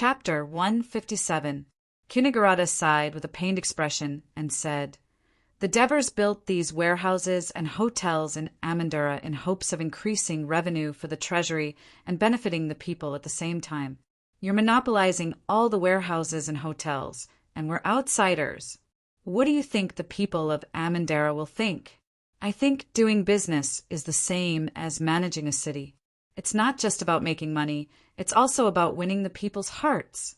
Chapter 157. Kunigarata sighed with a pained expression and said, "The Devers built these warehouses and hotels in Amandura in hopes of increasing revenue for the treasury and benefiting the people at the same time. You're monopolizing all the warehouses and hotels, and we're outsiders. What do you think the people of Amandura will think? I think doing business is the same as managing a city. It's not just about making money, it's also about winning the people's hearts."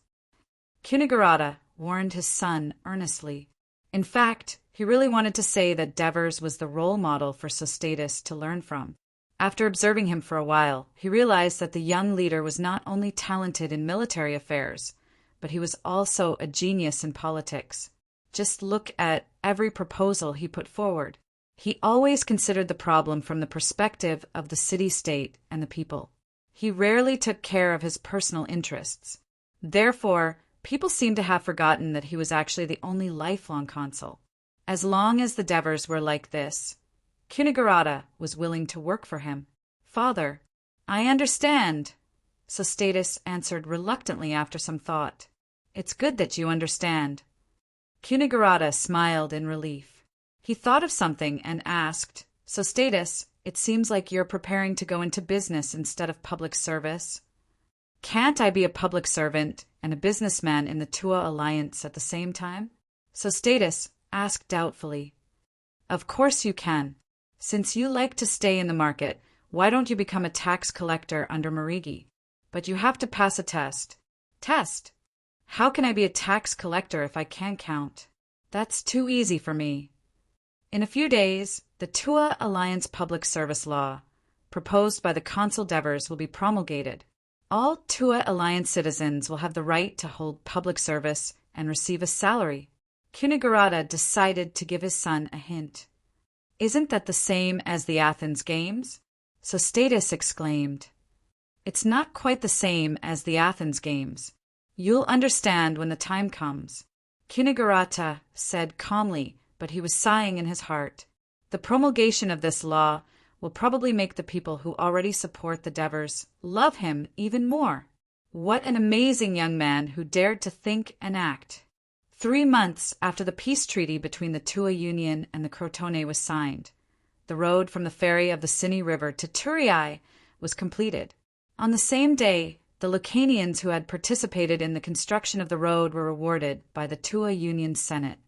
Kunigarata warned his son earnestly. In fact, he really wanted to say that Devers was the role model for Sostatus to learn from. After observing him for a while, he realized that the young leader was not only talented in military affairs, but he was also a genius in politics. Just look at every proposal he put forward. He always considered the problem from the perspective of the city-state and the people. He rarely took care of his personal interests. Therefore, people seem to have forgotten that he was actually the only lifelong consul. As long as the Devers were like this, Kunigarata was willing to work for him. "Father, I understand," Sostatus answered reluctantly after some thought. "It's good that you understand." Kunigarata smiled in relief. He thought of something and asked, "Sostatus, it seems like you're preparing to go into business instead of public service. Can't I be a public servant and a businessman in the Tua alliance at the same time?" Sostatus asked doubtfully. "Of course you can. Since you like to stay in the market, why don't you become a tax collector under Marigi? But you have to pass a test." "Test? How can I be a tax collector if I can't count? That's too easy for me." In a few days, the Tua Alliance Public Service Law, proposed by the Consul Devers, will be promulgated. All Tua Alliance citizens will have the right to hold public service and receive a salary. Kunigarata decided to give his son a hint. "Isn't that the same as the Athens Games?" Sostatus exclaimed. "It's not quite the same as the Athens Games. You'll understand when the time comes," Kunigarata said calmly, but he was sighing in his heart. The promulgation of this law will probably make the people who already support the Devers love him even more. What an amazing young man who dared to think and act. 3 months after the peace treaty between the Tua Union and the Crotone was signed, the road from the ferry of the Sini River to Turiai was completed. On the same day, the Lucanians who had participated in the construction of the road were rewarded by the Tua Union Senate.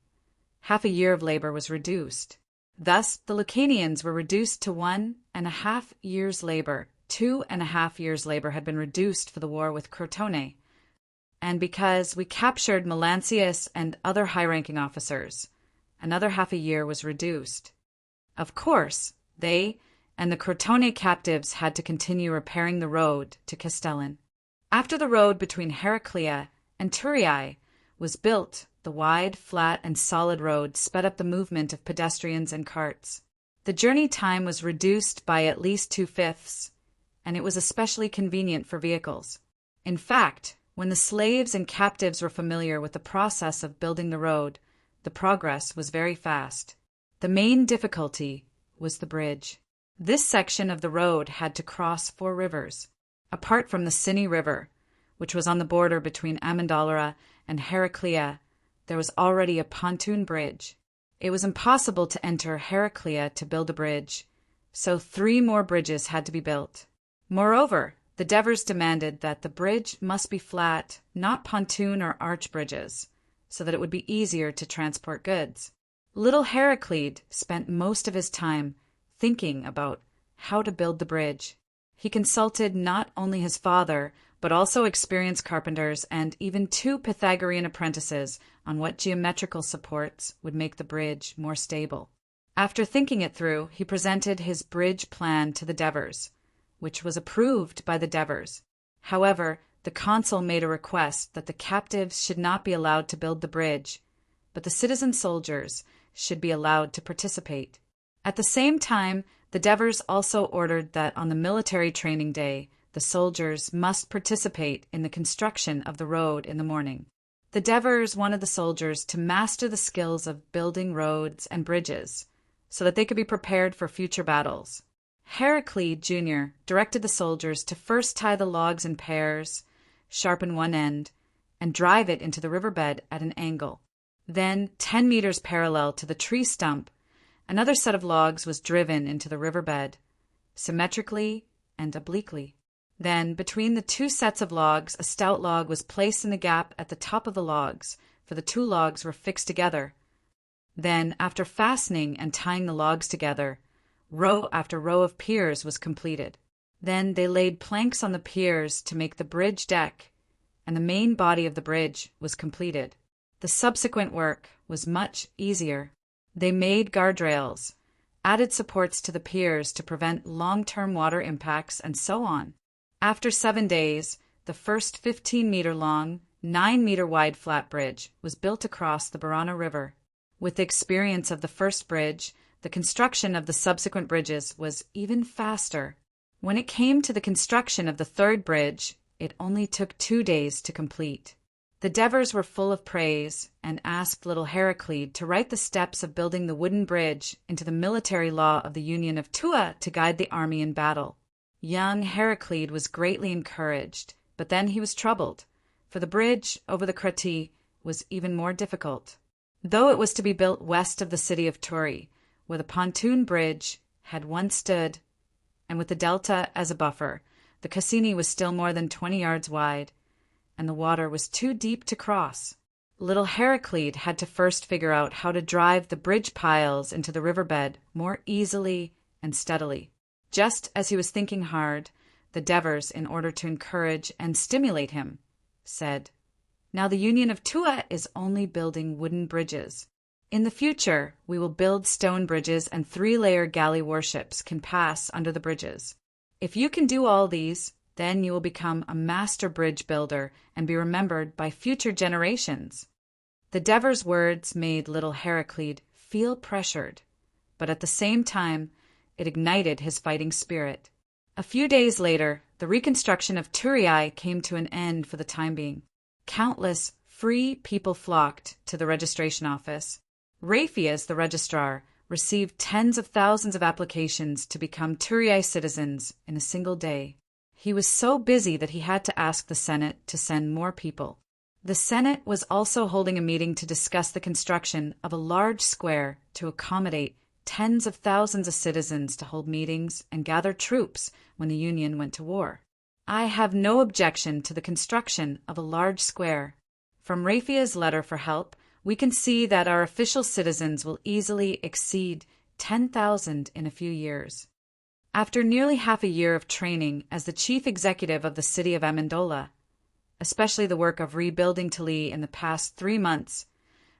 Half a year of labor was reduced. Thus, the Lucanians were reduced to 1.5 years' labor. 2.5 years' labor had been reduced for the war with Crotone. And because we captured Melantius and other high-ranking officers, another half a year was reduced. Of course, they and the Crotone captives had to continue repairing the road to Castellan. After the road between Heraclea and Turiai was built, the wide, flat, and solid road sped up the movement of pedestrians and carts. The journey time was reduced by at least 2/5, and it was especially convenient for vehicles. In fact, when the slaves and captives were familiar with the process of building the road, the progress was very fast. The main difficulty was the bridge. This section of the road had to cross 4 rivers. Apart from the Sini River, which was on the border between Amandalura and Heraclea, there was already a pontoon bridge. It was impossible to enter Heraclea to build a bridge, so 3 more bridges had to be built. Moreover, the Devers demanded that the bridge must be flat, not pontoon or arch bridges, so that it would be easier to transport goods. Little Heraclede spent most of his time thinking about how to build the bridge. He consulted not only his father, but also experienced carpenters and even 2 Pythagorean apprentices on what geometrical supports would make the bridge more stable. After thinking it through, he presented his bridge plan to the Devers, which was approved by the Devers. However, the consul made a request that the captives should not be allowed to build the bridge, but the citizen soldiers should be allowed to participate. At the same time, the Devers also ordered that on the military training day, the soldiers must participate in the construction of the road in the morning. The Devers wanted the soldiers to master the skills of building roads and bridges so that they could be prepared for future battles. Heraclede Jr. directed the soldiers to first tie the logs in pairs, sharpen one end, and drive it into the riverbed at an angle. Then, 10 meters parallel to the tree stump, another set of logs was driven into the riverbed, symmetrically and obliquely. Then, between the two sets of logs, a stout log was placed in the gap at the top of the logs, for the two logs were fixed together. Then, after fastening and tying the logs together, row after row of piers was completed. Then they laid planks on the piers to make the bridge deck, and the main body of the bridge was completed. The subsequent work was much easier. They made guardrails, added supports to the piers to prevent long-term water impacts, and so on. After 7 days, the first 15-meter-long, 9-meter-wide flat bridge was built across the Barana River. With the experience of the first bridge, the construction of the subsequent bridges was even faster. When it came to the construction of the third bridge, it only took 2 days to complete. The Devers were full of praise and asked little Heraclid to write the steps of building the wooden bridge into the military law of the Union of Tua to guide the army in battle. Young Heraclid was greatly encouraged, but then he was troubled, for the bridge over the Krati was even more difficult. Though it was to be built west of the city of Turi, where the pontoon bridge had once stood, and with the delta as a buffer, the Cassini was still more than 20 yards wide, and the water was too deep to cross. Little Heraclid had to first figure out how to drive the bridge piles into the riverbed more easily and steadily. Just as he was thinking hard, the Devers, in order to encourage and stimulate him, said, "Now the Union of Tua is only building wooden bridges. In the future, we will build stone bridges, and 3-layer galley warships can pass under the bridges. If you can do all these, then you will become a master bridge builder and be remembered by future generations." The Devers' words made little Heraclid feel pressured, but at the same time, it ignited his fighting spirit. A few days later, the reconstruction of Turiai came to an end for the time being. Countless free people flocked to the registration office. Raphias, the registrar, received tens of thousands of applications to become Turiai citizens in a single day. He was so busy that he had to ask the Senate to send more people. The Senate was also holding a meeting to discuss the construction of a large square to accommodate tens of thousands of citizens to hold meetings and gather troops when the Union went to war. I have no objection to the construction of a large square. From Raphia's letter for help, we can see that our official citizens will easily exceed 10,000 in a few years. After nearly half a year of training as the chief executive of the city of Amendola, especially the work of rebuilding Tali in the past 3 months,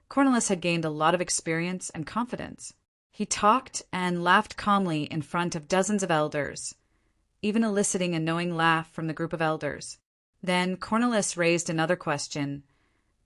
Cornelis had gained a lot of experience and confidence. He talked and laughed calmly in front of dozens of elders, even eliciting a knowing laugh from the group of elders. Then Cornelis raised another question,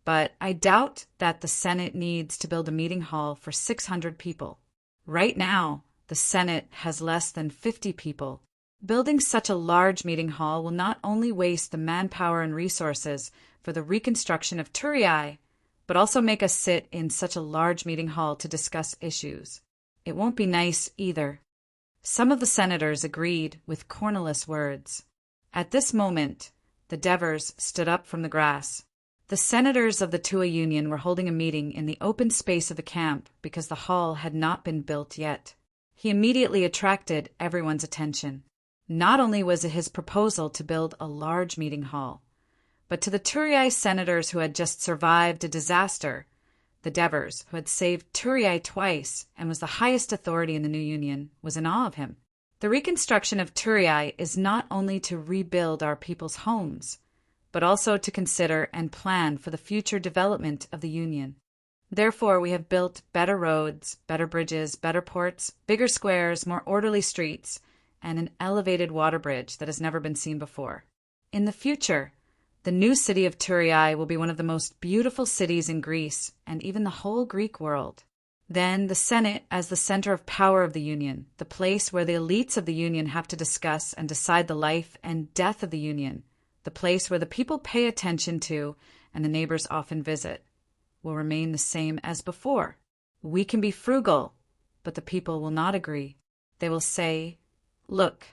"But I doubt that the Senate needs to build a meeting hall for 600 people. Right now, the Senate has less than 50 people. Building such a large meeting hall will not only waste the manpower and resources for the reconstruction of Turiai, but also make us sit in such a large meeting hall to discuss issues. It won't be nice either." Some of the senators agreed with Cornelis' words. At this moment, the Devers stood up from the grass. The senators of the Tua Union were holding a meeting in the open space of the camp because the hall had not been built yet. He immediately attracted everyone's attention. Not only was it his proposal to build a large meeting hall, but to the Turiai senators who had just survived a disaster, the Devers, who had saved Turiai twice and was the highest authority in the new union, was in awe of him. The reconstruction of Turiai is not only to rebuild our people's homes, but also to consider and plan for the future development of the union. Therefore, we have built better roads, better bridges, better ports, bigger squares, more orderly streets, and an elevated water bridge that has never been seen before. In the future, the new city of Turiai will be one of the most beautiful cities in Greece and even the whole Greek world. Then the Senate as the center of power of the Union, the place where the elites of the Union have to discuss and decide the life and death of the Union, the place where the people pay attention to and the neighbors often visit, will remain the same as before. We can be frugal, but the people will not agree. They will say, "Look,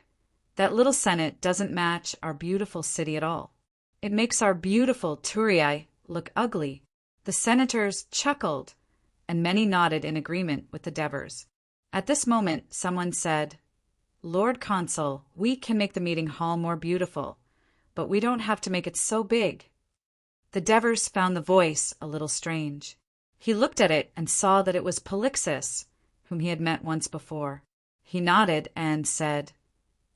that little Senate doesn't match our beautiful city at all. It makes our beautiful Turiai look ugly. The senators chuckled, and many nodded in agreement with the Devers. At this moment, someone said, "Lord Consul, we can make the meeting hall more beautiful, but we don't have to make it so big." The Devers found the voice a little strange. He looked at it and saw that it was Polixis, whom he had met once before. He nodded and said,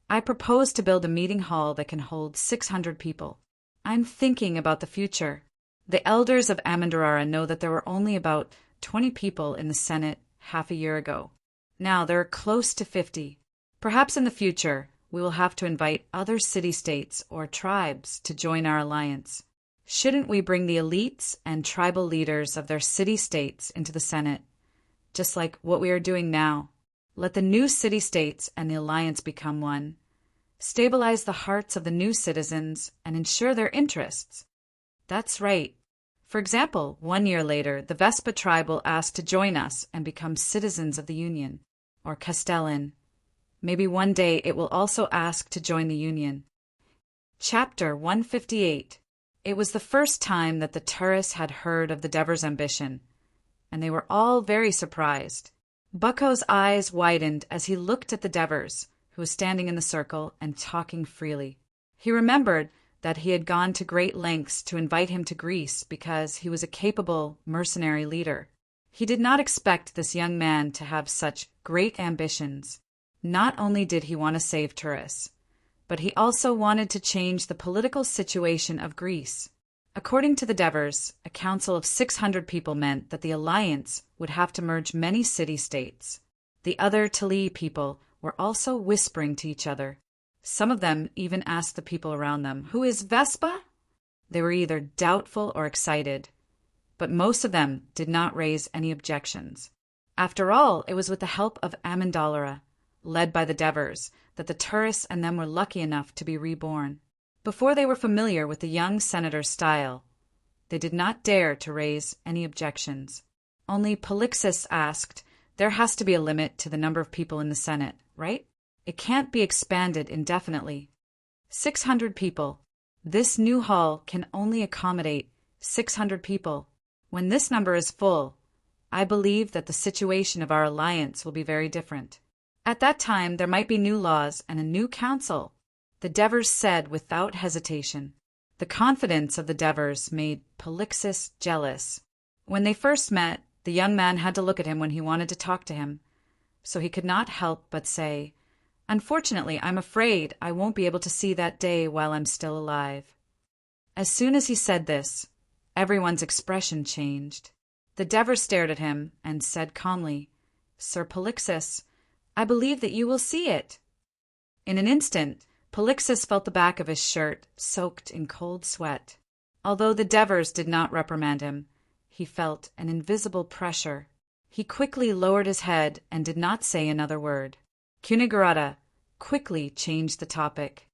"I propose to build a meeting hall that can hold 600 people. I'm thinking about the future. The elders of Amendarara know that there were only about 20 people in the Senate half a year ago. Now there are close to 50. Perhaps in the future we will have to invite other city-states or tribes to join our alliance. Shouldn't we bring the elites and tribal leaders of their city-states into the Senate, just like what we are doing now? Let the new city-states and the alliance become one. Stabilize the hearts of the new citizens and ensure their interests." That's right. For example, 1 year later, the Vespa tribe will ask to join us and become citizens of the Union, or Castellan. Maybe one day it will also ask to join the Union. Chapter 158. It was the first time that the tourists had heard of the Devers' ambition, and they were all very surprised. Bucko's eyes widened as he looked at the Devers, who was standing in the circle and talking freely. He remembered that he had gone to great lengths to invite him to Greece because he was a capable mercenary leader. He did not expect this young man to have such great ambitions. Not only did he want to save tourists, but he also wanted to change the political situation of Greece. According to the Devers, a council of 600 people meant that the alliance would have to merge many city-states. The other Tali people were also whispering to each other. Some of them even asked the people around them, "Who is Vespa?" They were either doubtful or excited, but most of them did not raise any objections. After all, it was with the help of Amendarara, led by the Devers, that the tourists and them were lucky enough to be reborn. Before they were familiar with the young senator's style, they did not dare to raise any objections. Only Polixis asked, "There has to be a limit to the number of people in the Senate, right? It can't be expanded indefinitely." 600 people. This new hall can only accommodate 600 people. When this number is full, I believe that the situation of our alliance will be very different. At that time, there might be new laws and a new council, the Devers said without hesitation. The confidence of the Devers made Polixis jealous. When they first met, the young man had to look at him when he wanted to talk to him, so he could not help but say, "Unfortunately, I'm afraid I won't be able to see that day while I'm still alive." As soon as he said this, everyone's expression changed. The Devers stared at him and said calmly, "Sir Polixis, I believe that you will see it." In an instant, Polixis felt the back of his shirt soaked in cold sweat. Although the Devers did not reprimand him, he felt an invisible pressure. He quickly lowered his head and did not say another word. Cunigarata quickly changed the topic.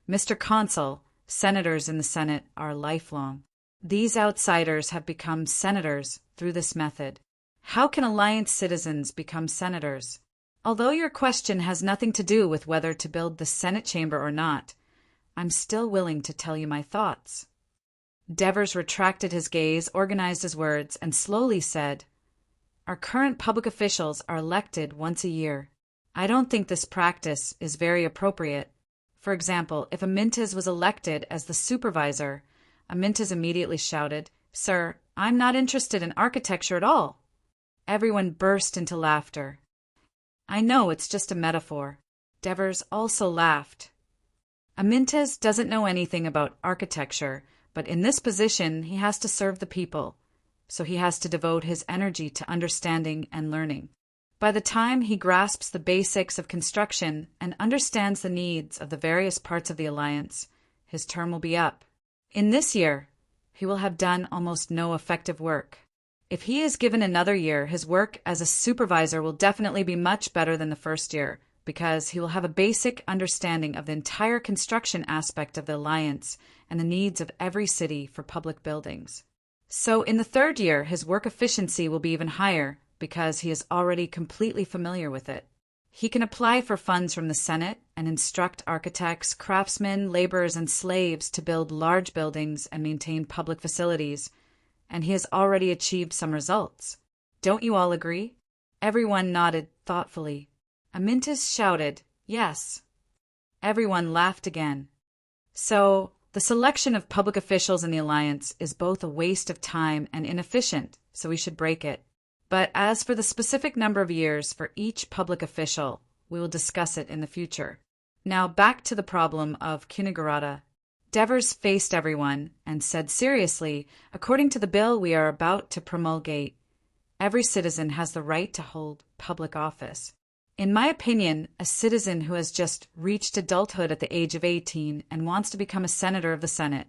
"Mr. Consul, senators in the Senate are lifelong. These outsiders have become senators through this method. How can alliance citizens become senators? Although your question has nothing to do with whether to build the Senate chamber or not, I'm still willing to tell you my thoughts." Devers retracted his gaze, organized his words, and slowly said, "Our current public officials are elected once a year. I don't think this practice is very appropriate. For example, if Amintez was elected as the supervisor, Amintez immediately shouted, 'Sir, I'm not interested in architecture at all.'" Everyone burst into laughter. "I know it's just a metaphor." Devers also laughed. "Amintez doesn't know anything about architecture, but in this position he has to serve the people, so he has to devote his energy to understanding and learning. By the time he grasps the basics of construction and understands the needs of the various parts of the alliance, his term will be up. In this year, he will have done almost no effective work. If he is given another year, his work as a supervisor will definitely be much better than the first year, because he will have a basic understanding of the entire construction aspect of the alliance and the needs of every city for public buildings. So in the third year, his work efficiency will be even higher, because he is already completely familiar with it. He can apply for funds from the Senate and instruct architects, craftsmen, laborers, and slaves to build large buildings and maintain public facilities, and he has already achieved some results. Don't you all agree? Everyone nodded thoughtfully. Amyntas shouted, "Yes." Everyone laughed again. So, the selection of public officials in the alliance is both a waste of time and inefficient, so we should break it. But as for the specific number of years for each public official, we will discuss it in the future. Now back to the problem of Kunigarata. Devers faced everyone and said seriously, according to the bill we are about to promulgate, every citizen has the right to hold public office. In my opinion, a citizen who has just reached adulthood at the age of 18 and wants to become a senator of the Senate,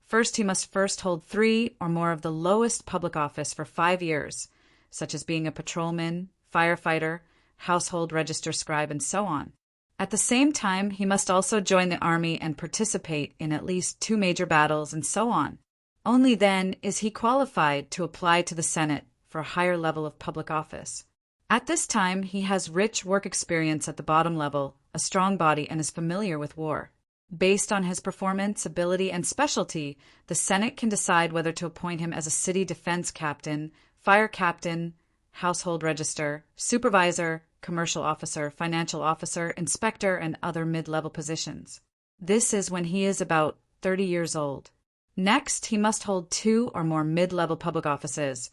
he must hold 3 or more of the lowest public office for 5 years, such as being a patrolman, firefighter, household register scribe, and so on. At the same time, he must also join the army and participate in at least 2 major battles, and so on. Only then is he qualified to apply to the Senate for a higher level of public office. At this time, he has rich work experience at the bottom level, a strong body, and is familiar with war. Based on his performance, ability, and specialty, the Senate can decide whether to appoint him as a city defense captain, fire captain, household register, supervisor, commercial officer, financial officer, inspector, and other mid-level positions. This is when he is about 30 years old. Next, he must hold 2 or more mid-level public offices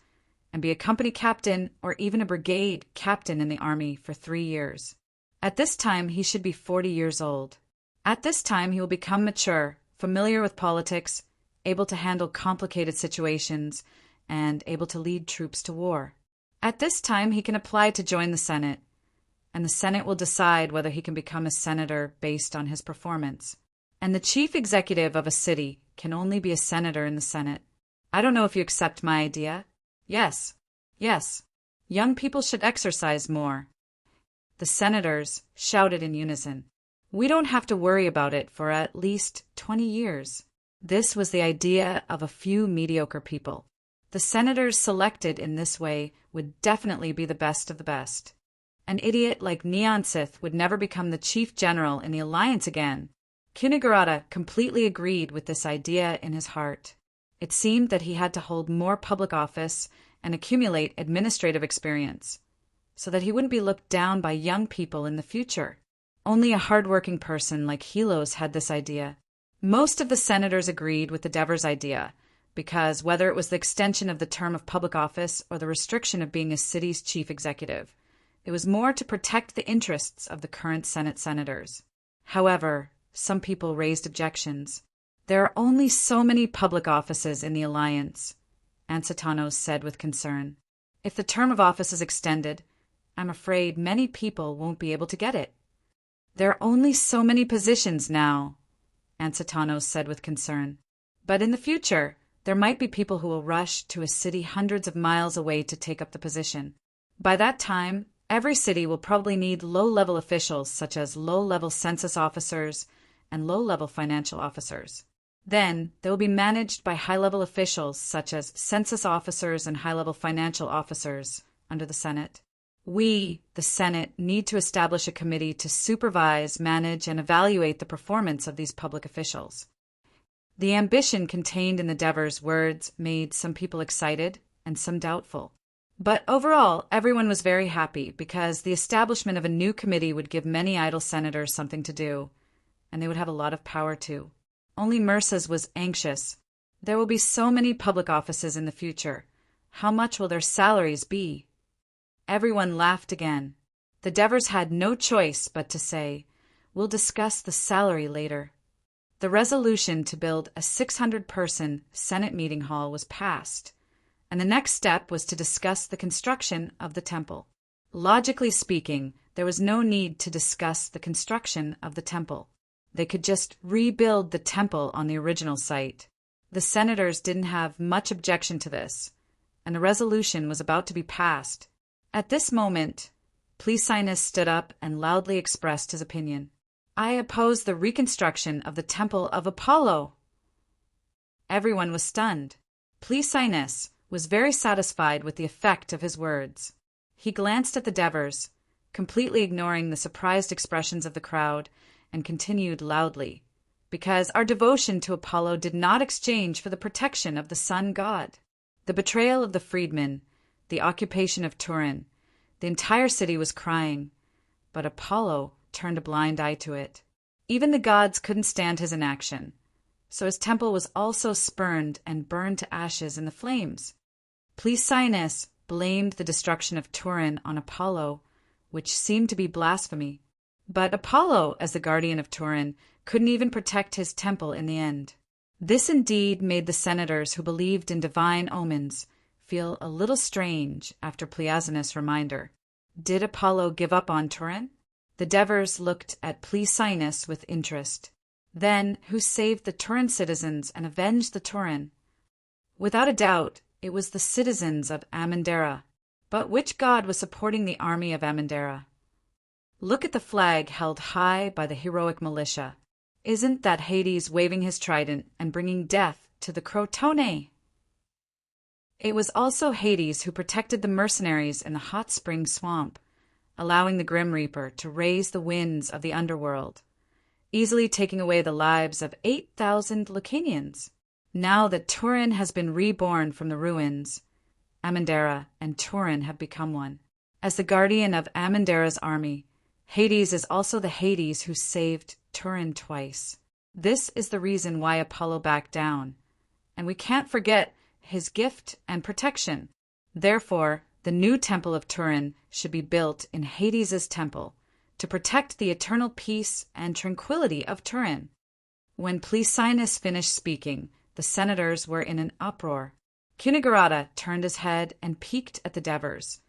and be a company captain or even a brigade captain in the army for 3 years. At this time, he should be 40 years old. At this time, he will become mature, familiar with politics, able to handle complicated situations, and able to lead troops to war. At this time, he can apply to join the Senate, and the Senate will decide whether he can become a senator based on his performance. And the chief executive of a city can only be a senator in the Senate. I don't know if you accept my idea. Yes. Yes. Young people should exercise more. The senators shouted in unison. We don't have to worry about it for at least 20 years. This was the idea of a few mediocre people. The senators selected in this way would definitely be the best of the best. An idiot like Neonsith would never become the chief general in the alliance again. Kunigarata completely agreed with this idea in his heart. It seemed that he had to hold more public office and accumulate administrative experience, so that he wouldn't be looked down by young people in the future. Only a hard-working person like Helos had this idea. Most of the senators agreed with the Devers idea, because whether it was the extension of the term of public office or the restriction of being a city's chief executive, it was more to protect the interests of the current Senate senators. However, some people raised objections. There are only so many public offices in the alliance, Ansatanos said with concern. If the term of office is extended, I'm afraid many people won't be able to get it. There are only so many positions now, Ansatanos said with concern. But in the future, there might be people who will rush to a city hundreds of miles away to take up the position. By that time, every city will probably need low-level officials such as low-level census officers and low-level financial officers. Then, they will be managed by high-level officials such as census officers and high-level financial officers under the Senate. We, the Senate, need to establish a committee to supervise, manage, and evaluate the performance of these public officials. The ambition contained in the Devers' words made some people excited and some doubtful. But overall, everyone was very happy because the establishment of a new committee would give many idle senators something to do, and they would have a lot of power too. Only Mircea was anxious. There will be so many public offices in the future. How much will their salaries be? Everyone laughed again. The Devers had no choice but to say, "We'll discuss the salary later." The resolution to build a 600-person Senate meeting hall was passed, and the next step was to discuss the construction of the temple. Logically speaking, there was no need to discuss the construction of the temple. They could just rebuild the temple on the original site. The senators didn't have much objection to this, and the resolution was about to be passed. At this moment, Plesinus stood up and loudly expressed his opinion. I oppose the reconstruction of the Temple of Apollo. Everyone was stunned. Plesinus was very satisfied with the effect of his words. He glanced at the Devers, completely ignoring the surprised expressions of the crowd, and continued loudly, "Because our devotion to Apollo did not exchange for the protection of the sun god. The betrayal of the freedmen, the occupation of Turin, the entire city was crying, but Apollo turned a blind eye to it. Even the gods couldn't stand his inaction, so his temple was also spurned and burned to ashes in the flames. Plesionis blamed the destruction of Turin on Apollo, which seemed to be blasphemy. But Apollo, as the guardian of Turin, couldn't even protect his temple in the end. This indeed made the senators who believed in divine omens feel a little strange after Plesionis' reminder. Did Apollo give up on Turin? The Devers looked at Plesionis with interest. Then, who saved the Turin citizens and avenged the Turin? Without a doubt, it was the citizens of Amandera. But which god was supporting the army of Amandera? Look at the flag held high by the heroic militia. Isn't that Hades waving his trident and bringing death to the Crotone? It was also Hades who protected the mercenaries in the hot spring swamp, allowing the Grim Reaper to raise the winds of the underworld, easily taking away the lives of 8,000 Lucanians. Now that Turin has been reborn from the ruins, Amandera and Turin have become one. As the guardian of Amandera's army, Hades is also the Hades who saved Turin twice. This is the reason why Apollo backed down, and we can't forget his gift and protection. Therefore, the new temple of Turin should be built in Hades' temple to protect the eternal peace and tranquility of Turin. When Plesionis finished speaking, the senators were in an uproar. Cunigarata turned his head and peeked at the Devers,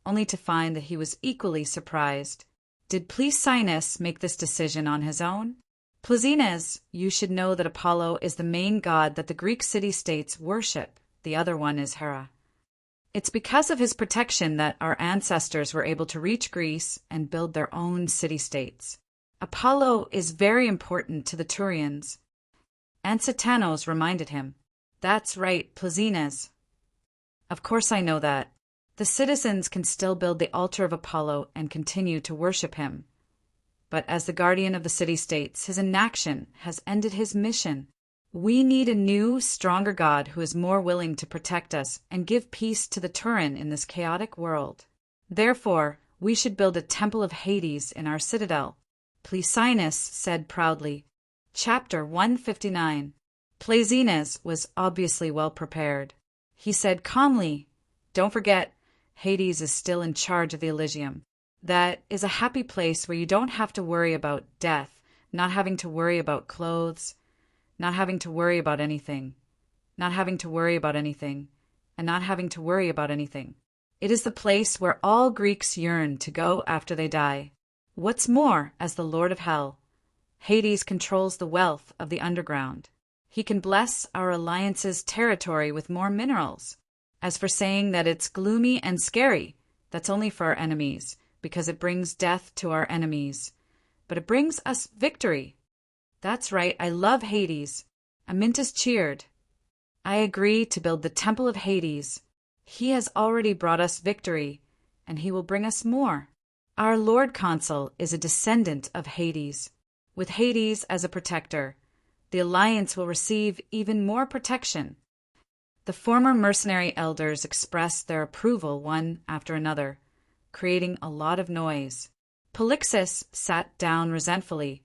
only to find that he was equally surprised. Did Plesionis make this decision on his own? Plesionis, you should know that Apollo is the main god that the Greek city-states worship. The other one is Hera. It's because of his protection that our ancestors were able to reach Greece and build their own city-states. Apollo is very important to the Turians. Ansetanos reminded him. That's right, Plesionis. Of course I know that. The citizens can still build the altar of Apollo and continue to worship him. But as the guardian of the city-states, his inaction has ended his mission. We need a new, stronger god who is more willing to protect us and give peace to the Turin in this chaotic world. Therefore, we should build a temple of Hades in our citadel. Plesionis said proudly. Chapter 159. Plesionis was obviously well prepared. He said calmly, "Don't forget, Hades is still in charge of the Elysium. That is a happy place where you don't have to worry about death, not having to worry about clothes, not having to worry about anything, not having to worry about anything, and not having to worry about anything. It is the place where all Greeks yearn to go after they die. What's more, as the Lord of Hell, Hades controls the wealth of the underground. He can bless our alliance's territory with more minerals. As for saying that it's gloomy and scary, that's only for our enemies, because it brings death to our enemies. But it brings us victory. That's right, I love Hades." Amyntas cheered. "I agree to build the Temple of Hades. He has already brought us victory, and he will bring us more. Our Lord Consul is a descendant of Hades. With Hades as a protector, the Alliance will receive even more protection." The former mercenary elders expressed their approval one after another, creating a lot of noise. Polixus sat down resentfully,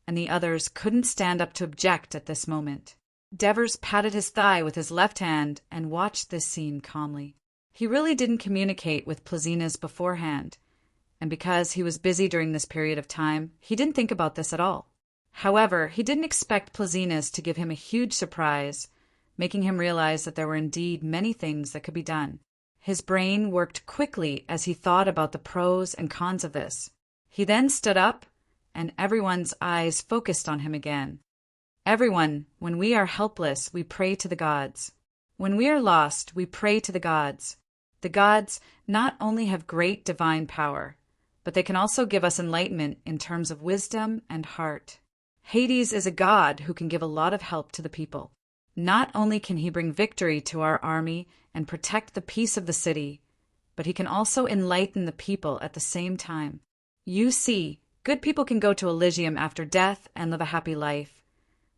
and the others couldn't stand up to object at this moment. Devers patted his thigh with his left hand and watched this scene calmly. He really didn't communicate with Plesionis beforehand, and because he was busy during this period of time, he didn't think about this at all. However, he didn't expect Plesionis to give him a huge surprise, making him realize that there were indeed many things that could be done. His brain worked quickly as he thought about the pros and cons of this. He then stood up, and everyone's eyes focused on him again. "Everyone, when we are helpless, we pray to the gods. When we are lost, we pray to the gods. The gods not only have great divine power, but they can also give us enlightenment in terms of wisdom and heart. Hades is a god who can give a lot of help to the people. Not only can he bring victory to our army and protect the peace of the city, but he can also enlighten the people at the same time. You see, good people can go to Elysium after death and live a happy life,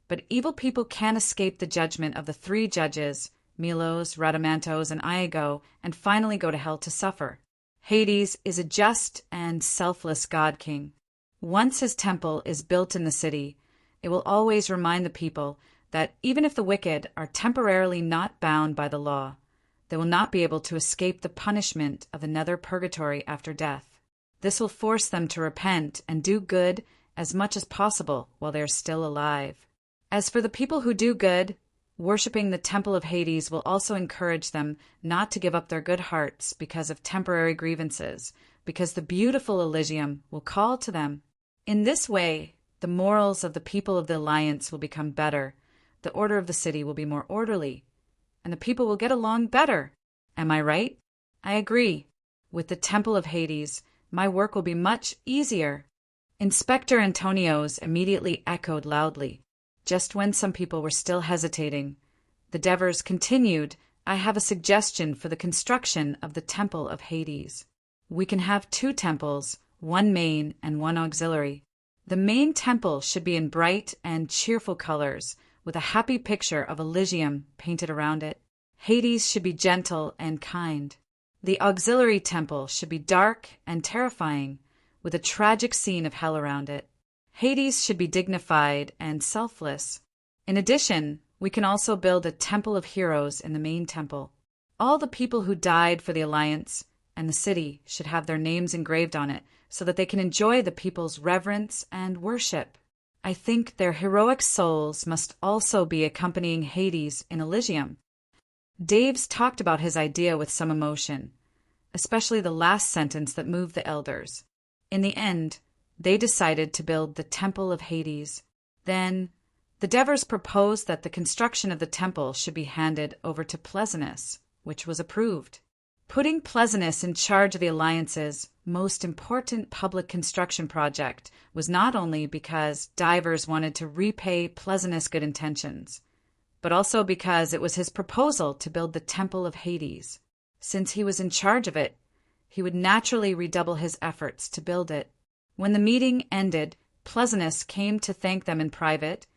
but evil people can't escape the judgment of the three judges, Milos, Rhadamantos, and Iago, and finally go to hell to suffer. Hades is a just and selfless god-king. Once his temple is built in the city, it will always remind the people that even if the wicked are temporarily not bound by the law, they will not be able to escape the punishment of the nether purgatory after death. This will force them to repent and do good as much as possible while they are still alive. As for the people who do good, worshipping the temple of Hades will also encourage them not to give up their good hearts because of temporary grievances, because the beautiful Elysium will call to them. In this way, the morals of the people of the Alliance will become better, the order of the city will be more orderly, and the people will get along better. Am I right? I agree. With the Temple of Hades, my work will be much easier. Inspector Antonios immediately echoed loudly. Just when some people were still hesitating, the Devers continued, I have a suggestion for the construction of the Temple of Hades. We can have 2 temples, one main and one auxiliary. The main temple should be in bright and cheerful colors, with a happy picture of Elysium painted around it. Hades should be gentle and kind. The auxiliary temple should be dark and terrifying, with a tragic scene of hell around it. Hades should be dignified and selfless. In addition, we can also build a temple of heroes in the main temple. All the people who died for the Alliance and the city should have their names engraved on it so that they can enjoy the people's reverence and worship. I think their heroic souls must also be accompanying Hades in Elysium. Daves talked about his idea with some emotion, especially the last sentence that moved the elders. In the end, they decided to build the Temple of Hades. Then, the Devers proposed that the construction of the temple should be handed over to Pleasonus, which was approved. Putting Pleasonus in charge of the Alliance's most important public construction project was not only because divers wanted to repay Pleasonus' good intentions, but also because it was his proposal to build the Temple of Hades. Since he was in charge of it, he would naturally redouble his efforts to build it. When the meeting ended, Pleasonus came to thank them in private,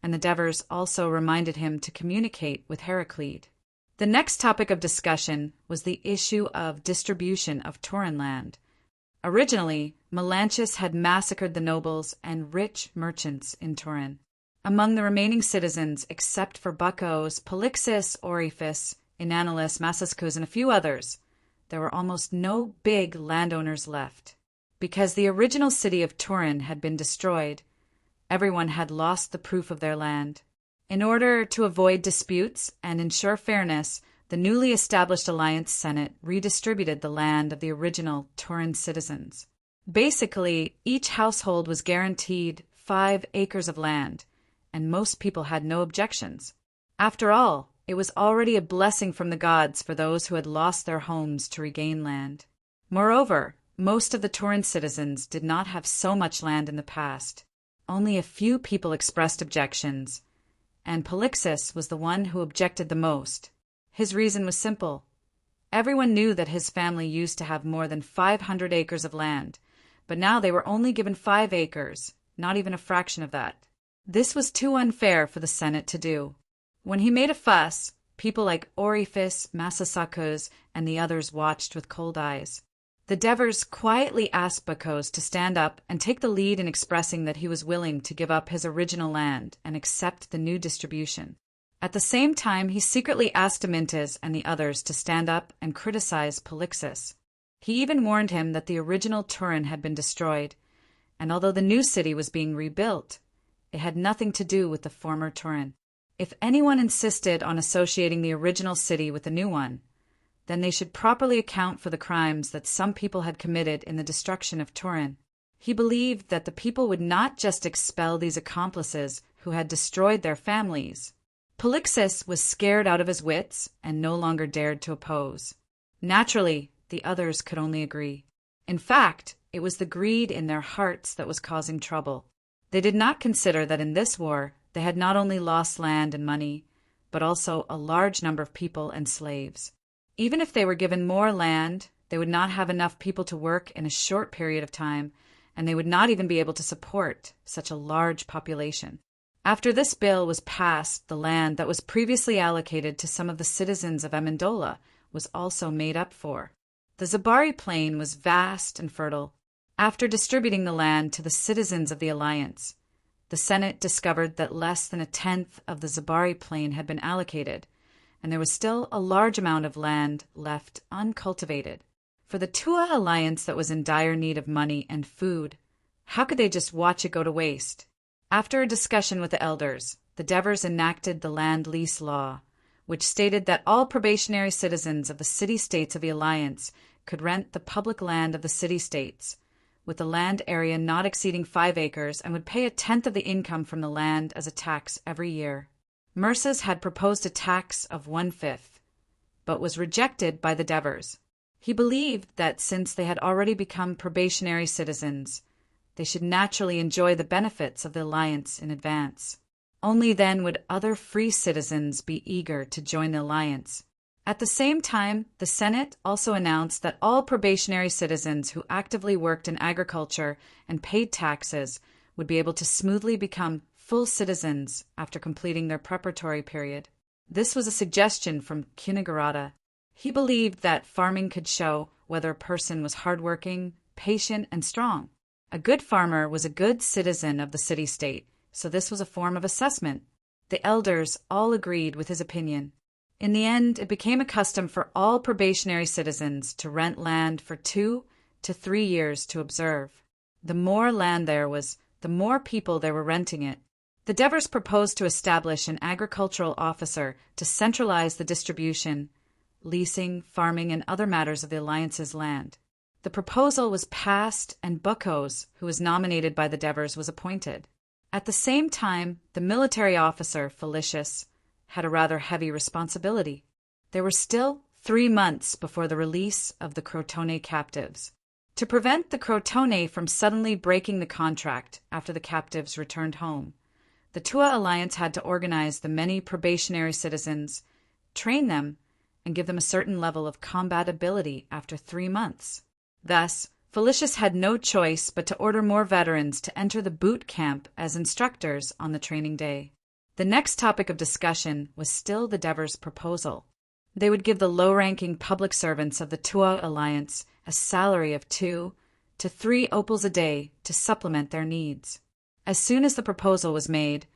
and the Devers also reminded him to communicate with Heraclid. The next topic of discussion was the issue of distribution of Turin land. Originally, Melanchus had massacred the nobles and rich merchants in Turin. Among the remaining citizens, except for Bucos, Polixus, Oriphis, Inanolus, Massascus, and a few others, there were almost no big landowners left. Because the original city of Turin had been destroyed, everyone had lost the proof of their land. In order to avoid disputes and ensure fairness, the newly established Alliance Senate redistributed the land of the original Turin citizens. Basically, each household was guaranteed 5 acres of land, and most people had no objections. After all, it was already a blessing from the gods for those who had lost their homes to regain land. Moreover, most of the Turin citizens did not have so much land in the past. Only a few people expressed objections, and Polixus was the one who objected the most. His reason was simple. Everyone knew that his family used to have more than 500 acres of land, but now they were only given 5 acres, not even a fraction of that. This was too unfair for the Senate to do. When he made a fuss, people like Oriphis, Massascus, and the others watched with cold eyes. The Devers quietly asked Bucos to stand up and take the lead in expressing that he was willing to give up his original land and accept the new distribution. At the same time, he secretly asked Amyntas and the others to stand up and criticize Polixus. He even warned him that the original Turin had been destroyed, and although the new city was being rebuilt, it had nothing to do with the former Turin. If anyone insisted on associating the original city with the new one, then they should properly account for the crimes that some people had committed in the destruction of Turin. He believed that the people would not just expel these accomplices who had destroyed their families. Polixus was scared out of his wits and no longer dared to oppose. Naturally, the others could only agree. In fact, it was the greed in their hearts that was causing trouble. They did not consider that in this war they had not only lost land and money, but also a large number of people and slaves. Even if they were given more land, They would not have enough people to work in a short period of time, and they would not even be able to support such a large population. After this bill was passed, the land that was previously allocated to some of the citizens of Amendola was also made up for. The Zabari Plain was vast and fertile. After distributing the land to the citizens of the alliance, the Senate discovered that less than a tenth of the Zabari Plain had been allocated, and there was still a large amount of land left uncultivated. For the Tua alliance that was in dire need of money and food, how could they just watch it go to waste? After a discussion with the elders, the Devers enacted the land lease law, which stated that all probationary citizens of the city-states of the alliance could rent the public land of the city-states, with the land area not exceeding 5 acres, and would pay a tenth of the income from the land as a tax every year. Merces had proposed a tax of 1/5, but was rejected by the Devers. He believed that since they had already become probationary citizens, they should naturally enjoy the benefits of the alliance in advance. Only then would other free citizens be eager to join the alliance. At the same time, the Senate also announced that all probationary citizens who actively worked in agriculture and paid taxes would be able to smoothly become full citizens after completing their preparatory period. This was a suggestion from Kunigarata. He believed that farming could show whether a person was hardworking, patient, and strong. A good farmer was a good citizen of the city-state, so this was a form of assessment. The elders all agreed with his opinion. In the end, it became a custom for all probationary citizens to rent land for 2 to 3 years to observe. The more land there was, the more people there were renting it. The Devers proposed to establish an agricultural officer to centralize the distribution, leasing, farming, and other matters of the alliance's land. The proposal was passed, and Buckos, who was nominated by the Devers, was appointed. At the same time, the military officer, Felicius, had a rather heavy responsibility. There were still 3 months before the release of the Crotone captives. To prevent the Crotone from suddenly breaking the contract after the captives returned home, the Tua alliance had to organize the many probationary citizens, train them, and give them a certain level of combat ability after 3 months. Thus, Felicius had no choice but to order more veterans to enter the boot camp as instructors on the training day. The next topic of discussion was still the Devers' proposal. They would give the low-ranking public servants of the Tua alliance a salary of 2 to 3 opals a day to supplement their needs. As soon as the proposal was made,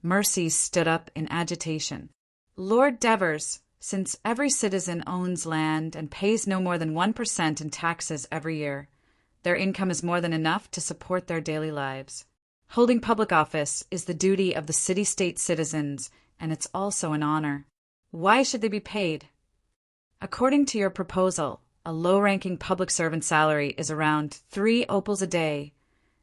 Mercies stood up in agitation. Lord Devers, since every citizen owns land and pays no more than 1% in taxes every year, their income is more than enough to support their daily lives. Holding public office is the duty of the city-state citizens, and it's also an honor. Why should they be paid? According to your proposal, a low-ranking public servant salary is around 3 opals a day,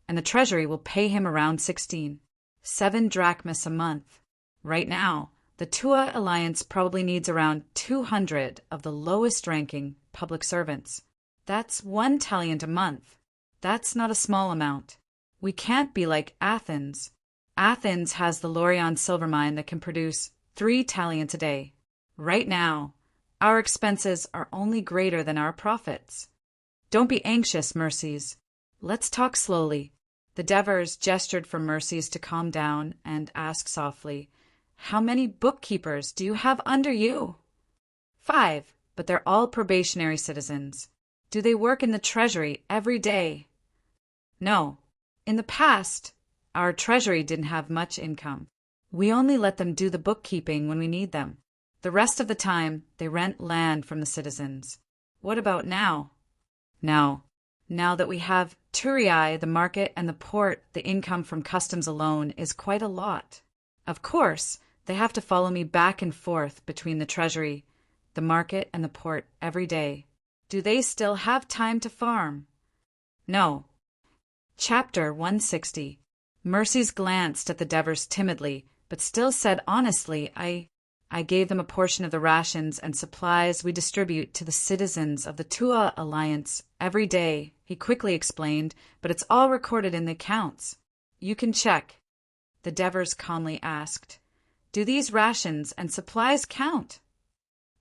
and the Treasury will pay him around 7 drachmas a month. Right now, the Tua alliance probably needs around 200 of the lowest-ranking public servants. That's 1 talent a month. That's not a small amount. We can't be like Athens. Athens has the Lorion silver mine that can produce 3 talents a day. Right now, our expenses are only greater than our profits. Don't be anxious, Mercies. Let's talk slowly. The Devers gestured for Mercies to calm down and asked softly, "How many bookkeepers do you have under you?" 5, but they're all probationary citizens. Do they work in the Treasury every day? No. In the past, our Treasury didn't have much income. We only let them do the bookkeeping when we need them. The rest of the time, they rent land from the citizens. What about now? Now that we have Turiai, the market, and the port, the income from customs alone is quite a lot. Of course, they have to follow me back and forth between the Treasury, the market, and the port every day. Do they still have time to farm? No. Chapter 160. Mercies glanced at the Devers timidly, but still said honestly, I gave them a portion of the rations and supplies we distribute to the citizens of the Tua alliance every day, he quickly explained, but it's all recorded in the accounts. You can check. The Devers calmly asked, "Do these rations and supplies count?"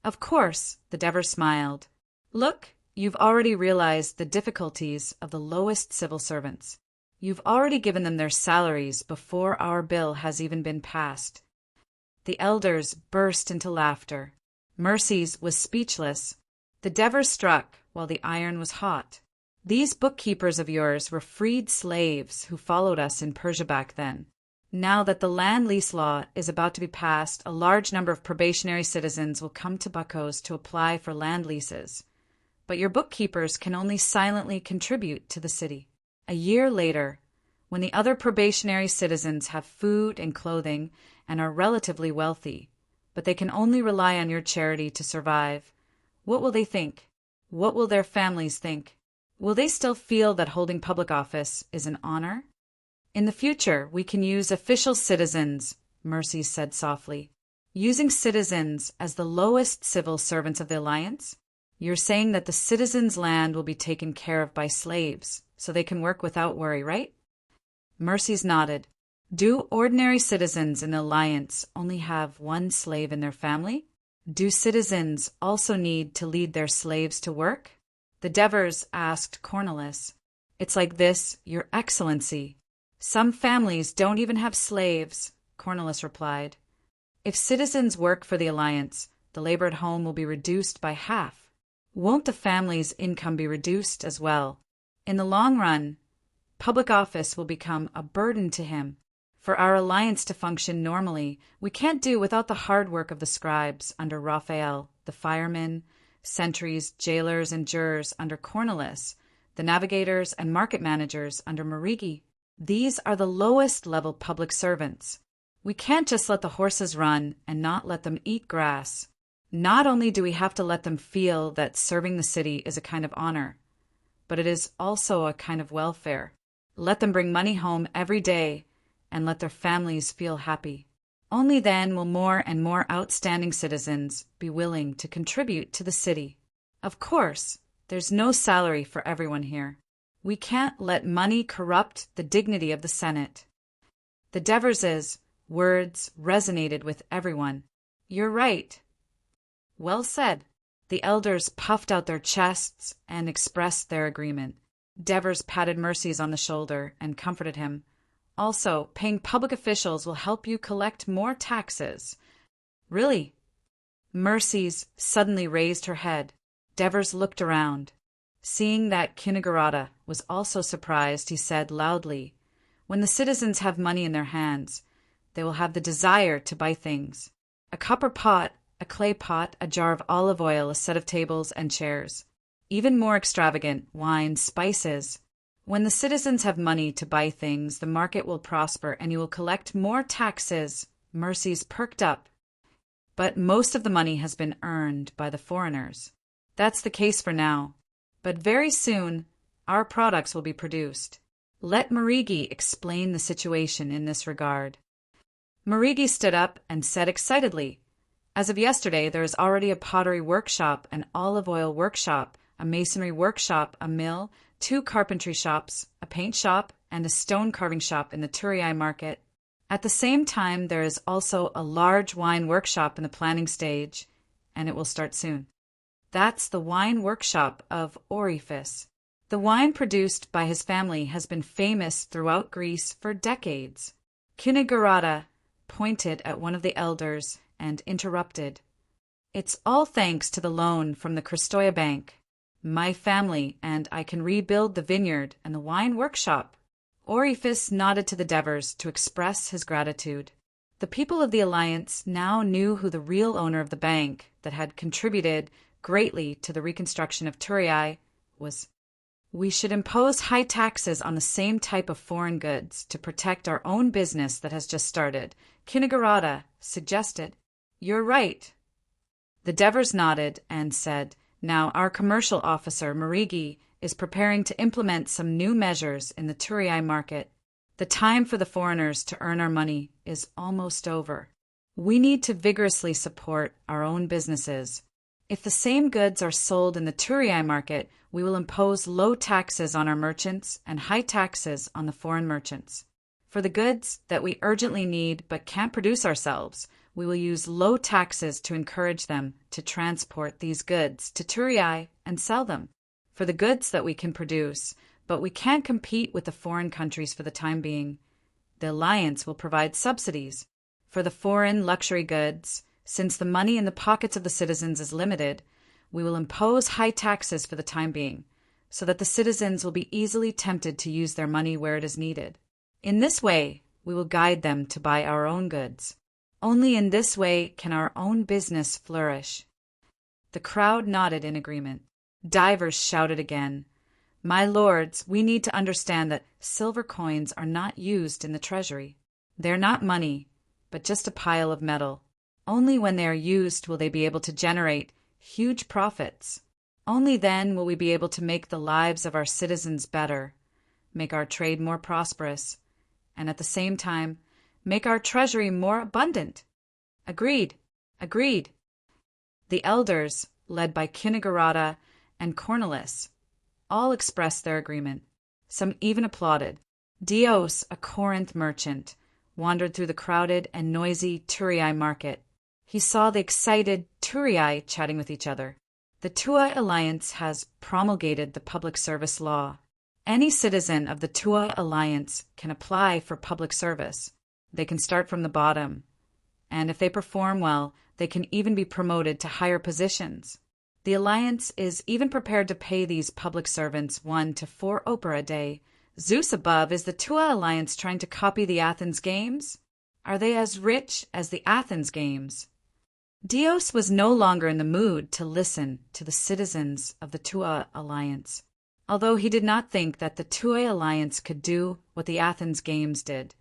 Of course, the Devers smiled. Look, You've already realized the difficulties of the lowest civil servants. You've already given them their salaries before our bill has even been passed. The elders burst into laughter. Mercies was speechless. The Devers struck while the iron was hot. These bookkeepers of yours were freed slaves who followed us in Persia back then. Now that the land lease law is about to be passed, a large number of probationary citizens will come to Buckos to apply for land leases. But your bookkeepers can only silently contribute to the city. A year later, when the other probationary citizens have food and clothing and are relatively wealthy, but they can only rely on your charity to survive, what will they think? What will their families think? Will they still feel that holding public office is an honor? In the future, we can use official citizens, Mercy said softly. Using citizens as the lowest civil servants of the alliance? You're saying that the citizens' land will be taken care of by slaves, so they can work without worry, right? Mercies nodded. Do ordinary citizens in the alliance only have one slave in their family? Do citizens also need to lead their slaves to work? The Devers asked Cornelis. It's like this, Your Excellency. Some families don't even have slaves, Cornelis replied. If citizens work for the alliance, the labor at home will be reduced by half. Won't the family's income be reduced as well? In the long run, public office will become a burden to him. For our alliance to function normally, we can't do without the hard work of the scribes under Raphael, the firemen, sentries, jailers, and jurors under Cornelis, the navigators and market managers under Marigi. These are the lowest level public servants. We can't just let the horses run and not let them eat grass. Not only do we have to let them feel that serving the city is a kind of honor, but it is also a kind of welfare. Let them bring money home every day and let their families feel happy. Only then will more and more outstanding citizens be willing to contribute to the city. Of course, there's no salary for everyone here. We can't let money corrupt the dignity of the Senate. The Devers' words resonated with everyone. You're right. Well said. The elders puffed out their chests and expressed their agreement. Devers patted Mercies on the shoulder and comforted him. Also, paying public officials will help you collect more taxes. Really? Mercies suddenly raised her head. Devers looked around. Seeing that Kunigarata was also surprised, he said loudly, When the citizens have money in their hands, they will have the desire to buy things. A copper pot, a clay pot, a jar of olive oil, a set of tables and chairs. Even more extravagant, wine, spices. When the citizens have money to buy things, the market will prosper and you will collect more taxes. Mercies perked up. But most of the money has been earned by the foreigners. That's the case for now. But very soon, our products will be produced. Let Marigi explain the situation in this regard. Marigi stood up and said excitedly, As of yesterday, there is already a pottery workshop, an olive oil workshop, a masonry workshop, a mill, 2 carpentry shops, a paint shop, and a stone carving shop in the Turiai market. At the same time, there is also a large wine workshop in the planning stage, and it will start soon. That's the wine workshop of Orifice. The wine produced by his family has been famous throughout Greece for decades. Kunigarata pointed at one of the elders and interrupted. It's all thanks to the loan from the Kristoya Bank. My family and I can rebuild the vineyard and the wine workshop. Orifice nodded to the Devers to express his gratitude. The people of the alliance now knew who the real owner of the bank that had contributed greatly to the reconstruction of Turiai was. We should impose high taxes on the same type of foreign goods to protect our own business that has just started, Kunigarata suggested. You're right. The Devers nodded and said, Now our commercial officer, Marigi, is preparing to implement some new measures in the Turiai market. The time for the foreigners to earn our money is almost over. We need to vigorously support our own businesses. If the same goods are sold in the Turiai market, we will impose low taxes on our merchants and high taxes on the foreign merchants. For the goods that we urgently need but can't produce ourselves, we will use low taxes to encourage them to transport these goods to Turiai and sell them. for the goods that we can produce, but we can't compete with the foreign countries for the time being. The alliance will provide subsidies for the foreign luxury goods. Since the money in the pockets of the citizens is limited, we will impose high taxes for the time being, so that the citizens will be easily tempted to use their money where it is needed. In this way, we will guide them to buy our own goods. Only in this way can our own business flourish." The crowd nodded in agreement. Divers shouted again, "My lords, we need to understand that silver coins are not used in the treasury. They're not money, but just a pile of metal. Only when they are used will they be able to generate huge profits. Only then will we be able to make the lives of our citizens better, make our trade more prosperous, and at the same time, make our treasury more abundant." Agreed, agreed. The elders, led by Kunigarata and Cornelis, all expressed their agreement. Some even applauded. Dios, a Corinth merchant, wandered through the crowded and noisy Turii market. He saw the excited Turii chatting with each other. The Tuoi Alliance has promulgated the public service law. Any citizen of the Tuoi Alliance can apply for public service. They can start from the bottom, and if they perform well, they can even be promoted to higher positions. The Alliance is even prepared to pay these public servants 1 to 4 opera a day. Zeus above, is the Tuoi Alliance trying to copy the Athens Games? Are they as rich as the Athens Games? Dios was no longer in the mood to listen to the citizens of the Tuoi Alliance. Although he did not think that the Tuoi Alliance could do what the Athens Games did,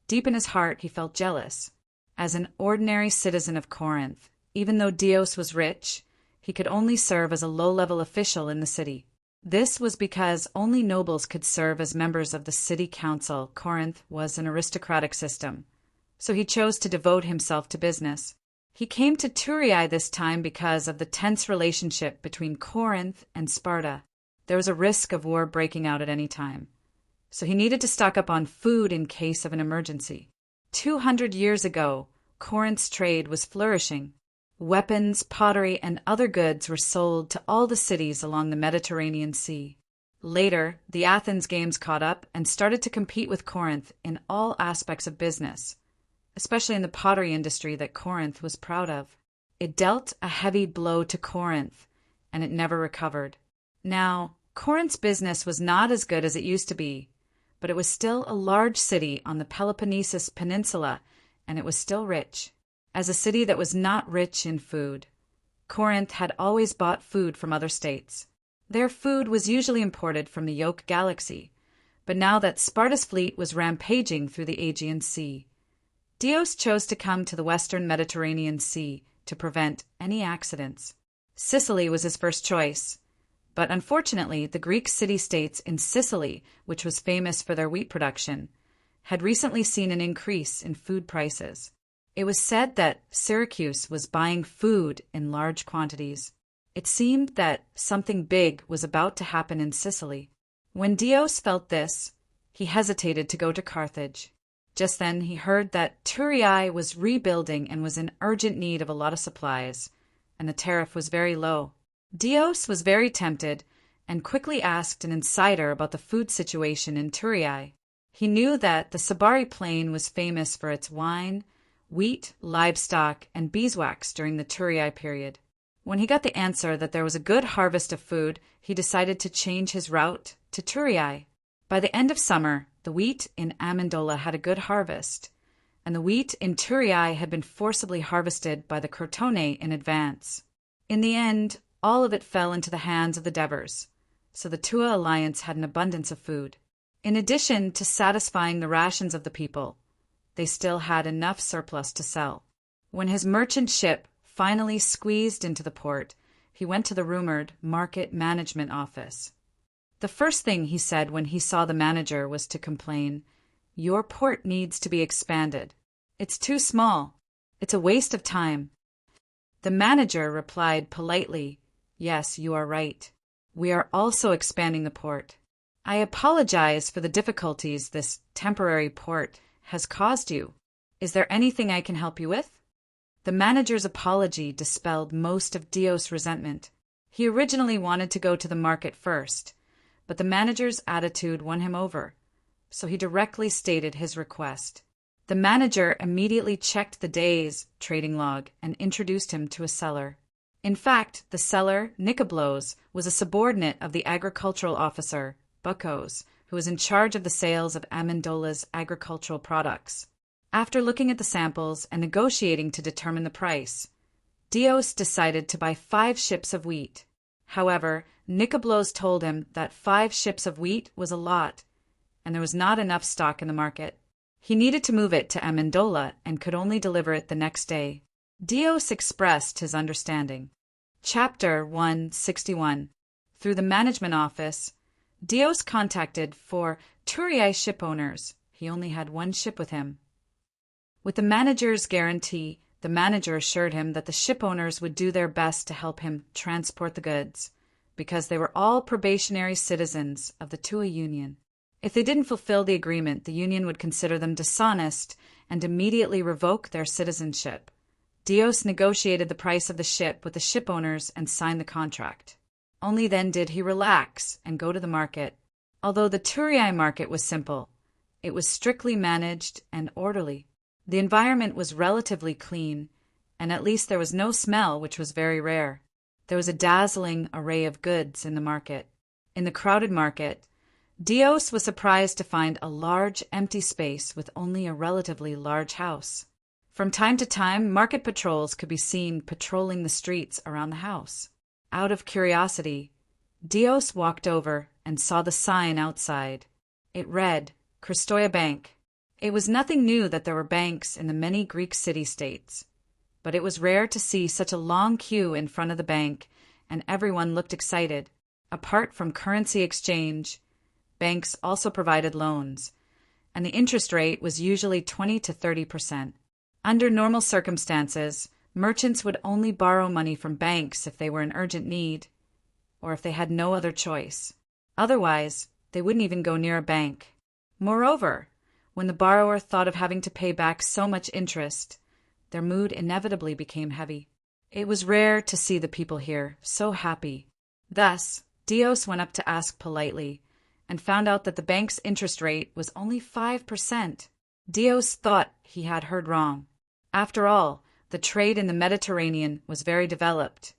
deep in his heart he felt jealous. As an ordinary citizen of Corinth, even though Dios was rich, he could only serve as a low-level official in the city. This was because only nobles could serve as members of the city council. Corinth was an aristocratic system, so he chose to devote himself to business. He came to Turii this time because of the tense relationship between Corinth and Sparta. There was a risk of war breaking out at any time, so he needed to stock up on food in case of an emergency. 200 years ago, Corinth's trade was flourishing. Weapons, pottery, and other goods were sold to all the cities along the Mediterranean Sea. Later, the Athens Games caught up and started to compete with Corinth in all aspects of business, especially in the pottery industry that Corinth was proud of. It dealt a heavy blow to Corinth, and it never recovered. Now, Corinth's business was not as good as it used to be, but it was still a large city on the Peloponnesus Peninsula, and it was still rich. As a city that was not rich in food, Corinth had always bought food from other states. Their food was usually imported from the Yoke Galaxy, but now that Sparta's fleet was rampaging through the Aegean Sea, Dios chose to come to the western Mediterranean Sea to prevent any accidents. Sicily was his first choice, but unfortunately the Greek city-states in Sicily, which was famous for their wheat production, had recently seen an increase in food prices. It was said that Syracuse was buying food in large quantities. It seemed that something big was about to happen in Sicily. When Dios felt this, he hesitated to go to Carthage. Just then he heard that Turii was rebuilding and was in urgent need of a lot of supplies, and the tariff was very low. Dios was very tempted and quickly asked an insider about the food situation in Turii. He knew that the Sabari Plain was famous for its wine, wheat, livestock, and beeswax during the Turii period. When he got the answer that there was a good harvest of food, he decided to change his route to Turii. By the end of summer, the wheat in Amendola had a good harvest, and the wheat in Turii had been forcibly harvested by the Crotone in advance. In the end, all of it fell into the hands of the Devers, so the Tuoi Alliance had an abundance of food. In addition to satisfying the rations of the people, they still had enough surplus to sell. When his merchant ship finally squeezed into the port, he went to the rumored market management office. The first thing he said when he saw the manager was to complain, "Your port needs to be expanded. It's too small. It's a waste of time." The manager replied politely, "Yes, you are right. We are also expanding the port. I apologize for the difficulties this temporary port has caused you. Is there anything I can help you with?" The manager's apology dispelled most of Dios' resentment. He originally wanted to go to the market first, but the manager's attitude won him over, so he directly stated his request. The manager immediately checked the day's trading log and introduced him to a seller. In fact, the seller, Nicoblos, was a subordinate of the agricultural officer, Bucos, who was in charge of the sales of Amendola's agricultural products. After looking at the samples and negotiating to determine the price, Dios decided to buy 5 ships of wheat. However, Nicoblos told him that 5 ships of wheat was a lot, and there was not enough stock in the market. He needed to move it to Amendola and could only deliver it the next day. Dios expressed his understanding. Chapter 161. Through the management office, Dios contacted 4 Turai ship owners. He only had 1 ship with him. With the manager's guarantee, the manager assured him that the ship owners would do their best to help him transport the goods, because they were all probationary citizens of the TUA Union. If they didn't fulfill the agreement, the union would consider them dishonest and immediately revoke their citizenship. Dios negotiated the price of the ship with the ship owners and signed the contract. Only then did he relax and go to the market. Although the Turai market was simple, it was strictly managed and orderly. The environment was relatively clean, and at least there was no smell, which was very rare. There was a dazzling array of goods in the market. In the crowded market, Dios was surprised to find a large empty space with only a relatively large house. From time to time, market patrols could be seen patrolling the streets around the house. Out of curiosity, Dios walked over and saw the sign outside. It read, Kristoia Bank. It was nothing new that there were banks in the many Greek city-states, but it was rare to see such a long queue in front of the bank, and everyone looked excited. Apart from currency exchange, banks also provided loans, and the interest rate was usually 20 to 30%. Under normal circumstances, merchants would only borrow money from banks if they were in urgent need, or if they had no other choice. Otherwise, they wouldn't even go near a bank. Moreover, when the borrower thought of having to pay back so much interest, their mood inevitably became heavy. It was rare to see the people here so happy. Thus, Dios went up to ask politely, and found out that the bank's interest rate was only 5%. Dios thought he had heard wrong. After all, the trade in the Mediterranean was very developed,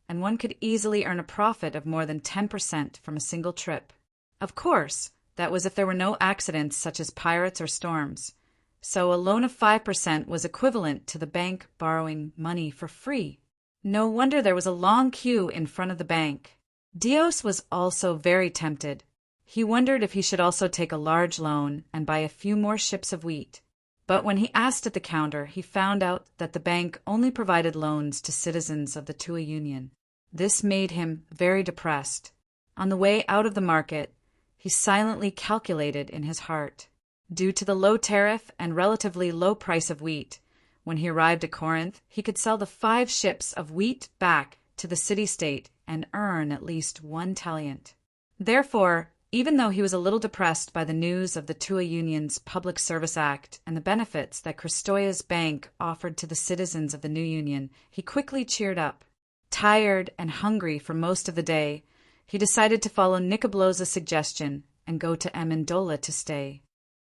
and one could easily earn a profit of more than 10% from a single trip. Of course, that was if there were no accidents such as pirates or storms. So a loan of 5% was equivalent to the bank borrowing money for free. No wonder there was a long queue in front of the bank. Dios was also very tempted. He wondered if he should also take a large loan and buy a few more ships of wheat. But when he asked at the counter, he found out that the bank only provided loans to citizens of the TUA Union. This made him very depressed. On the way out of the market, he silently calculated in his heart. Due to the low tariff and relatively low price of wheat, when he arrived at Corinth, he could sell the 5 ships of wheat back to the city-state and earn at least 1 talent. Therefore, even though he was a little depressed by the news of the TUA Union's Public Service Act and the benefits that Kristoia's bank offered to the citizens of the new union, he quickly cheered up. Tired and hungry for most of the day, he decided to follow Nicoblos' suggestion and go to Amendola to stay.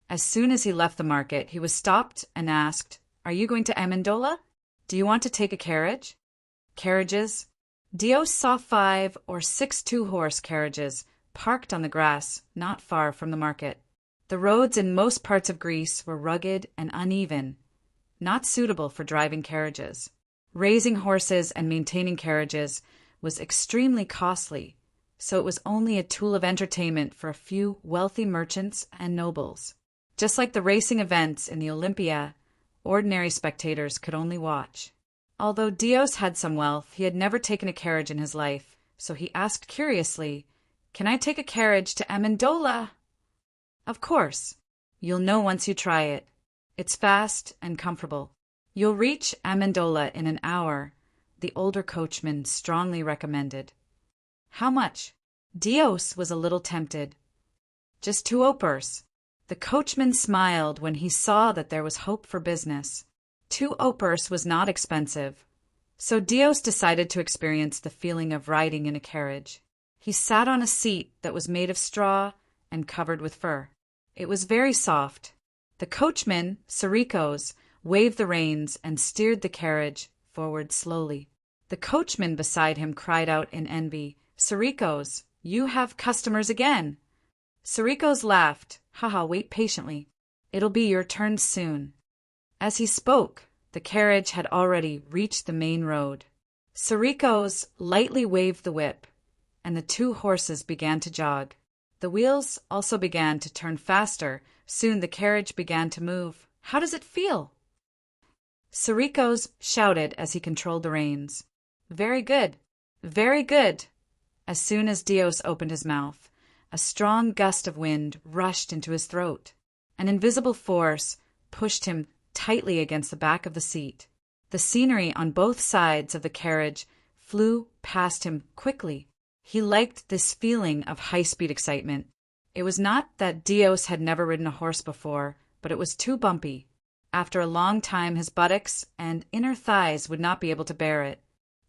As soon as he left the market, he was stopped and asked, "Are you going to Amendola? Do you want to take a carriage?" Carriages? Dios saw 5 or 6 2-horse carriages parked on the grass not far from the market. The roads in most parts of Greece were rugged and uneven, not suitable for driving carriages. Raising horses and maintaining carriages was extremely costly, so it was only a tool of entertainment for a few wealthy merchants and nobles. Just like the racing events in the Olympia, ordinary spectators could only watch. Although Dios had some wealth, he had never taken a carriage in his life, so he asked curiously, "Can I take a carriage to Amendola?" "Of course. You'll know once you try it. It's fast and comfortable. You'll reach Amendola in an hour," the older coachman strongly recommended. "How much?" Dios was a little tempted. "Just 2 opers." The coachman smiled when he saw that there was hope for business. 2 opers was not expensive. So Dios decided to experience the feeling of riding in a carriage. He sat on a seat that was made of straw and covered with fur. It was very soft. The coachman, Sarikos, waved the reins and steered the carriage forward slowly. The coachman beside him cried out in envy, "Sarikos, you have customers again!" Sarikos laughed. "Haha, wait patiently. It'll be your turn soon." As he spoke, the carriage had already reached the main road. Sarikos lightly waved the whip, and the two horses began to jog. The wheels also began to turn faster. Soon the carriage began to move. "How does it feel?" Sarikos shouted as he controlled the reins. "Very good, very good." As soon as Dios opened his mouth, a strong gust of wind rushed into his throat. An invisible force pushed him tightly against the back of the seat. The scenery on both sides of the carriage flew past him quickly. He liked this feeling of high-speed excitement. It was not that Dios had never ridden a horse before, but it was too bumpy. After a long time his buttocks and inner thighs would not be able to bear it.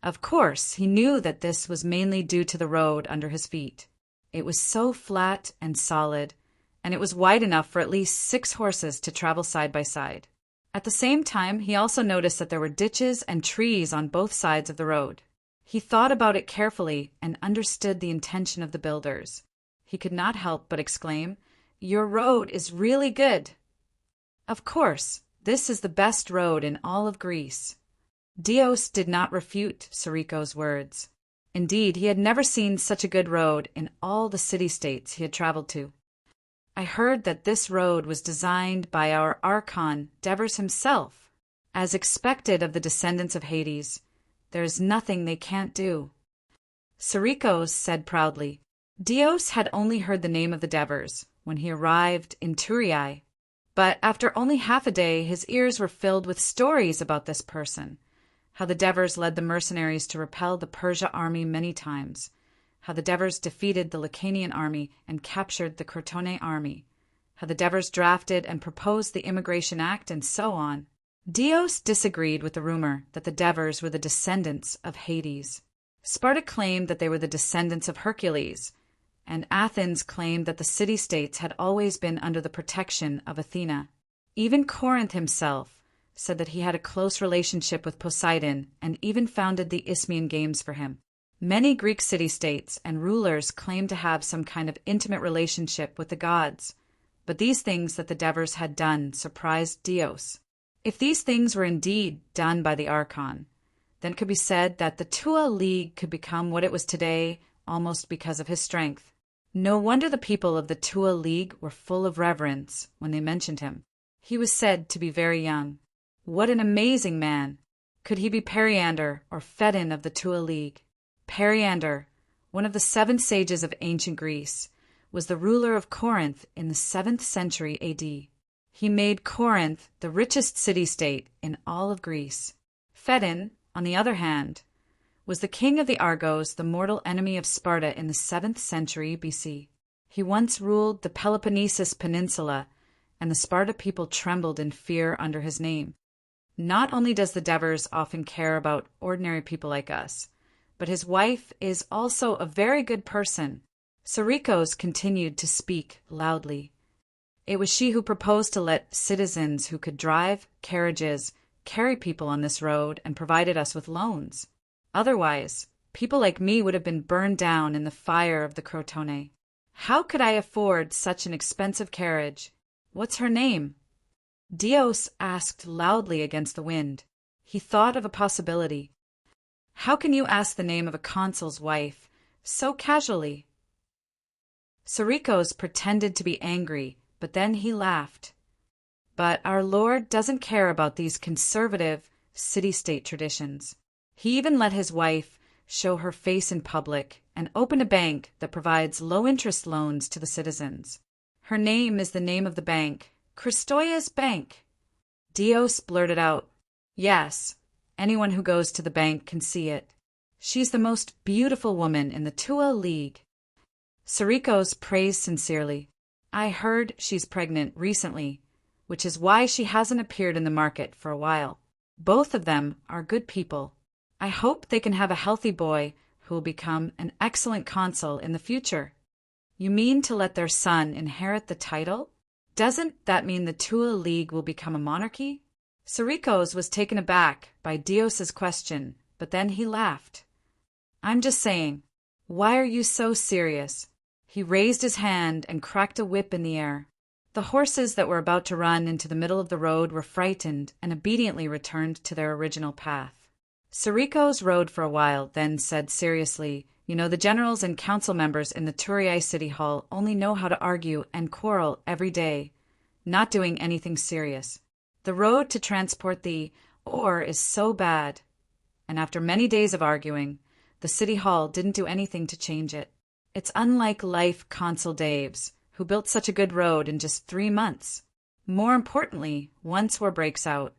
Of course, he knew that this was mainly due to the road under his feet. It was so flat and solid, and it was wide enough for at least 6 horses to travel side by side. At the same time, he also noticed that there were ditches and trees on both sides of the road. He thought about it carefully and understood the intention of the builders. He could not help but exclaim, "Your road is really good." Of course, this is the best road in all of Greece. Dios did not refute Sarikos' words. Indeed, he had never seen such a good road in all the city-states he had traveled to. "I heard that this road was designed by our Archon, Devers himself. As expected of the descendants of Hades, there is nothing they can't do." Sarikos said proudly. Dios had only heard the name of the Devers when he arrived in Turiai, but after only half a day his ears were filled with stories about this person. How the Devers led the mercenaries to repel the Persia army many times. How the Devers defeated the Lacanian army and captured the Crotone army. How the Devers drafted and proposed the Immigration Act, and so on. Dios disagreed with the rumor that the Devers were the descendants of Hades. Sparta claimed that they were the descendants of Hercules, and Athens claimed that the city-states had always been under the protection of Athena. Even Corinth himself said that he had a close relationship with Poseidon and even founded the Isthmian Games for him. Many Greek city-states and rulers claimed to have some kind of intimate relationship with the gods, but these things that the Devers had done surprised Dios. If these things were indeed done by the Archon, then it could be said that the Tua League could become what it was today almost because of his strength. No wonder the people of the Tua League were full of reverence when they mentioned him. He was said to be very young. What an amazing man! Could he be Periander or Phedon of the Tua League? Periander, one of the 7 sages of ancient Greece, was the ruler of Corinth in the 7th century AD. He made Corinth the richest city-state in all of Greece. Phedon, on the other hand, was the king of the Argos, the mortal enemy of Sparta in the 7th century BC. He once ruled the Peloponnesus Peninsula, and the Sparta people trembled in fear under his name. Not only does the Devers often care about ordinary people like us, but his wife is also a very good person. Sarikos continued to speak loudly. It was she who proposed to let citizens who could drive carriages carry people on this road and provided us with loans. Otherwise, people like me would have been burned down in the fire of the Crotone. How could I afford such an expensive carriage? What's her name? Dios asked loudly against the wind. He thought of a possibility. How can you ask the name of a consul's wife so casually? Sarikos pretended to be angry, but then he laughed. But our Lord doesn't care about these conservative city-state traditions. He even let his wife show her face in public and open a bank that provides low-interest loans to the citizens. Her name is the name of the bank, Christoia's Bank. Dios blurted out, "Yes, anyone who goes to the bank can see it. She's the most beautiful woman in the Tua League." Sarikos praised sincerely. "I heard she's pregnant recently, which is why she hasn't appeared in the market for a while. Both of them are good people." I hope they can have a healthy boy who will become an excellent consul in the future. You mean to let their son inherit the title? Doesn't that mean the Tua League will become a monarchy? Sarikos was taken aback by Dios's question, but then he laughed. I'm just saying, why are you so serious? He raised his hand and cracked a whip in the air. The horses that were about to run into the middle of the road were frightened and obediently returned to their original path. Sarikos rode for a while, then said seriously, the generals and council members in the Turiai City Hall only know how to argue and quarrel every day, not doing anything serious. The road to transport the ore is so bad, and after many days of arguing, the City Hall didn't do anything to change it. It's unlike Life Consul Dave's, who built such a good road in just 3 months. More importantly, once war breaks out,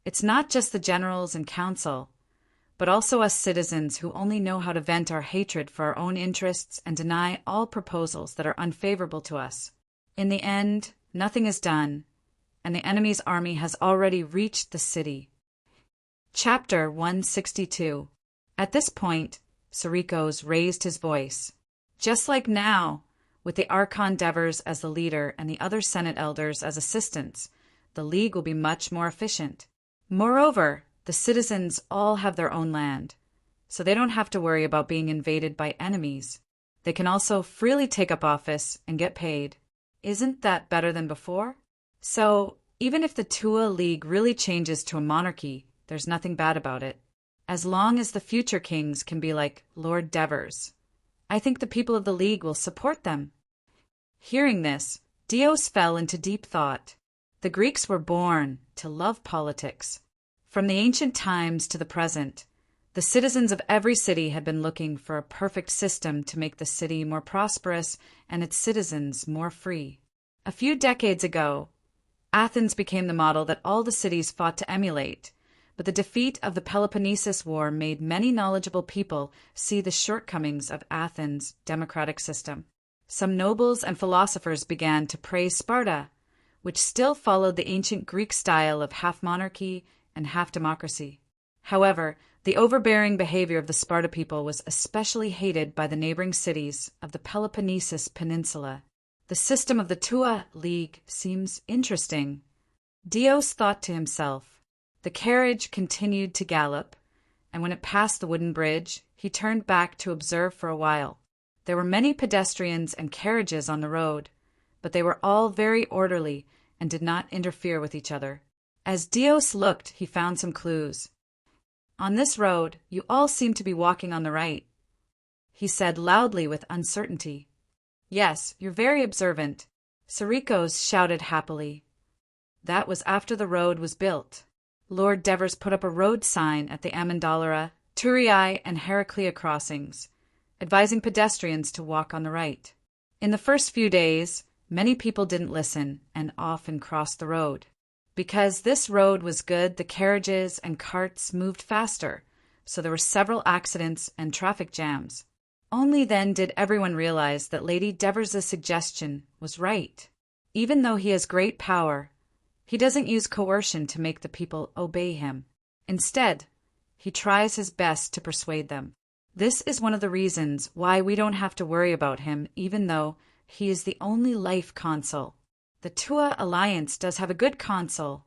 it's not just the generals and council, but also us citizens who only know how to vent our hatred for our own interests and deny all proposals that are unfavorable to us. In the end, nothing is done, and the enemy's army has already reached the city. Chapter 162. At this point, Sarikos raised his voice. Just like now, with the Archon Devers as the leader and the other Senate elders as assistants, the League will be much more efficient. Moreover, the citizens all have their own land, so they don't have to worry about being invaded by enemies. They can also freely take up office and get paid. Isn't that better than before? So, even if the Tua League really changes to a monarchy, there's nothing bad about it. As long as the future kings can be like Lord Devers, I think the people of the League will support them. Hearing this, Dios fell into deep thought. The Greeks were born to love politics. From the ancient times to the present, the citizens of every city had been looking for a perfect system to make the city more prosperous and its citizens more free. A few decades ago, Athens became the model that all the cities fought to emulate, but the defeat of the Peloponnesus War made many knowledgeable people see the shortcomings of Athens' democratic system. Some nobles and philosophers began to praise Sparta, which still followed the ancient Greek style of half monarchy and half democracy. However, the overbearing behavior of the Sparta people was especially hated by the neighboring cities of the Peloponnesus Peninsula. The system of the Tua League seems interesting. Dios thought to himself. The carriage continued to gallop, and when it passed the wooden bridge, he turned back to observe for a while. There were many pedestrians and carriages on the road, but they were all very orderly and did not interfere with each other. As Dios looked, he found some clues. On this road, you all seem to be walking on the right, he said loudly with uncertainty. Yes, you're very observant, Sarikos shouted happily. That was after the road was built. Lord Devers put up a road sign at the Amendolara, Turiai, and Heraclea crossings, advising pedestrians to walk on the right. In the first few days, many people didn't listen and often crossed the road. Because this road was good, the carriages and carts moved faster, so there were several accidents and traffic jams. Only then did everyone realize that Lady Devers' suggestion was right. Even though he has great power, he doesn't use coercion to make the people obey him. Instead, he tries his best to persuade them. This is one of the reasons why we don't have to worry about him, even though he is the only life consul. The Tua Alliance does have a good consul.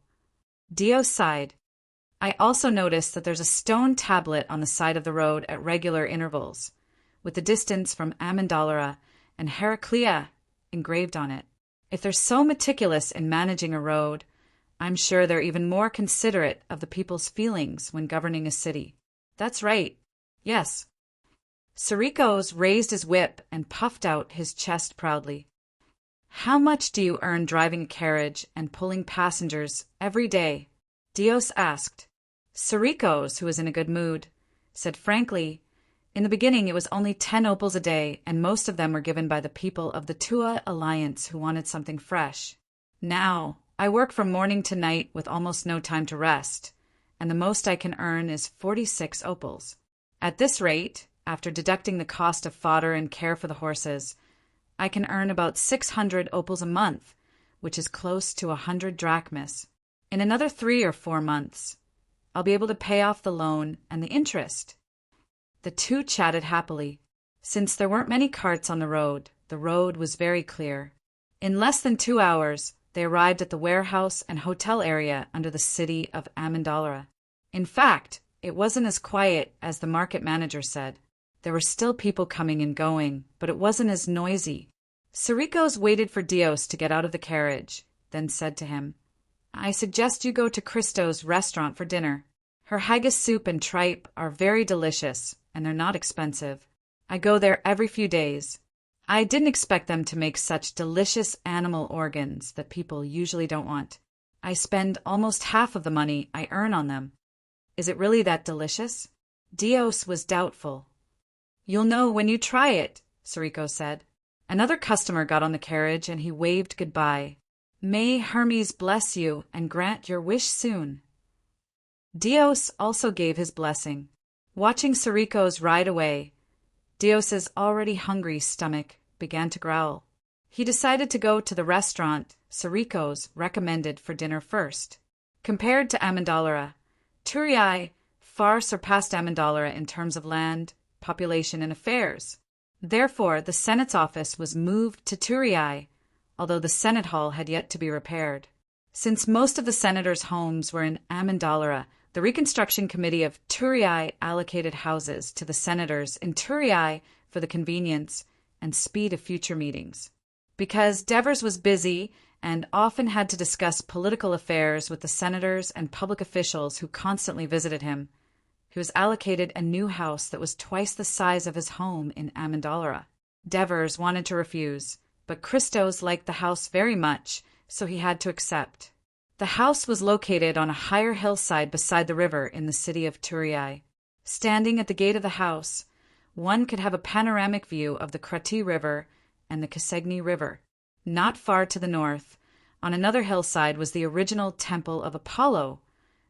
Dios sighed. I also noticed that there's a stone tablet on the side of the road at regular intervals, with the distance from Amendolara and Heraclea engraved on it. If they're so meticulous in managing a road, I'm sure they're even more considerate of the people's feelings when governing a city. That's right. Yes. Sarikos raised his whip and puffed out his chest proudly. How much do you earn driving a carriage and pulling passengers every day? Dios asked. Sarikos, who was in a good mood, said frankly, in the beginning it was only 10 opals a day, and most of them were given by the people of the Tua Alliance who wanted something fresh. Now, I work from morning to night with almost no time to rest, and the most I can earn is 46 opals. At this rate, after deducting the cost of fodder and care for the horses, I can earn about 600 opals a month, which is close to 100 drachmas. In another 3 or 4 months, I'll be able to pay off the loan and the interest." The two chatted happily. Since there weren't many carts on the road was very clear. In less than 2 hours, they arrived at the warehouse and hotel area under the city of Amandalra. In fact, it wasn't as quiet as the market manager said. There were still people coming and going, but it wasn't as noisy. Sarikos waited for Dios to get out of the carriage, then said to him, "I suggest you go to Christo's restaurant for dinner. Her haggis soup and tripe are very delicious, and they're not expensive. I go there every few days. I didn't expect them to make such delicious animal organs that people usually don't want. I spend almost half of the money I earn on them." "Is it really that delicious?" Dios was doubtful. "You'll know when you try it," Sariko said. Another customer got on the carriage and he waved goodbye. "May Hermes bless you and grant your wish soon." Dios also gave his blessing. Watching Sariko's ride away, Dios's already hungry stomach began to growl. He decided to go to the restaurant Sariko's recommended for dinner first. Compared to Amandalra, Turiai far surpassed Amandalra in terms of land, population, and affairs. Therefore, the Senate's office was moved to Turiai, although the Senate Hall had yet to be repaired. Since most of the senators' homes were in Amandalra, the Reconstruction Committee of Turiai allocated houses to the senators in Turiai for the convenience and speed of future meetings. Because Devers was busy and often had to discuss political affairs with the senators and public officials who constantly visited him, he was allocated a new house that was twice the size of his home in Amandalra. Devers wanted to refuse, but Christos liked the house very much, so he had to accept. The house was located on a higher hillside beside the river in the city of Turiai. Standing at the gate of the house, one could have a panoramic view of the Krati River and the Kasegni River. Not far to the north, on another hillside, was the original Temple of Apollo.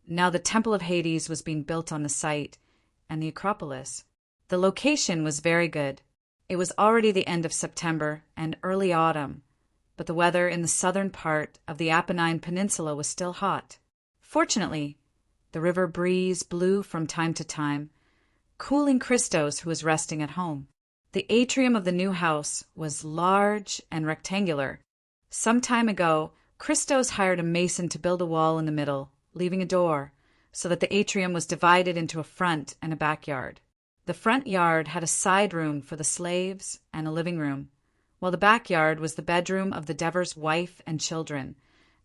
Now the Temple of Hades was being built on the site, and the Acropolis. The location was very good. It was already the end of September and early autumn, but the weather in the southern part of the Apennine Peninsula was still hot. Fortunately, the river breeze blew from time to time, cooling Christos, who was resting at home. The atrium of the new house was large and rectangular. Some time ago, Christos hired a mason to build a wall in the middle, leaving a door, so that the atrium was divided into a front and a backyard. The front yard had a side room for the slaves and a living room, while the backyard was the bedroom of the Devers' wife and children,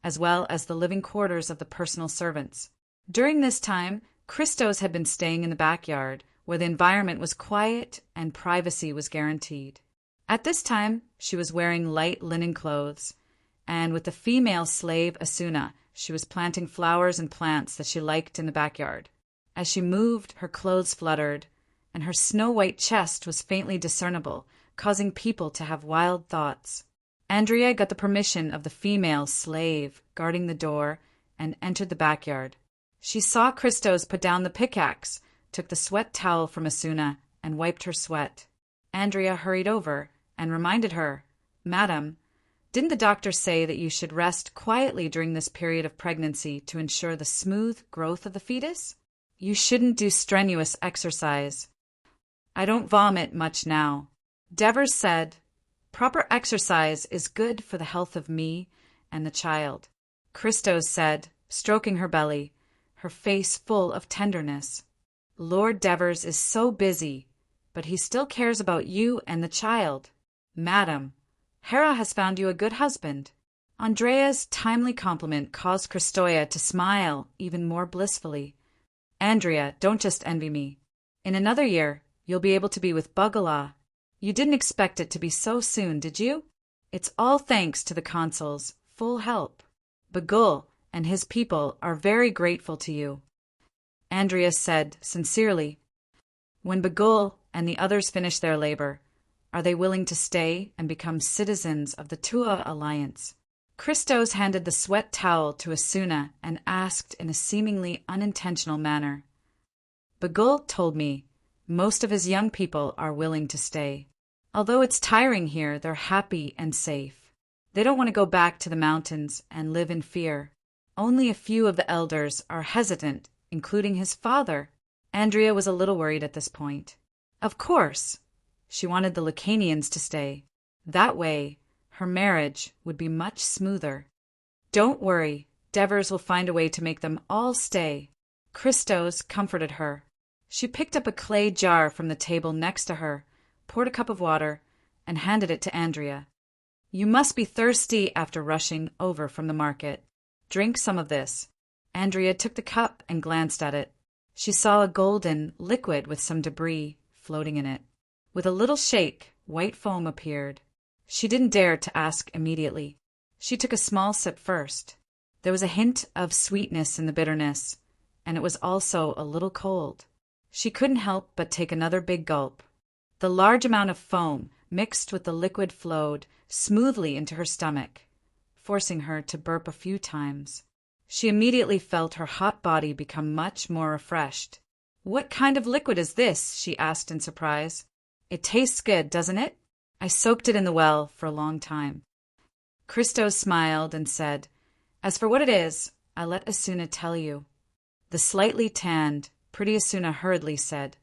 as well as the living quarters of the personal servants. During this time, Christos had been staying in the backyard, where the environment was quiet and privacy was guaranteed. At this time, she was wearing light linen clothes, and with the female slave Asuna, she was planting flowers and plants that she liked in the backyard. As she moved, her clothes fluttered, and her snow-white chest was faintly discernible, causing people to have wild thoughts. Andrea got the permission of the female slave guarding the door and entered the backyard. She saw Christos put down the pickaxe, took the sweat towel from Asuna, and wiped her sweat. Andrea hurried over and reminded her, "Madam, didn't the doctor say that you should rest quietly during this period of pregnancy to ensure the smooth growth of the fetus? You shouldn't do strenuous exercise." "I don't vomit much now." Devers said, "Proper exercise is good for the health of me and the child." Christos said, stroking her belly, her face full of tenderness, "Lord Devers is so busy, but he still cares about you and the child. Madam, Hera has found you a good husband." Andrea's timely compliment caused Christoia to smile even more blissfully. "Andrea, don't just envy me. In another year, you'll be able to be with Bugala. You didn't expect it to be so soon, did you? It's all thanks to the consul's full help. Bagul and his people are very grateful to you." Andrea said sincerely, "When Bagul and the others finish their labor, are they willing to stay and become citizens of the Tua Alliance?" Christos handed the sweat towel to Asuna and asked in a seemingly unintentional manner, "Bagul told me most of his young people are willing to stay. Although it's tiring here, they're happy and safe. They don't want to go back to the mountains and live in fear. Only a few of the elders are hesitant including his father. Andrea was a little worried at this point. Of course, she wanted the Lucanians to stay. That way, her marriage would be much smoother. Don't worry, Devers will find a way to make them all stay. Christos comforted her. She picked up a clay jar from the table next to her, poured a cup of water, and handed it to Andrea. You must be thirsty after rushing over from the market. Drink some of this. Andrea took the cup and glanced at it. She saw a golden liquid with some debris floating in it. With a little shake, white foam appeared. She didn't dare to ask immediately. She took a small sip first. There was a hint of sweetness in the bitterness, and it was also a little cold. She couldn't help but take another big gulp. The large amount of foam mixed with the liquid flowed smoothly into her stomach, forcing her to burp a few times. She immediately felt her hot body become much more refreshed. What kind of liquid is this? She asked in surprise. It tastes good, doesn't it? I soaked it in the well for a long time. Christos smiled and said, As for what it is, I'll let Asuna tell you. The slightly tanned, pretty Asuna hurriedly said,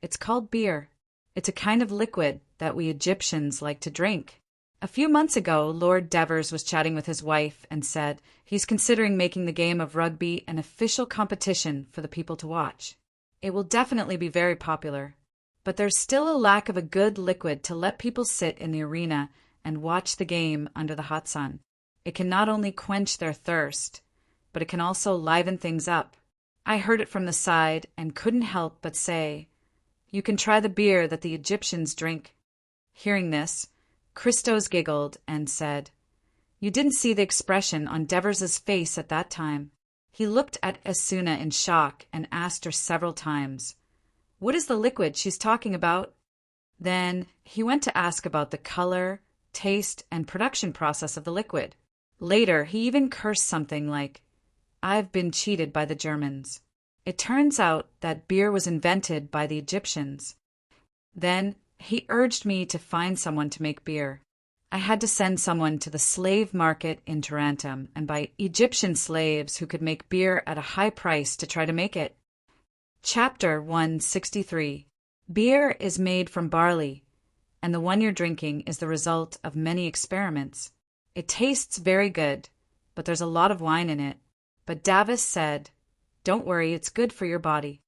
It's called beer. It's a kind of liquid that we Egyptians like to drink. A few months ago, Lord Devers was chatting with his wife and said he's considering making the game of rugby an official competition for the people to watch. It will definitely be very popular, but there's still a lack of a good liquid to let people sit in the arena and watch the game under the hot sun. It can not only quench their thirst, but it can also liven things up. I heard it from the side and couldn't help but say, You can try the beer that the Egyptians drink. Hearing this, Christos giggled and said, You didn't see the expression on Devers's face at that time. He looked at Asuna in shock and asked her several times, What is the liquid she's talking about? Then he went to ask about the color, taste, and production process of the liquid. Later, he even cursed something like, I've been cheated by the Germans. It turns out that beer was invented by the Egyptians. Then he urged me to find someone to make beer. I had to send someone to the slave market in Tarentum and buy Egyptian slaves who could make beer at a high price to try to make it. Chapter 163. Beer is made from barley, and the one you're drinking is the result of many experiments. It tastes very good, but there's a lot of wine in it. But Davis said, Don't worry, it's good for your body.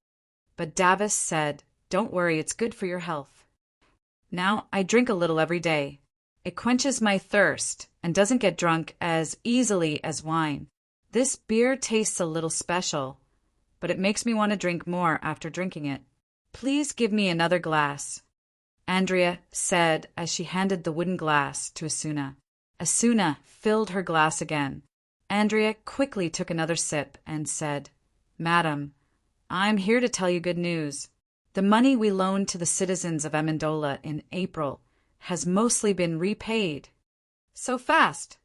Don't worry, it's good for your health. Now I drink a little every day. It quenches my thirst and doesn't get drunk as easily as wine. This beer tastes a little special, but it makes me want to drink more after drinking it. Please give me another glass, Andrea said as she handed the wooden glass to Asuna. Asuna filled her glass again. Andrea quickly took another sip and said, Madam, I'm here to tell you good news. The money we loaned to the citizens of Amendola in April has mostly been repaid. So fast.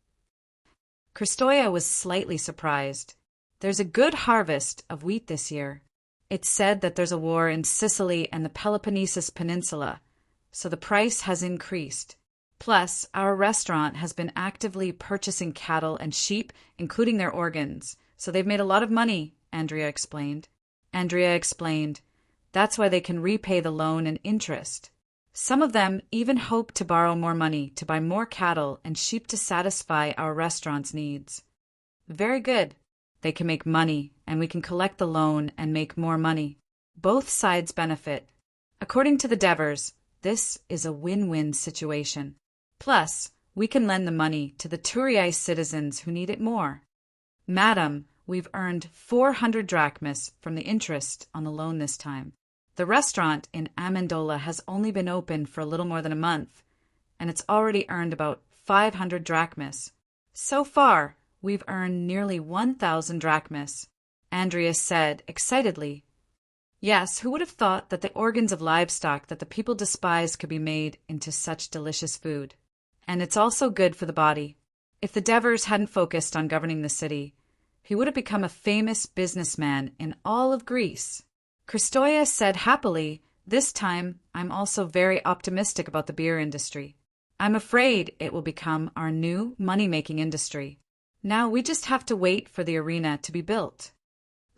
Christoia was slightly surprised. There's a good harvest of wheat this year. It's said that there's a war in Sicily and the Peloponnesus Peninsula, so the price has increased. Plus, our restaurant has been actively purchasing cattle and sheep, including their organs, so they've made a lot of money, Andrea explained. That's why they can repay the loan and interest. Some of them even hope to borrow more money to buy more cattle and sheep to satisfy our restaurant's needs. Very good. They can make money, and we can collect the loan and make more money. Both sides benefit. According to the Devers, this is a win-win situation. Plus, we can lend the money to the Turiai citizens who need it more. Madam, we've earned 400 drachmas from the interest on the loan this time. The restaurant in Amendola has only been open for a little more than a month, and it's already earned about 500 drachmas. So far, we've earned nearly 1,000 drachmas, Andrea said excitedly. Yes, who would have thought that the organs of livestock that the people despise could be made into such delicious food? And it's also good for the body. If the Devers hadn't focused on governing the city, he would have become a famous businessman in all of Greece. Christoia said happily, This time I'm also very optimistic about the beer industry. I'm afraid it will become our new money-making industry. Now we just have to wait for the arena to be built.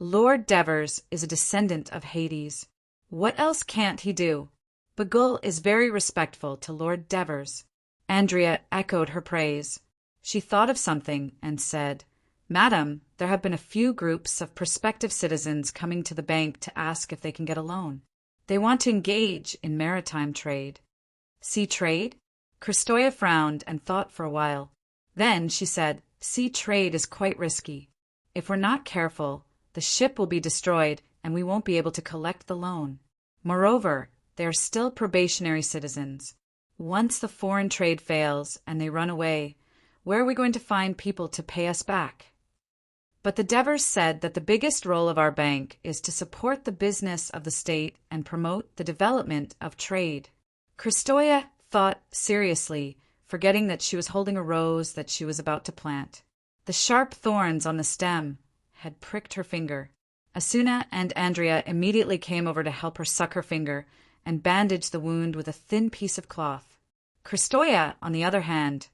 Lord Devers is a descendant of Hades. What else can't he do? Bagul is very respectful to Lord Devers. Andrea echoed her praise. She thought of something and said, Madam, there have been a few groups of prospective citizens coming to the bank to ask if they can get a loan. They want to engage in maritime trade. Sea trade? Kristoya frowned and thought for a while. Then she said, Sea trade is quite risky. If we're not careful, the ship will be destroyed and we won't be able to collect the loan. Moreover, they are still probationary citizens. Once the foreign trade fails and they run away, where are we going to find people to pay us back? But the Devers said that the biggest role of our bank is to support the business of the state and promote the development of trade. Kristoya thought seriously, forgetting that she was holding a rose that she was about to plant. The sharp thorns on the stem had pricked her finger. Asuna and Andrea immediately came over to help her suck her finger and bandage the wound with a thin piece of cloth. Kristoya, on the other hand,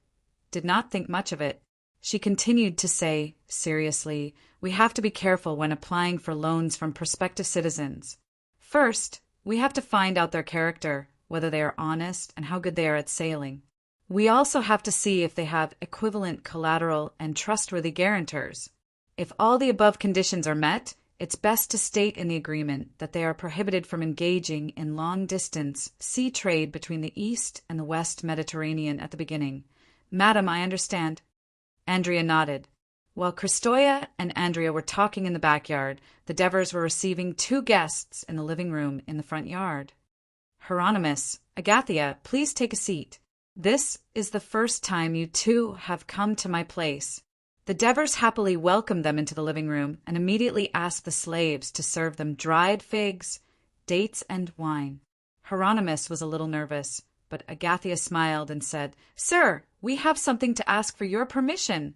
did not think much of it. She continued to say, seriously, we have to be careful when applying for loans from prospective citizens. First, we have to find out their character, whether they are honest and how good they are at sailing. We also have to see if they have equivalent collateral and trustworthy guarantors. If all the above conditions are met, it's best to state in the agreement that they are prohibited from engaging in long-distance sea trade between the East and the West Mediterranean at the beginning. Madam, I understand. Andrea nodded. While Kristoya and Andrea were talking in the backyard, the Devers were receiving 2 guests in the living room in the front yard. Hieronymus, Agathia, please take a seat. This is the first time you 2 have come to my place. The Devers happily welcomed them into the living room and immediately asked the slaves to serve them dried figs, dates, and wine. Hieronymus was a little nervous, but Agathia smiled and said, Sir, we have something to ask for your permission.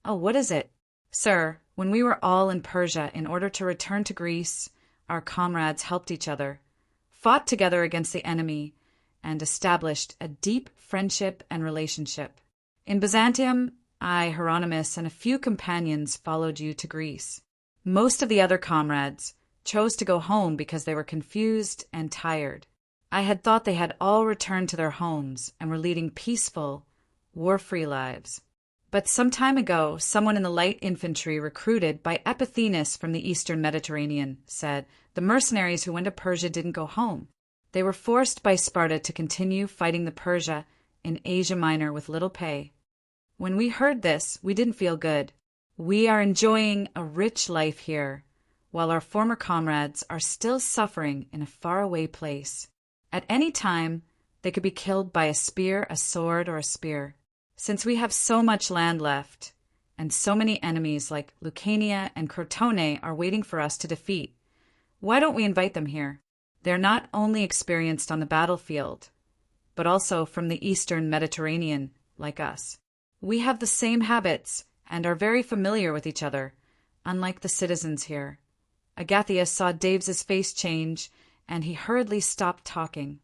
Oh, what is it? Sir, when we were all in Persia in order to return to Greece, our comrades helped each other, fought together against the enemy, and established a deep friendship and relationship. In Byzantium, I, Hieronymus, and a few companions followed you to Greece. Most of the other comrades chose to go home because they were confused and tired. I had thought they had all returned to their homes and were leading peaceful, war-free lives. But some time ago, someone in the light infantry recruited by Epithenes from the eastern Mediterranean said the mercenaries who went to Persia didn't go home. They were forced by Sparta to continue fighting the Persia in Asia Minor with little pay. When we heard this, we didn't feel good. We are enjoying a rich life here, while our former comrades are still suffering in a faraway place. At any time, they could be killed by a spear, a sword, or a spear. Since we have so much land left, and so many enemies like Lucania and Crotone are waiting for us to defeat, why don't we invite them here? They're not only experienced on the battlefield, but also from the eastern Mediterranean, like us. We have the same habits and are very familiar with each other, unlike the citizens here. Agathia saw Daves's face change, and he hurriedly stopped talking.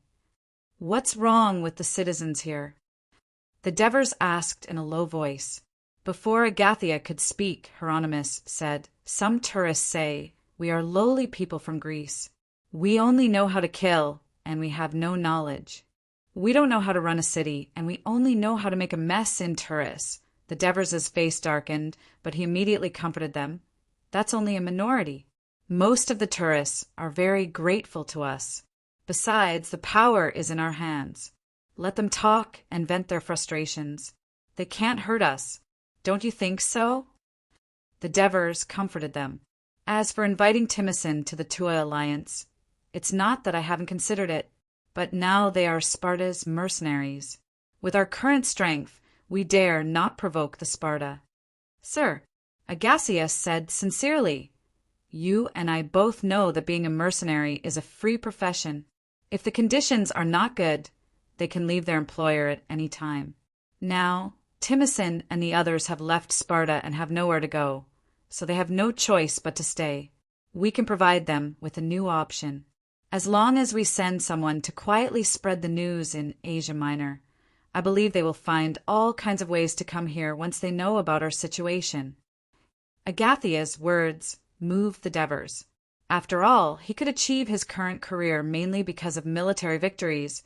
What's wrong with the citizens here? The Devers asked in a low voice. Before Agathia could speak, Hieronymus said, Some tourists say we are lowly people from Greece. We only know how to kill, and we have no knowledge. We don't know how to run a city, and we only know how to make a mess in tourists. The Devers' face darkened, but he immediately comforted them. That's only a minority. Most of the tourists are very grateful to us. Besides, the power is in our hands. Let them talk and vent their frustrations. They can't hurt us. Don't you think so? The Devers comforted them. As for inviting Timicin to the Tua alliance, it's not that I haven't considered it, but now they are Sparta's mercenaries. With our current strength, we dare not provoke the Sparta. Sir, Agasias said sincerely, you and I both know that being a mercenary is a free profession. If the conditions are not good, they can leave their employer at any time. Now, Timicin and the others have left Sparta and have nowhere to go, so they have no choice but to stay. We can provide them with a new option. As long as we send someone to quietly spread the news in Asia Minor, I believe they will find all kinds of ways to come here once they know about our situation. Agathia's words move the Devers. After all, he could achieve his current career mainly because of military victories,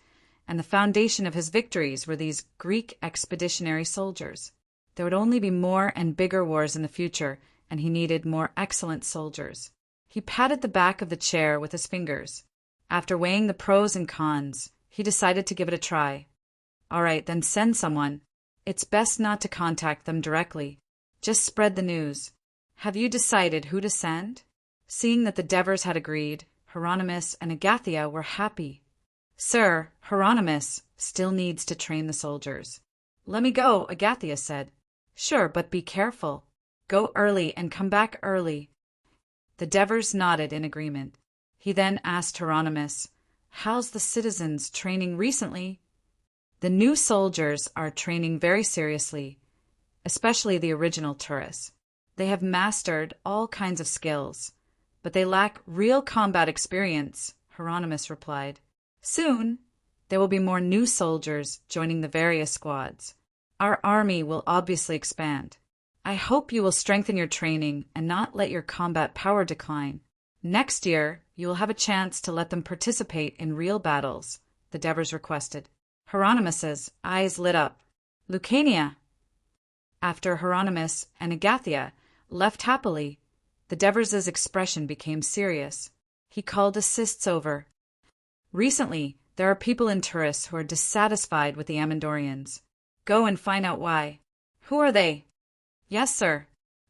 and the foundation of his victories were these Greek expeditionary soldiers. There would only be more and bigger wars in the future, and he needed more excellent soldiers. He patted the back of the chair with his fingers. After weighing the pros and cons, he decided to give it a try. All right, then send someone. It's best not to contact them directly. Just spread the news. Have you decided who to send? Seeing that the Devers had agreed, Hieronymus and Agathia were happy. Sir, Hieronymus still needs to train the soldiers. Let me go, Agathia said. Sure, but be careful. Go early and come back early. The Devers nodded in agreement. He then asked Hieronymus, How's the citizens training recently? The new soldiers are training very seriously, especially the original tourists. They have mastered all kinds of skills, but they lack real combat experience, Hieronymus replied. Soon, there will be more new soldiers joining the various squads. Our army will obviously expand. I hope you will strengthen your training and not let your combat power decline. Next year, you will have a chance to let them participate in real battles, the Devers requested. Hieronymus's eyes lit up. Lucania! After Hieronymus and Agathia left happily, the Devers' expression became serious. He called assistants over. Recently, there are people in Turis who are dissatisfied with the Amandorians. Go and find out why. Who are they? Yes, sir.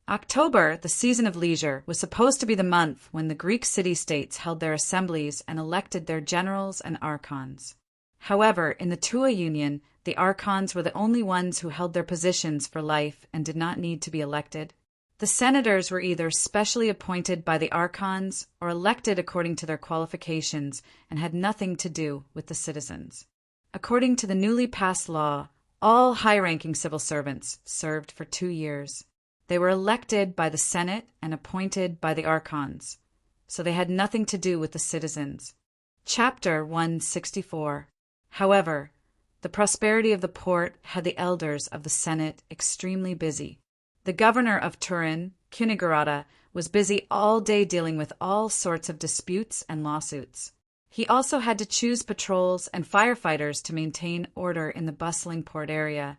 October, the season of leisure, was supposed to be the month when the Greek city-states held their assemblies and elected their generals and archons. However, in the Tua Union, the archons were the only ones who held their positions for life and did not need to be elected. The senators were either specially appointed by the archons or elected according to their qualifications and had nothing to do with the citizens. According to the newly passed law, all high-ranking civil servants served for 2 years. They were elected by the Senate and appointed by the archons, so they had nothing to do with the citizens. Chapter 164. However, the prosperity of the port had the elders of the Senate extremely busy. The governor of Turin, Cunigarata, was busy all day dealing with all sorts of disputes and lawsuits. He also had to choose patrols and firefighters to maintain order in the bustling port area,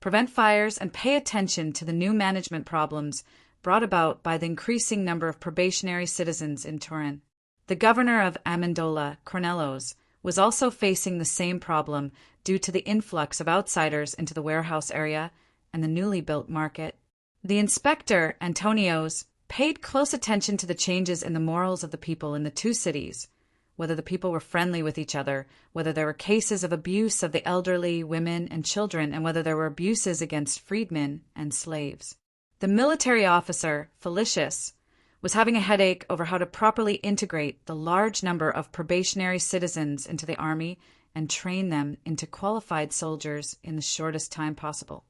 prevent fires, and pay attention to the new management problems brought about by the increasing number of probationary citizens in Turin. The governor of Amendola, Cornelos, was also facing the same problem due to the influx of outsiders into the warehouse area and the newly built market. The inspector, Antonios, paid close attention to the changes in the morals of the people in the two cities, whether the people were friendly with each other, whether there were cases of abuse of the elderly, women, and children, and whether there were abuses against freedmen and slaves. The military officer, Felicius, was having a headache over how to properly integrate the large number of probationary citizens into the army and train them into qualified soldiers in the shortest time possible.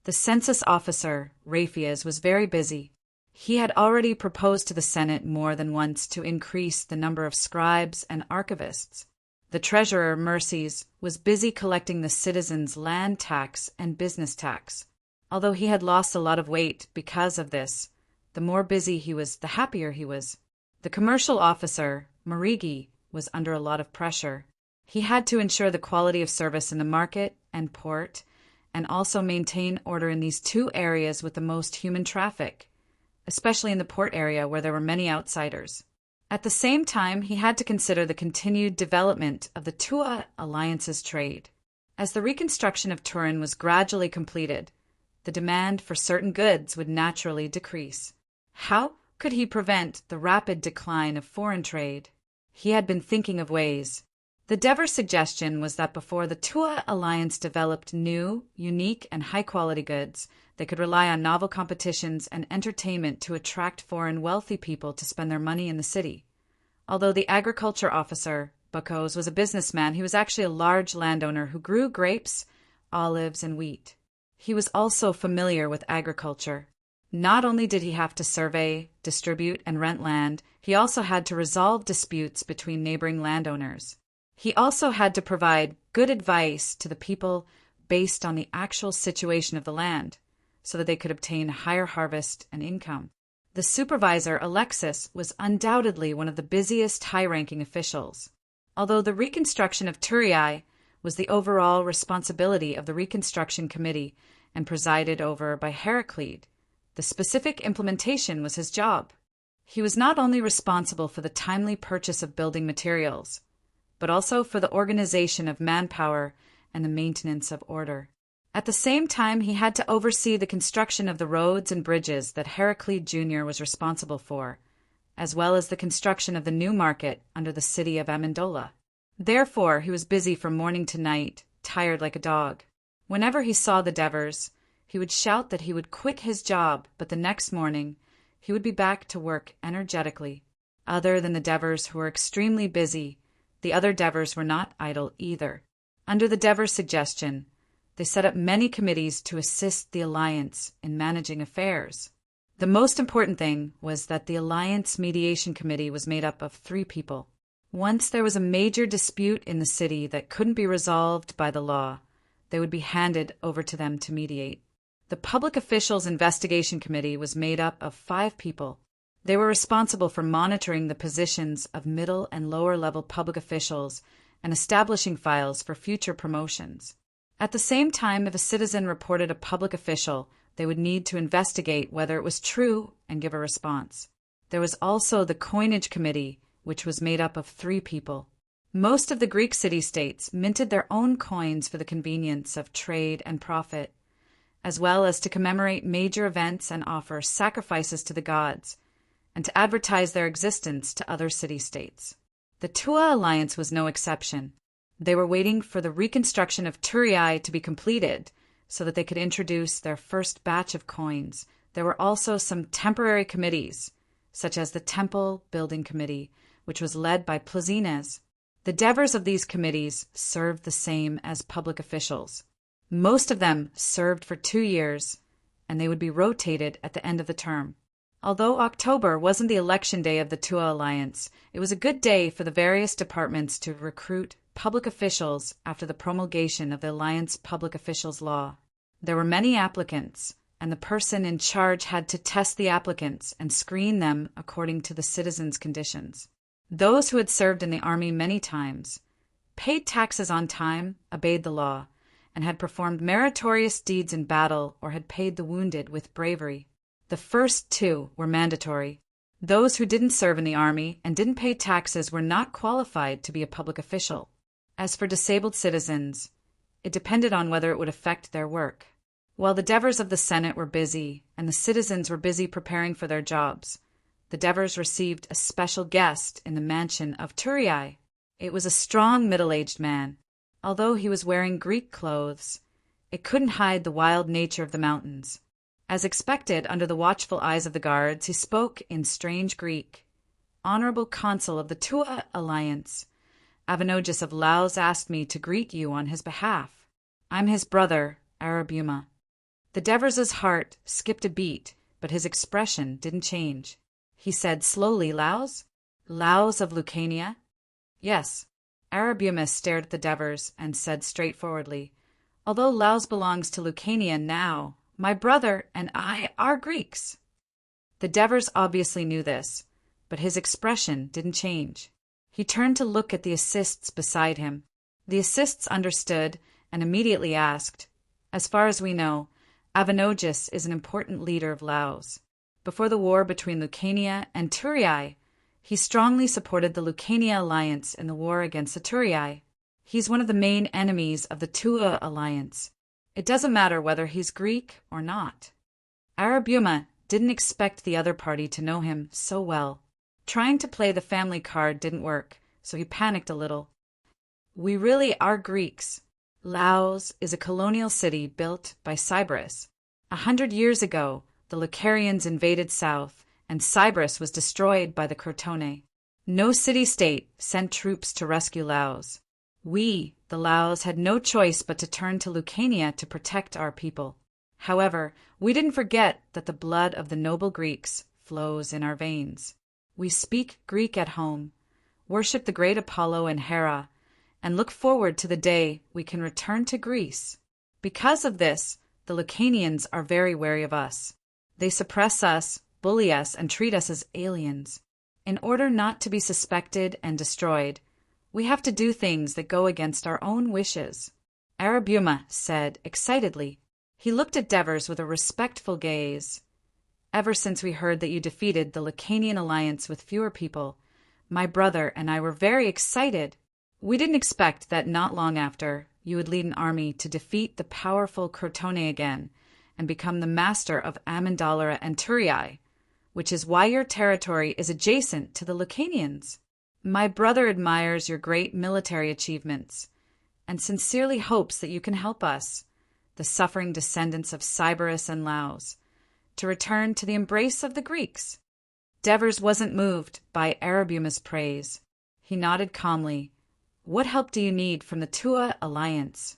The census officer, Raphias, was very busy. He had already proposed to the Senate more than once to increase the number of scribes and archivists. The treasurer, Merces, was busy collecting the citizens' land tax and business tax. Although he had lost a lot of weight because of this, the more busy he was, the happier he was. The commercial officer, Marigi, was under a lot of pressure. He had to ensure the quality of service in the market and port, and also maintain order in these two areas with the most human traffic, especially in the port area where there were many outsiders. At the same time, he had to consider the continued development of the Tua Alliance's trade. As the reconstruction of Turin was gradually completed, the demand for certain goods would naturally decrease. How could he prevent the rapid decline of foreign trade? He had been thinking of ways. The Devers' suggestion was that before the Tua Alliance developed new, unique, and high-quality goods, they could rely on novel competitions and entertainment to attract foreign wealthy people to spend their money in the city. Although the agriculture officer, Bacchus, was a businessman, he was actually a large landowner who grew grapes, olives, and wheat. He was also familiar with agriculture. Not only did he have to survey, distribute, and rent land, he also had to resolve disputes between neighboring landowners. He also had to provide good advice to the people based on the actual situation of the land, so that they could obtain higher harvest and income. The supervisor, Alexis, was undoubtedly one of the busiest high-ranking officials. Although the reconstruction of Turiai was the overall responsibility of the Reconstruction Committee and presided over by Heraclid, the specific implementation was his job. He was not only responsible for the timely purchase of building materials, but also for the organization of manpower and the maintenance of order. At the same time, he had to oversee the construction of the roads and bridges that Heraclid Jr. was responsible for, as well as the construction of the new market under the city of Amendola. Therefore, he was busy from morning to night, tired like a dog. Whenever he saw the Devers, he would shout that he would quit his job, but the next morning he would be back to work energetically. Other than the Devers, who were extremely busy, the other Devers were not idle either. Under the Devers' suggestion, they set up many committees to assist the Alliance in managing affairs. The most important thing was that the Alliance Mediation Committee was made up of 3 people. Once there was a major dispute in the city that couldn't be resolved by the law, they would be handed over to them to mediate. The Public Officials Investigation Committee was made up of 5 people. They were responsible for monitoring the positions of middle and lower level public officials and establishing files for future promotions. At the same time, if a citizen reported a public official, they would need to investigate whether it was true and give a response. There was also the Coinage Committee, which was made up of 3 people. Most of the Greek city-states minted their own coins for the convenience of trade and profit, as well as to commemorate major events and offer sacrifices to the gods, and to advertise their existence to other city-states. The Tua Alliance was no exception. They were waiting for the reconstruction of Turiai to be completed so that they could introduce their first batch of coins. There were also some temporary committees, such as the Temple Building Committee, which was led by Plazines. The Devers of these committees served the same as public officials. Most of them served for 2 years, and they would be rotated at the end of the term. Although October wasn't the election day of the Tua Alliance, it was a good day for the various departments to recruit public officials after the promulgation of the Alliance Public Officials Law. There were many applicants, and the person in charge had to test the applicants and screen them according to the citizens' conditions. Those who had served in the army many times, paid taxes on time, obeyed the law, and had performed meritorious deeds in battle or had paid the wounded with bravery. The first 2 were mandatory. Those who didn't serve in the army and didn't pay taxes were not qualified to be a public official. As for disabled citizens, it depended on whether it would affect their work. While the Devers of the Senate were busy and the citizens were busy preparing for their jobs, the Devers received a special guest in the mansion of Turiai. It was a strong middle-aged man. Although he was wearing Greek clothes, it couldn't hide the wild nature of the mountains. As expected, under the watchful eyes of the guards, he spoke in strange Greek. "Honorable Consul of the Tua Alliance, Avenogis of Laos asked me to greet you on his behalf. I'm his brother, Arabuma." The Devers' heart skipped a beat, but his expression didn't change. He said slowly, "Laos? Laos of Lucania?" "Yes." Arabuma stared at the Devers and said straightforwardly, "Although Laos belongs to Lucania now, my brother and I are Greeks." The Devers obviously knew this, but his expression didn't change. He turned to look at the assists beside him. The assists understood and immediately asked, "As far as we know, Avenogis is an important leader of Laos. Before the war between Lucania and Turiai, he strongly supported the Lucania Alliance in the war against the Turiai. He's one of the main enemies of the Tua Alliance. It doesn't matter whether he's Greek or not." Arabuma didn't expect the other party to know him so well. Trying to play the family card didn't work, so he panicked a little. "We really are Greeks. Laos is a colonial city built by Cyprus. 100 years ago, the Lucarians invaded south, and Cyprus was destroyed by the Crotone. No city-state sent troops to rescue Laos. We, the Laos, had no choice but to turn to Lucania to protect our people. However, we didn't forget that the blood of the noble Greeks flows in our veins. We speak Greek at home, worship the great Apollo and Hera, and look forward to the day we can return to Greece. Because of this, the Lucanians are very wary of us. They suppress us, bully us, and treat us as aliens. In order not to be suspected and destroyed, we have to do things that go against our own wishes," Arabuma said excitedly. He looked at Devers with a respectful gaze. "Ever since we heard that you defeated the Lacanian alliance with fewer people, my brother and I were very excited. We didn't expect that not long after, you would lead an army to defeat the powerful Crotone again and become the master of Amyndalara and Turiae, which is why your territory is adjacent to the Lacanians. My brother admires your great military achievements and sincerely hopes that you can help us, the suffering descendants of Sybaris and Laos, to return to the embrace of the Greeks." Devers wasn't moved by Arabuma's praise. He nodded calmly. "What help do you need from the Tua alliance?"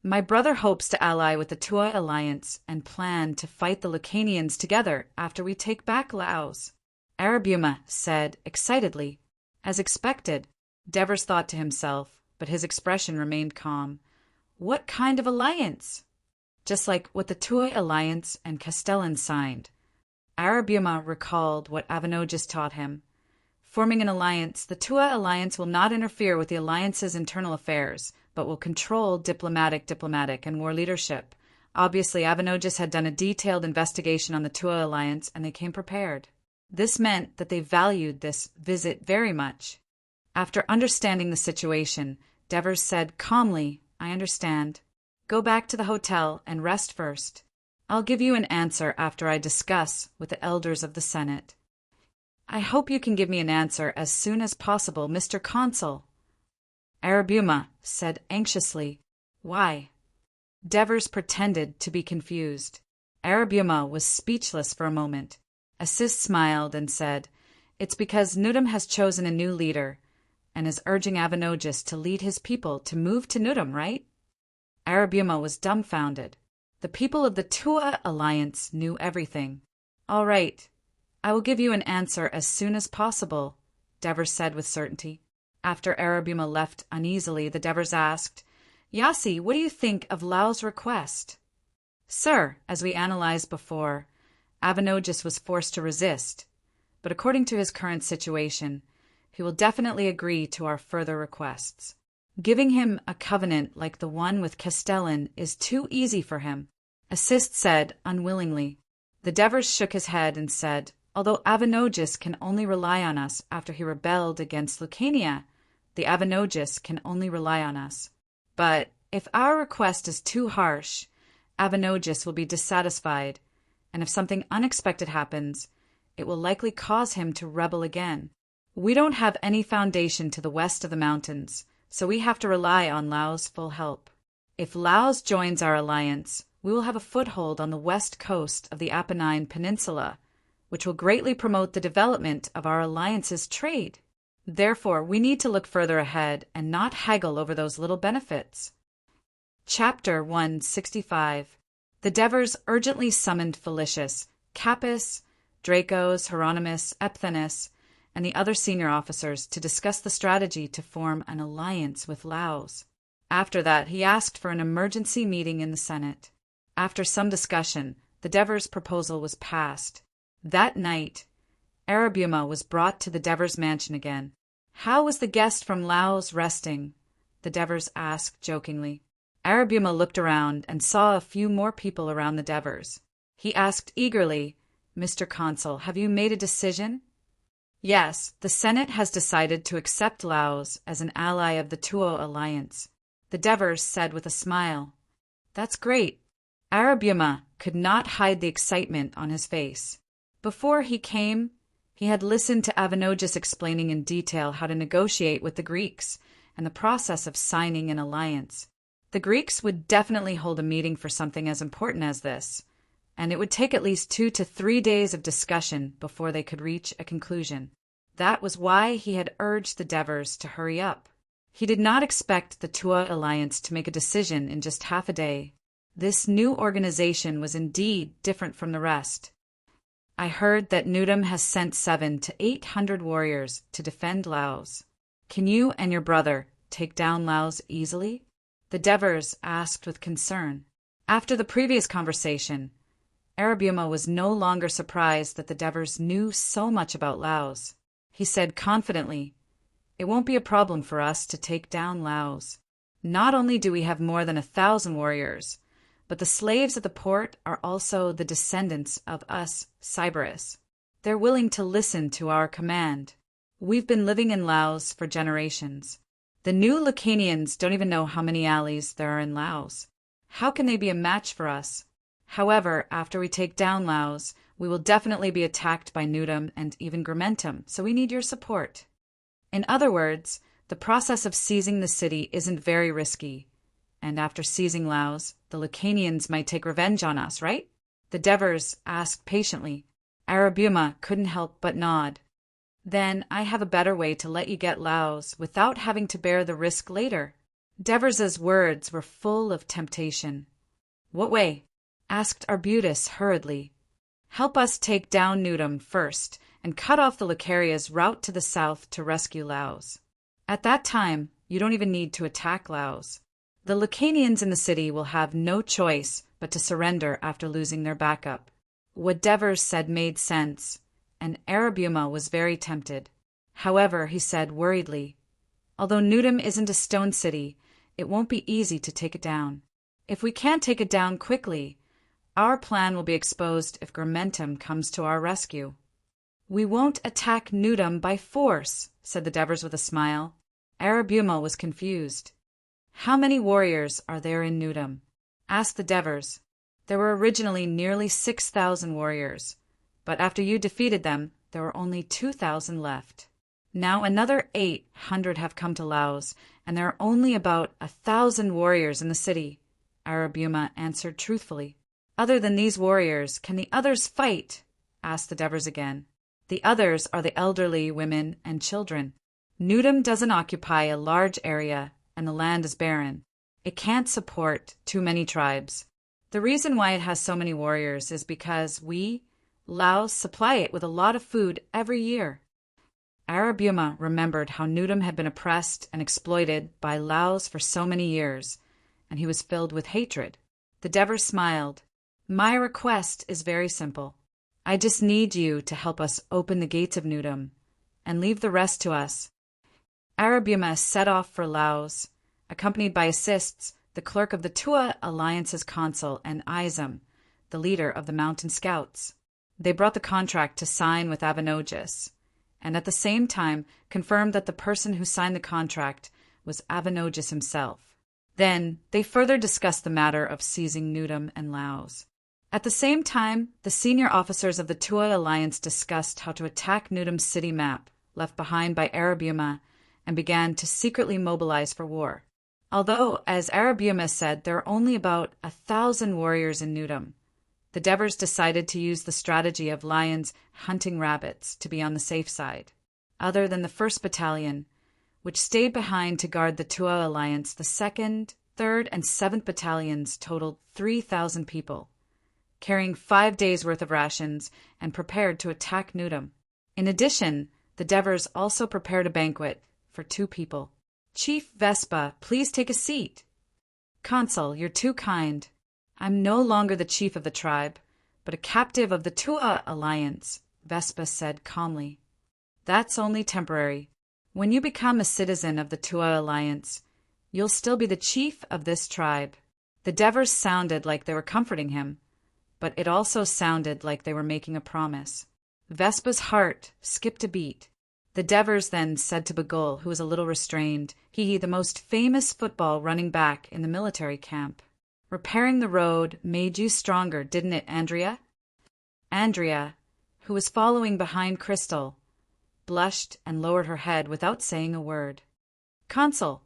"My brother hopes to ally with the Tua alliance and plan to fight the Lacanians together after we take back Laos," Arabuma said excitedly. As expected, Devers thought to himself, but his expression remained calm. "What kind of alliance?" "Just like what the Tua alliance and Castellan signed." Arabuma recalled what Avenogis taught him. Forming an alliance, the Tua alliance will not interfere with the alliance's internal affairs, but will control diplomatic and war leadership. Obviously, Avenogis had done a detailed investigation on the Tua alliance, and they came prepared. This meant that they valued this visit very much. After understanding the situation, Devers said calmly, "I understand. Go back to the hotel and rest first. I'll give you an answer after I discuss with the elders of the Senate." "I hope you can give me an answer as soon as possible, Mr. Consul," Arabuma said anxiously. "Why?" Devers pretended to be confused. Arabuma was speechless for a moment. Assist smiled and said, "It's because Nudum has chosen a new leader and is urging Avenogis to lead his people to move to Nudum, right?" Arabuma was dumbfounded. The people of the Tua alliance knew everything. "All right. I will give you an answer as soon as possible," Devers said with certainty. After Arabuma left uneasily, the Devers asked, "Yasi, what do you think of Lao's request?" "Sir, as we analyzed before, Avenogis was forced to resist, but according to his current situation, he will definitely agree to our further requests. Giving him a covenant like the one with Castellan is too easy for him," Assist said unwillingly. The Devers shook his head and said, "Although Avenogis can only rely on us after he rebelled against Lucania, the Avenogis can only rely on us. But if our request is too harsh, Avenogis will be dissatisfied, and if something unexpected happens, it will likely cause him to rebel again. We don't have any foundation to the west of the mountains, so we have to rely on Laos' full help. If Laos joins our alliance, we will have a foothold on the west coast of the Apennine Peninsula, which will greatly promote the development of our alliance's trade. Therefore, we need to look further ahead and not haggle over those little benefits." Chapter 165. The Devers urgently summoned Felicius, Capys, Dracos, Hieronymus, Epthenus, and the other senior officers to discuss the strategy to form an alliance with Laos. After that, he asked for an emergency meeting in the Senate. After some discussion, the Devers' proposal was passed. That night, Arabuma was brought to the Devers' mansion again. "How was the guest from Laos resting?" the Devers asked jokingly. Arabuma looked around and saw a few more people around the Devers. He asked eagerly, "Mr. Consul, have you made a decision?" "Yes, the Senate has decided to accept Laos as an ally of the Tuo alliance," the Devers said with a smile. "That's great." Arabuma could not hide the excitement on his face. Before he came, he had listened to Avenogis explaining in detail how to negotiate with the Greeks and the process of signing an alliance. The Greeks would definitely hold a meeting for something as important as this, and it would take at least 2 to 3 days of discussion before they could reach a conclusion. That was why he had urged the Devers to hurry up. He did not expect the Tua alliance to make a decision in just half a day. This new organization was indeed different from the rest. "I heard that Nudum has sent 700 to 800 warriors to defend Laos. Can you and your brother take down Laos easily?" the Devers asked with concern. After the previous conversation, Arabuma was no longer surprised that the Devers knew so much about Laos. He said confidently, "It won't be a problem for us to take down Laos. Not only do we have more than 1,000 warriors, but the slaves at the port are also the descendants of us Cyberus. They're willing to listen to our command. We've been living in Laos for generations. The new Lacanians don't even know how many alleys there are in Laos. How can they be a match for us? However, after we take down Laos, we will definitely be attacked by Nudum and even Grimentum, so we need your support." In other words, the process of seizing the city isn't very risky. And after seizing Laos, the Lacanians might take revenge on us, right? The Devers asked patiently. Arabuma couldn't help but nod. "Then I have a better way to let you get Laos without having to bear the risk later." Devers's words were full of temptation. "What way?" asked Arbutus hurriedly. "Help us take down Nudum first and cut off the Lucaria's route to the south to rescue Laos. At that time, you don't even need to attack Laos. The Lacanians in the city will have no choice but to surrender after losing their backup." What Devers said made sense, and Arabuma was very tempted. However, he said worriedly, "Although Nudum isn't a stone city, it won't be easy to take it down. If we can't take it down quickly, our plan will be exposed if Grimentum comes to our rescue." "We won't attack Nudum by force," said the Devers with a smile. Arabuma was confused. "How many warriors are there in Nudum?" asked the Devers. "There were originally nearly 6,000 warriors, but after you defeated them, there were only 2,000 left. Now another 800 have come to Laos, and there are only about 1,000 warriors in the city," Arabuma answered truthfully. "Other than these warriors, can the others fight?" asked the Devers again. "The others are the elderly, women, and children. Nudum doesn't occupy a large area, and the land is barren. It can't support too many tribes. The reason why it has so many warriors is because we, Laos, supply it with a lot of food every year." Arabuma remembered how Nudum had been oppressed and exploited by Laos for so many years, and he was filled with hatred. The Devers smiled. "My request is very simple. I just need you to help us open the gates of Nudum, and leave the rest to us." Arabuma set off for Laos, accompanied by assists, the clerk of the Tua Alliance's consul, and Izam, the leader of the mountain scouts. They brought the contract to sign with Avanogus, and at the same time confirmed that the person who signed the contract was Avanogus himself. Then they further discussed the matter of seizing Nudum and Laos. At the same time, the senior officers of the Tua Alliance discussed how to attack Nudum's city map, left behind by Arabuma, and began to secretly mobilize for war. Although, as Arabuma said, there are only about 1,000 warriors in Nudum, the Devers decided to use the strategy of lions hunting rabbits to be on the safe side. Other than the 1st Battalion, which stayed behind to guard the Tua Alliance, the 2nd, 3rd, and 7th Battalions totaled 3,000 people, carrying 5 days' worth of rations and prepared to attack Nudum. In addition, the Devers also prepared a banquet for 2 people. "Chief Vespa, please take a seat." "Consul, you're too kind. I'm no longer the chief of the tribe, but a captive of the Tua Alliance," Vespa said calmly. "That's only temporary. When you become a citizen of the Tua Alliance, you'll still be the chief of this tribe." The Devers sounded like they were comforting him, but it also sounded like they were making a promise. Vespa's heart skipped a beat. The Devers then said to Bagul, who was a little restrained, he, the most famous football running back in the military camp, "Repairing the road made you stronger, didn't it, Andrea?" Andrea, who was following behind Crystal, blushed and lowered her head without saying a word. "Consul."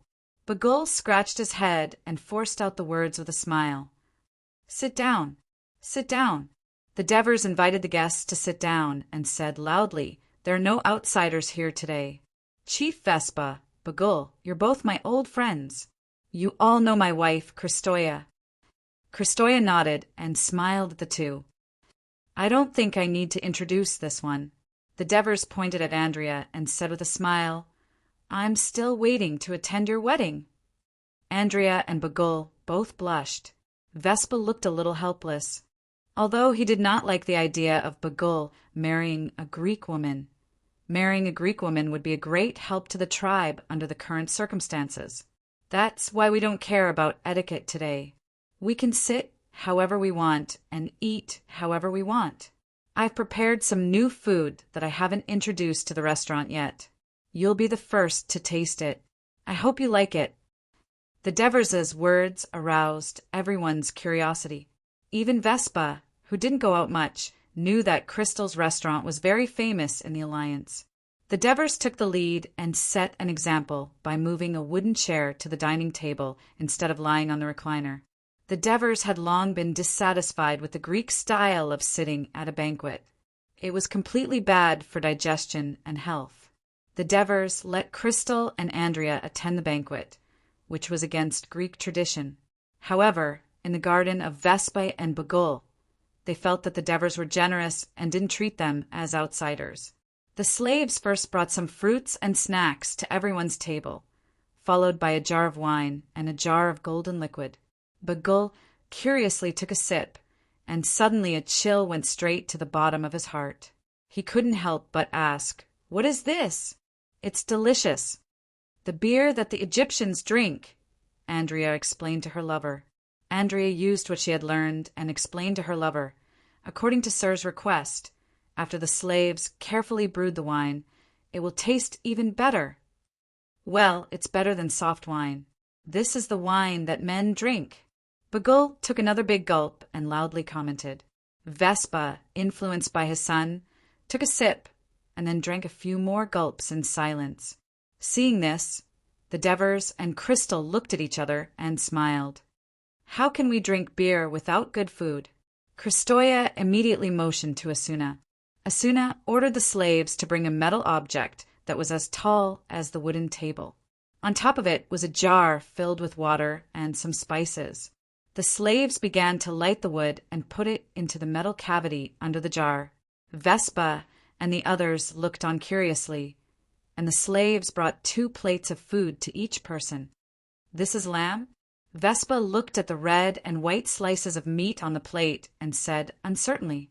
Bagul scratched his head and forced out the words with a smile. "Sit down. Sit down." The Devers invited the guests to sit down and said loudly, "There are no outsiders here today. Chief Vespa, Bagul, you're both my old friends. You all know my wife, Christoya." Christoya nodded and smiled at the two. "I don't think I need to introduce this one." The Devers pointed at Andrea and said with a smile, "I'm still waiting to attend your wedding." Andrea and Bagul both blushed. Vespa looked a little helpless. although he did not like the idea of Bagul marrying a Greek woman. Marrying a Greek woman would be a great help to the tribe under the current circumstances. That's why we don't care about etiquette today. We can sit however we want and eat however we want. I've prepared some new food that I haven't introduced to the restaurant yet. You'll be the first to taste it. I hope you like it. The Devers' words aroused everyone's curiosity. Even Vespa, who didn't go out much, knew that Crystal's restaurant was very famous in the Alliance. The Devers took the lead and set an example by moving a wooden chair to the dining table instead of lying on the recliner. The Devers had long been dissatisfied with the Greek style of sitting at a banquet. It was completely bad for digestion and health. The Devers let Crystal and Andrea attend the banquet, which was against Greek tradition. However, in the garden of Vespa and Bagul, they felt that the Devers were generous and didn't treat them as outsiders. The slaves first brought some fruits and snacks to everyone's table, followed by a jar of wine and a jar of golden liquid. Bagul curiously took a sip, and suddenly a chill went straight to the bottom of his heart. He couldn't help but ask, "What is this?" "It's delicious. The beer that the Egyptians drink," Andrea explained to her lover. Andrea used what she had learned and explained to her lover. According to Sir's request, after the slaves carefully brewed the wine, it will taste even better. Well, it's better than soft wine. This is the wine that men drink. Bagul took another big gulp and loudly commented. Vespa, influenced by his son, took a sip and then drank a few more gulps in silence. Seeing this, the Devers and Crystal looked at each other and smiled. How can we drink beer without good food? Kristoya immediately motioned to Asuna. Asuna ordered the slaves to bring a metal object that was as tall as the wooden table. On top of it was a jar filled with water and some spices. The slaves began to light the wood and put it into the metal cavity under the jar. Vespa and the others looked on curiously, and the slaves brought 2 plates of food to each person. "This is lamb?" Vespa looked at the red and white slices of meat on the plate and said uncertainly,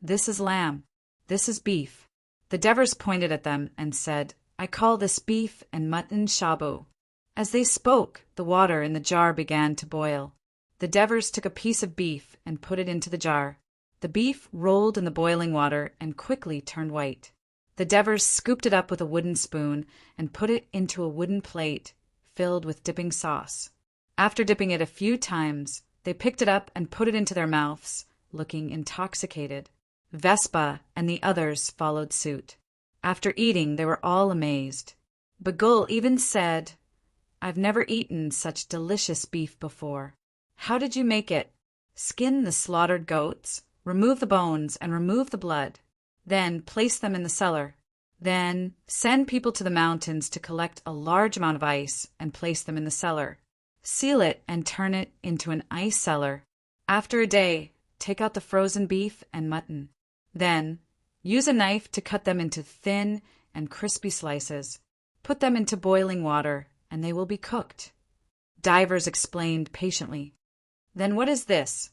"This is lamb. This is beef." The Devers pointed at them and said, "I call this beef and mutton shabu." As they spoke, the water in the jar began to boil. The Devers took a piece of beef and put it into the jar. The beef rolled in the boiling water and quickly turned white. The Devers scooped it up with a wooden spoon and put it into a wooden plate filled with dipping sauce. After dipping it a few times, they picked it up and put it into their mouths, looking intoxicated. Vespa and the others followed suit. After eating, they were all amazed. Bagul even said, "I've never eaten such delicious beef before. How did you make it?" "Skin the slaughtered goats, remove the bones, and remove the blood. Then place them in the cellar. Then send people to the mountains to collect a large amount of ice and place them in the cellar. Seal it and turn it into an ice cellar. After a day, take out the frozen beef and mutton. Then use a knife to cut them into thin and crispy slices. Put them into boiling water, and they will be cooked." Divers explained patiently. "Then what is this?"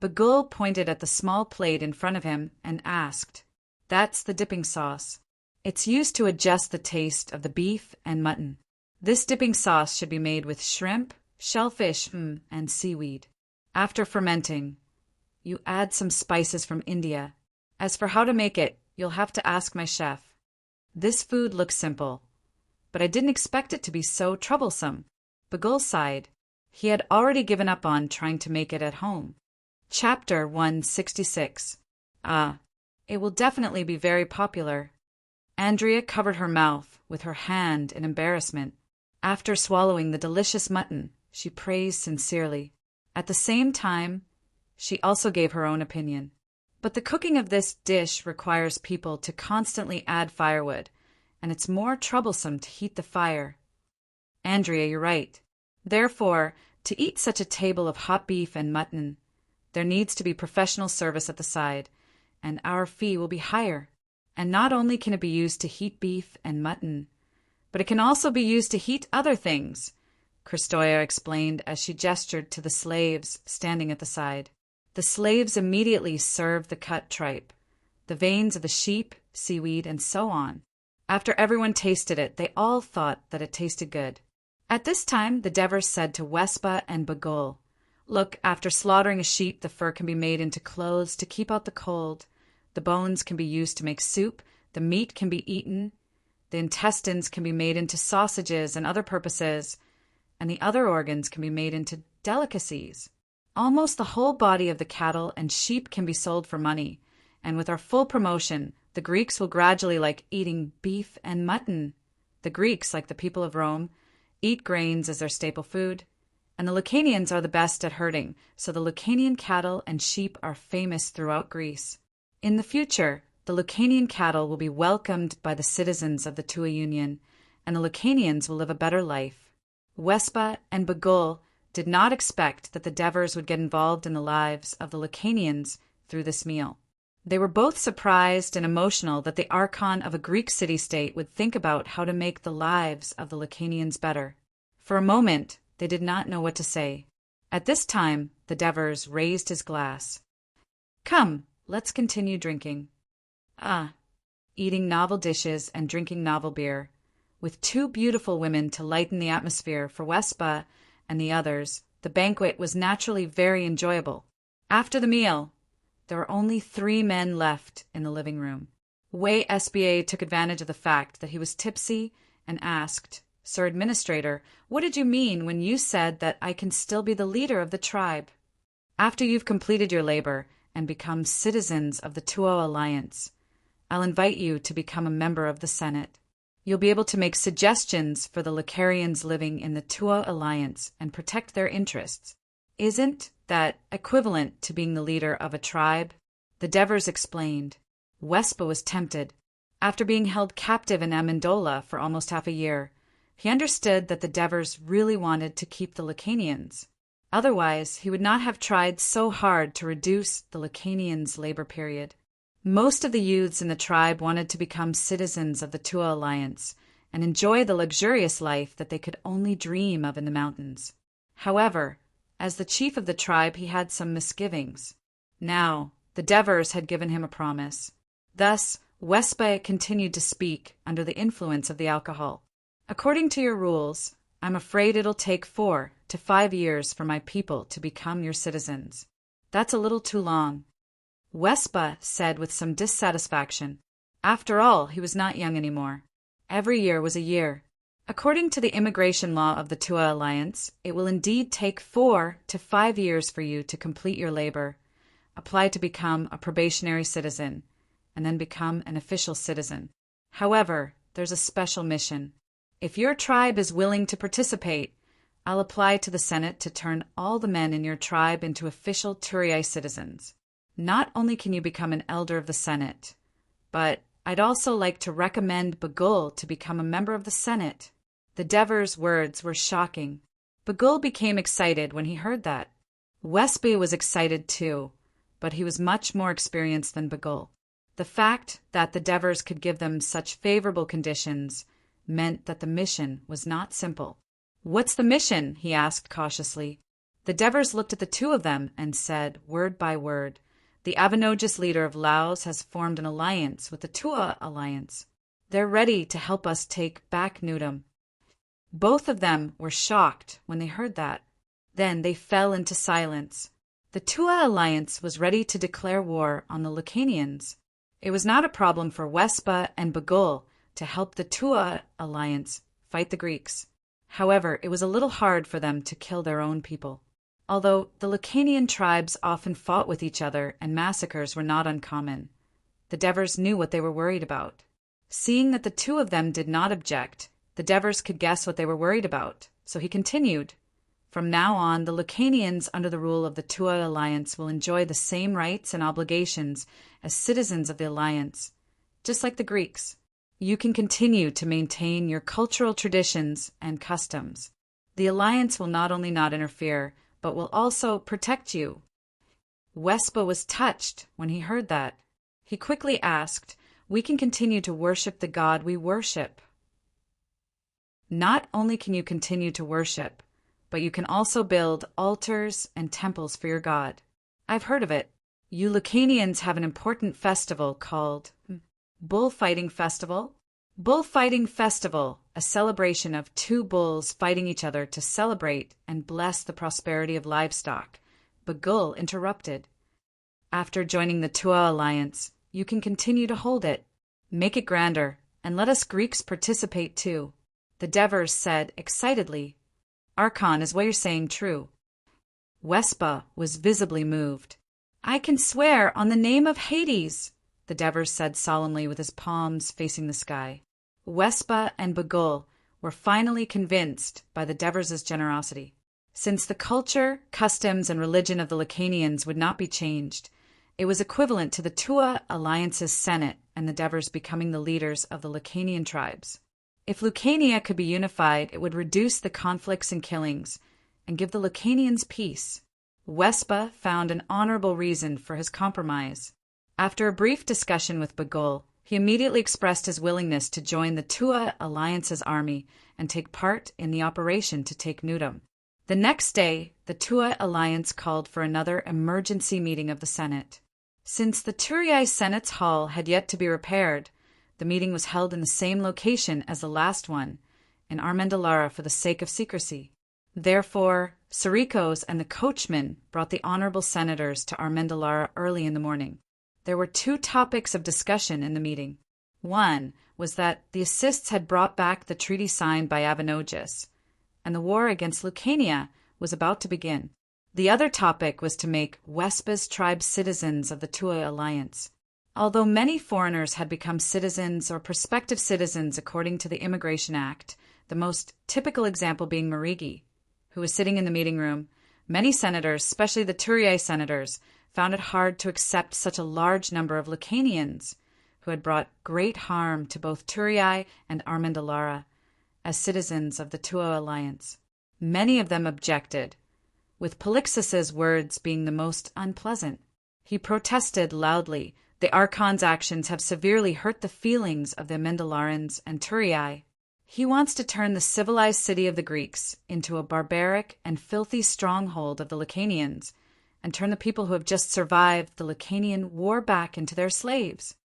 Bagul pointed at the small plate in front of him and asked, "That's the dipping sauce. It's used to adjust the taste of the beef and mutton. This dipping sauce should be made with shrimp, shellfish, and seaweed. After fermenting, you add some spices from India. As for how to make it, you'll have to ask my chef. This food looks simple, but I didn't expect it to be so troublesome." Bagul sighed. He had already given up on trying to make it at home. Chapter 166. It will definitely be very popular. Andrea covered her mouth with her hand in embarrassment. After swallowing the delicious mutton, she praised sincerely. At the same time, she also gave her own opinion. "But the cooking of this dish requires people to constantly add firewood, and it's more troublesome to heat the fire." "Andrea, you're right. Therefore, to eat such a table of hot beef and mutton, there needs to be professional service at the side, and our fee will be higher. And not only can it be used to heat beef and mutton, but it can also be used to heat other things," Kristoya explained as she gestured to the slaves standing at the side. The slaves immediately served the cut tripe, the veins of the sheep, seaweed, and so on. After everyone tasted it, they all thought that it tasted good. At this time, the Devers said to Wespa and Bagul, "Look, after slaughtering a sheep, the fur can be made into clothes to keep out the cold. The bones can be used to make soup, the meat can be eaten, the intestines can be made into sausages and other purposes, and the other organs can be made into delicacies. Almost the whole body of the cattle and sheep can be sold for money, and with our full promotion, the Greeks will gradually like eating beef and mutton. The Greeks, like the people of Rome, eat grains as their staple food, and the Lucanians are the best at herding, so the Lucanian cattle and sheep are famous throughout Greece. In the future, the Lucanian cattle will be welcomed by the citizens of the Tua Union, and the Lucanians will live a better life." Wespa and Bagul did not expect that the Devers would get involved in the lives of the Lucanians through this meal. They were both surprised and emotional that the archon of a Greek city-state would think about how to make the lives of the Lucanians better. For a moment, they did not know what to say. At this time, the Devers raised his glass. "Come, let's continue drinking." Eating novel dishes and drinking novel beer, with two beautiful women to lighten the atmosphere for Wespa and the others, the banquet was naturally very enjoyable. After the meal, there were only 3 men left in the living room. Wei SBA took advantage of the fact that he was tipsy and asked, "Sir Administrator, what did you mean when you said that I can still be the leader of the tribe?" "After you've completed your labor and become citizens of the Tuo Alliance, I'll invite you to become a member of the Senate. You'll be able to make suggestions for the Lucarians living in the Tuo Alliance and protect their interests. Isn't that equivalent to being the leader of a tribe?" The Devers explained. Wespa was tempted. After being held captive in Amendola for almost half a year, he understood that the Devers really wanted to keep the Lucanians. Otherwise, he would not have tried so hard to reduce the Lucanians' labor period. Most of the youths in the tribe wanted to become citizens of the Tua Alliance and enjoy the luxurious life that they could only dream of in the mountains. However, as the chief of the tribe, he had some misgivings. Now, the Devers had given him a promise. Thus, Wespa continued to speak under the influence of the alcohol. "According to your rules, I'm afraid it'll take 4 to 5 years for my people to become your citizens. That's a little too long." Wespa said with some dissatisfaction. After all, he was not young anymore. Every year was a year. "According to the immigration law of the Tua Alliance, it will indeed take 4 to 5 years for you to complete your labor, apply to become a probationary citizen, and then become an official citizen. However, there's a special mission. If your tribe is willing to participate, I'll apply to the Senate to turn all the men in your tribe into official Turii citizens. Not only can you become an elder of the Senate, but I'd also like to recommend Bagul to become a member of the Senate." The Devers' words were shocking. Bagul became excited when he heard that. Wespa was excited too, but he was much more experienced than Bagul. The fact that the Devers could give them such favorable conditions meant that the mission was not simple. "What's the mission?" he asked cautiously. The Devers looked at the two of them and said, word by word, "The Avanogis leader of Laos has formed an alliance with the Tua Alliance. They're ready to help us take back Nudum." Both of them were shocked when they heard that. Then they fell into silence. The Tua Alliance was ready to declare war on the Lucanians. It was not a problem for Wespa and Bagul to help the Tua Alliance fight the Greeks. However, it was a little hard for them to kill their own people. Although the Lucanian tribes often fought with each other and massacres were not uncommon, the Devers knew what they were worried about. Seeing that the two of them did not object, the Devers could guess what they were worried about, so he continued. "From now on, the Lucanians under the rule of the Tua Alliance will enjoy the same rights and obligations as citizens of the Alliance, just like the Greeks. You can continue to maintain your cultural traditions and customs. The Alliance will not only not interfere, but will also protect you." Wespa was touched when he heard that. He quickly asked, "We can continue to worship the God we worship." "Not only can you continue to worship, but you can also build altars and temples for your God." I've heard of it. You Lucanians have an important festival called Bullfighting Festival? Bullfighting Festival, a celebration of two bulls fighting each other to celebrate and bless the prosperity of livestock. Bagul interrupted. After joining the Tua alliance, you can continue to hold it. Make it grander, and let us Greeks participate too. The Devers said excitedly. Archon, is what you're saying true? Wespa was visibly moved. I can swear on the name of Hades, the Devers said solemnly with his palms facing the sky. Wespa and Bagul were finally convinced by the Devers' generosity. Since the culture, customs, and religion of the Lucanians would not be changed, it was equivalent to the Tua Alliance's Senate and the Devers becoming the leaders of the Lucanian tribes. If Lucania could be unified, it would reduce the conflicts and killings and give the Lucanians peace. Wespa found an honorable reason for his compromise. After a brief discussion with Bagul, he immediately expressed his willingness to join the Tua Alliance's army and take part in the operation to take Nudum. The next day, the Tua Alliance called for another emergency meeting of the Senate. Since the Turiai Senate's hall had yet to be repaired, the meeting was held in the same location as the last one, in Armendalara for the sake of secrecy. Therefore, Sarikos and the coachman brought the honorable senators to Armendalara early in the morning. There were two topics of discussion in the meeting. One was that the Assists had brought back the treaty signed by Avenogis, and the war against Lucania was about to begin. The other topic was to make Wespa's tribe citizens of the Tua Alliance. Although many foreigners had become citizens or prospective citizens according to the Immigration Act, the most typical example being Marigi, who was sitting in the meeting room, many senators, especially the Turiai senators, found it hard to accept such a large number of Lucanians, who had brought great harm to both Turiai and Armendalara, as citizens of the Tua Alliance. Many of them objected, with Polixus's words being the most unpleasant. He protested loudly. The Archon's actions have severely hurt the feelings of the Amendalarans and Turiai. He wants to turn the civilized city of the Greeks into a barbaric and filthy stronghold of the Lucanians, and turn the people who have just survived the Lucanian war back into their slaves.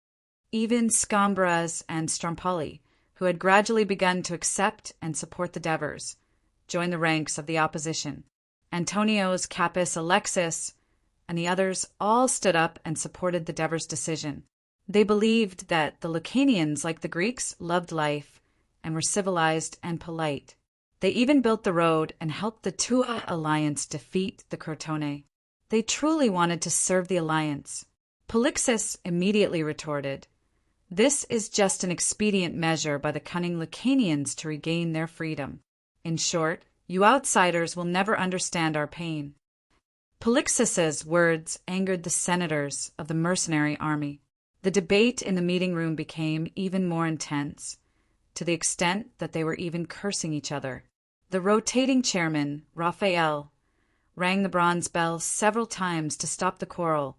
Even Scambras and Strompoli, who had gradually begun to accept and support the Devers, joined the ranks of the opposition. Antonios, Capys, Alexis, and the others all stood up and supported the Devers' decision. They believed that the Lucanians, like the Greeks, loved life and were civilized and polite. They even built the road and helped the Tua Alliance defeat the Crotone. They truly wanted to serve the alliance. Polixus immediately retorted, "This is just an expedient measure by the cunning Lucanians to regain their freedom. In short, you outsiders will never understand our pain." Polixus's words angered the senators of the mercenary army. The debate in the meeting room became even more intense, to the extent that they were even cursing each other. The rotating chairman, Raphael, rang the bronze bell several times to stop the quarrel,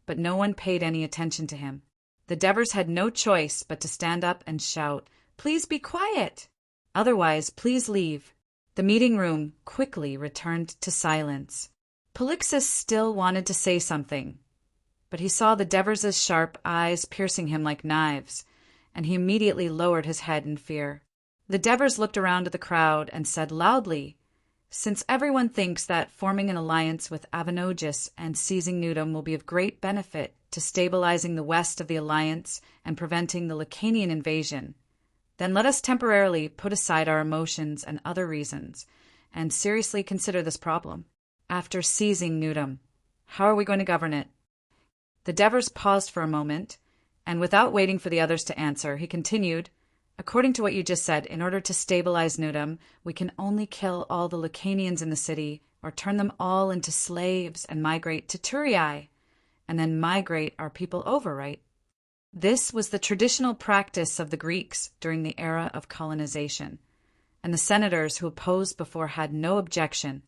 but no one paid any attention to him. The Devers had no choice but to stand up and shout, "Please be quiet! Otherwise, please leave." The meeting room quickly returned to silence. Polixus still wanted to say something, but he saw the Devers' sharp eyes piercing him like knives, and he immediately lowered his head in fear. The Devers looked around at the crowd and said loudly, "Since everyone thinks that forming an alliance with Avenogis and seizing Nudum will be of great benefit to stabilizing the west of the alliance and preventing the Lucanian invasion, then let us temporarily put aside our emotions and other reasons and seriously consider this problem. After seizing Nudum, how are we going to govern it?" The Devers paused for a moment, and without waiting for the others to answer, he continued, "According to what you just said, in order to stabilize Nudum, we can only kill all the Lucanians in the city or turn them all into slaves and migrate to Turiai, and then migrate our people over, right?" This was the traditional practice of the Greeks during the era of colonization, and the senators who opposed before had no objection.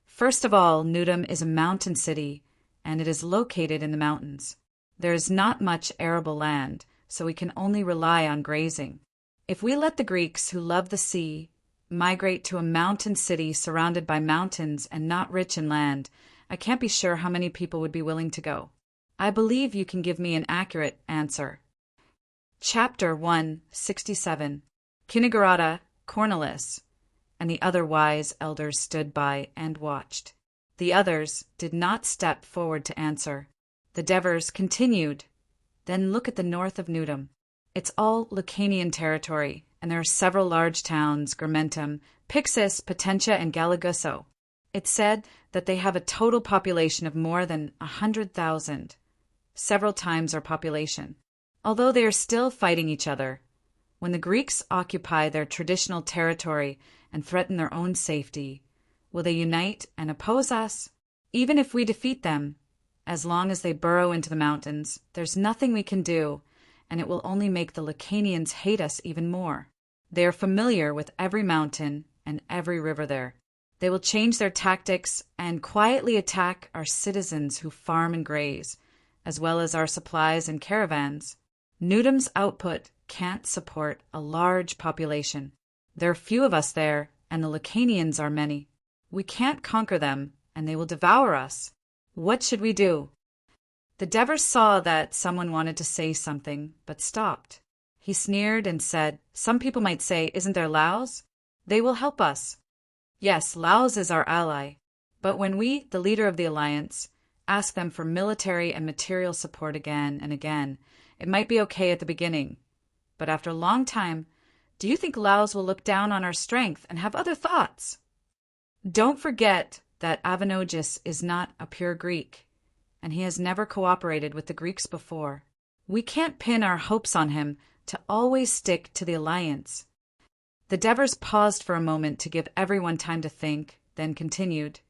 First of all, Nudum is a mountain city, and it is located in the mountains. There is not much arable land, so we can only rely on grazing. If we let the Greeks, who love the sea, migrate to a mountain city surrounded by mountains and not rich in land, I can't be sure how many people would be willing to go. I believe you can give me an accurate answer. Chapter 167. Kinigarada, Cornelis, and the other wise elders stood by and watched. The others did not step forward to answer. The Devers continued. Then look at the north of Newdom. It's all Lucanian territory, and there are several large towns, Germentum, Pixis, Potentia, and Galagusso. It's said that they have a total population of more than 100,000, several times our population. Although they are still fighting each other, when the Greeks occupy their traditional territory and threaten their own safety, will they unite and oppose us? Even if we defeat them, as long as they burrow into the mountains, there's nothing we can do, and it will only make the Lucanians hate us even more. They are familiar with every mountain and every river there. They will change their tactics and quietly attack our citizens who farm and graze, as well as our supplies and caravans. Newdom's output can't support a large population. There are few of us there, and the Lucanians are many. We can't conquer them, and they will devour us. What should we do? The Devers saw that someone wanted to say something, but stopped. He sneered and said, "Some people might say, isn't there Laos? They will help us." Yes, Laos is our ally. But when we, the leader of the alliance, ask them for military and material support again and again, it might be okay at the beginning. But after a long time, do you think Laos will look down on our strength and have other thoughts? Don't forget that Avenogis is not a pure Greek, and he has never cooperated with the Greeks before. We can't pin our hopes on him to always stick to the alliance. The Devers paused for a moment to give everyone time to think, then continued.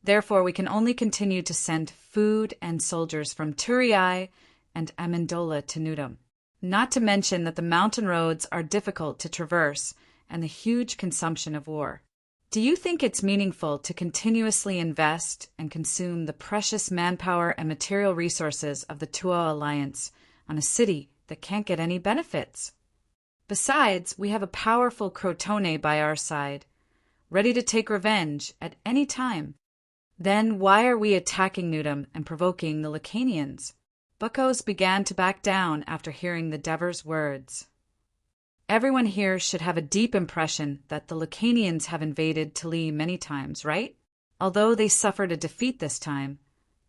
Therefore, we can only continue to send food and soldiers from Turii and Amendola to Newdom. Not to mention that the mountain roads are difficult to traverse and the huge consumption of war. Do you think it's meaningful to continuously invest and consume the precious manpower and material resources of the Tuo Alliance on a city that can't get any benefits? Besides, we have a powerful Crotone by our side, ready to take revenge at any time. Then why are we attacking Newdom and provoking the Lucanians? Bucos began to back down after hearing the Devers' words. Everyone here should have a deep impression that the Lucanians have invaded Tali many times, right? Although they suffered a defeat this time,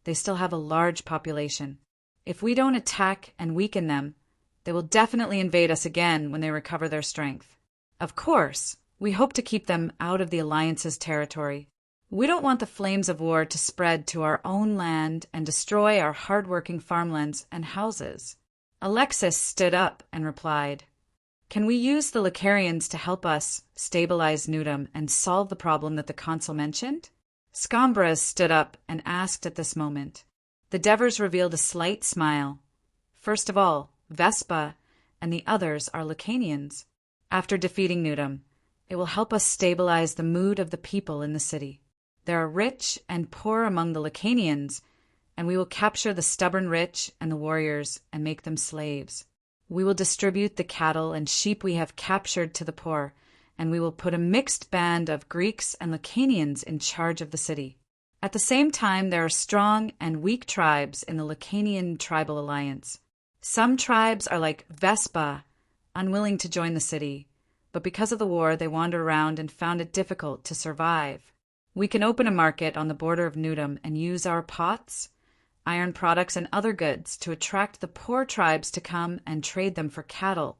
they still have a large population. If we don't attack and weaken them, they will definitely invade us again when they recover their strength. Of course, we hope to keep them out of the Alliance's territory. We don't want the flames of war to spread to our own land and destroy our hard-working farmlands and houses. Alexis stood up and replied, "Can we use the Lucarians to help us stabilize Newdom and solve the problem that the consul mentioned?" Scambras stood up and asked at this moment. The Devers revealed a slight smile. First of all, Vespa and the others are Lucanians. After defeating Newdom, it will help us stabilize the mood of the people in the city. There are rich and poor among the Lucanians, and we will capture the stubborn rich and the warriors and make them slaves. We will distribute the cattle and sheep we have captured to the poor, and we will put a mixed band of Greeks and Lucanians in charge of the city. At the same time, there are strong and weak tribes in the Lucanian tribal alliance. Some tribes are like Vespa, unwilling to join the city, but because of the war they wandered around and found it difficult to survive. We can open a market on the border of Newdom and use our pots, iron products, and other goods to attract the poor tribes to come and trade them for cattle,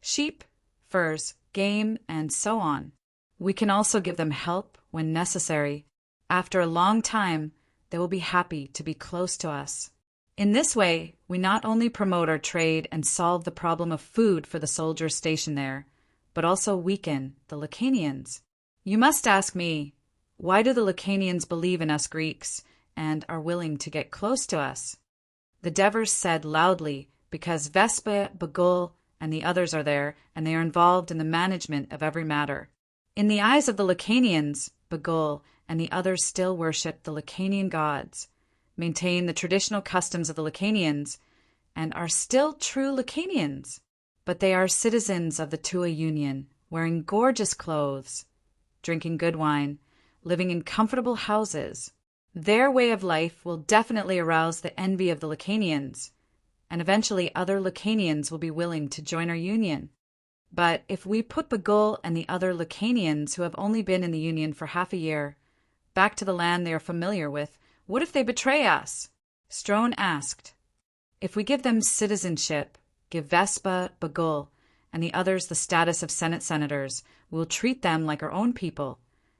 sheep, furs, game, and so on. We can also give them help when necessary. After a long time, they will be happy to be close to us. In this way, we not only promote our trade and solve the problem of food for the soldiers stationed there, but also weaken the Lucanians. You must ask me, why do the Lucanians believe in us Greeks and are willing to get close to us? The Devers said loudly, because Vespa, Bagul, and the others are there, and they are involved in the management of every matter. In the eyes of the Lucanians, Bagul and the others still worship the Lucanian gods, maintain the traditional customs of the Lucanians, and are still true Lucanians. But they are citizens of the Tua Union, wearing gorgeous clothes, drinking good wine, living in comfortable houses. Their way of life will definitely arouse the envy of the Lacanians, and eventually other Lacanians will be willing to join our union. But if we put Bagul and the other Lacanians who have only been in the union for half a year back to the land they are familiar with, what if they betray us? Strone asked. If we give them citizenship, give Vespa, Bagul, and the others the status of Senate senators, we'll treat them like our own people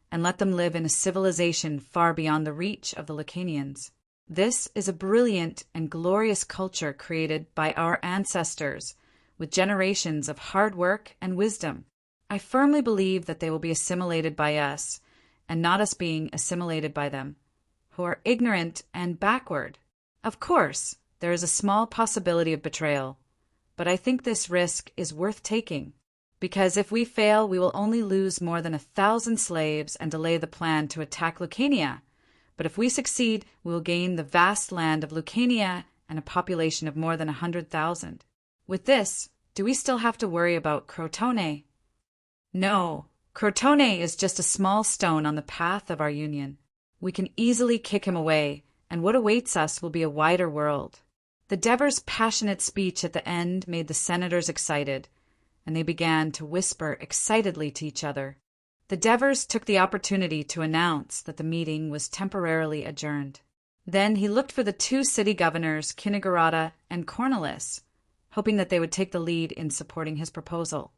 and let them live in a civilization far beyond the reach of the Lacanians. This is a brilliant and glorious culture created by our ancestors, with generations of hard work and wisdom. I firmly believe that they will be assimilated by us, and not us being assimilated by them, who are ignorant and backward. Of course, there is a small possibility of betrayal, but I think this risk is worth taking, because if we fail, we will only lose more than 1,000 slaves and delay the plan to attack Lucania. But if we succeed, we will gain the vast land of Lucania and a population of more than 100,000. With this, do we still have to worry about Crotone? No, Crotone is just a small stone on the path of our union. We can easily kick him away, and what awaits us will be a wider world. The Devers' passionate speech at the end made the senators excited, and they began to whisper excitedly to each other. The Devers took the opportunity to announce that the meeting was temporarily adjourned. Then he looked for the two city governors, Kinigarada and Cornelis, hoping that they would take the lead in supporting his proposal.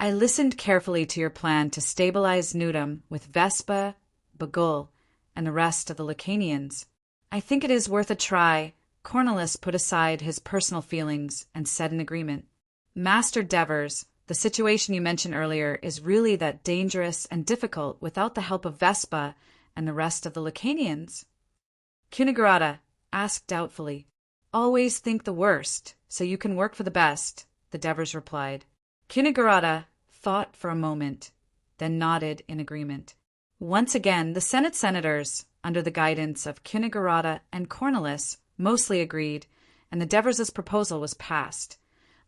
I listened carefully to your plan to stabilize Nudum with Vespa, Bagul, and the rest of the Lacanians. I think it is worth a try. Cornelis put aside his personal feelings and said in agreement. Master Devers, the situation you mentioned earlier is really that dangerous and difficult without the help of Vespa and the rest of the Lacanians? Kunigarada asked doubtfully. Always think the worst, so you can work for the best, the Devers replied. Kunigarada thought for a moment, then nodded in agreement. Once again, the Senate senators, under the guidance of Kunigarada and Cornelis, mostly agreed, and the Devers' proposal was passed.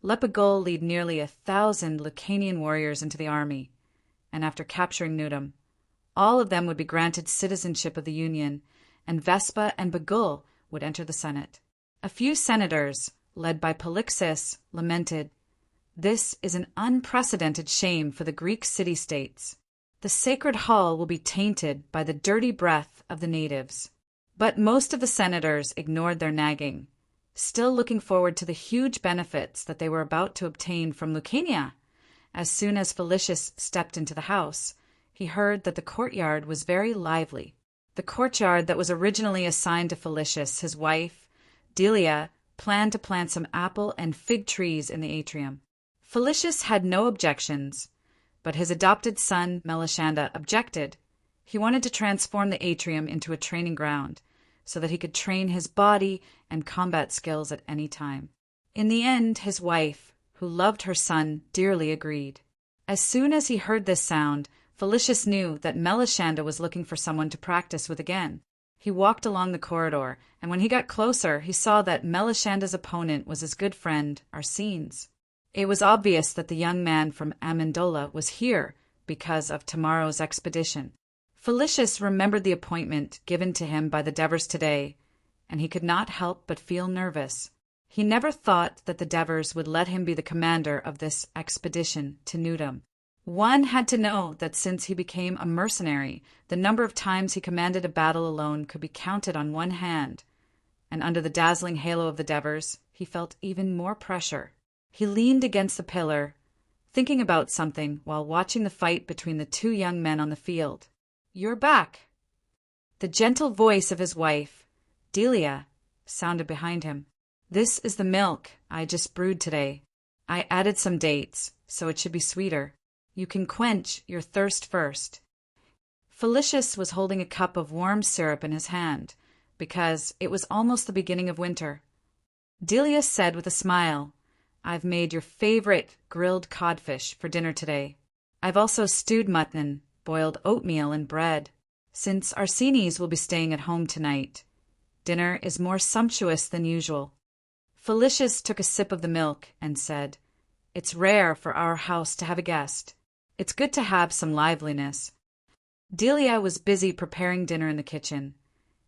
Let Bagul lead nearly 1,000 Lacanian warriors into the army, and after capturing Nudum, all of them would be granted citizenship of the Union, and Vespa and Bagul would enter the Senate. A few senators, led by Polixis, lamented, "This is an unprecedented shame for the Greek city-states. The sacred hall will be tainted by the dirty breath of the natives." But most of the senators ignored their nagging, still looking forward to the huge benefits that they were about to obtain from Lucania. As soon as Felicius stepped into the house, he heard that the courtyard was very lively. The courtyard that was originally assigned to Felicius, his wife, Delia, planned to plant some apple and fig trees in the atrium. Felicius had no objections, but his adopted son, Melishanda, objected. He wanted to transform the atrium into a training ground, so that he could train his body and combat skills at any time. In the end, his wife, who loved her son, dearly agreed. As soon as he heard this sound, Felicius knew that Melishanda was looking for someone to practice with again. He walked along the corridor, and when he got closer, he saw that Melishanda's opponent was his good friend, Arsenes. It was obvious that the young man from Amendola was here because of tomorrow's expedition. Felicius remembered the appointment given to him by the Devers today, and he could not help but feel nervous. He never thought that the Devers would let him be the commander of this expedition to Nudum. One had to know that since he became a mercenary, the number of times he commanded a battle alone could be counted on one hand, and under the dazzling halo of the Devers, he felt even more pressure. He leaned against the pillar, thinking about something while watching the fight between the two young men on the field. "You're back." The gentle voice of his wife, Delia, sounded behind him. "This is the milk I just brewed today. I added some dates, so it should be sweeter. You can quench your thirst first." Felicius was holding a cup of warm syrup in his hand, because it was almost the beginning of winter. Delia said with a smile, "I've made your favorite grilled codfish for dinner today. I've also stewed mutton, boiled oatmeal, and bread. Since Arsenes will be staying at home tonight, dinner is more sumptuous than usual." Felicius took a sip of the milk and said, "It's rare for our house to have a guest. It's good to have some liveliness." Delia was busy preparing dinner in the kitchen,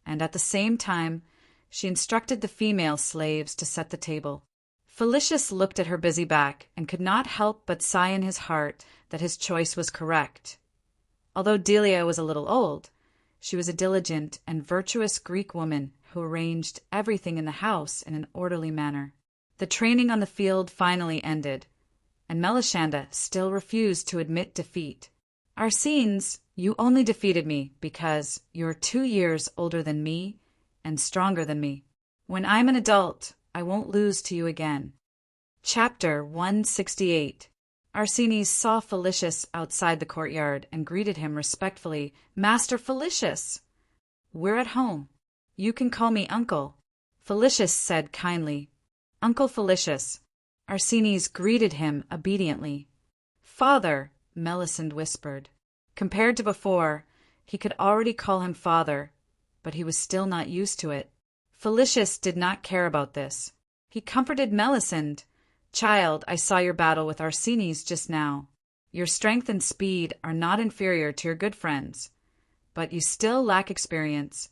and at the same time she instructed the female slaves to set the table. Felicius looked at her busy back and could not help but sigh in his heart that his choice was correct. Although Delia was a little old, she was a diligent and virtuous Greek woman who arranged everything in the house in an orderly manner. The training on the field finally ended, and Melisande still refused to admit defeat. "Arsines, you only defeated me because you're 2 years older than me and stronger than me. When I'm an adult, I won't lose to you again." Chapter 168. Arsines saw Felicius outside the courtyard and greeted him respectfully. "Master Felicius!" "We're at home. You can call me Uncle," Felicius said kindly. "Uncle Felicius." Arsines greeted him obediently. "Father," Melisande whispered. Compared to before, he could already call him father, but he was still not used to it. Felicius did not care about this. He comforted Melisande. "Child, I saw your battle with Arsines just now. Your strength and speed are not inferior to your good friends, but you still lack experience,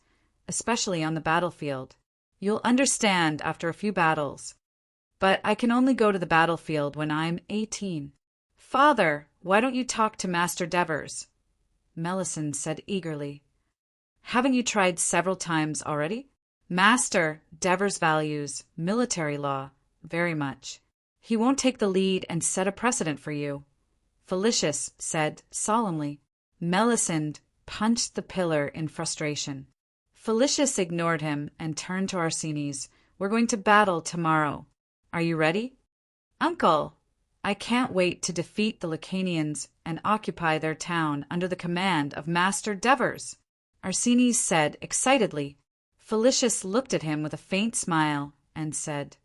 especially on the battlefield. You'll understand after a few battles. But I can only go to the battlefield when I'm 18. "Father, why don't you talk to Master Devers?" Melisande said eagerly. "Haven't you tried several times already?" "Master Devers values military law very much. He won't take the lead and set a precedent for you," Felicius said solemnly. Melisande punched the pillar in frustration. Felicius ignored him and turned to Arsines. "We're going to battle tomorrow. Are you ready?" "Uncle, I can't wait to defeat the Lucanians and occupy their town under the command of Master Devers," Arsines said excitedly. Felicius looked at him with a faint smile and said,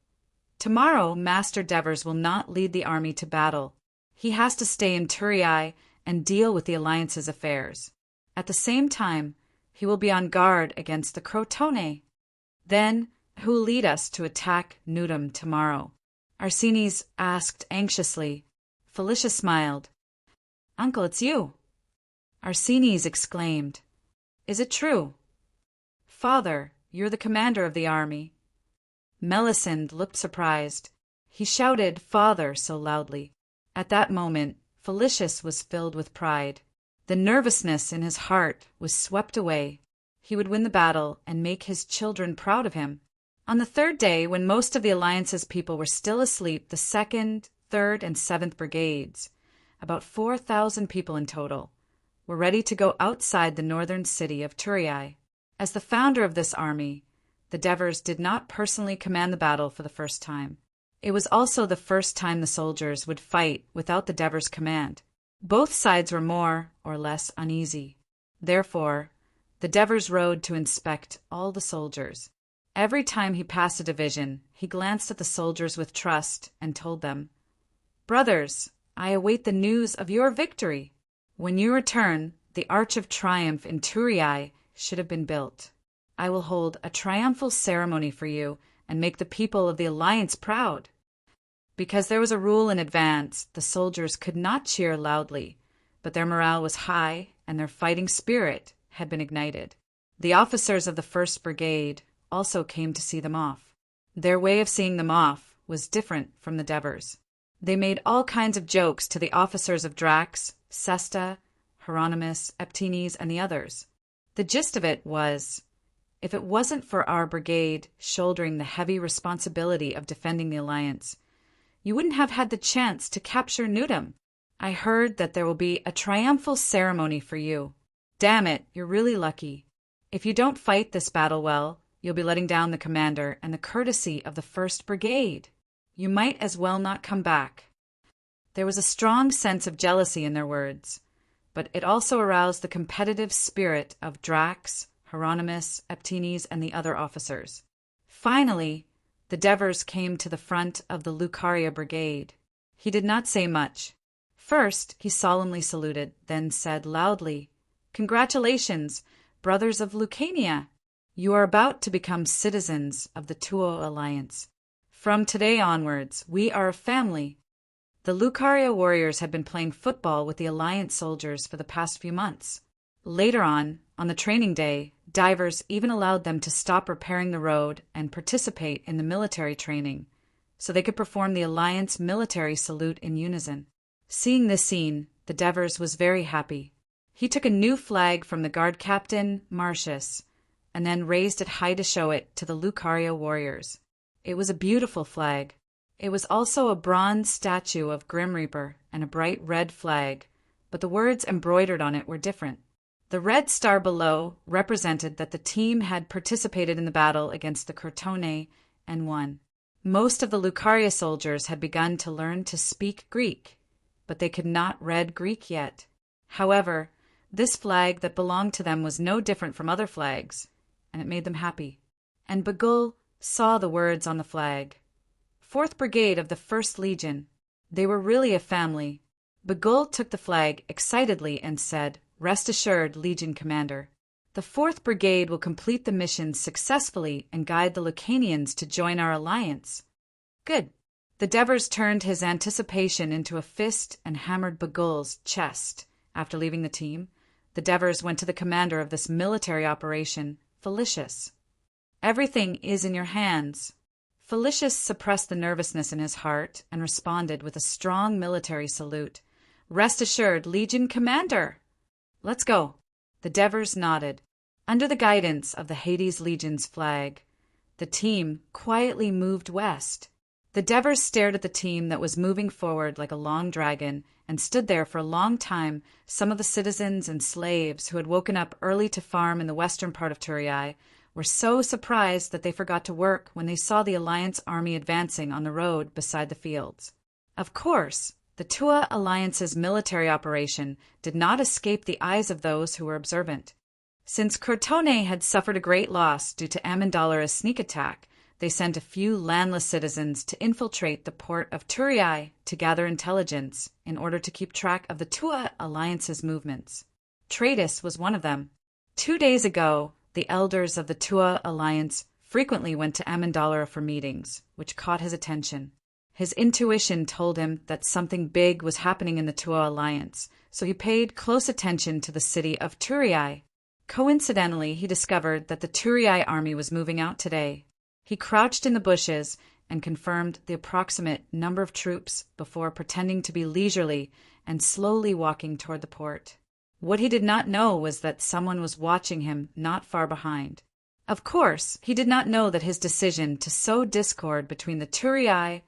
"Tomorrow Master Devers will not lead the army to battle. He has to stay in Thurii and deal with the Alliance's affairs. At the same time, he will be on guard against the Crotone. Then, who will lead us to attack Nudum tomorrow?" Arsines asked anxiously. Felicius smiled. "Uncle, it's you." Arsines exclaimed, "Is it true?" "Father, you're the commander of the army." Melisande looked surprised. He shouted "Father" so loudly. At that moment, Felicius was filled with pride. The nervousness in his heart was swept away. He would win the battle and make his children proud of him. On the third day, when most of the Alliance's people were still asleep, the 2nd, 3rd, and 7th Brigades, about 4,000 people in total, were ready to go outside the northern city of Thurii. As the founder of this army, the Devers did not personally command the battle for the first time. It was also the first time the soldiers would fight without the Devers' command. Both sides were more or less uneasy. Therefore, the Devers rode to inspect all the soldiers. Every time he passed a division, he glanced at the soldiers with trust and told them, "Brothers, I await the news of your victory. When you return, the Arch of Triumph in Thurii should have been built. I will hold a triumphal ceremony for you and make the people of the Alliance proud." Because there was a rule in advance, the soldiers could not cheer loudly, but their morale was high and their fighting spirit had been ignited. The officers of the 1st Brigade also came to see them off. Their way of seeing them off was different from the Devers. They made all kinds of jokes to the officers of Drax, Cesta, Hieronymus, Eptines, and the others. The gist of it was, if it wasn't for our brigade shouldering the heavy responsibility of defending the Alliance, you wouldn't have had the chance to capture Nudum. I heard that there will be a triumphal ceremony for you. Damn it, you're really lucky. If you don't fight this battle well, you'll be letting down the commander and the courtesy of the 1st Brigade. You might as well not come back. There was a strong sense of jealousy in their words, but it also aroused the competitive spirit of Drax, Hieronymus, Eptines, and the other officers. Finally, the Devers came to the front of the Lucaria Brigade. He did not say much. First, he solemnly saluted, then said loudly, "Congratulations, brothers of Lucania! You are about to become citizens of the Tuo Alliance. From today onwards, we are a family." The Lucaria warriors had been playing football with the Alliance soldiers for the past few months. Later on, On the training day, divers even allowed them to stop repairing the road and participate in the military training, so they could perform the Alliance military salute in unison. Seeing this scene, the Devers was very happy. He took a new flag from the guard captain, Marcius, and then raised it high to show it to the Lucaria warriors. It was a beautiful flag. It was also a bronze statue of Grim Reaper and a bright red flag, but the words embroidered on it were different. The red star below represented that the team had participated in the battle against the Crotone and won. Most of the Lucaria soldiers had begun to learn to speak Greek, but they could not read Greek yet. However, this flag that belonged to them was no different from other flags, and it made them happy. And Bagul saw the words on the flag. 4th Brigade of the 1st Legion. They were really a family. Bagul took the flag excitedly and said, "Rest assured, Legion Commander. The 4th Brigade will complete the mission successfully and guide the Lucanians to join our alliance." Good. The Devers turned his anticipation into a fist and hammered Bagul's chest. After leaving the team, the Devers went to the commander of this military operation, Felicius. "Everything is in your hands." Felicius suppressed the nervousness in his heart and responded with a strong military salute. "Rest assured, Legion Commander." "Let's go." The Devers nodded. Under the guidance of the Hades Legion's flag, the team quietly moved west. The Devers stared at the team that was moving forward like a long dragon and stood there for a long time. Some of the citizens and slaves who had woken up early to farm in the western part of Turiai were so surprised that they forgot to work when they saw the Alliance army advancing on the road beside the fields. Of course, the Tua Alliance's military operation did not escape the eyes of those who were observant. Since Crotone had suffered a great loss due to Amandalara's sneak attack, they sent a few landless citizens to infiltrate the port of Turiai to gather intelligence in order to keep track of the Tua Alliance's movements. Tratus was one of them. 2 days ago, the elders of the Tua Alliance frequently went to Amandalara for meetings, which caught his attention. His intuition told him that something big was happening in the Tua Alliance, so he paid close attention to the city of Turiai. Coincidentally, he discovered that the Turiai army was moving out today. He crouched in the bushes and confirmed the approximate number of troops before pretending to be leisurely and slowly walking toward the port. What he did not know was that someone was watching him not far behind. Of course, he did not know that his decision to sow discord between the Turiai,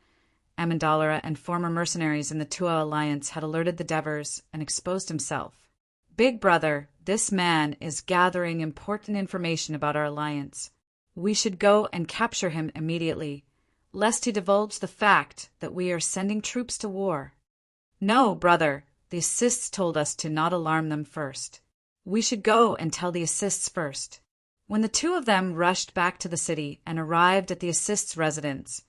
Amandalara, and former mercenaries in the Tua Alliance had alerted the Devers and exposed himself. "Big brother, this man is gathering important information about our alliance. We should go and capture him immediately, lest he divulge the fact that we are sending troops to war." "No, brother, the assists told us to not alarm them first. We should go and tell the assists first." When the two of them rushed back to the city and arrived at the assists' residence,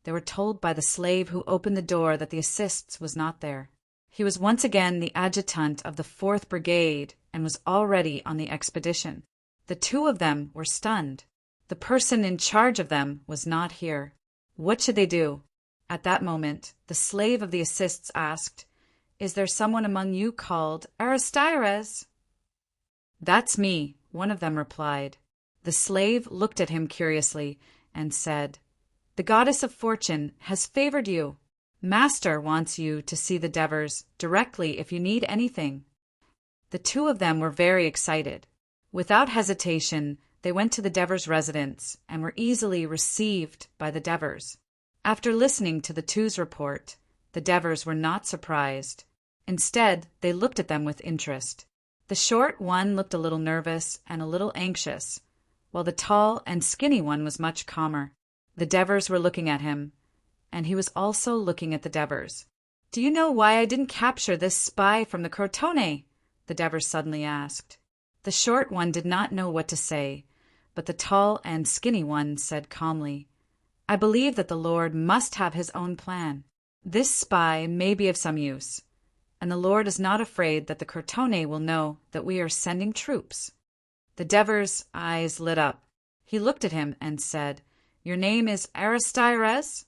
they were told by the slave who opened the door that the assists was not there. He was once again the adjutant of the 4th Brigade and was already on the expedition. The two of them were stunned. The person in charge of them was not here. What should they do? At that moment, the slave of the assists asked, "Is there someone among you called Aristyres?" "That's me," one of them replied. The slave looked at him curiously and said, "The goddess of fortune has favored you. Master wants you to see the Devers directly if you need anything." The two of them were very excited. Without hesitation, they went to the Devers' residence and were easily received by the Devers. After listening to the two's report, the Devers were not surprised. Instead, they looked at them with interest. The short one looked a little nervous and a little anxious, while the tall and skinny one was much calmer. The Devers were looking at him, and he was also looking at the Devers. "Do you know why I didn't capture this spy from the Crotone?" the Devers suddenly asked. The short one did not know what to say, but the tall and skinny one said calmly, "I believe that the Lord must have his own plan. This spy may be of some use, and the Lord is not afraid that the Crotone will know that we are sending troops." The Devers' eyes lit up. He looked at him and said, "Your name is Aristyres?"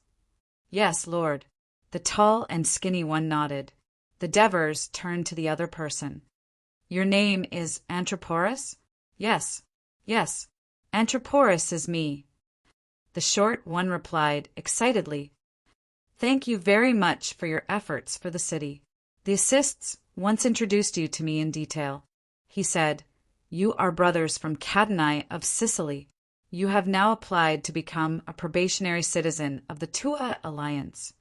"Yes, Lord." The tall and skinny one nodded. The Devers turned to the other person. "Your name is Anthroporus?" Yes, yes, Anthroporus is me. The short one replied excitedly, Thank you very much for your efforts for the city. The assists once introduced you to me in detail. He said, You are brothers from Cadani of Sicily. You have now applied to become a probationary citizen of the Tua Alliance.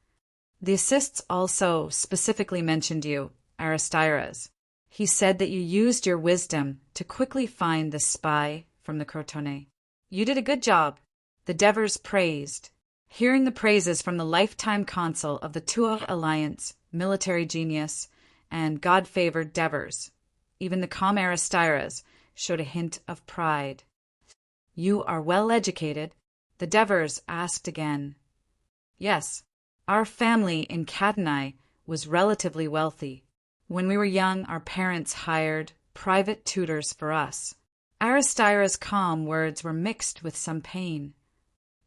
The assists also specifically mentioned you, Aristyras. He said that you used your wisdom to quickly find the spy from the Crotone. You did a good job. The Devers praised. Hearing the praises from the lifetime consul of the Tua Alliance, military genius, and God-favored Devers, even the calm Aristyras showed a hint of pride. You are well educated? The Devers asked again. Yes. Our family in Cadani was relatively wealthy. When we were young, our parents hired private tutors for us. Aristyra's calm words were mixed with some pain.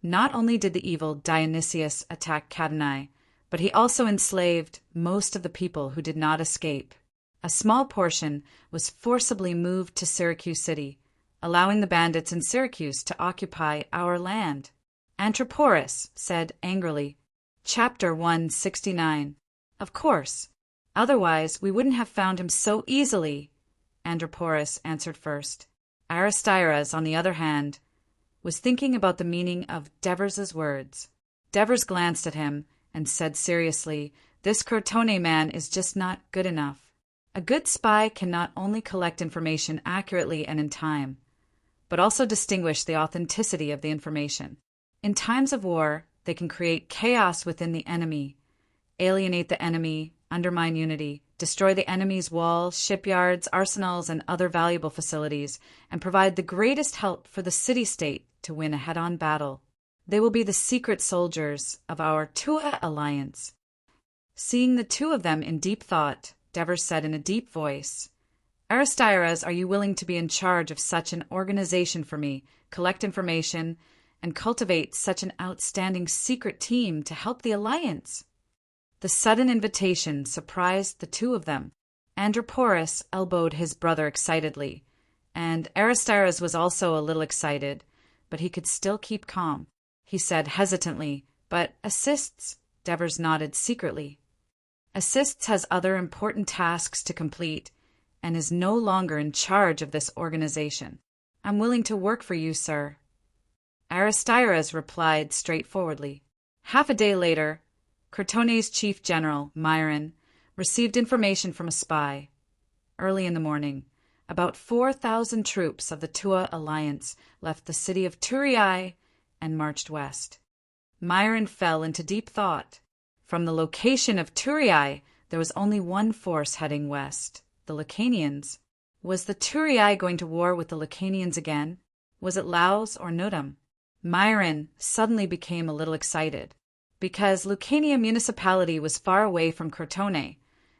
Not only did the evil Dionysius attack Cadani, but he also enslaved most of the people who did not escape. A small portion was forcibly moved to Syracuse City, allowing the bandits in Syracuse to occupy our land. Anthroporus said angrily, Chapter 169. Of course. Otherwise, we wouldn't have found him so easily, Anthroporus answered first. Aristyras, on the other hand, was thinking about the meaning of Devers's words. Devers glanced at him and said seriously, This Crotone man is just not good enough. A good spy can not only collect information accurately and in time, but also distinguish the authenticity of the information. In times of war, they can create chaos within the enemy, alienate the enemy, undermine unity, destroy the enemy's walls, shipyards, arsenals, and other valuable facilities, and provide the greatest help for the city-state to win a head-on battle. They will be the secret soldiers of our Tua Alliance. Seeing the two of them in deep thought, Devers said in a deep voice, Aristyras, are you willing to be in charge of such an organization for me, collect information, and cultivate such an outstanding secret team to help the Alliance? The sudden invitation surprised the two of them. Anthroporus elbowed his brother excitedly, and Aristyras was also a little excited, but he could still keep calm. He said hesitantly, But assists? Devers nodded secretly. Assists has other important tasks to complete and is no longer in charge of this organization. I'm willing to work for you, sir. Aristyras replied straightforwardly. Half a day later, Crotone's chief general, Myron, received information from a spy. Early in the morning, about 4,000 troops of the Tua Alliance left the city of Thurii and marched west. Myron fell into deep thought. From the location of Thurii, there was only one force heading west, the Lucanians. Was the Thurii going to war with the Lucanians again? Was it Laos or Nudum? Myron suddenly became a little excited. Because Lucania municipality was far away from Crotone,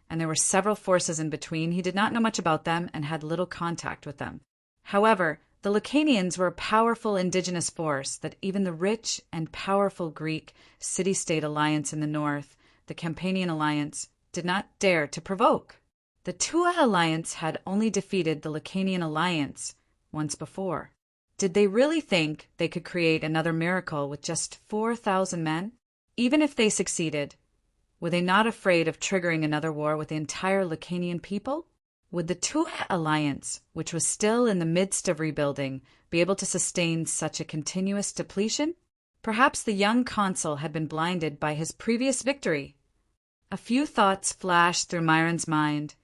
and there were several forces in between, he did not know much about them and had little contact with them. However, the Lucanians were a powerful indigenous force that even the rich and powerful Greek city-state alliance in the north, the Campanian alliance, did not dare to provoke. The Tua alliance had only defeated the Lucanian alliance once before. Did they really think they could create another miracle with just 4,000 men? Even if they succeeded, were they not afraid of triggering another war with the entire Lucanian people? Would the Tua alliance, which was still in the midst of rebuilding, be able to sustain such a continuous depletion? Perhaps the young consul had been blinded by his previous victory. A few thoughts flashed through Myron's mind,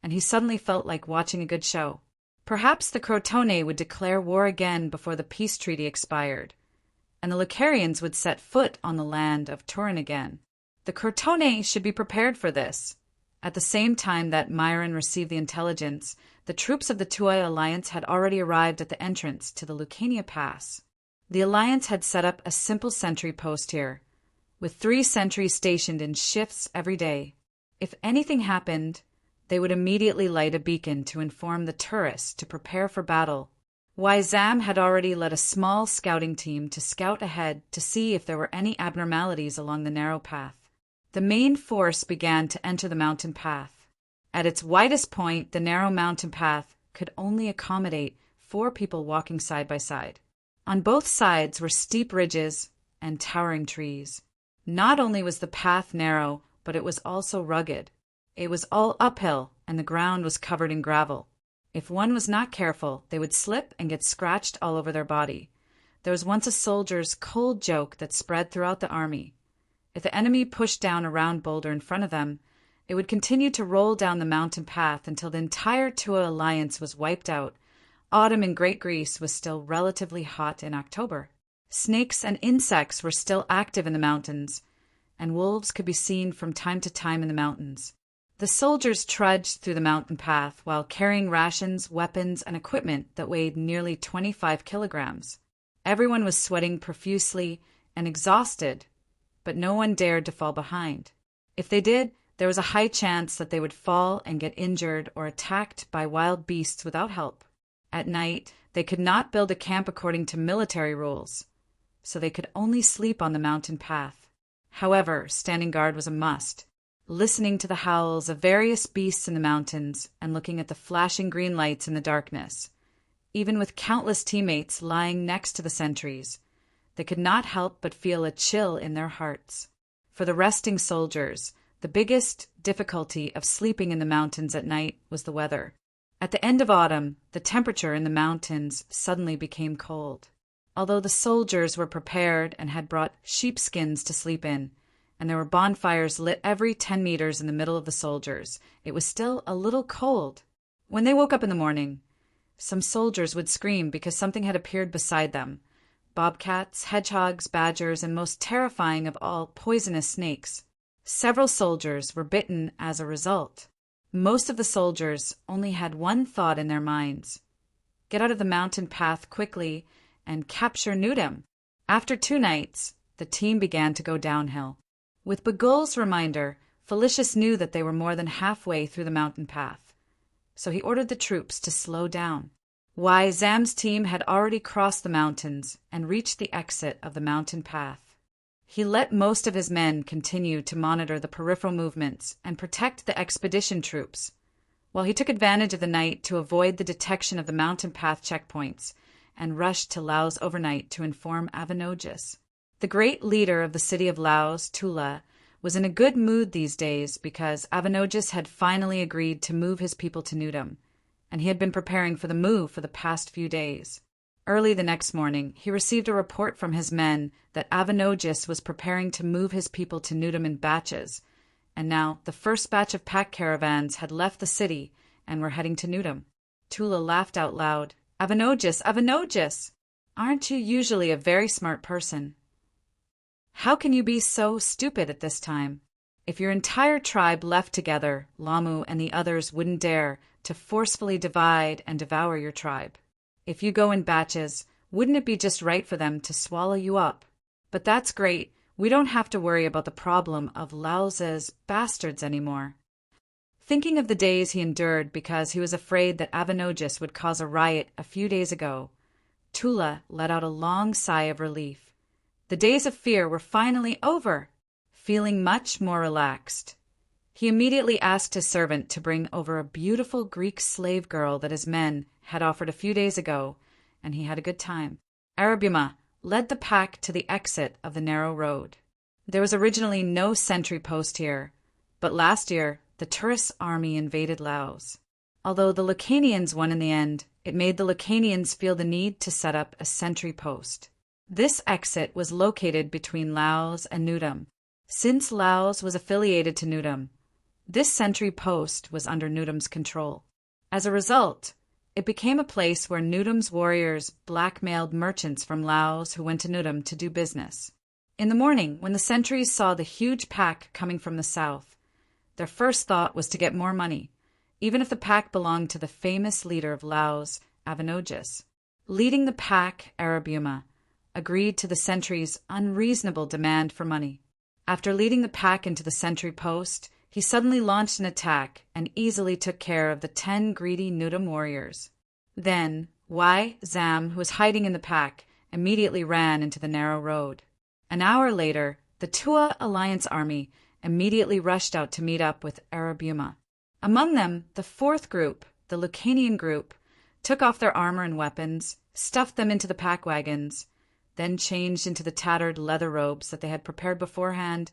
and he suddenly felt like watching a good show. Perhaps the Crotone would declare war again before the peace treaty expired, and the Lucarians would set foot on the land of Turin again. The Crotone should be prepared for this. At the same time that Myron received the intelligence, the troops of the Tua alliance had already arrived at the entrance to the Lucania Pass. The alliance had set up a simple sentry post here, with 3 sentries stationed in shifts every day. If anything happened, they would immediately light a beacon to inform the tourists to prepare for battle. Wyzam had already led a small scouting team to scout ahead to see if there were any abnormalities along the narrow path. The main force began to enter the mountain path. At its widest point, the narrow mountain path could only accommodate 4 people walking side by side. On both sides were steep ridges and towering trees. Not only was the path narrow, but it was also rugged. It was all uphill, and the ground was covered in gravel. If one was not careful, they would slip and get scratched all over their body. There was once a soldier's cold joke that spread throughout the army. If the enemy pushed down a round boulder in front of them, it would continue to roll down the mountain path until the entire Tua alliance was wiped out. Autumn in Great Greece was still relatively hot in October. Snakes and insects were still active in the mountains, and wolves could be seen from time to time in the mountains. The soldiers trudged through the mountain path while carrying rations, weapons, and equipment that weighed nearly 25 kilograms. Everyone was sweating profusely and exhausted, but no one dared to fall behind. If they did, there was a high chance that they would fall and get injured or attacked by wild beasts without help. At night, they could not build a camp according to military rules, so they could only sleep on the mountain path. However, standing guard was a must. Listening to the howls of various beasts in the mountains and looking at the flashing green lights in the darkness. Even with countless teammates lying next to the sentries, they could not help but feel a chill in their hearts. For the resting soldiers, the biggest difficulty of sleeping in the mountains at night was the weather. At the end of autumn, the temperature in the mountains suddenly became cold. Although the soldiers were prepared and had brought sheepskins to sleep in, and there were bonfires lit every 10 meters in the middle of the soldiers, it was still a little cold. When they woke up in the morning, some soldiers would scream because something had appeared beside them. Bobcats, hedgehogs, badgers, and most terrifying of all, poisonous snakes. Several soldiers were bitten as a result. Most of the soldiers only had one thought in their minds: get out of the mountain path quickly and capture Nudum. After 2 nights, the team began to go downhill. With Bagul's reminder, Felicius knew that they were more than halfway through the mountain path, so he ordered the troops to slow down. Why, Zam's team had already crossed the mountains and reached the exit of the mountain path. He let most of his men continue to monitor the peripheral movements and protect the expedition troops, while he took advantage of the night to avoid the detection of the mountain path checkpoints and rushed to Laos overnight to inform Avenogis. The great leader of the city of Laos, Tula, was in a good mood these days because Avenogis had finally agreed to move his people to Nudum, and he had been preparing for the move for the past few days. Early the next morning, he received a report from his men that Avenogis was preparing to move his people to Nudum in batches, and now the first batch of pack caravans had left the city and were heading to Nudum. Tula laughed out loud. "Avenogis, Avenogis! Aren't you usually a very smart person? How can you be so stupid at this time? If your entire tribe left together, Lamu and the others wouldn't dare to forcefully divide and devour your tribe. If you go in batches, wouldn't it be just right for them to swallow you up? But that's great. We don't have to worry about the problem of Laos's bastards anymore." Thinking of the days he endured because he was afraid that Avenogis would cause a riot a few days ago, Tula let out a long sigh of relief. The days of fear were finally over. Feeling much more relaxed, he immediately asked his servant to bring over a beautiful Greek slave girl that his men had offered a few days ago, and he had a good time. Arabuma led the pack to the exit of the narrow road. There was originally no sentry post here, but last year the tourist army invaded Laos. Although the Lacanians won in the end, it made the Lacanians feel the need to set up a sentry post. This exit was located between Laos and Nudum. Since Laos was affiliated to Nudum, this sentry post was under Nudum's control. As a result, it became a place where Nudum's warriors blackmailed merchants from Laos who went to Nudum to do business. In the morning, when the sentries saw the huge pack coming from the south, their first thought was to get more money, even if the pack belonged to the famous leader of Laos, Avenogis. Leading the pack, Arabuma agreed to the sentries' unreasonable demand for money. After leading the pack into the sentry post, he suddenly launched an attack and easily took care of the 10 greedy Nudum warriors. Then, Zam, who was hiding in the pack, immediately ran into the narrow road. An hour later, the Tua Alliance army immediately rushed out to meet up with Arabuma. Among them, the 4th group, the Lucanian group, took off their armor and weapons, stuffed them into the pack wagons, then changed into the tattered leather robes that they had prepared beforehand,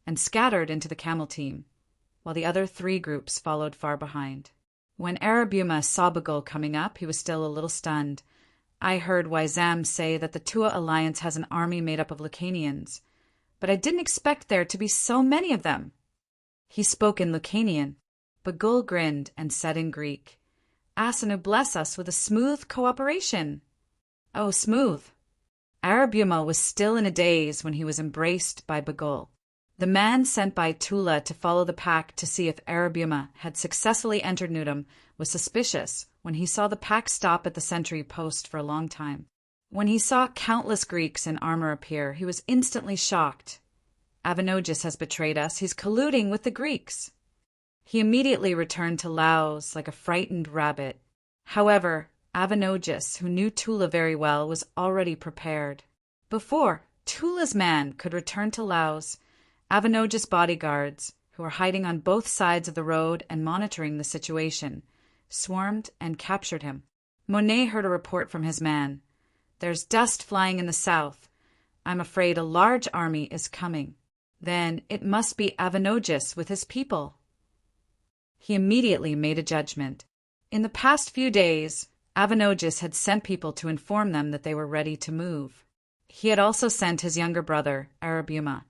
and scattered into the camel team, while the other 3 groups followed far behind. When Arabuma saw Bagul coming up, he was still a little stunned. I heard Wizam say that the Tua alliance has an army made up of Lucanians, but I didn't expect there to be so many of them. He spoke in Lucanian. Bagul grinned and said in Greek, Asanu bless us with a smooth cooperation. Oh, smooth. Arabuma was still in a daze when he was embraced by Bagul. The man sent by Tula to follow the pack to see if Arabuma had successfully entered Nudum was suspicious when he saw the pack stop at the sentry post for a long time. When he saw countless Greeks in armor appear, he was instantly shocked. Avenogis has betrayed us. He's colluding with the Greeks. He immediately returned to Laos like a frightened rabbit. However, Avenogis, who knew Tula very well, was already prepared. Before Tula's man could return to Laos, Avenogis' bodyguards, who were hiding on both sides of the road and monitoring the situation, swarmed and captured him. Monet heard a report from his man. There's dust flying in the south. I'm afraid a large army is coming. Then it must be Avenogis with his people. He immediately made a judgment. In the past few days, Avenogis had sent people to inform them that they were ready to move. He had also sent his younger brother, Arabuma,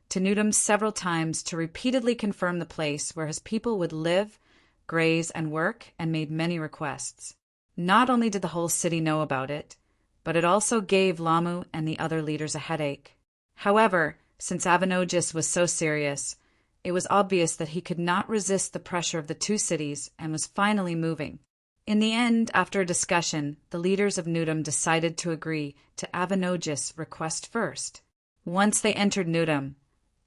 to Nudum several times to repeatedly confirm the place where his people would live, graze, and work, and made many requests. Not only did the whole city know about it, but it also gave Lamu and the other leaders a headache. However, since Avenogis was so serious, it was obvious that he could not resist the pressure of the 2 cities and was finally moving. In the end, after a discussion, the leaders of Nudum decided to agree to Avenogis' request first. Once they entered Nudum,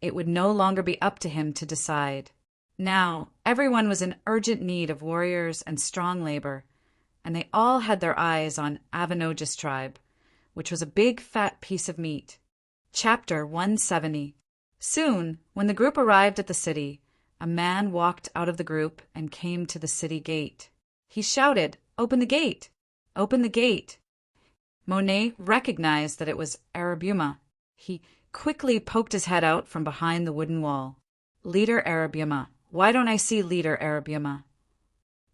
it would no longer be up to him to decide. Now, everyone was in urgent need of warriors and strong labor, and they all had their eyes on Avenogis' tribe, which was a big fat piece of meat. Chapter 170. Soon, when the group arrived at the city, a man walked out of the group and came to the city gate. He shouted, "Open the gate! Open the gate!" Monet recognized that it was Arabuma. He quickly poked his head out from behind the wooden wall. "Leader Arabuma, why don't I see Leader Arabuma?"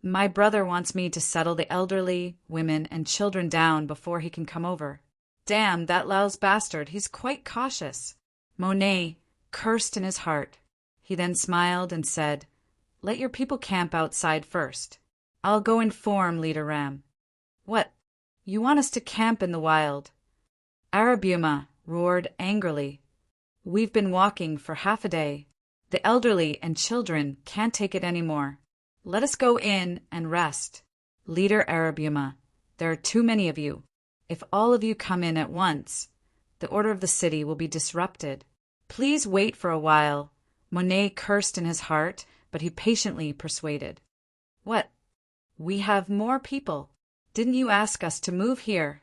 "My brother wants me to settle the elderly, women, and children down before he can come over." "Damn, that Laos bastard, he's quite cautious." Monet cursed in his heart. He then smiled and said, "Let your people camp outside first. I'll go inform Leader Ram." "What? You want us to camp in the wild?" Arabuma roared angrily. "We've been walking for half a day. The elderly and children can't take it anymore. Let us go in and rest." "Leader Arabuma, there are too many of you. If all of you come in at once, the order of the city will be disrupted. Please wait for a while." Monet cursed in his heart, but he patiently persuaded. "What? We have more people. Didn't you ask us to move here?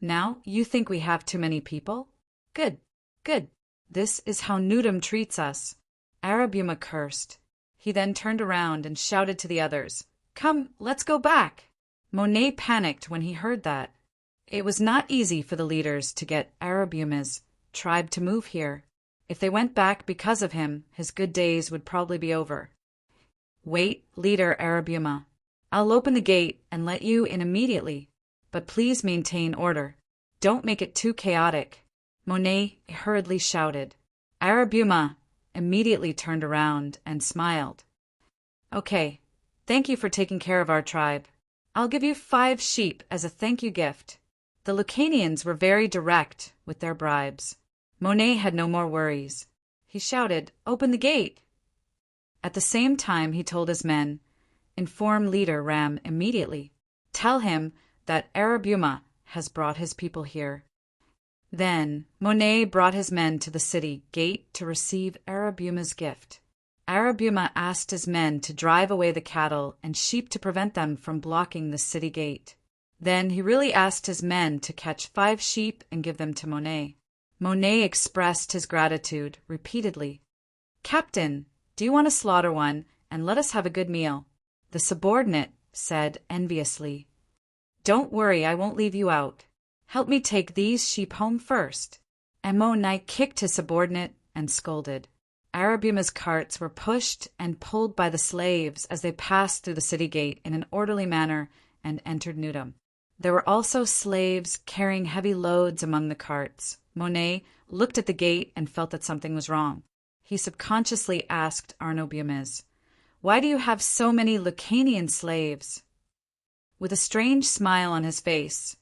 Now you think we have too many people? Good, good. This is how Nudum treats us." Arabuma cursed. He then turned around and shouted to the others, "Come, let's go back." Monet panicked when he heard that. It was not easy for the leaders to get Arabuma's tribe to move here. If they went back because of him, his good days would probably be over. "Wait, Leader Arabuma. I'll open the gate and let you in immediately, but please maintain order. Don't make it too chaotic." Monet hurriedly shouted. Arabuma immediately turned around and smiled. "Okay, thank you for taking care of our tribe. I'll give you 5 sheep as a thank you gift." The Lucanians were very direct with their bribes. Monet had no more worries. He shouted, "Open the gate!" At the same time, he told his men, "Inform Leader Ram immediately. Tell him that Arabuma has brought his people here." Then Monet brought his men to the city gate to receive Arabuma's gift. Arabuma asked his men to drive away the cattle and sheep to prevent them from blocking the city gate. Then he really asked his men to catch 5 sheep and give them to Monet. Monet expressed his gratitude repeatedly. "Captain, do you want to slaughter one and let us have a good meal?" The subordinate said enviously. "Don't worry, I won't leave you out. Help me take these sheep home first." Hegemon kicked his subordinate and scolded. Arabuma's carts were pushed and pulled by the slaves as they passed through the city gate in an orderly manner and entered Nudum. There were also slaves carrying heavy loads among the carts. Monet looked at the gate and felt that something was wrong. He subconsciously asked Arnobiumes, "Why do you have so many Lucanian slaves?" With a strange smile on his face,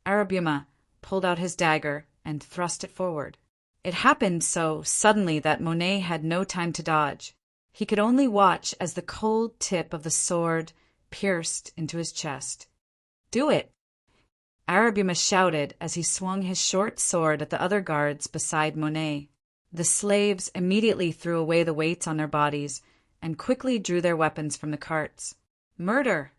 Arabuma pulled out his dagger and thrust it forward. It happened so suddenly that Monet had no time to dodge. He could only watch as the cold tip of the sword pierced into his chest. "Do it!" Arabuma shouted as he swung his short sword at the other guards beside Monet. The slaves immediately threw away the weights on their bodies and quickly drew their weapons from the carts. "Murder!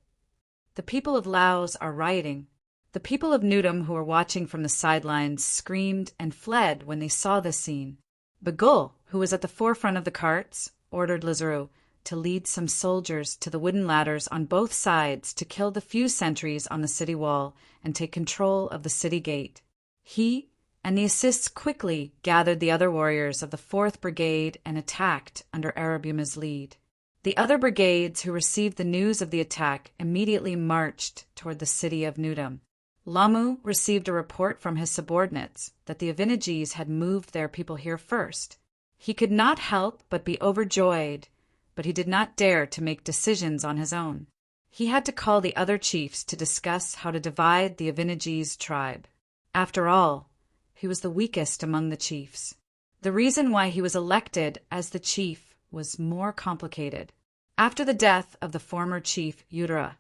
The people of Laos are rioting." The people of Nudum who were watching from the sidelines screamed and fled when they saw this scene. Bagul, who was at the forefront of the carts, ordered Lazarou to lead some soldiers to the wooden ladders on both sides to kill the few sentries on the city wall and take control of the city gate. He and the assists quickly gathered the other warriors of the 4th Brigade and attacked under Arabuma's lead. The other brigades who received the news of the attack immediately marched toward the city of Nudum. Lamu received a report from his subordinates that the Avinages had moved their people here first. He could not help but be overjoyed, but he did not dare to make decisions on his own. He had to call the other chiefs to discuss how to divide the Avinages tribe. After all, he was the weakest among the chiefs. The reason why he was elected as the chief was more complicated. After the death of the former chief Udara,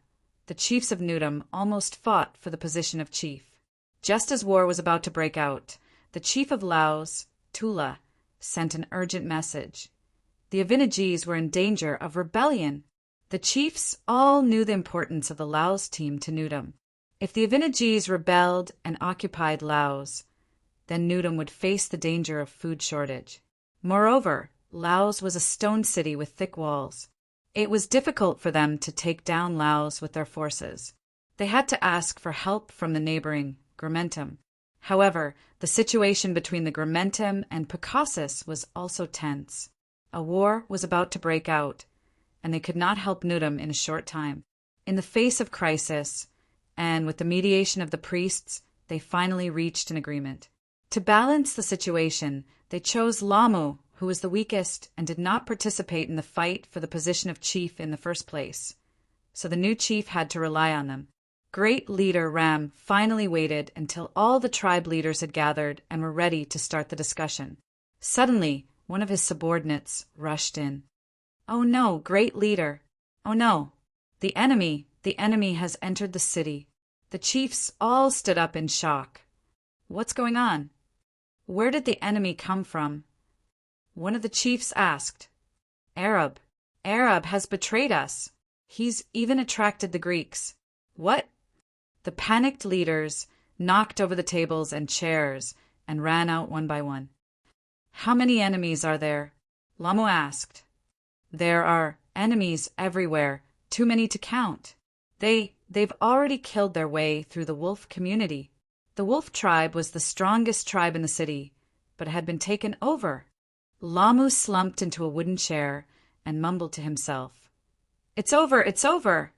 the chiefs of Nudum almost fought for the position of chief. Just as war was about to break out, the chief of Laos, Tula, sent an urgent message. The Avinages were in danger of rebellion. The chiefs all knew the importance of the Laos team to Nudum. If the Avinages rebelled and occupied Laos, then Nudum would face the danger of food shortage. Moreover, Laos was a stone city with thick walls. It was difficult for them to take down Laos with their forces. They had to ask for help from the neighboring Grimentum. However, the situation between the Grimentum and Picassus was also tense. A war was about to break out, and they could not help Nudum in a short time. In the face of crisis, and with the mediation of the priests, they finally reached an agreement. To balance the situation, they chose Lamu, who was the weakest and did not participate in the fight for the position of chief in the first place. So the new chief had to rely on them. Great leader Ram finally waited until all the tribe leaders had gathered and were ready to start the discussion. Suddenly, one of his subordinates rushed in. "Oh no, great leader! Oh no! The enemy has entered the city." The chiefs all stood up in shock. "What's going on? Where did the enemy come from?" One of the chiefs asked. Arab has betrayed us. He's even attracted the Greeks." "What?" The panicked leaders knocked over the tables and chairs and ran out one by one. "How many enemies are there?" Lamu asked. "There are enemies everywhere, too many to count. They've already killed their way through the wolf community." The wolf tribe was the strongest tribe in the city, but it had been taken over. Lamu slumped into a wooden chair and mumbled to himself. "It's over, it's over!"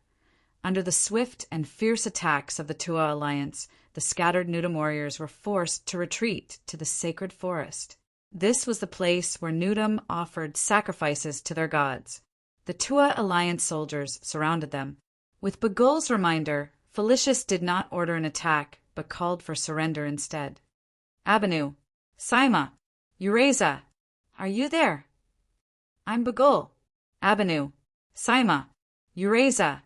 Under the swift and fierce attacks of the Tua alliance, the scattered Nudum warriors were forced to retreat to the sacred forest. This was the place where Nudum offered sacrifices to their gods. The Tua alliance soldiers surrounded them. With Bagul's reminder, Felicius did not order an attack, but called for surrender instead. "Abanu, Saima, Ureza, are you there?" "I'm Bagul." "Abanu, Saima, Ureza,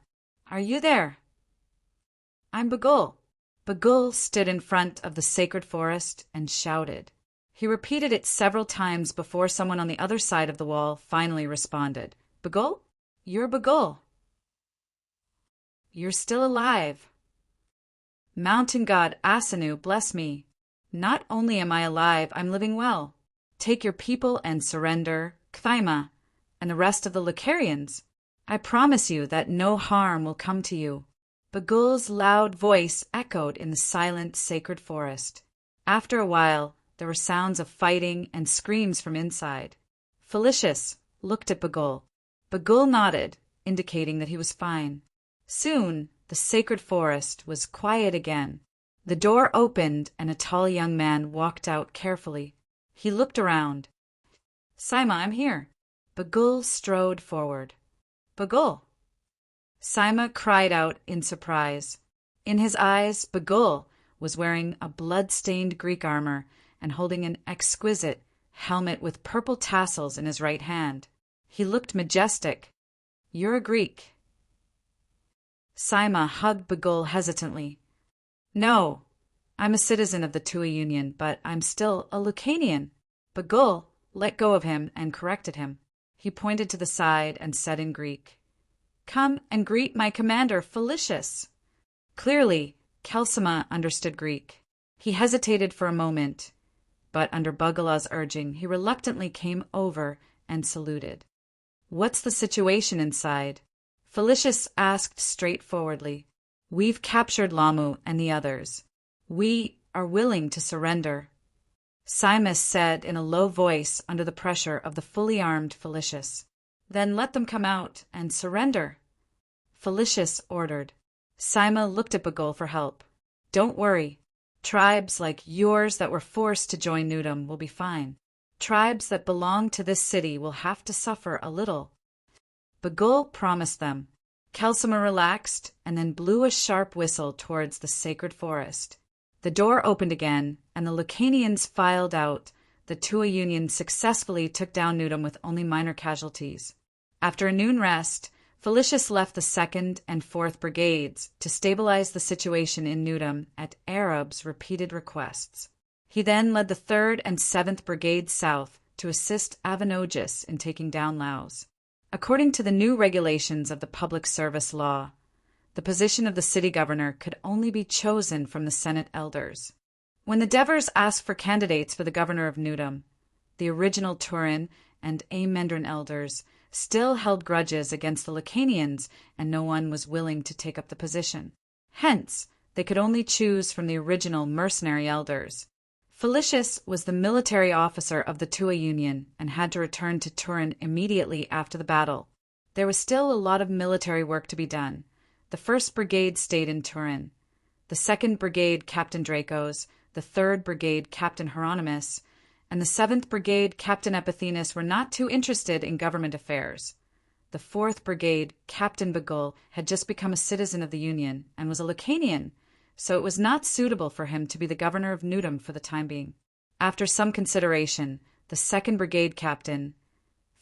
are you there?" "I'm Bagul." Bagul stood in front of the sacred forest and shouted. He repeated it several times before someone on the other side of the wall finally responded. "Bagul? You're Bagul. You're still alive." "Mountain god Asanu, bless me. Not only am I alive, I'm living well. Take your people and surrender, Cthaima, and the rest of the Lucarians." I promise you that no harm will come to you." Bagul's loud voice echoed in the silent, sacred forest. After a while, there were sounds of fighting and screams from inside. Felicius looked at Bagul. Bagul nodded, indicating that he was fine. Soon, the sacred forest was quiet again. The door opened and a tall young man walked out carefully. He looked around. "Saima, I'm here." Bagul strode forward. "Bagul!" Saima cried out in surprise. In his eyes, Bagul was wearing a blood-stained Greek armor and holding an exquisite helmet with purple tassels in his right hand. He looked majestic. "You're a Greek." Saima hugged Bagul hesitantly. "No, I'm a citizen of the Tua Union, but I'm still a Lucanian." Bagul let go of him and corrected him. He pointed to the side and said in Greek, "Come and greet my commander, Felicius." Clearly, Kelsima understood Greek. He hesitated for a moment, but under Bagala's urging, he reluctantly came over and saluted. "What's the situation inside?" Felicius asked straightforwardly. "We've captured Lamu and the others. We are willing to surrender." Saima said in a low voice under the pressure of the fully armed Felicius. "Then let them come out and surrender." Felicius ordered. Saima looked at Bagul for help. "Don't worry. Tribes like yours that were forced to join Nudum will be fine. Tribes that belong to this city will have to suffer a little." Bagul promised them. Kelsima relaxed and then blew a sharp whistle towards the sacred forest. The door opened again, and the Lucanians filed out. The Tua Union successfully took down Nudum with only minor casualties. After a noon rest, Felicius left the 2nd and 4th Brigades to stabilize the situation in Nudum at Arabs' repeated requests. He then led the 3rd and 7th Brigades south to assist Avenogis in taking down Laos. According to the new regulations of the Public Service Law, the position of the city governor could only be chosen from the Senate elders. When the Devers asked for candidates for the governor of Nudum, the original Turin and Amendron elders still held grudges against the Lucanians, and no one was willing to take up the position. Hence, they could only choose from the original mercenary elders. Felicius was the military officer of the Tua Union and had to return to Turin immediately after the battle. There was still a lot of military work to be done. The 1st Brigade stayed in Turin. The 2nd Brigade Captain Dracos, the 3rd Brigade Captain Hieronymus, and the 7th Brigade Captain Epithenes were not too interested in government affairs. The 4th Brigade Captain Bagul had just become a citizen of the Union and was a Lucanian, so it was not suitable for him to be the governor of Nudum for the time being. After some consideration, the 2nd Brigade Captain,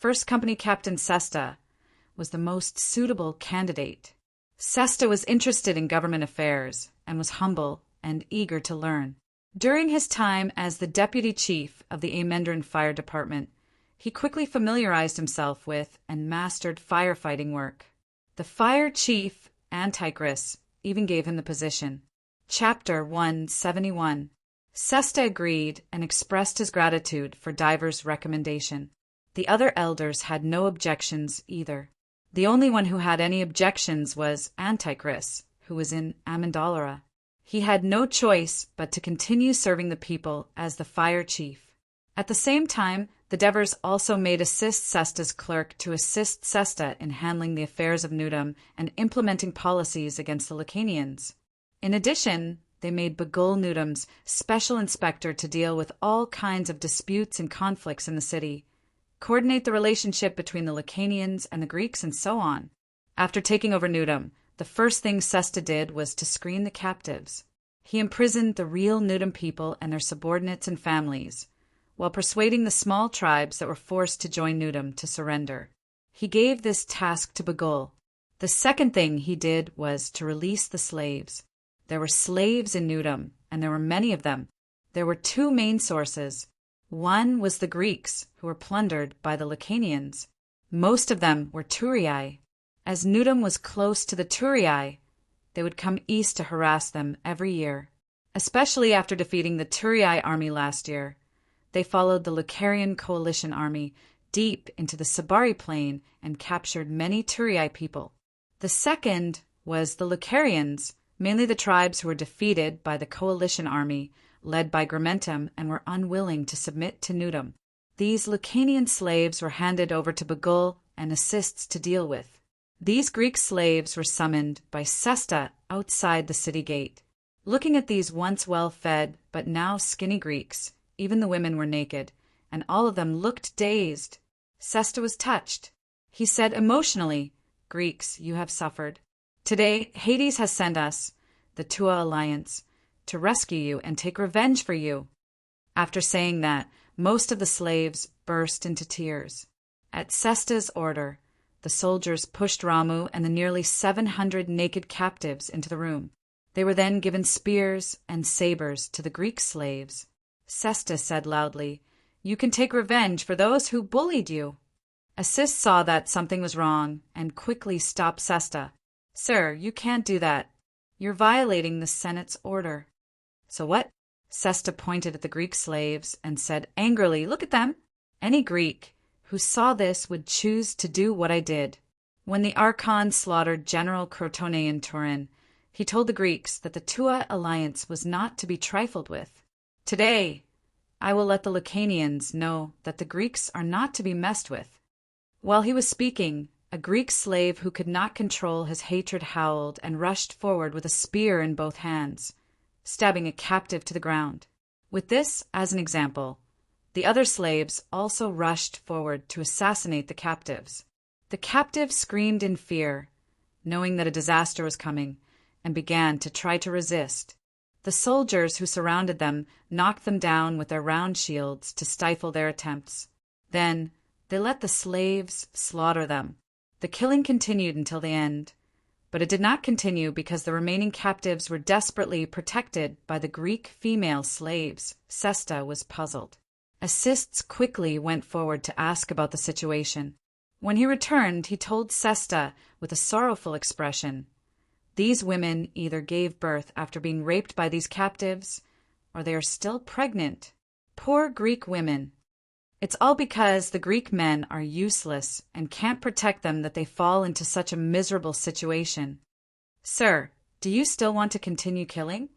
1st Company Captain Sesta, was the most suitable candidate. Sesta was interested in government affairs and was humble and eager to learn. During his time as the deputy chief of the Amendron Fire Department, he quickly familiarized himself with and mastered firefighting work. The fire chief, Antichris, even gave him the position. Chapter 171. Sesta agreed and expressed his gratitude for Diver's recommendation. The other elders had no objections either. The only one who had any objections was Antichris, who was in Amendolara. He had no choice but to continue serving the people as the fire chief. At the same time, the Devers also made Assist Sesta's clerk to assist Sesta in handling the affairs of Nudum and implementing policies against the Lucanians. In addition, they made Bagul Nudum's special inspector to deal with all kinds of disputes and conflicts in the city, coordinate the relationship between the Lucanians and the Greeks, and so on. After taking over Nudum, the first thing Sesta did was to screen the captives. He imprisoned the real Nudum people and their subordinates and families, while persuading the small tribes that were forced to join Nudum to surrender. He gave this task to Bagul. The second thing he did was to release the slaves. There were slaves in Nudum, and there were many of them. There were two main sources. One was the Greeks, who were plundered by the Lucanians. Most of them were Turii. As Nudum was close to the Turii, they would come east to harass them every year. Especially after defeating the Turii army last year, they followed the Lucarian coalition army deep into the Sabari plain and captured many Turii people. The second was the Lucarians, mainly the tribes who were defeated by the coalition army led by Grimentum and were unwilling to submit to Nudum. These Lucanian slaves were handed over to Bagul and assists to deal with. These Greek slaves were summoned by Sesta outside the city gate. Looking at these once well-fed but now skinny Greeks, even the women were naked, and all of them looked dazed. Sesta was touched. He said emotionally, "Greeks, you have suffered. Today, Hades has sent us, the Tua Alliance, to rescue you and take revenge for you." After saying that, most of the slaves burst into tears. At Sesta's order, the soldiers pushed Ramu and the nearly 700 naked captives into the room. They were then given spears and sabers to the Greek slaves. Sesta said loudly, "You can take revenge for those who bullied you." Assis saw that something was wrong and quickly stopped Sesta. "Sir, you can't do that. You're violating the Senate's order." "So what?" Sesta pointed at the Greek slaves and said angrily, "Look at them. Any Greek who saw this would choose to do what I did." When the Archon slaughtered General Crotone in Turin, he told the Greeks that the Tua alliance was not to be trifled with. "Today, I will let the Lucanians know that the Greeks are not to be messed with." While he was speaking, a Greek slave who could not control his hatred howled and rushed forward with a spear in both hands, stabbing a captive to the ground. With this as an example, the other slaves also rushed forward to assassinate the captives. The captives screamed in fear, knowing that a disaster was coming, and began to try to resist. The soldiers who surrounded them knocked them down with their round shields to stifle their attempts. Then they let the slaves slaughter them. The killing continued until the end, but it did not continue because the remaining captives were desperately protected by the Greek female slaves. Sesta was puzzled. Assists quickly went forward to ask about the situation. When he returned, he told Sesta with a sorrowful expression, "These women either gave birth after being raped by these captives, or they are still pregnant. Poor Greek women. It's all because the Greek men are useless and can't protect them that they fall into such a miserable situation. Sir, do you still want to continue killing?"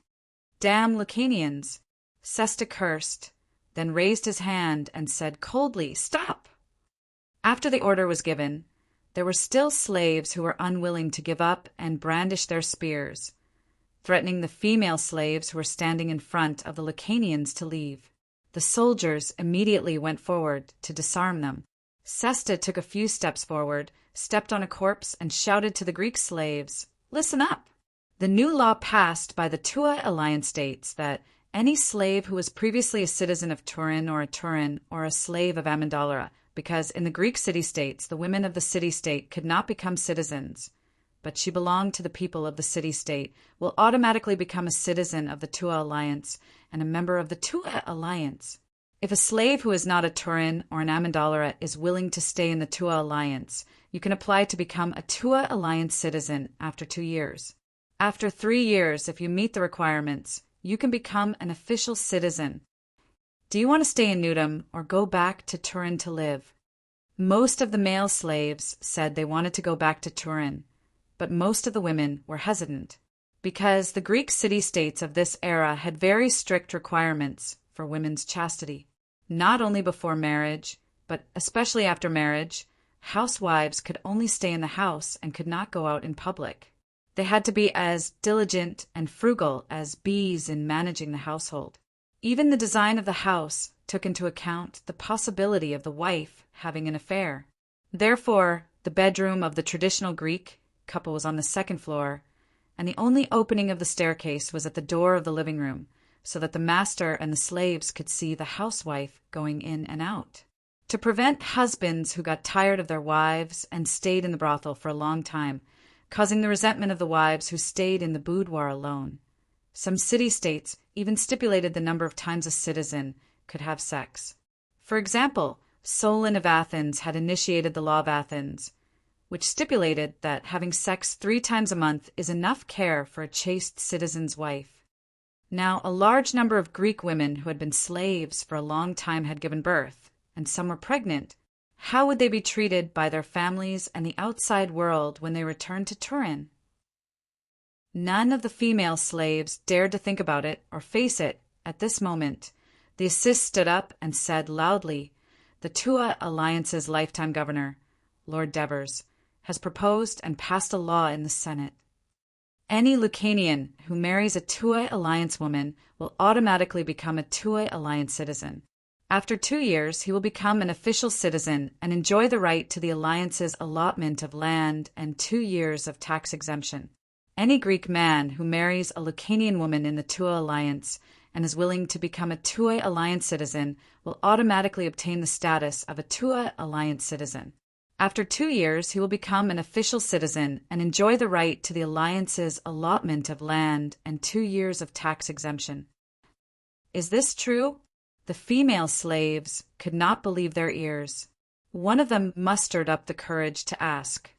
"Damn Lucanians!" Sesta cursed, then raised his hand and said coldly, "Stop!" After the order was given, there were still slaves who were unwilling to give up and brandish their spears, threatening the female slaves who were standing in front of the Lucanians to leave. The soldiers immediately went forward to disarm them. Sesta took a few steps forward, stepped on a corpse, and shouted to the Greek slaves, "Listen up! The new law passed by the Tua Alliance states that any slave who was previously a citizen of Turin or a slave of Amendolara, because in the Greek city-states the women of the city-state could not become citizens, but she belonged to the people of the city-state, will automatically become a citizen of the Tua Alliance and a member of the Tua Alliance. If a slave who is not a Turin or an Amendolara is willing to stay in the Tua Alliance, you can apply to become a Tua Alliance citizen after 2 years. After 3 years, if you meet the requirements, you can become an official citizen. Do you want to stay in Nudum or go back to Turin to live?" Most of the male slaves said they wanted to go back to Turin, but most of the women were hesitant, because the Greek city-states of this era had very strict requirements for women's chastity. Not only before marriage, but especially after marriage, housewives could only stay in the house and could not go out in public. They had to be as diligent and frugal as bees in managing the household. Even the design of the house took into account the possibility of the wife having an affair. Therefore, the bedroom of the traditional Greek couple was on the 2nd floor, and the only opening of the staircase was at the door of the living room, so that the master and the slaves could see the housewife going in and out. To prevent husbands who got tired of their wives and stayed in the brothel for a long time, causing the resentment of the wives who stayed in the boudoir alone, some city-states even stipulated the number of times a citizen could have sex. For example, Solon of Athens had initiated the law of Athens, which stipulated that having sex 3 times a month is enough care for a chaste citizen's wife. Now, a large number of Greek women who had been slaves for a long time had given birth, and some were pregnant. How would they be treated by their families and the outside world when they returned to Turin? None of the female slaves dared to think about it or face it at this moment. The assist stood up and said loudly, "The Tua Alliance's lifetime governor, Lord Devers, has proposed and passed a law in the Senate. Any Lucanian who marries a Tua Alliance woman will automatically become a Tua Alliance citizen. After 2 years, he will become an official citizen and enjoy the right to the Alliance's allotment of land and 2 years of tax exemption. Any Greek man who marries a Lucanian woman in the Tua Alliance and is willing to become a Tua Alliance citizen will automatically obtain the status of a Tua Alliance citizen. After 2 years, he will become an official citizen and enjoy the right to the Alliance's allotment of land and 2 years of tax exemption." Is this true? The female slaves could not believe their ears. One of them mustered up the courage to ask,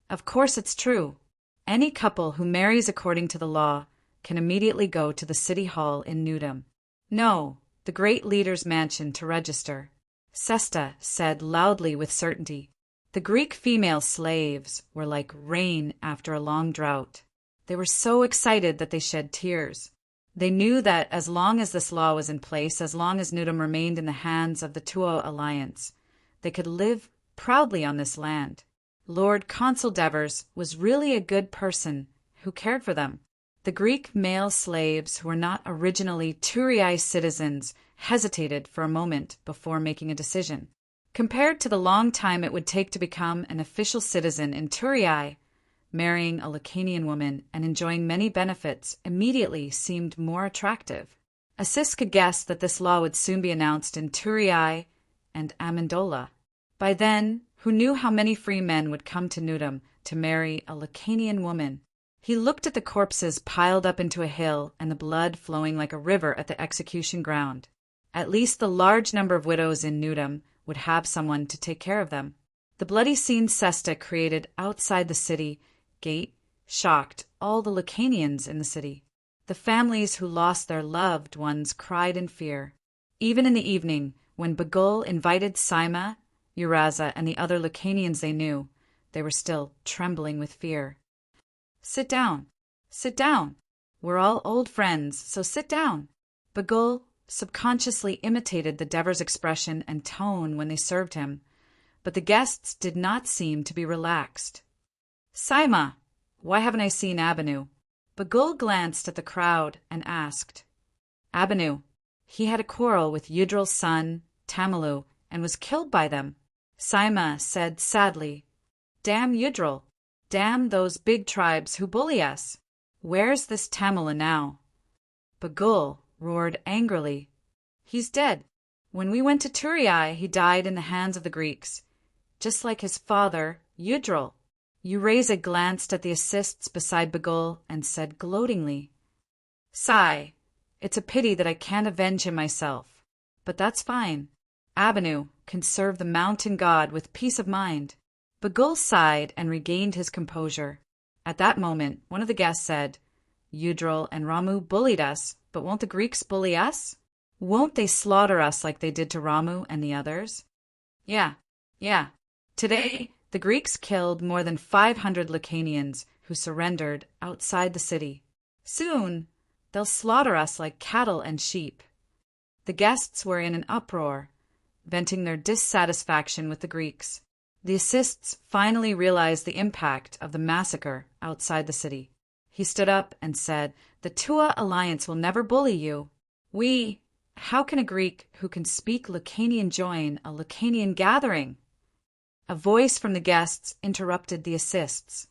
"Of course it's true. Any couple who marries according to the law can immediately go to the city hall in Nudum. No, the great leader's mansion to register." Sesta said loudly with certainty. The Greek female slaves were like rain after a long drought. They were so excited that they shed tears. They knew that as long as this law was in place, as long as Nudum remained in the hands of the Tua Alliance, they could live proudly on this land. Lord Consul Devers was really a good person who cared for them. The Greek male slaves who were not originally Turii citizens hesitated for a moment before making a decision. Compared to the long time it would take to become an official citizen in Turii, marrying a Lucanian woman and enjoying many benefits immediately seemed more attractive. Assis could guess that this law would soon be announced in Turii and Amendola. By then, who knew how many free men would come to Nudum to marry a Lucanian woman? He looked at the corpses piled up into a hill and the blood flowing like a river at the execution ground. At least the large number of widows in Nudum would have someone to take care of them. The bloody scene Sesta created outside the city gate shocked all the Lucanians in the city. The families who lost their loved ones cried in fear. Even in the evening, when Bagul invited Saima, Uraza, and the other Lucanians they knew, they were still trembling with fear. "Sit down. Sit down. We're all old friends, so sit down." Bagul subconsciously imitated the Devers' expression and tone when they served him, but the guests did not seem to be relaxed. "Saima, why haven't I seen Abanu?" Bagul glanced at the crowd and asked. "Abanu, he had a quarrel with Yudral's son, Tamalu, and was killed by them." Saima said sadly, "Damn Yudral. Damn those big tribes who bully us. Where's this Tamala now?" Bagul roared angrily, "He's dead. When we went to Turii, he died in the hands of the Greeks, just like his father, Yudral." Ureza glanced at the assists beside Bagul and said gloatingly, "Sigh, it's a pity that I can't avenge him myself. But that's fine. Abanu can serve the mountain god with peace of mind." Bagul sighed and regained his composure. At that moment, one of the guests said, "Yudral and Ramu bullied us, but won't the Greeks bully us? Won't they slaughter us like they did to Ramu and the others?" Yeah. Today, the Greeks killed more than 500 Lucanians who surrendered outside the city. Soon, they'll slaughter us like cattle and sheep." The guests were in an uproar, venting their dissatisfaction with the Greeks. The assists finally realized the impact of the massacre outside the city. He stood up and said, "The Tua Alliance will never bully you. How can a Greek who can speak Lucanian join a Lucanian gathering?" A voice from the guests interrupted the assists.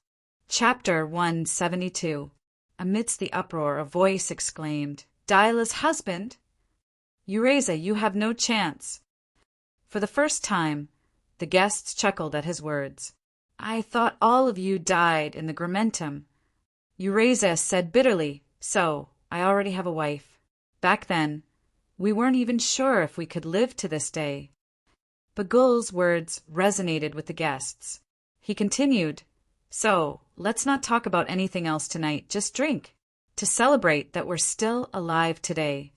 Chapter 172. Amidst the uproar, a voice exclaimed, "Dila's husband? Ureza, you have no chance." For the first time, the guests chuckled at his words. "I thought all of you died in the Gramentum." Ureza said bitterly, "So, I already have a wife. Back then, we weren't even sure if we could live to this day." Bagul's words resonated with the guests. He continued, "So, let's not talk about anything else tonight, just drink, to celebrate that we're still alive today."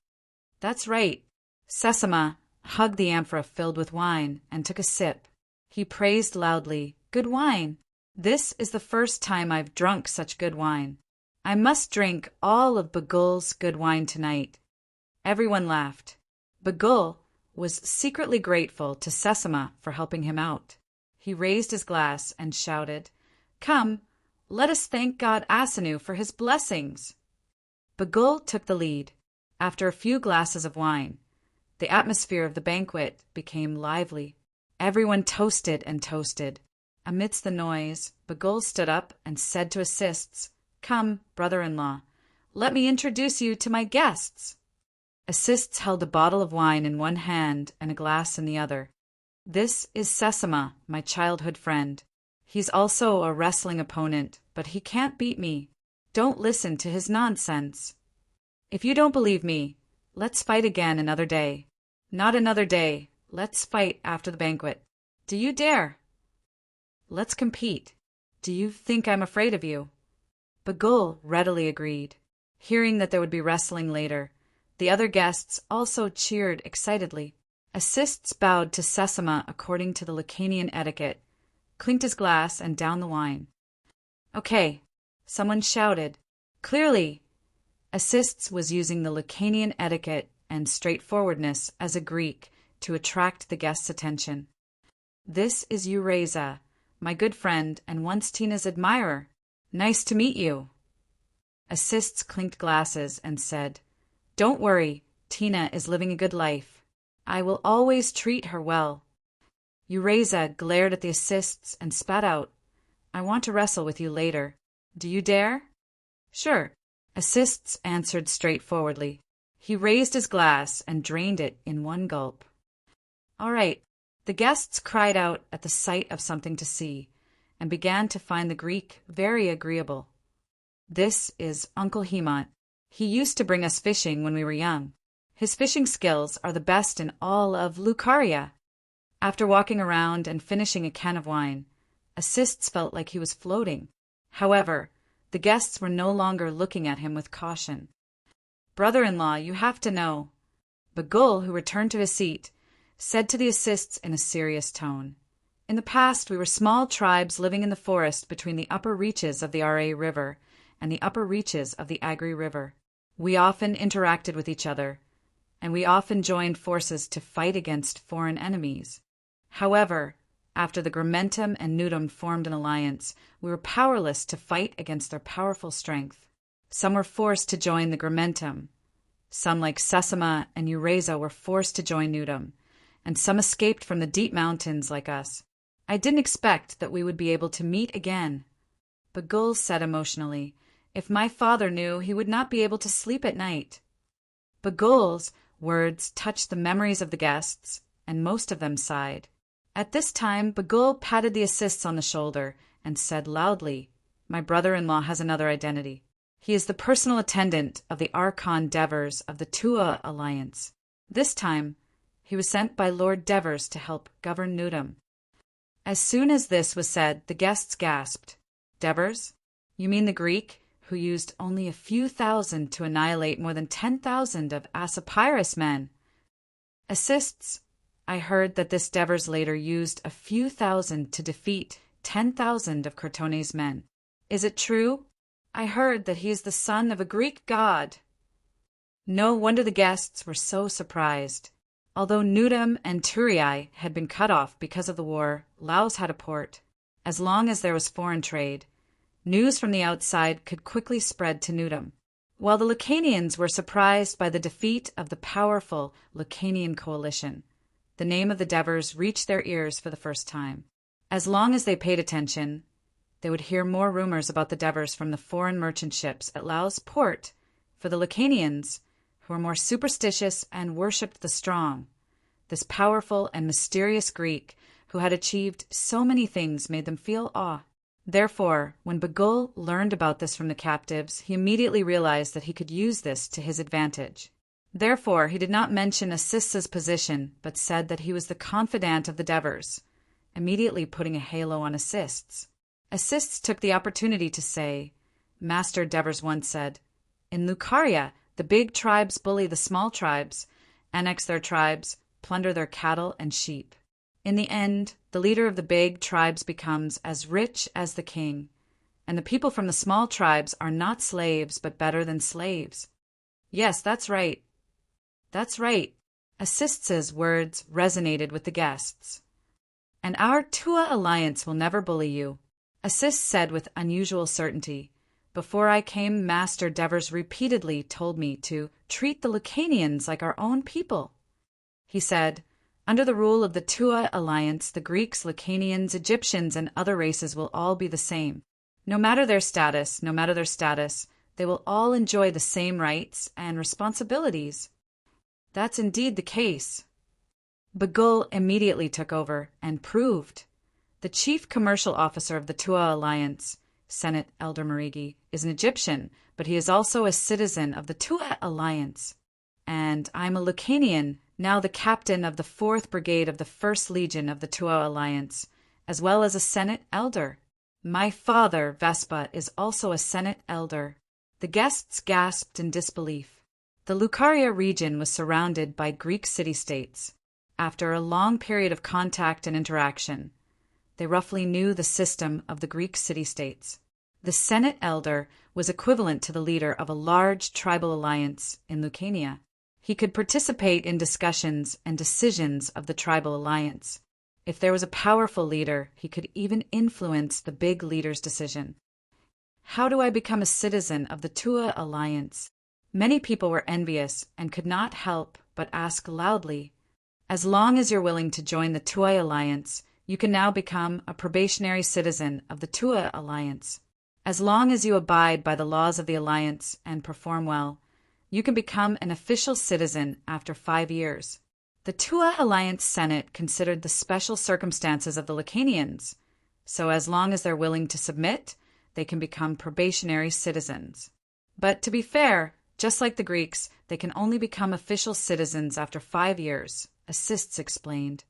"That's right." Sesama hugged the amphora filled with wine and took a sip. He praised loudly, "Good wine! This is the first time I've drunk such good wine. I must drink all of Bagul's good wine tonight." Everyone laughed. Bagul was secretly grateful to Sesama for helping him out. He raised his glass and shouted, "Come, let us thank God Asanu for his blessings." Bagul took the lead. After a few glasses of wine, the atmosphere of the banquet became lively. Everyone toasted and toasted. Amidst the noise, Bagul stood up and said to assistants, "Come, brother-in-law, let me introduce you to my guests." Assistants held a bottle of wine in one hand and a glass in the other. "This is Sesama, my childhood friend. He's also a wrestling opponent, but he can't beat me. Don't listen to his nonsense. If you don't believe me, let's fight again another day." "Not another day. Let's fight after the banquet." "Do you dare?" "Let's compete." "Do you think I'm afraid of you?" Bagul readily agreed. Hearing that there would be wrestling later, the other guests also cheered excitedly. Assistants bowed to Sesama according to the Lacanian etiquette, clinked his glass and downed the wine. "Okay," someone shouted. Clearly, Assistants was using the Lacanian etiquette and straightforwardness as a Greek to attract the guests' attention. "This is Eureza, my good friend and once Tina's admirer. Nice to meet you." Assistants clinked glasses and said, "Don't worry, Tina is living a good life. I will always treat her well." Eureza glared at the assistants and spat out, "I want to wrestle with you later. Do you dare?" "Sure," Assistants answered straightforwardly. He raised his glass and drained it in one gulp. "All right." The guests cried out at the sight of something to see, and began to find the Greek very agreeable. "This is Uncle Hegemon. He used to bring us fishing when we were young. His fishing skills are the best in all of Lucaria." After walking around and finishing a can of wine, Assistants felt like he was floating. However, the guests were no longer looking at him with caution. "Brother-in-law, you have to know." Bagul, who returned to his seat, said to the assistants in a serious tone, "In the past, we were small tribes living in the forest between the upper reaches of the Ra River and the upper reaches of the Agri River. We often interacted with each other, and we often joined forces to fight against foreign enemies. However, after the Gramentum and Nudum formed an alliance, we were powerless to fight against their powerful strength. Some were forced to join the Gramentum. Some, like Sesama and Eureza, were forced to join Nudum, and some escaped from the deep mountains like us. I didn't expect that we would be able to meet again." Bagul said emotionally, "If my father knew, he would not be able to sleep at night." Bagul's words touched the memories of the guests, and most of them sighed. At this time, Bagul patted the assistants on the shoulder and said loudly, "My brother-in-law has another identity. He is the personal attendant of the Archon Devers of the Tua Alliance. This time, he was sent by Lord Devers to help govern Nudum." As soon as this was said, the guests gasped. "Devers? You mean the Greek who used only a few thousand to annihilate more than 10,000 of Asopyrus men?" "Assistants, I heard that this Devers later used a few thousand to defeat 10,000 of Crotone's men. Is it true? I heard that he is the son of a Greek god." No wonder the guests were so surprised. Although Nudum and Turiai had been cut off because of the war, Laos had a port. As long as there was foreign trade, news from the outside could quickly spread to Nudum. While the Lacanians were surprised by the defeat of the powerful Lacanian coalition, the name of the Devers reached their ears for the first time. As long as they paid attention, they would hear more rumors about the Devers from the foreign merchant ships at Laos port. For the Lacanians, who were more superstitious and worshipped the strong, this powerful and mysterious Greek who had achieved so many things made them feel awe. Therefore, when Bagul learned about this from the captives, he immediately realized that he could use this to his advantage. Therefore, he did not mention Assist's position, but said that he was the confidant of the Devers, immediately putting a halo on Assist's. Assist took the opportunity to say, "Master Devers once said, in Lucaria, the big tribes bully the small tribes, annex their tribes, plunder their cattle and sheep. In the end, the leader of the big tribes becomes as rich as the king, and the people from the small tribes are not slaves but better than slaves. Yes, that's right. That's right. Assist's words resonated with the guests. And our Tua alliance will never bully you, Assist said with unusual certainty. Before I came, Master Devers repeatedly told me to treat the Lucanians like our own people. He said, under the rule of the Tua alliance, the Greeks, Lucanians, Egyptians, and other races will all be the same. No matter their status, they will all enjoy the same rights and responsibilities. That's indeed the case. Bagul immediately took over and proved. The chief commercial officer of the Tua alliance, Senate Elder Marigi, is an Egyptian, but he is also a citizen of the Tua alliance. And I'm a Lucanian, now the captain of the 4th Brigade of the 1st Legion of the Tua alliance, as well as a Senate elder. My father, Vespa, is also a Senate elder. The guests gasped in disbelief. The Lucaria region was surrounded by Greek city-states. After a long period of contact and interaction, they roughly knew the system of the Greek city-states. The Senate elder was equivalent to the leader of a large tribal alliance in Lucania. He could participate in discussions and decisions of the tribal alliance. If there was a powerful leader, he could even influence the big leader's decision. How do I become a citizen of the Tua alliance? Many people were envious and could not help but ask loudly. As long as you're willing to join the Tua alliance, you can now become a probationary citizen of the Tua alliance. As long as you abide by the laws of the alliance and perform well, you can become an official citizen after 5 years. The Tua alliance Senate considered the special circumstances of the Lucanians, so as long as they're willing to submit, they can become probationary citizens. But to be fair, just like the Greeks, they can only become official citizens after 5 years, Assists explained.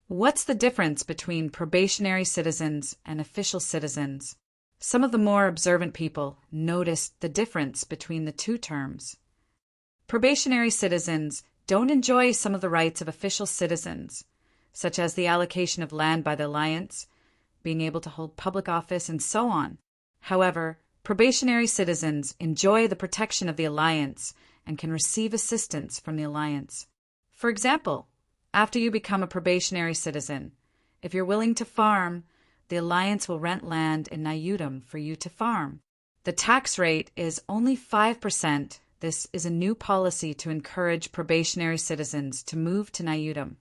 What's the difference between probationary citizens and official citizens? Some of the more observant people noticed the difference between the two terms. Probationary citizens don't enjoy some of the rights of official citizens, such as the allocation of land by the alliance, being able to hold public office, and so on. However, probationary citizens enjoy the protection of the alliance and can receive assistance from the alliance. For example, after you become a probationary citizen, if you're willing to farm, the alliance will rent land in Nayutam for you to farm. The tax rate is only 5%. This is a new policy to encourage probationary citizens to move to Nayutam.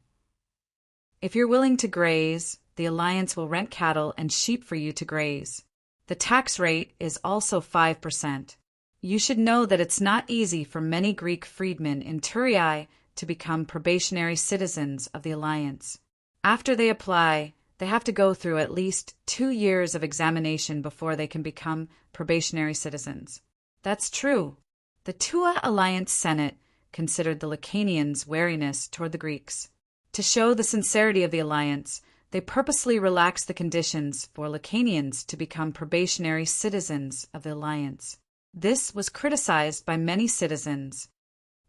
If you're willing to graze, the alliance will rent cattle and sheep for you to graze. The tax rate is also 5%. You should know that it's not easy for many Greek freedmen in Turiai to become probationary citizens of the alliance. After they apply, they have to go through at least 2 years of examination before they can become probationary citizens. That's true. The Tua alliance Senate considered the Lucanians' wariness toward the Greeks. To show the sincerity of the alliance, they purposely relaxed the conditions for Lucanians to become probationary citizens of the alliance. This was criticized by many citizens.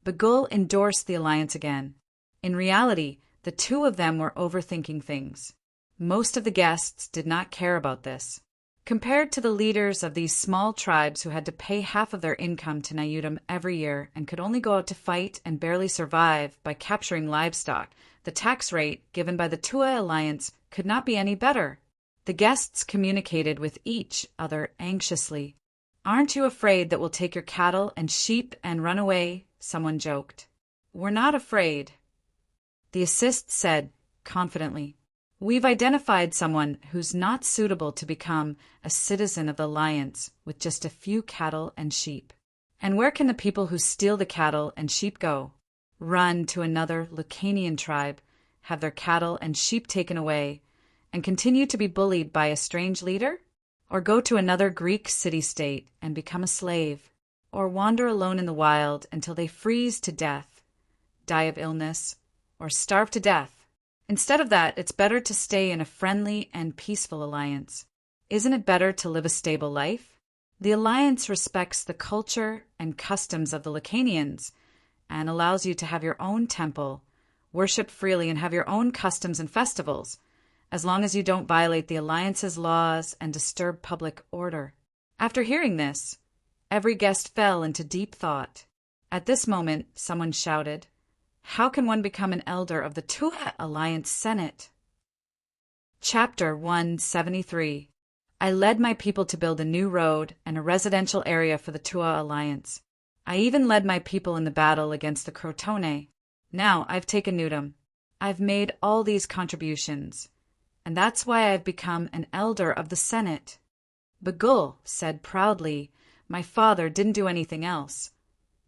Bagul endorsed the alliance again. In reality, the two of them were overthinking things. Most of the guests did not care about this. Compared to the leaders of these small tribes who had to pay half of their income to Nayutam every year and could only go out to fight and barely survive by capturing livestock, the tax rate given by the Tua alliance could not be any better. The guests communicated with each other anxiously. Aren't you afraid that we'll take your cattle and sheep and run away? Someone joked. We're not afraid. The assist said confidently. We've identified someone who's not suitable to become a citizen of the alliance with just a few cattle and sheep. And where can the people who steal the cattle and sheep go? Run to another Lucanian tribe, have their cattle and sheep taken away, and continue to be bullied by a strange leader? Or go to another Greek city-state and become a slave? Or wander alone in the wild until they freeze to death, die of illness, or starve to death? Instead of that, it's better to stay in a friendly and peaceful alliance. Isn't it better to live a stable life? The alliance respects the culture and customs of the Lucanians and allows you to have your own temple worship freely, and have your own customs and festivals, as long as you don't violate the alliance's laws and disturb public order." After hearing this, every guest fell into deep thought. At this moment, someone shouted, "How can one become an elder of the Tua Alliance Senate?" Chapter 173. I led my people to build a new road and a residential area for the Tua Alliance. I even led my people in the battle against the Crotone. Now I've taken Newton. I've made all these contributions, and that's why I've become an elder of the Senate. Bagul said proudly, "My father didn't do anything else."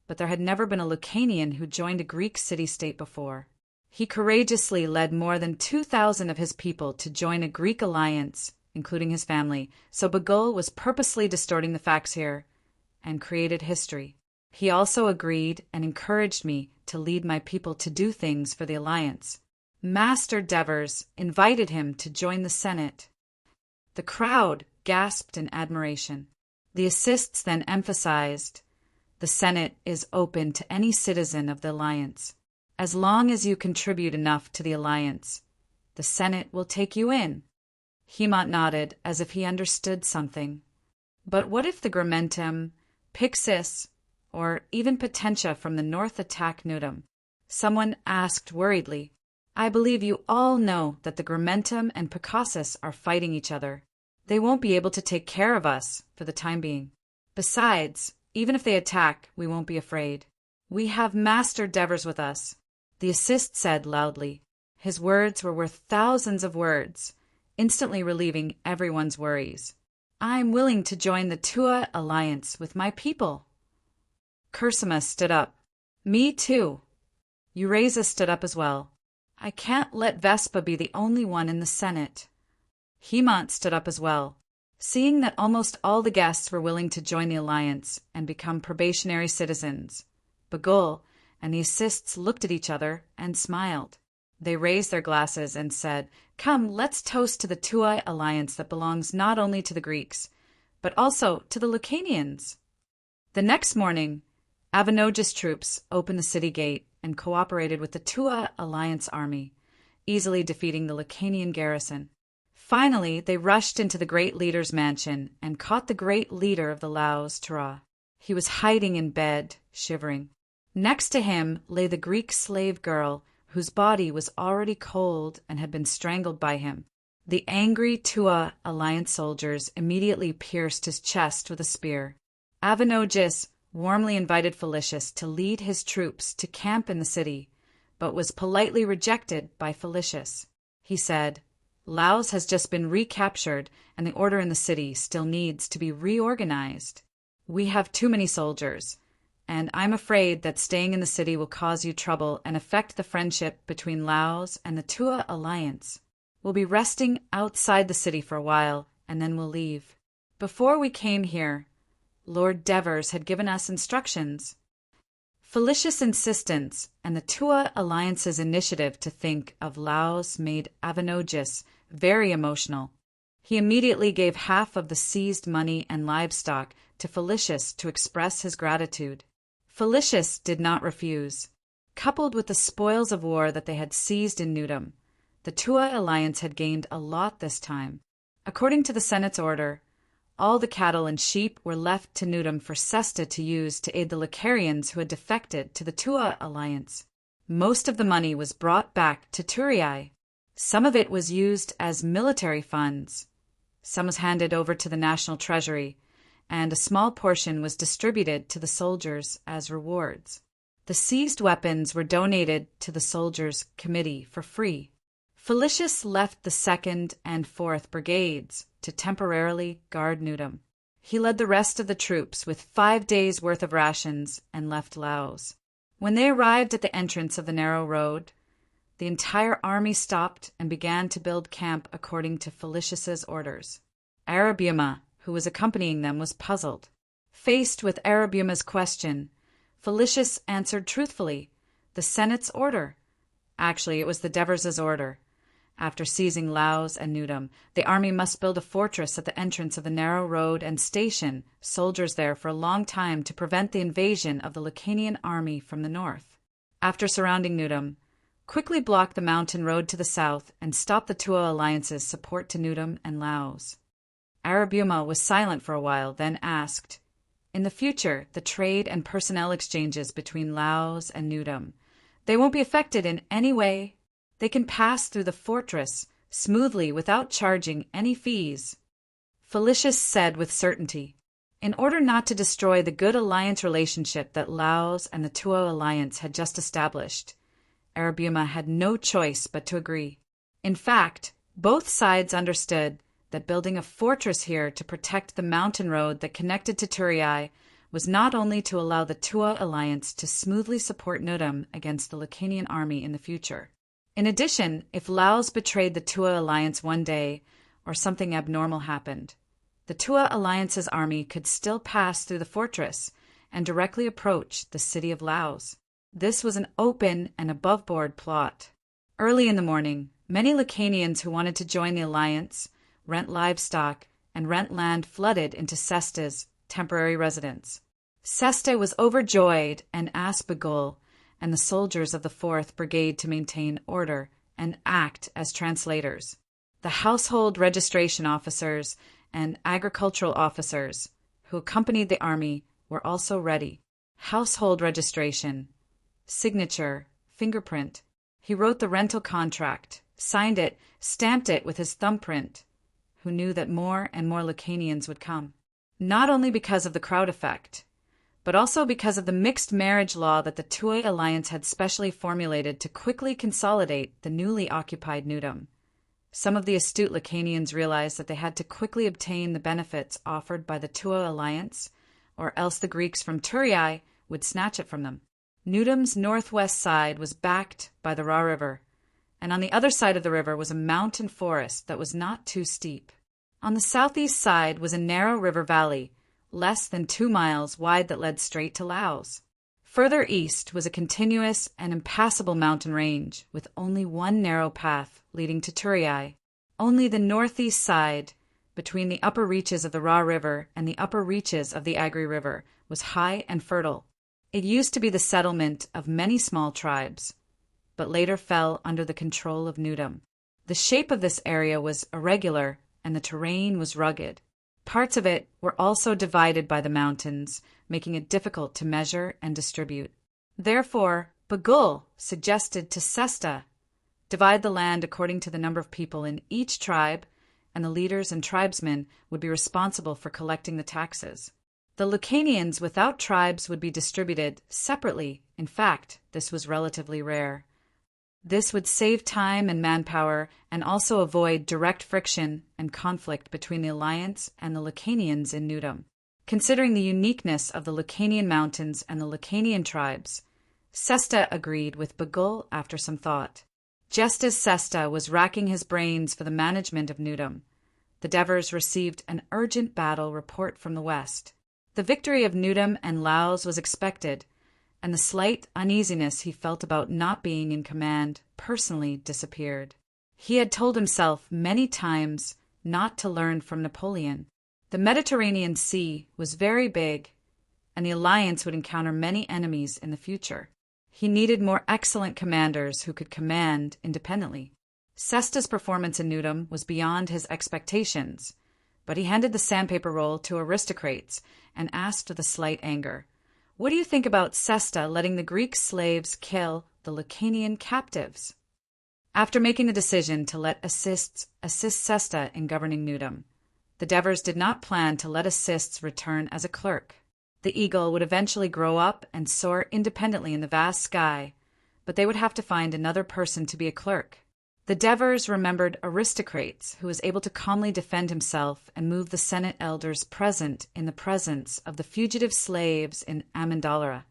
But there had never been a Lucanian who joined a Greek city-state before. He courageously led more than 2,000 of his people to join a Greek alliance, including his family, so Bagul was purposely distorting the facts here, and created history. He also agreed and encouraged me to lead my people to do things for the alliance. Master Devers invited him to join the Senate. The crowd gasped in admiration. The assists then emphasized, "The Senate is open to any citizen of the alliance. As long as you contribute enough to the alliance, the Senate will take you in." Hegemon nodded as if he understood something. But what if the Gramentum, Pixis, or even Potentia from the north attack Nudum? Someone asked worriedly. "I believe you all know that the Gramentum and Picassus are fighting each other. They won't be able to take care of us for the time being. Besides, even if they attack, we won't be afraid. We have Master Devers with us," the assist said loudly. His words were worth thousands of words, instantly relieving everyone's worries. "I'm willing to join the Tua Alliance with my people." Cursima stood up. "Me too." Eurasa stood up as well. "I can't let Vespa be the only one in the Senate." Hegemon stood up as well. Seeing that almost all the guests were willing to join the alliance and become probationary citizens, Bagul and the assists looked at each other and smiled. They raised their glasses and said, "Come, let's toast to the Tua Alliance that belongs not only to the Greeks, but also to the Lucanians." The next morning, Avenogis troops opened the city gate and cooperated with the Tua Alliance army, easily defeating the Lucanian garrison. Finally, they rushed into the great leader's mansion and caught the great leader of the Laos, Tara. He was hiding in bed, shivering. Next to him lay the Greek slave girl, whose body was already cold and had been strangled by him. The angry Tua Alliance soldiers immediately pierced his chest with a spear. Avenogis warmly invited Felicius to lead his troops to camp in the city, but was politely rejected by Felicius. He said, "Laos has just been recaptured, and the order in the city still needs to be reorganized. We have too many soldiers, and I'm afraid that staying in the city will cause you trouble and affect the friendship between Laos and the Tua Alliance. We'll be resting outside the city for a while, and then we'll leave. Before we came here, Lord Devers had given us instructions." Felicius' insistence and the Tua Alliance's initiative to think of Laos made Avenogis very emotional. He immediately gave half of the seized money and livestock to Felicius to express his gratitude. Felicius did not refuse. Coupled with the spoils of war that they had seized in Nudum, the Tua Alliance had gained a lot this time. According to the Senate's order, all the cattle and sheep were left to Nudum for Sesta to use to aid the Licarians who had defected to the Tua Alliance. Most of the money was brought back to Turiai. Some of it was used as military funds. Some was handed over to the national treasury, and a small portion was distributed to the soldiers as rewards. The seized weapons were donated to the soldiers' committee for free. Felicius left the 2nd and 4th Brigades to temporarily guard Nudum. He led the rest of the troops with 5 days' worth of rations and left Laos. When they arrived at the entrance of the narrow road, the entire army stopped and began to build camp according to Felicius's orders. Arabuma, who was accompanying them, was puzzled. Faced with Arabuma's question, Felicius answered truthfully, "The Senate's order." Actually, it was the Devers' order. After seizing Laos and Nudum, the army must build a fortress at the entrance of the narrow road and station soldiers there for a long time to prevent the invasion of the Lucanian army from the north. After surrounding Nudum, quickly blocked the mountain road to the south and stopped the Tuo alliance's support to Nudum and Laos. Arabuma was silent for a while, then asked, "In the future, the trade and personnel exchanges between Laos and Nudum, they won't be affected in any way? They can pass through the fortress smoothly without charging any fees?" Felicius said with certainty, in order not to destroy the good alliance relationship that Laos and the Tuo alliance had just established, Arabuma had no choice but to agree. In fact, both sides understood that building a fortress here to protect the mountain road that connected to Turiai was not only to allow the Tuo alliance to smoothly support Nudum against the Lucanian army in the future. In addition, if Laos betrayed the Tuo alliance one day, or something abnormal happened, the Tuo alliance's army could still pass through the fortress and directly approach the city of Laos. This was an open and above-board plot. Early in the morning, many Lucanians who wanted to join the alliance, rent livestock, and rent land flooded into Sesta's temporary residence. Sesta was overjoyed and asked Bagul and the soldiers of the 4th Brigade to maintain order and act as translators. The household registration officers and agricultural officers who accompanied the army were also ready. Household registration, signature, fingerprint. He wrote the rental contract, signed it, stamped it with his thumbprint, who knew that more and more Lucanians would come. Not only because of the crowd effect, but also because of the mixed marriage law that the Tuo alliance had specially formulated to quickly consolidate the newly occupied Nudum. Some of the astute Lucanians realized that they had to quickly obtain the benefits offered by the Tuo alliance, or else the Greeks from Turiai would snatch it from them. Nudum's northwest side was backed by the Ra River, and on the other side of the river was a mountain forest that was not too steep. On the southeast side was a narrow river valley, less than 2 miles wide, that led straight to Laos. Further east was a continuous and impassable mountain range, with only one narrow path leading to Turiai. Only the northeast side, between the upper reaches of the Ra River and the upper reaches of the Agri River, was high and fertile. It used to be the settlement of many small tribes, but later fell under the control of Nudum. The shape of this area was irregular, and the terrain was rugged. Parts of it were also divided by the mountains, making it difficult to measure and distribute. Therefore, Bagul suggested to Sesta divide the land according to the number of people in each tribe, and the leaders and tribesmen would be responsible for collecting the taxes. The Lucanians without tribes would be distributed separately. In fact, this was relatively rare. This would save time and manpower and also avoid direct friction and conflict between the alliance and the Lucanians in Nudum. Considering the uniqueness of the Lucanian mountains and the Lucanian tribes, Sesta agreed with Bagul after some thought. Just as Sesta was racking his brains for the management of Nudum, the Devers received an urgent battle report from the west. The victory of Nudum and Laos was expected, and the slight uneasiness he felt about not being in command personally disappeared. He had told himself many times not to learn from Napoleon. The Mediterranean Sea was very big, and the alliance would encounter many enemies in the future. He needed more excellent commanders who could command independently. Sesta's performance in Nudum was beyond his expectations, but he handed the sandpaper roll to Aristocrates and asked with a slight anger, "What do you think about Sesta letting the Greek slaves kill the Lucanian captives?" After making the decision to let assist Sesta in governing Nudum, the Devers did not plan to let assists return as a clerk. The eagle would eventually grow up and soar independently in the vast sky, but they would have to find another person to be a clerk. The Devers remembered Aristocrates, who was able to calmly defend himself and move the Senate elders present in the presence of the fugitive slaves in Amendalara,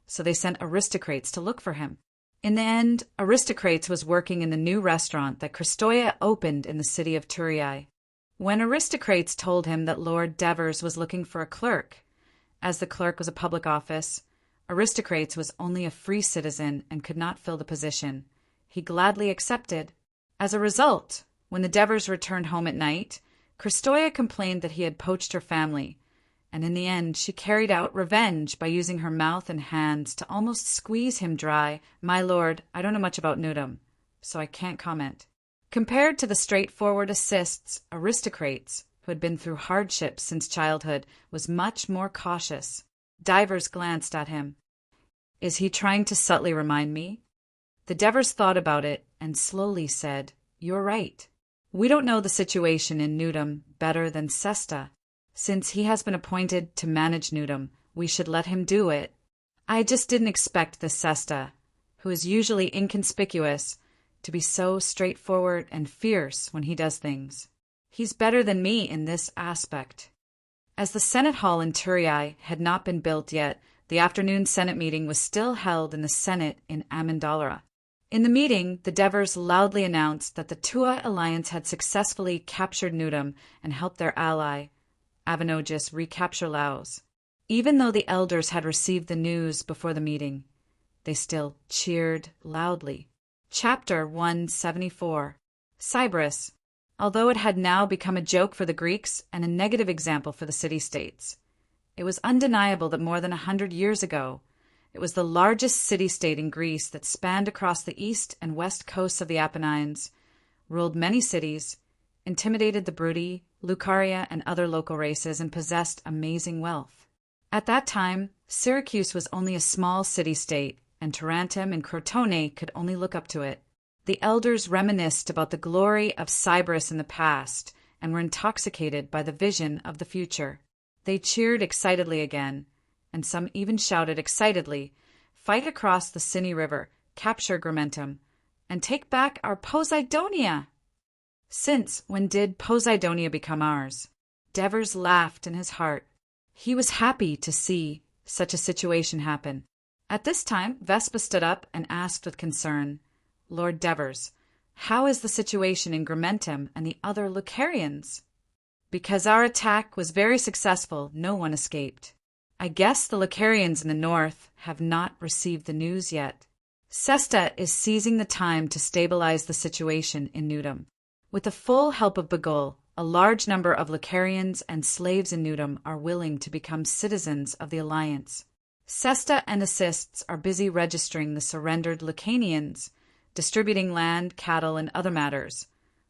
so they sent Aristocrates to look for him. In the end, Aristocrates was working in the new restaurant that Christoia opened in the city of Turiai. When Aristocrates told him that Lord Devers was looking for a clerk, as the clerk was a public office, Aristocrates was only a free citizen and could not fill the position. He gladly accepted. As a result, when the Devers returned home at night, Christoia complained that he had poached her family, and in the end she carried out revenge by using her mouth and hands to almost squeeze him dry. My lord, I don't know much about Newdom, so I can't comment. Compared to the straightforward assists, aristocrates, who had been through hardships since childhood, was much more cautious. Divers glanced at him. Is he trying to subtly remind me? The Devers thought about it and slowly said, You're right. We don't know the situation in Newdom better than Sesta. Since he has been appointed to manage Newdom, we should let him do it. I just didn't expect this Sesta, who is usually inconspicuous, to be so straightforward and fierce when he does things. He's better than me in this aspect. As the Senate Hall in Turiai had not been built yet, the afternoon Senate meeting was still held in the Senate in Amandalra. In the meeting, the Devers loudly announced that the Tua alliance had successfully captured Newdom and helped their ally, Avanogis, recapture Laos. Even though the elders had received the news before the meeting, they still cheered loudly. Chapter 174. Sybaris. Although it had now become a joke for the Greeks and a negative example for the city-states, it was undeniable that more than 100 years ago, it was the largest city-state in Greece that spanned across the east and west coasts of the Apennines, ruled many cities, intimidated the Bruttii, Lucaria, and other local races, and possessed amazing wealth. At that time, Syracuse was only a small city-state, and Tarentum and Crotone could only look up to it. The elders reminisced about the glory of Sybaris in the past and were intoxicated by the vision of the future. They cheered excitedly again, and some even shouted excitedly, Fight across the Cini River, capture Gramentum, and take back our Poseidonia! Since when did Poseidonia become ours? Devers laughed in his heart. He was happy to see such a situation happen. At this time, Vespa stood up and asked with concern, Lord Devers, how is the situation in Gramentum and the other Lucarians? Because our attack was very successful, no one escaped. I guess the Lucarians in the north have not received the news yet. Sesta is seizing the time to stabilize the situation in Newdom. With the full help of Bagul, a large number of Lucarians and slaves in Newdom are willing to become citizens of the alliance. Sesta and assists are busy registering the surrendered Lucanians, distributing land, cattle, and other matters,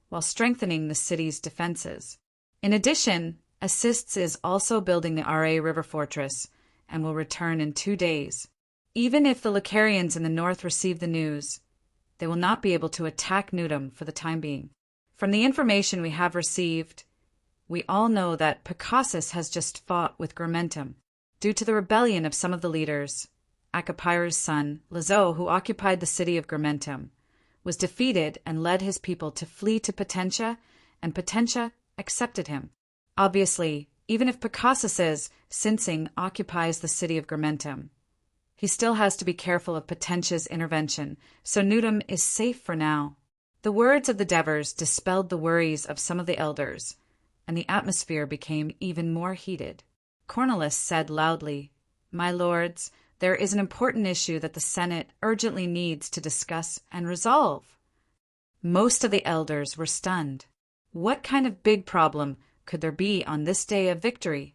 while strengthening the city's defenses. In addition, Assists is also building the RA River Fortress and will return in 2 days. Even if the Lucarians in the north receive the news, they will not be able to attack Newdom for the time being. From the information we have received, we all know that Picassus has just fought with Gramentum. Due to the rebellion of some of the leaders, Acapira's son, Lazo, who occupied the city of Gramentum, was defeated and led his people to flee to Potentia, and Potentia accepted him. Obviously, even if Picassus's Sinsing occupies the city of Gramentum, he still has to be careful of Potentia's intervention, so Newdom is safe for now. The words of the Devers dispelled the worries of some of the elders, and the atmosphere became even more heated. Cornelis said loudly, My lords, there is an important issue that the Senate urgently needs to discuss and resolve. Most of the elders were stunned. What kind of big problem could there be on this day of victory?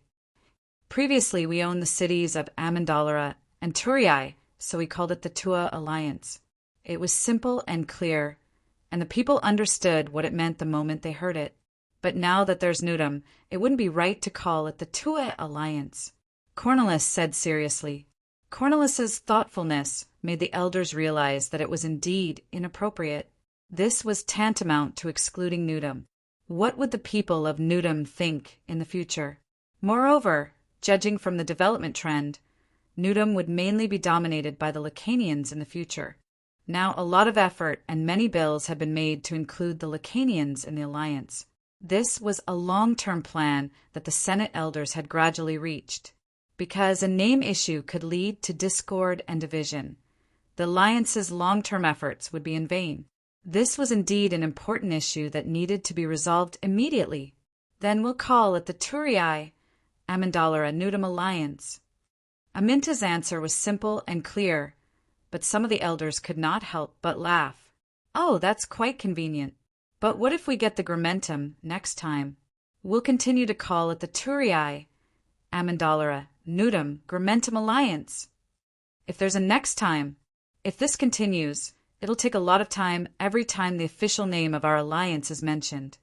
Previously, we owned the cities of Amandalra and Turiai, so we called it the Tua Alliance. It was simple and clear, and the people understood what it meant the moment they heard it. But now that there's Newdom, it wouldn't be right to call it the Tua Alliance. Cornelis said seriously. Cornelis's thoughtfulness made the elders realize that it was indeed inappropriate. This was tantamount to excluding Newdom. What would the people of Newdom think in the future? Moreover, judging from the development trend, Newdom would mainly be dominated by the Lucanians in the future. Now a lot of effort and many bills had been made to include the Lucanians in the alliance. This was a long-term plan that the Senate elders had gradually reached. Because a name issue could lead to discord and division, the alliance's long-term efforts would be in vain. This was indeed an important issue that needed to be resolved immediately. Then we'll call it the Turiai Amandalra Newdom Alliance. Aminta's answer was simple and clear, but some of the elders could not help but laugh. Oh, that's quite convenient. But what if we get the Gramentum next time? We'll continue to call it the Turiai Amandolera, Nudum, Gramentum Alliance. If there's a next time, if this continues, it'll take a lot of time every time the official name of our alliance is mentioned.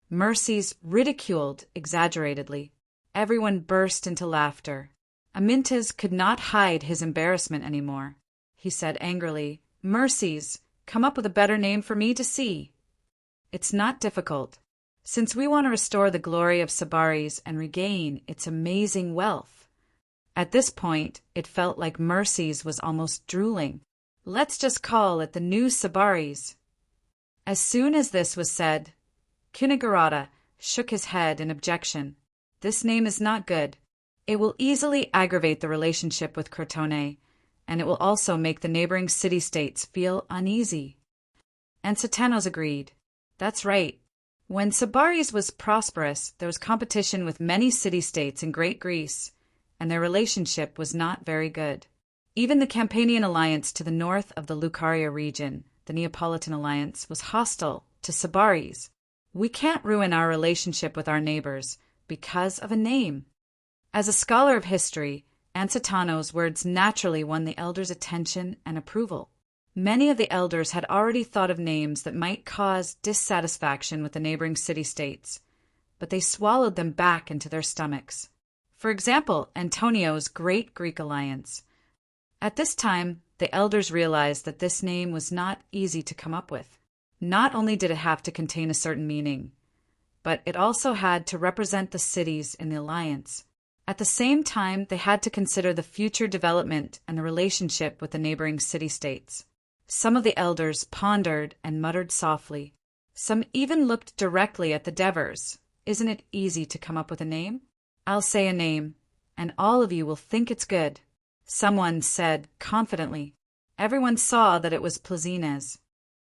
Mercies ridiculed exaggeratedly. Everyone burst into laughter. Amyntas could not hide his embarrassment anymore. He said angrily, "Mercies, come up with a better name for me to see." "It's not difficult. Since we want to restore the glory of Sabaris and regain its amazing wealth." At this point, it felt like Mercies was almost drooling. "Let's just call it the New Sabaris." As soon as this was said, Kunigarata shook his head in objection. "This name is not good. It will easily aggravate the relationship with Crotone, and it will also make the neighboring city-states feel uneasy." And Satanos agreed. "That's right. When Sabaris was prosperous, there was competition with many city-states in Great Greece, and their relationship was not very good. Even the Campanian alliance to the north of the Lucaria region, the Neapolitan alliance, was hostile to Sabaris. We can't ruin our relationship with our neighbors because of a name." As a scholar of history, Ansitano's words naturally won the elders' attention and approval. Many of the elders had already thought of names that might cause dissatisfaction with the neighboring city-states, but they swallowed them back into their stomachs. For example, Antonio's Great Greek Alliance. At this time, the elders realized that this name was not easy to come up with. Not only did it have to contain a certain meaning, but it also had to represent the cities in the alliance. At the same time, they had to consider the future development and the relationship with the neighboring city-states. Some of the elders pondered and muttered softly. Some even looked directly at the Devers. "Isn't it easy to come up with a name?" "I'll say a name, and all of you will think it's good," someone said confidently. Everyone saw that it was Plazines.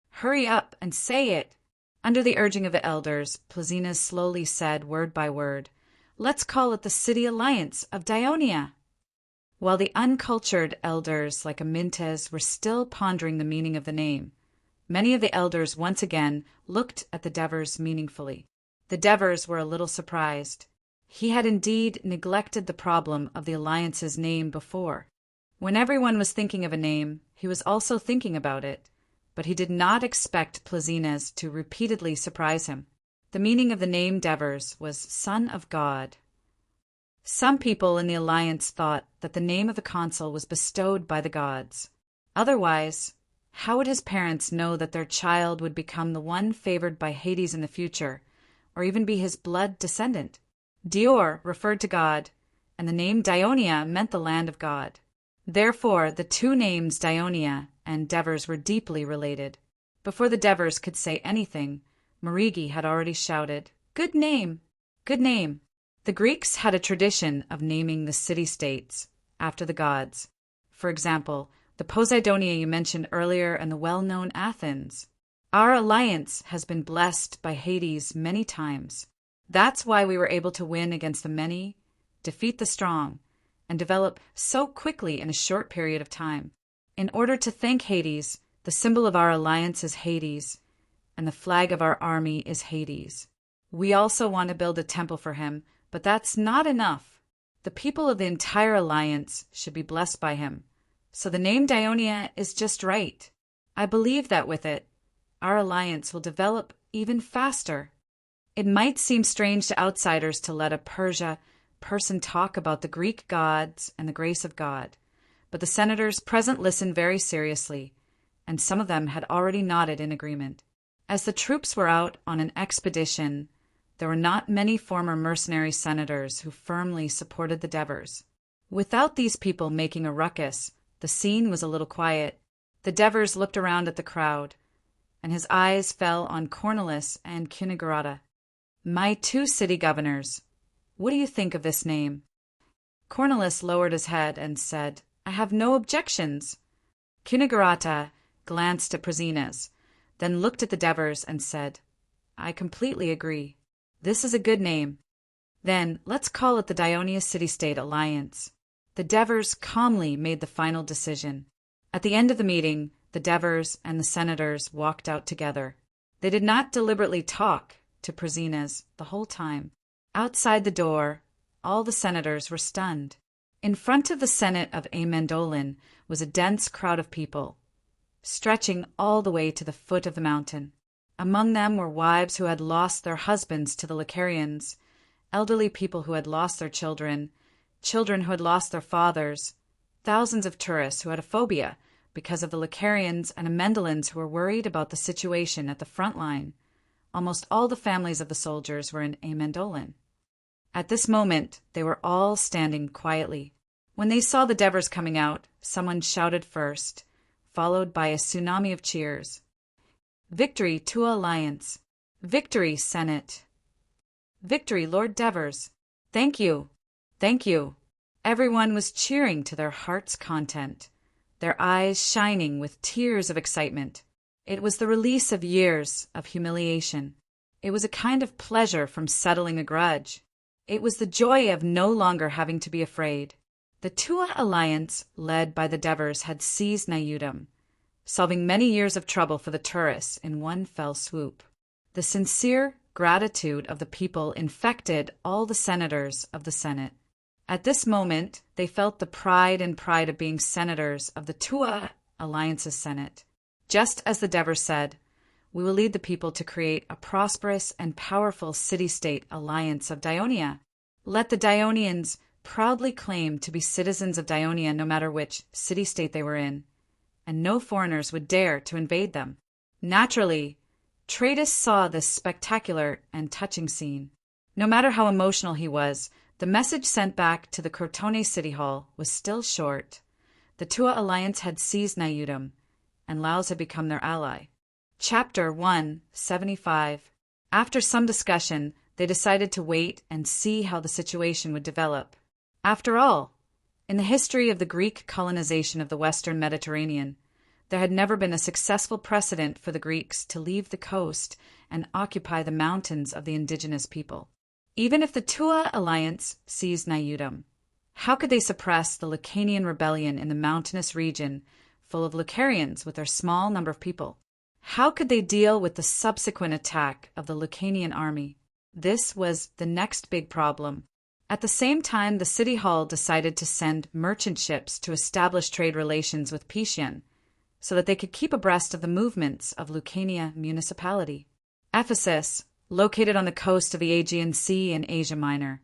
"Hurry up and say it." Under the urging of the elders, Plazines slowly said word by word, "Let's call it the City Alliance of Dionia." While the uncultured elders like Amyntas were still pondering the meaning of the name, many of the elders once again looked at the Devers meaningfully. The Devers were a little surprised. He had indeed neglected the problem of the alliance's name before. When everyone was thinking of a name, he was also thinking about it, but he did not expect Plazines to repeatedly surprise him. The meaning of the name Devers was Son of God. Some people in the alliance thought that the name of the consul was bestowed by the gods. Otherwise, how would his parents know that their child would become the one favored by Hades in the future, or even be his blood descendant? Dior referred to God, and the name Dionia meant the land of God. Therefore, the two names Dionia and Devers were deeply related. Before the Devers could say anything, Marigi had already shouted, "Good name! Good name!" The Greeks had a tradition of naming the city-states after the gods. For example, the Poseidonia you mentioned earlier and the well-known Athens. Our alliance has been blessed by Hades many times. That's why we were able to win against the many, defeat the strong, and develop so quickly in a short period of time. In order to thank Hades, the symbol of our alliance is Hades, and the flag of our army is Hades. We also want to build a temple for him, but that's not enough. The people of the entire alliance should be blessed by him. So the name Dionia is just right. I believe that with it, our alliance will develop even faster. It might seem strange to outsiders to let a Persia person talk about the Greek gods and the grace of God, but the senators present listened very seriously, and some of them had already nodded in agreement. As the troops were out on an expedition, there were not many former mercenary senators who firmly supported the Devers. Without these people making a ruckus, the scene was a little quiet. The Devers looked around at the crowd, and his eyes fell on Cornelis and Kunigarata. "My two city governors, what do you think of this name?" Cornelis lowered his head and said, "I have no objections." Kunigarata glanced at Plazines, then looked at the Devers and said, "I completely agree. This is a good name. Then let's call it the Dionia City-State Alliance." The Devers calmly made the final decision. At the end of the meeting, the Devers and the senators walked out together. They did not deliberately talk to Plazines the whole time. Outside the door, all the senators were stunned. In front of the Senate of Amendolan was a dense crowd of people, stretching all the way to the foot of the mountain. Among them were wives who had lost their husbands to the Lucarians, elderly people who had lost their children, children who had lost their fathers, thousands of tourists who had a phobia because of the Lucarians and Amendolans who were worried about the situation at the front line. Almost all the families of the soldiers were in Amendolan. At this moment, they were all standing quietly. When they saw the Devers coming out, someone shouted first, followed by a tsunami of cheers. "Victory, Tua Alliance! Victory, Senate! Victory, Lord Devers! Thank you! Thank you!" Everyone was cheering to their heart's content, their eyes shining with tears of excitement. It was the release of years of humiliation. It was a kind of pleasure from settling a grudge. It was the joy of no longer having to be afraid. The Tua Alliance, led by the Devers, had seized Nayudum, solving many years of trouble for the tourists in one fell swoop. The sincere gratitude of the people infected all the senators of the Senate. At this moment, they felt the pride of being senators of the Tua Alliance's Senate. Just as the Devers said, "We will lead the people to create a prosperous and powerful city-state alliance of Dionia. Let the Dionians proudly claim to be citizens of Dionia no matter which city-state they were in, and no foreigners would dare to invade them." Naturally, Tratus saw this spectacular and touching scene. No matter how emotional he was, the message sent back to the Crotone City Hall was still short. The Tua Alliance had seized Nayudum, and Laos had become their ally. Chapter 175. After some discussion, they decided to wait and see how the situation would develop. After all, in the history of the Greek colonization of the Western Mediterranean, there had never been a successful precedent for the Greeks to leave the coast and occupy the mountains of the indigenous people. Even if the Tua Alliance seized Nayudum, how could they suppress the Lucanian rebellion in the mountainous region full of Lucarians with their small number of people? How could they deal with the subsequent attack of the Lucanian army? This was the next big problem. At the same time, the city hall decided to send merchant ships to establish trade relations with Picean, so that they could keep abreast of the movements of Lucania municipality. Ephesus, located on the coast of the Aegean Sea in Asia Minor,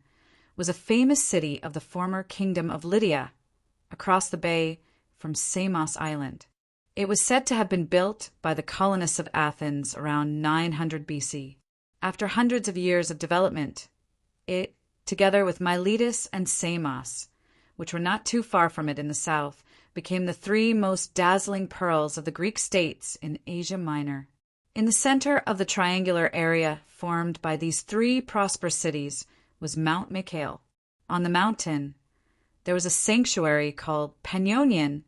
was a famous city of the former kingdom of Lydia, across the bay from Samos Island. It was said to have been built by the colonists of Athens around 900 BC. After hundreds of years of development, it, together with Miletus and Samos, which were not too far from it in the south, became the three most dazzling pearls of the Greek states in Asia Minor. In the center of the triangular area formed by these three prosperous cities was Mount Mycale. On the mountain, there was a sanctuary called Panionion,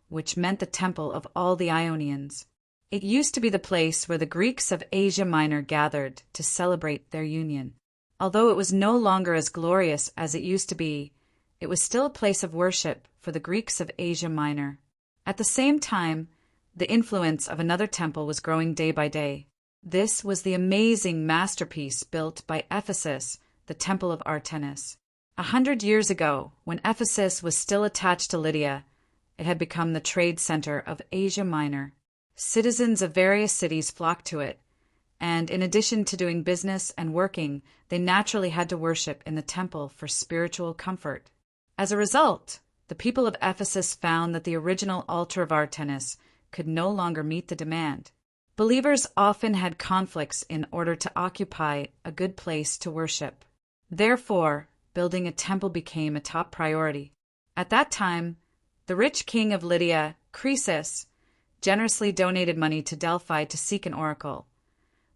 which meant the temple of all the Ionians. It used to be the place where the Greeks of Asia Minor gathered to celebrate their union. Although it was no longer as glorious as it used to be, it was still a place of worship for the Greeks of Asia Minor. At the same time, the influence of another temple was growing day by day. This was the amazing masterpiece built by Ephesus, the Temple of Artemis. 100 years ago, when Ephesus was still attached to Lydia, it had become the trade center of Asia Minor. Citizens of various cities flocked to it, and in addition to doing business and working, they naturally had to worship in the temple for spiritual comfort. As a result, the people of Ephesus found that the original altar of Artemis could no longer meet the demand. Believers often had conflicts in order to occupy a good place to worship. Therefore, building a temple became a top priority. At that time, the rich king of Lydia, Croesus, generously donated money to Delphi to seek an oracle,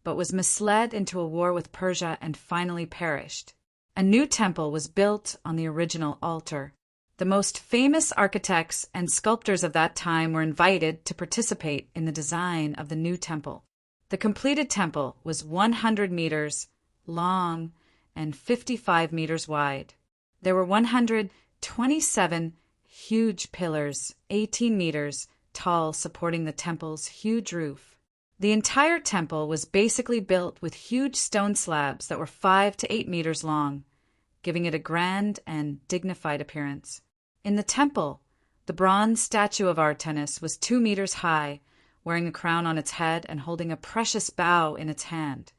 but was misled into a war with Persia and finally perished. A new temple was built on the original altar. The most famous architects and sculptors of that time were invited to participate in the design of the new temple. The completed temple was 100 meters long and 55 meters wide. There were 127 huge pillars, 18 meters tall, supporting the temple's huge roof. The entire temple was basically built with huge stone slabs that were 5 to 8 meters long, giving it a grand and dignified appearance. In the temple, the bronze statue of Artemis was 2 meters high, wearing a crown on its head and holding a precious bow in its hand.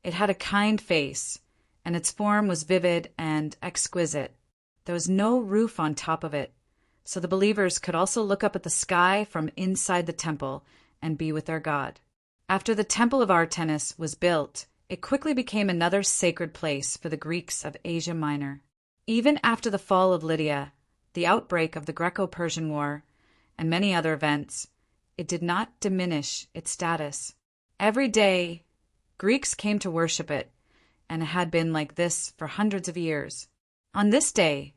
It had a kind face, and its form was vivid and exquisite. There was no roof on top of it, so the believers could also look up at the sky from inside the temple and be with their god. After the Temple of Artemis was built, it quickly became another sacred place for the Greeks of Asia Minor. Even after the fall of Lydia, the outbreak of the Greco-Persian War, and many other events, it did not diminish its status. Every day, Greeks came to worship it, and it had been like this for hundreds of years. On this day,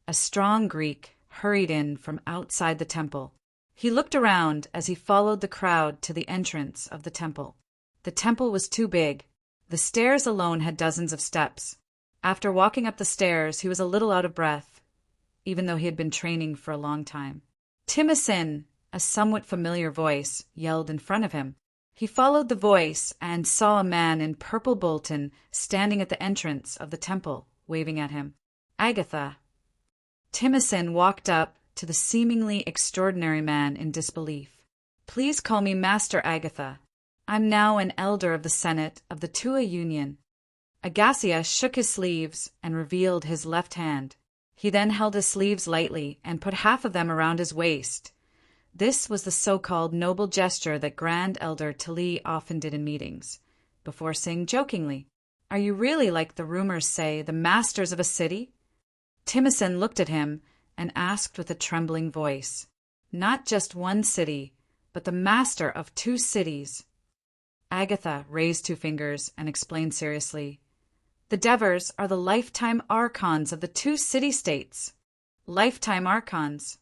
a strong Greek hurried in from outside the temple. He looked around as he followed the crowd to the entrance of the temple. The temple was too big. The stairs alone had dozens of steps. After walking up the stairs, he was a little out of breath, even though he had been training for a long time. "Timothy," a somewhat familiar voice, yelled in front of him. He followed the voice and saw a man in purple bolton standing at the entrance of the temple, waving at him. "Agatha." Timothy walked up to the seemingly extraordinary man in disbelief. "Please call me Master Agatha. I'm now an elder of the Senate of the Tua Union." Agassia shook his sleeves and revealed his left hand. He then held his sleeves lightly and put half of them around his waist. This was the so-called noble gesture that Grand Elder Tali often did in meetings, before saying jokingly, "Are you really, like the rumors say, the masters of a city?" Timothy looked at him and asked with a trembling voice, "Not just one city, but the master of 2 cities." Agatha raised 2 fingers and explained seriously, "The Devers are the lifetime archons of the 2 city-states. Lifetime archons."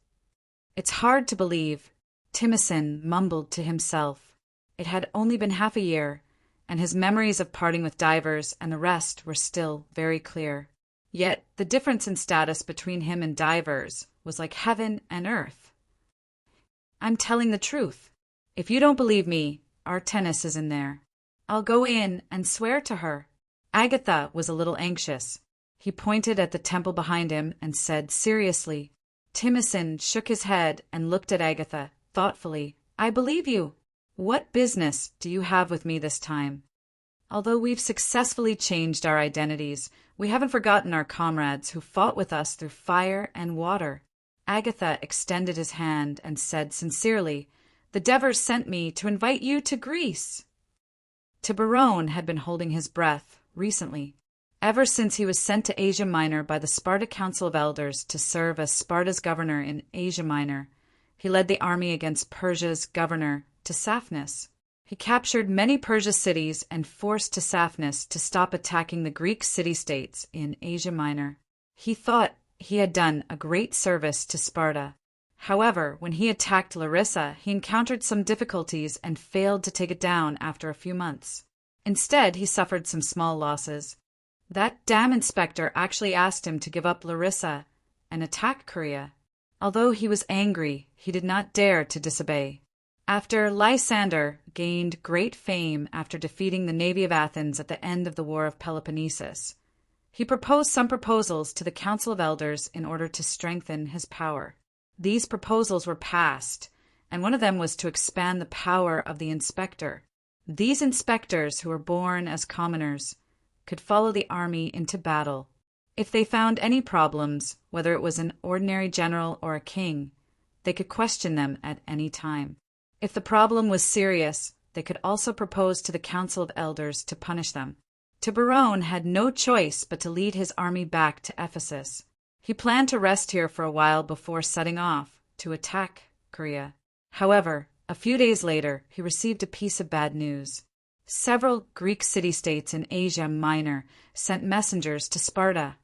"It's hard to believe," Timothy mumbled to himself. It had only been half a year, and his memories of parting with Divers and the rest were still very clear. Yet the difference in status between him and Divers was like heaven and earth. "I'm telling the truth. If you don't believe me, Artemis is in there. I'll go in and swear to her." Agatha was a little anxious. He pointed at the temple behind him and said seriously. Timothy shook his head and looked at Agatha thoughtfully. "I believe you. What business do you have with me this time? Although we've successfully changed our identities, we haven't forgotten our comrades who fought with us through fire and water." Agatha extended his hand and said sincerely, "The Devers sent me to invite you to Greece." Tiburon had been holding his breath recently, ever since he was sent to Asia Minor by the Sparta Council of Elders to serve as Sparta's governor in Asia Minor. He led the army against Persia's governor, Tisaphnes. He captured many Persia cities and forced Tisaphnes to stop attacking the Greek city-states in Asia Minor. He thought he had done a great service to Sparta. However, when he attacked Larissa, he encountered some difficulties and failed to take it down after a few months. Instead, he suffered some small losses. That damn inspector actually asked him to give up Larissa and attack Korea. Although he was angry, he did not dare to disobey. After Lysander gained great fame after defeating the navy of Athens at the end of the War of Peloponnesus, he proposed some proposals to the Council of Elders in order to strengthen his power. These proposals were passed, and one of them was to expand the power of the inspector. These inspectors, who were born as commoners, could follow the army into battle. If they found any problems, whether it was an ordinary general or a king, they could question them at any time. If the problem was serious, they could also propose to the Council of Elders to punish them. Tiburon had no choice but to lead his army back to Ephesus. He planned to rest here for a while before setting off to attack Korea. However, a few days later, he received a piece of bad news. Several Greek city-states in Asia Minor sent messengers to Sparta,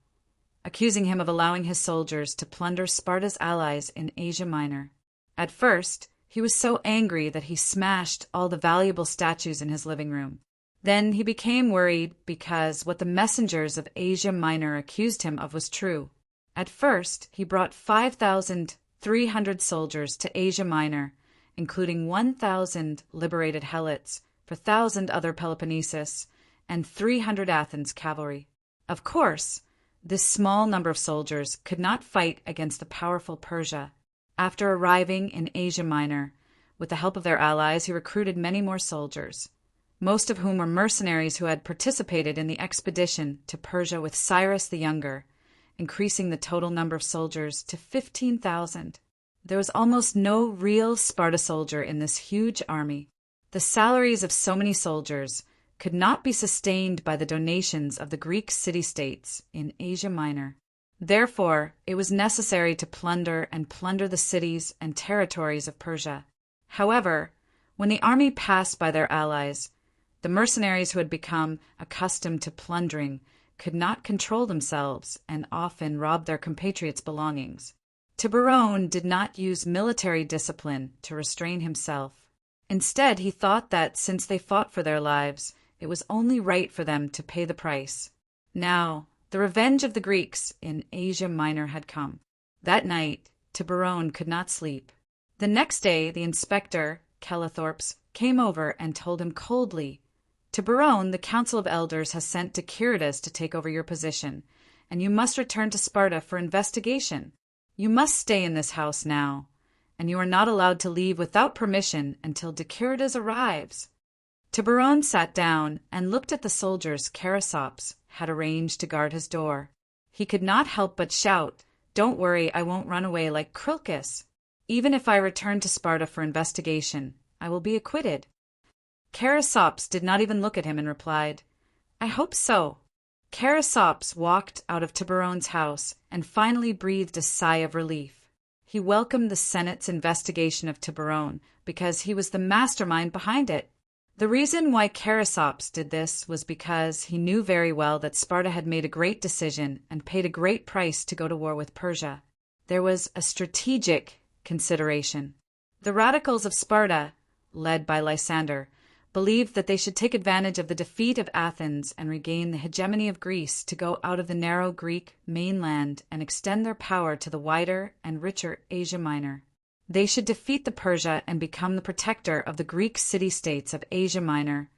accusing him of allowing his soldiers to plunder Sparta's allies in Asia Minor. At first, he was so angry that he smashed all the valuable statues in his living room. Then he became worried because what the messengers of Asia Minor accused him of was true. At first, he brought 5,300 soldiers to Asia Minor, including 1,000 liberated helots, 4,000 other Peloponnesus, and 300 Athens cavalry. Of course, This small number of soldiers could not fight against the powerful Persia. After arriving in Asia Minor, with the help of their allies, he recruited many more soldiers, most of whom were mercenaries who had participated in the expedition to Persia with Cyrus the Younger, increasing the total number of soldiers to 15,000. There was almost no real Sparta soldier in this huge army. The salaries of so many soldiers could not be sustained by the donations of the Greek city-states in Asia Minor. Therefore, it was necessary to plunder the cities and territories of Persia. However, when the army passed by their allies, the mercenaries who had become accustomed to plundering could not control themselves and often robbed their compatriots' belongings. Tiburon did not use military discipline to restrain himself. Instead, he thought that since they fought for their lives, it was only right for them to pay the price. Now, the revenge of the Greeks in Asia Minor had come. That night, Tiburon could not sleep. The next day, the inspector, Calithorpes, came over and told him coldly, "Tiburon, the council of elders has sent Decyritus to take over your position, and you must return to Sparta for investigation. You must stay in this house now, and you are not allowed to leave without permission until Decyritus arrives." Tiburon sat down and looked at the soldiers Chrysops had arranged to guard his door. He could not help but shout, "Don't worry, I won't run away like Crocus. Even if I return to Sparta for investigation, I will be acquitted." Chrysops did not even look at him and replied, "I hope so." Chrysops walked out of Tiburon's house and finally breathed a sigh of relief. He welcomed the Senate's investigation of Tiburon because he was the mastermind behind it. The reason why Chrysops did this was because he knew very well that Sparta had made a great decision and paid a great price to go to war with Persia. There was a strategic consideration. The radicals of Sparta, led by Lysander, believed that they should take advantage of the defeat of Athens and regain the hegemony of Greece to go out of the narrow Greek mainland and extend their power to the wider and richer Asia Minor. They should defeat the Persia and become the protector of the Greek city-states of Asia Minor,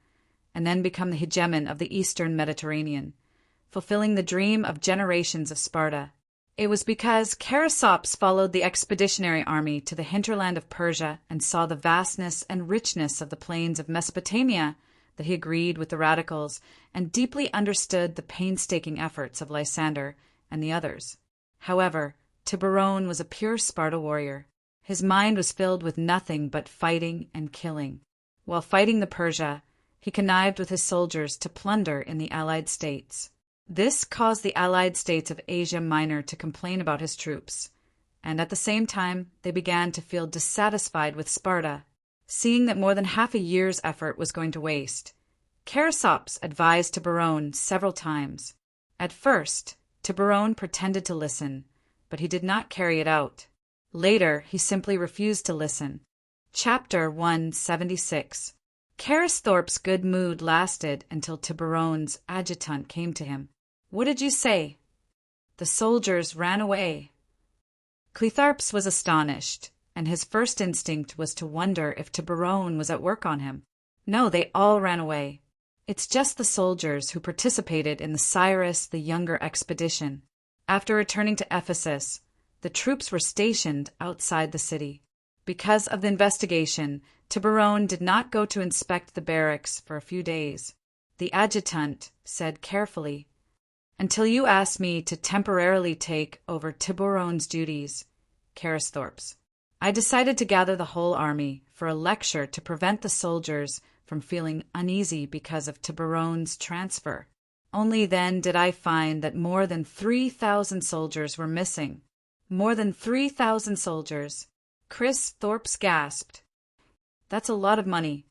and then become the hegemon of the eastern Mediterranean, fulfilling the dream of generations of Sparta. It was because Chrysops followed the expeditionary army to the hinterland of Persia and saw the vastness and richness of the plains of Mesopotamia that he agreed with the radicals and deeply understood the painstaking efforts of Lysander and the others. However, Tiburon was a pure Sparta warrior. His mind was filled with nothing but fighting and killing. While fighting the Persia, he connived with his soldiers to plunder in the allied states. This caused the allied states of Asia Minor to complain about his troops, and at the same time they began to feel dissatisfied with Sparta, seeing that more than half a year's effort was going to waste. Chrysops advised Tiburon several times. At first, Tiburon pretended to listen, but he did not carry it out. Later, he simply refused to listen. Chapter 176. Chrysops' good mood lasted until Tiburon's adjutant came to him. "What did you say?" "The soldiers ran away." Cleitharpes was astonished, and his first instinct was to wonder if Tiburon was at work on him. "No, they all ran away. It's just the soldiers who participated in the Cyrus the Younger expedition. After returning to Ephesus, the troops were stationed outside the city. Because of the investigation, Tiburon did not go to inspect the barracks for a few days. The adjutant said carefully, "Until you ask me to temporarily take over Tiburon's duties, Chrysops, I decided to gather the whole army for a lecture to prevent the soldiers from feeling uneasy because of Tiburon's transfer. Only then did I find that more than 3,000 soldiers were missing." "More than 3,000 soldiers." Chrysops gasped. "That's a lot of money."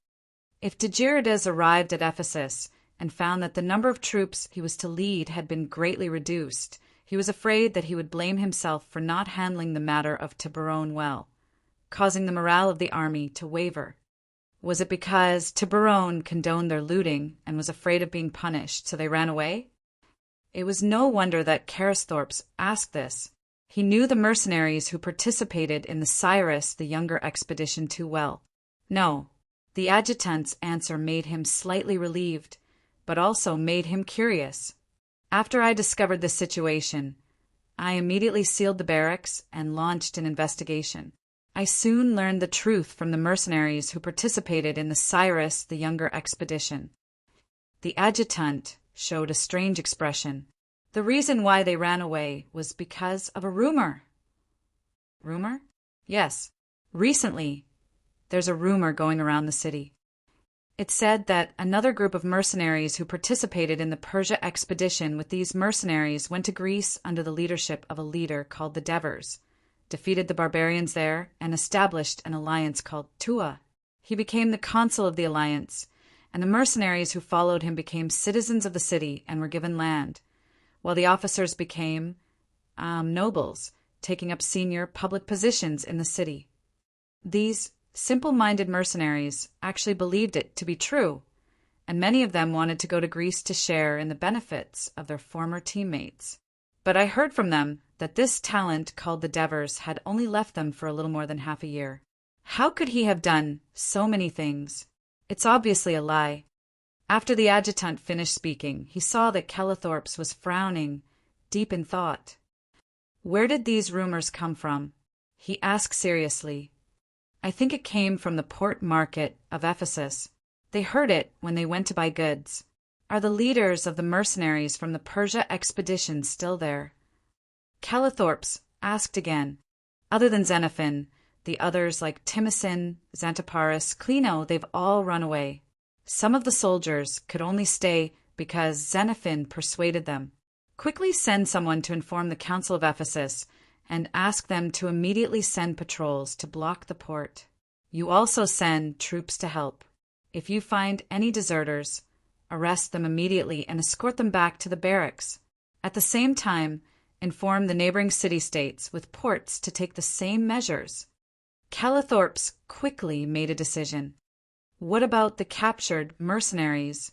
If Decyritus arrived at Ephesus and found that the number of troops he was to lead had been greatly reduced, he was afraid that he would blame himself for not handling the matter of Tiburon well, causing the morale of the army to waver. Was it because Tiburon condoned their looting and was afraid of being punished, so they ran away? It was no wonder that Chrysops asked this. He knew the mercenaries who participated in the Cyrus the Younger expedition too well. No, the adjutant's answer made him slightly relieved, but also made him curious. After I discovered this situation, I immediately sealed the barracks and launched an investigation. I soon learned the truth from the mercenaries who participated in the Cyrus the Younger expedition. The adjutant showed a strange expression. The reason why they ran away was because of a rumor. Rumor? Yes. Recently, there's a rumor going around the city. It said that another group of mercenaries who participated in the Persia expedition with these mercenaries went to Greece under the leadership of a leader called the Devers, defeated the barbarians there, and established an alliance called Tua. He became the consul of the alliance, and the mercenaries who followed him became citizens of the city and were given land, while the officers became nobles, taking up senior public positions in the city. These simple-minded mercenaries actually believed it to be true, and many of them wanted to go to Greece to share in the benefits of their former teammates. But I heard from them that this talent called the Devers had only left them for a little more than half a year. How could he have done so many things? It's obviously a lie. After the adjutant finished speaking, he saw that Calithorps was frowning, deep in thought. Where did these rumors come from? He asked seriously. I think it came from the port market of Ephesus. They heard it when they went to buy goods. Are the leaders of the mercenaries from the Persia expedition still there? Calithorps asked again. Other than Xenophon, the others like Timocin, Xanthoparis, Clino, they've all run away. Some of the soldiers could only stay because Xenophon persuaded them. Quickly send someone to inform the Council of Ephesus and ask them to immediately send patrols to block the port. You also send troops to help. If you find any deserters, arrest them immediately and escort them back to the barracks. At the same time, inform the neighboring city-states with ports to take the same measures. Calithorps quickly made a decision. What about the captured mercenaries?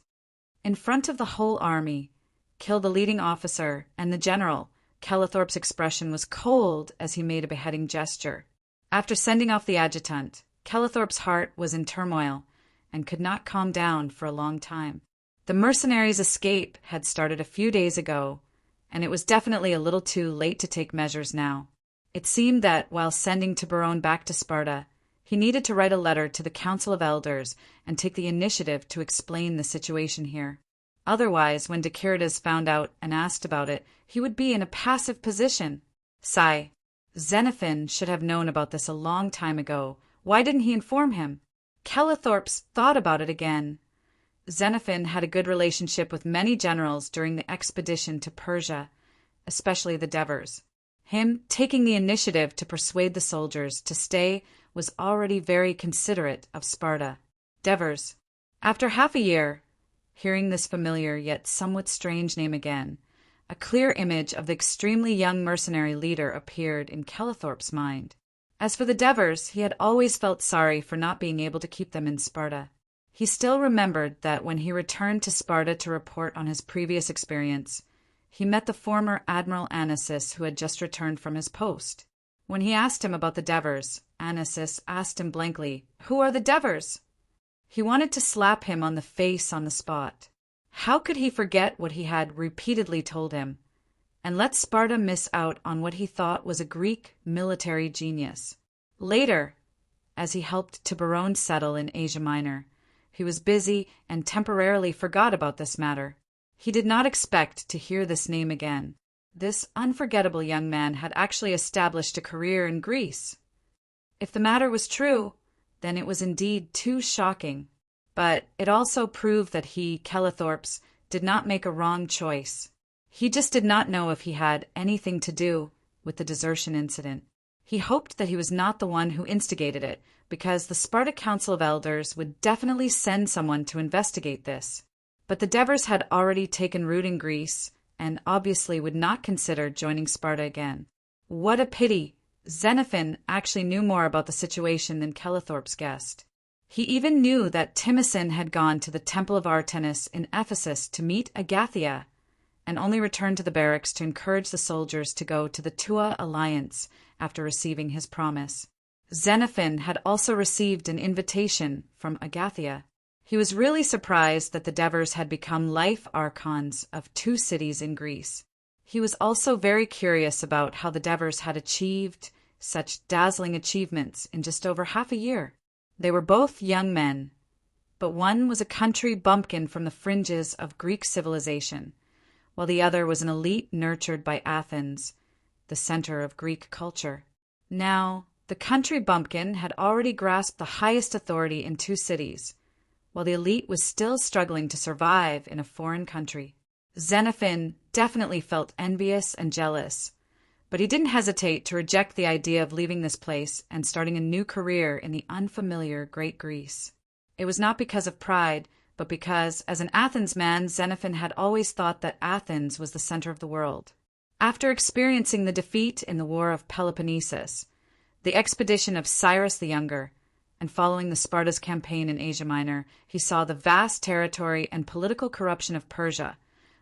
In front of the whole army, kill the leading officer and the general. Calithorp's expression was cold as he made a beheading gesture. After sending off the adjutant, Calithorp's heart was in turmoil and could not calm down for a long time. The mercenaries' escape had started a few days ago, and it was definitely a little too late to take measures now. It seemed that while sending Tiburon back to Sparta, he needed to write a letter to the Council of Elders and take the initiative to explain the situation here. Otherwise, when Decyritus found out and asked about it, he would be in a passive position. Sigh. Xenophon should have known about this a long time ago. Why didn't he inform him? Calithorps thought about it again. Xenophon had a good relationship with many generals during the expedition to Persia, especially the Devers. Him taking the initiative to persuade the soldiers to stay was already very considerate of Sparta. Devers. After half a year, hearing this familiar yet somewhat strange name again, a clear image of the extremely young mercenary leader appeared in Calithorp's mind. As for the Devers, he had always felt sorry for not being able to keep them in Sparta. He still remembered that when he returned to Sparta to report on his previous experience, he met the former Admiral Anisus, who had just returned from his post. When he asked him about the Devers, Anisus asked him blankly, "Who are the Devers?" He wanted to slap him on the face on the spot. How could he forget what he had repeatedly told him, and let Sparta miss out on what he thought was a Greek military genius? Later, as he helped Tiburon settle in Asia Minor, he was busy and temporarily forgot about this matter. He did not expect to hear this name again. This unforgettable young man had actually established a career in Greece. If the matter was true, then it was indeed too shocking. But it also proved that he, Calithorps, did not make a wrong choice. He just did not know if he had anything to do with the desertion incident. He hoped that he was not the one who instigated it, because the Sparta Council of Elders would definitely send someone to investigate this. But the Devers had already taken root in Greece, and obviously would not consider joining Sparta again. What a pity! Xenophon actually knew more about the situation than Calithorps guessed. He even knew that Timocin had gone to the Temple of Artemis in Ephesus to meet Agathia, and only returned to the barracks to encourage the soldiers to go to the Tua alliance after receiving his promise. Xenophon had also received an invitation from Agathia. He was really surprised that the Devers had become life archons of 2 cities in Greece. He was also very curious about how the Devers had achieved such dazzling achievements in just over half a year. They were both young men, but one was a country bumpkin from the fringes of Greek civilization, while the other was an elite nurtured by Athens, the center of Greek culture. Now, the country bumpkin had already grasped the highest authority in 2 cities, while the elite was still struggling to survive in a foreign country. Xenophon definitely felt envious and jealous, but he didn't hesitate to reject the idea of leaving this place and starting a new career in the unfamiliar Great Greece. It was not because of pride, but because, as an Athens man, Xenophon had always thought that Athens was the center of the world. After experiencing the defeat in the War of Peloponnesus, the expedition of Cyrus the Younger, and following the Sparta's campaign in Asia Minor, he saw the vast territory and political corruption of Persia,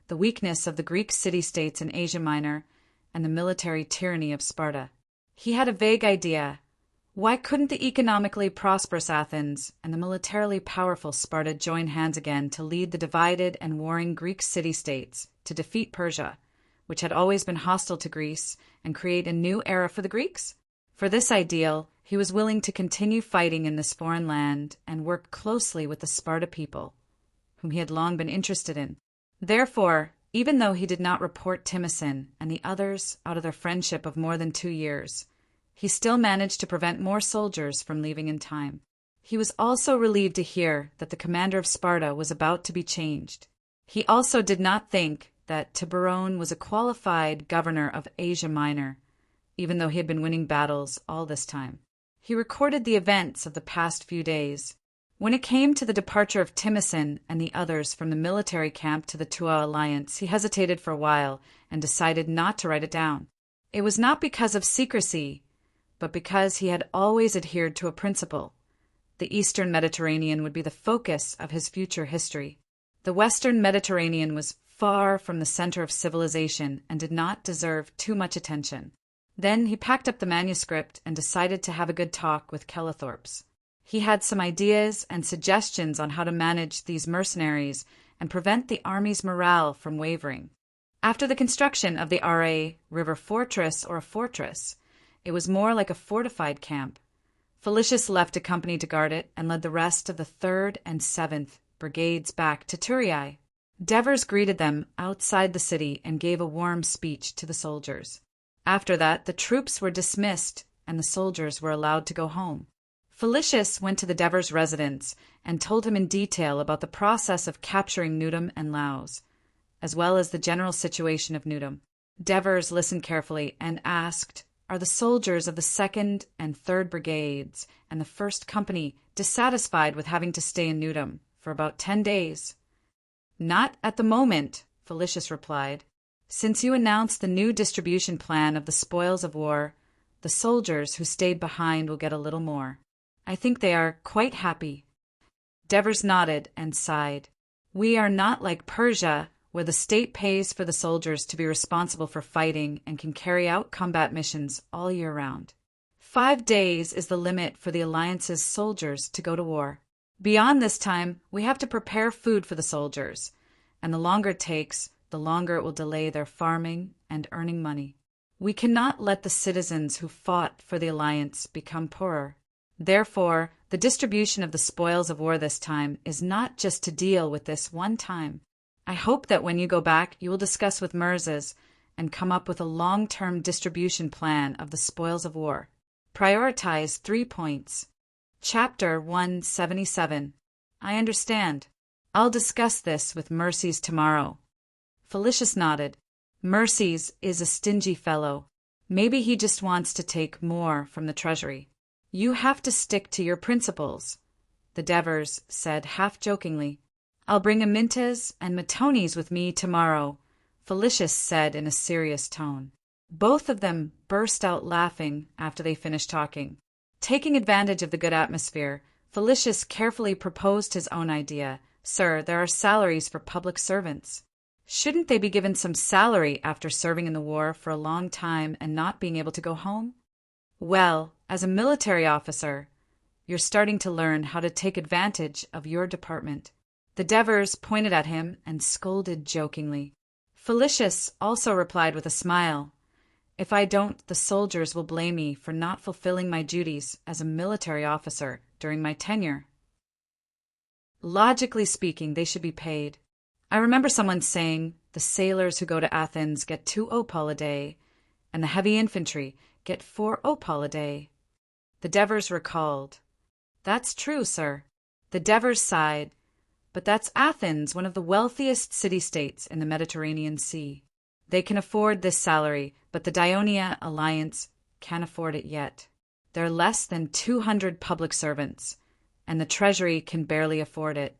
the weakness of the Greek city-states in Asia Minor, and the military tyranny of Sparta. He had a vague idea. Why couldn't the economically prosperous Athens and the militarily powerful Sparta join hands again to lead the divided and warring Greek city-states to defeat Persia, which had always been hostile to Greece, and create a new era for the Greeks? For this ideal, he was willing to continue fighting in this foreign land and work closely with the Sparta people, whom he had long been interested in. Therefore, even though he did not report Timicin and the others out of their friendship of more than 2 years, he still managed to prevent more soldiers from leaving in time. He was also relieved to hear that the commander of Sparta was about to be changed. He also did not think that Tiburon was a qualified governor of Asia Minor, even though he had been winning battles all this time. He recorded the events of the past few days. When it came to the departure of Timicin and the others from the military camp to the Tua alliance, he hesitated for a while and decided not to write it down. It was not because of secrecy, but because he had always adhered to a principle. The Eastern Mediterranean would be the focus of his future history. The Western Mediterranean was far from the center of civilization and did not deserve too much attention. Then he packed up the manuscript and decided to have a good talk with Calithorpes. He had some ideas and suggestions on how to manage these mercenaries and prevent the army's morale from wavering. After the construction of the RA River Fortress or a fortress, it was more like a fortified camp. Felicius left a company to guard it and led the rest of the 3rd and 7th Brigades back to Turiae. Devers greeted them outside the city and gave a warm speech to the soldiers. After that, the troops were dismissed and the soldiers were allowed to go home. Felicius went to the Devers' residence and told him in detail about the process of capturing Nudum and Laos, as well as the general situation of Nudum. Devers listened carefully and asked, "Are the soldiers of the 2nd and 3rd Brigades and the 1st Company dissatisfied with having to stay in Nudum for about 10 days?" "Not at the moment," Felicius replied. "Since you announced the new distribution plan of the spoils of war, the soldiers who stayed behind will get a little more. I think they are quite happy." Devers nodded and sighed. "We are not like Persia, where the state pays for the soldiers to be responsible for fighting and can carry out combat missions all year round. 5 days is the limit for the alliance's soldiers to go to war. Beyond this time, we have to prepare food for the soldiers, and the longer it takes, the longer it will delay their farming and earning money. We cannot let the citizens who fought for the alliance become poorer. Therefore, the distribution of the spoils of war this time is not just to deal with this one time. I hope that when you go back, you will discuss with Mirzas and come up with a long-term distribution plan of the spoils of war. Prioritize 3 points. Chapter 177. I understand. I'll discuss this with Merces tomorrow." Felicius nodded. Merces is a stingy fellow. Maybe he just wants to take more from the treasury. "You have to stick to your principles," the Devers said half-jokingly. "I'll bring Amintas and Matones with me tomorrow," Felicius said in a serious tone. Both of them burst out laughing after they finished talking. Taking advantage of the good atmosphere, Felicius carefully proposed his own idea. "Sir, there are salaries for public servants. Shouldn't they be given some salary after serving in the war for a long time and not being able to go home?" "Well, as a military officer, You're starting to learn how to take advantage of your department." The Devers pointed at him and scolded jokingly. Felicius also replied with a smile, "If I don't, the soldiers will blame me for not fulfilling my duties as a military officer during my tenure. Logically speaking, they should be paid. I remember someone saying the sailors who go to Athens get 2 opal a day, and the heavy infantry get 4 opal a day." The Devers recalled, "That's true, sir." The Devers sighed, "But that's Athens, one of the wealthiest city-states in the Mediterranean Sea. They can afford this salary, but the Dionia Alliance can't afford it yet. There are less than 200 public servants, and the treasury can barely afford it.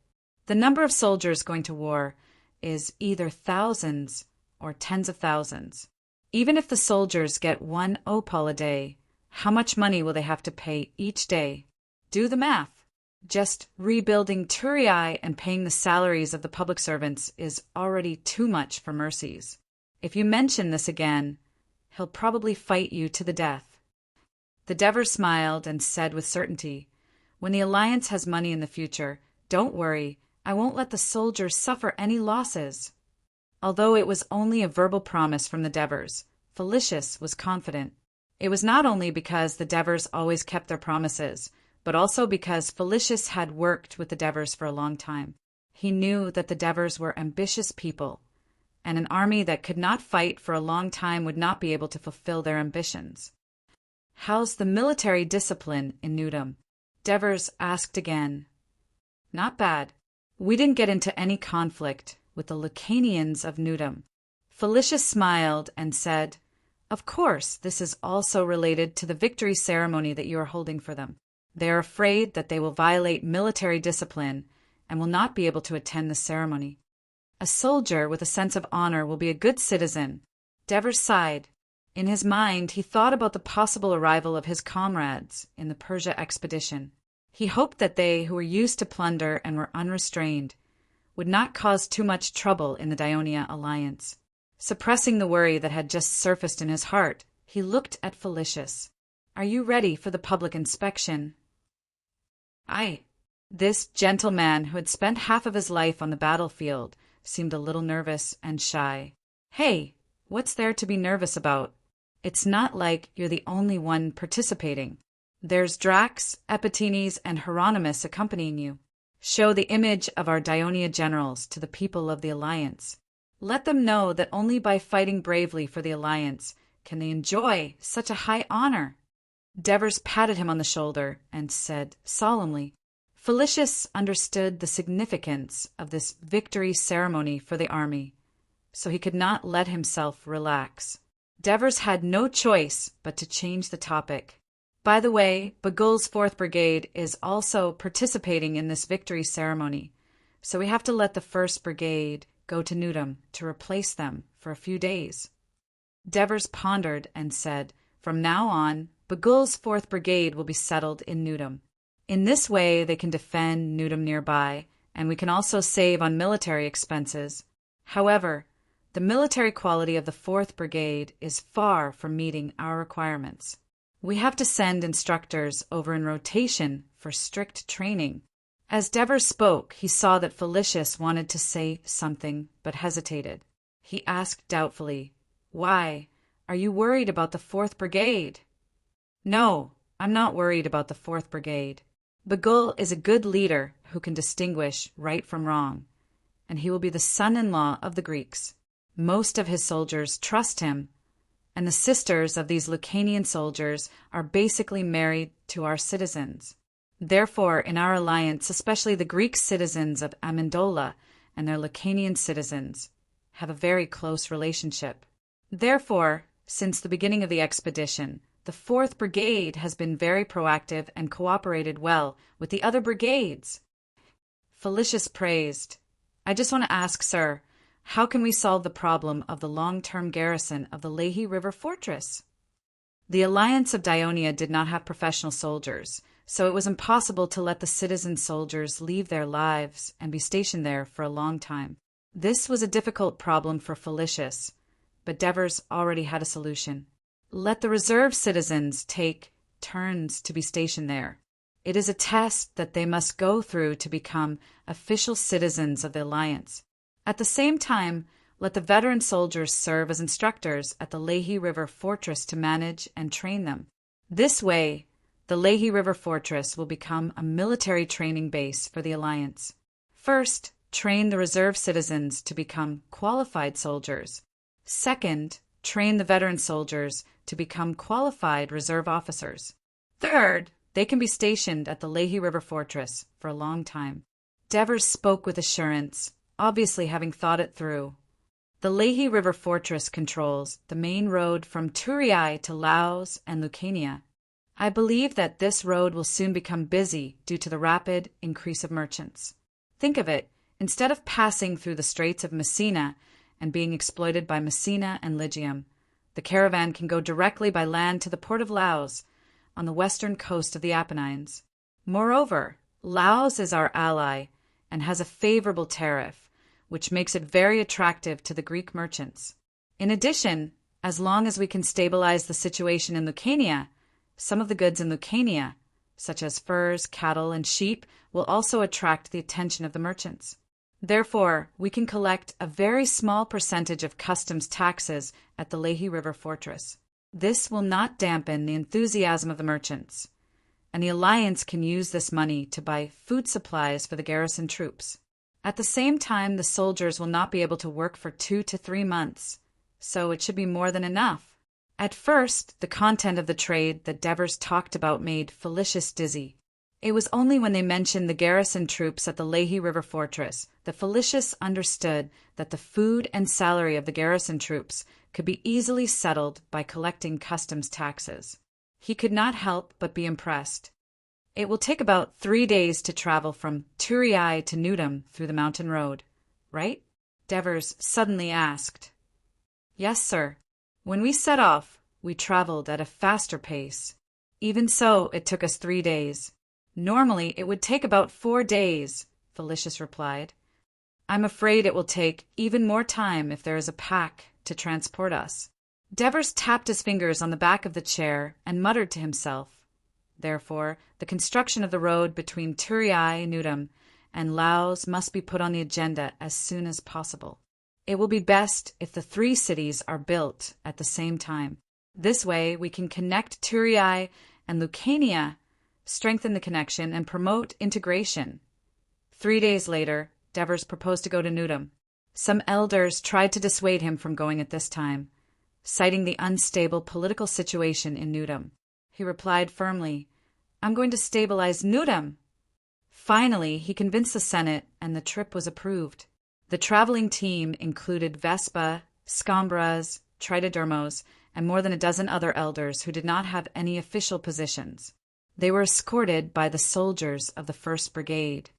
The number of soldiers going to war is either thousands or tens of thousands. Even if the soldiers get 1 opal a day, how much money will they have to pay each day? Do the math. Just rebuilding Turiae and paying the salaries of the public servants is already too much for Merces. If you mention this again, he'll probably fight you to the death." The Devers smiled and said with certainty, "When the Alliance has money in the future, don't worry, I won't let the soldiers suffer any losses." Although it was only a verbal promise from the Devers, Felicius was confident. It was not only because the Devers always kept their promises, but also because Felicius had worked with the Devers for a long time. He knew that the Devers were ambitious people, and an army that could not fight for a long time would not be able to fulfill their ambitions. "How's the military discipline in Newdom?" Devers asked again. "Not bad. We didn't get into any conflict with the Lucanians of Newdom." Felicius smiled and said, "Of course, this is also related to the victory ceremony that you are holding for them. They are afraid that they will violate military discipline and will not be able to attend the ceremony. A soldier with a sense of honor will be a good citizen." Devers sighed. In his mind, he thought about the possible arrival of his comrades in the Persia expedition. He hoped that they, who were used to plunder and were unrestrained, would not cause too much trouble in the Dionia Alliance. Suppressing the worry that had just surfaced in his heart, he looked at Felicius. "Are you ready for the public inspection?" "Aye." This gentleman, who had spent half of his life on the battlefield, seemed a little nervous and shy. "Hey, what's there to be nervous about? It's not like you're the only one participating. There's Drax, Epitines, and Hieronymus accompanying you. Show the image of our Dionia generals to the people of the Alliance. Let them know that only by fighting bravely for the Alliance can they enjoy such a high honor." Devers patted him on the shoulder and said solemnly, Felicius understood the significance of this victory ceremony for the army, so he could not let himself relax. Devers had no choice but to change the topic. "By the way, Bagul's 4th Brigade is also participating in this victory ceremony, so we have to let the 1st Brigade go to Newdom to replace them for a few days." Devers pondered and said, "From now on, Bagul's 4th Brigade will be settled in Newdom. In this way, they can defend Newdom nearby, and we can also save on military expenses. However, the military quality of the 4th Brigade is far from meeting our requirements. We have to send instructors over in rotation for strict training." As Devers spoke, he saw that Felicius wanted to say something, but hesitated. He asked doubtfully, "Why? Are you worried about the 4th Brigade?" "No, I'm not worried about the 4th Brigade. Bagul is a good leader who can distinguish right from wrong, and he will be the son-in-law of the Greeks. Most of his soldiers trust him, and the sisters of these Lucanian soldiers are basically married to our citizens. Therefore, in our alliance, especially the Greek citizens of Amendola and their Lucanian citizens have a very close relationship. Therefore, since the beginning of the expedition, the 4th Brigade has been very proactive and cooperated well with the other brigades." Felicius praised. "I just want to ask, sir, how can we solve the problem of the long-term garrison of the Lehi River Fortress?" The Alliance of Dionia did not have professional soldiers, so it was impossible to let the citizen soldiers leave their lives and be stationed there for a long time. This was a difficult problem for Felicius, but Devers already had a solution. Let the reserve citizens take turns to be stationed there. It is a test that they must go through to become official citizens of the Alliance. At the same time, let the veteran soldiers serve as instructors at the Leahy River Fortress to manage and train them. This way, the Leahy River Fortress will become a military training base for the Alliance. First, train the reserve citizens to become qualified soldiers. Second, train the veteran soldiers to become qualified reserve officers. Third, they can be stationed at the Leahy River Fortress for a long time. Devers spoke with assurance, obviously having thought it through. The Leahy River Fortress controls the main road from Turiai to Laos and Lucania. I believe that this road will soon become busy due to the rapid increase of merchants. Think of it, instead of passing through the Straits of Messina and being exploited by Messina and Lygium, the caravan can go directly by land to the port of Laos, on the western coast of the Apennines. Moreover, Laos is our ally and has a favorable tariff, which makes it very attractive to the Greek merchants. In addition, as long as we can stabilize the situation in Lucania, some of the goods in Lucania, such as furs, cattle, and sheep, will also attract the attention of the merchants. Therefore, we can collect a very small percentage of customs taxes at the Leahy River Fortress. This will not dampen the enthusiasm of the merchants, and the Alliance can use this money to buy food supplies for the garrison troops. At the same time, the soldiers will not be able to work for 2 to 3 months, so it should be more than enough. At first, the content of the trade that Devers talked about made Felicius dizzy. It was only when they mentioned the garrison troops at the Leahy River Fortress that Felicius understood that the food and salary of the garrison troops could be easily settled by collecting customs taxes. He could not help but be impressed. It will take about 3 days to travel from Turiai to Newdom through the mountain road, right? Devers suddenly asked. Yes, sir. When we set off, we traveled at a faster pace. Even so, it took us 3 days. Normally, it would take about 4 days, Felicius replied. I'm afraid it will take even more time if there is a pack to transport us. Devers tapped his fingers on the back of the chair and muttered to himself. Therefore, the construction of the road between Turiai, Newdom, and Laos must be put on the agenda as soon as possible. It will be best if the 3 cities are built at the same time. This way, we can connect Turiai and Lucania, strengthen the connection, and promote integration. 3 days later, Devers proposed to go to Newdom. Some elders tried to dissuade him from going at this time, citing the unstable political situation in Newdom. He replied firmly, I'm going to stabilize Newdom. Finally, he convinced the Senate, and the trip was approved. The traveling team included Vespa, Scombras, Tritodermos, and more than a dozen other elders who did not have any official positions. They were escorted by the soldiers of the 1st Brigade.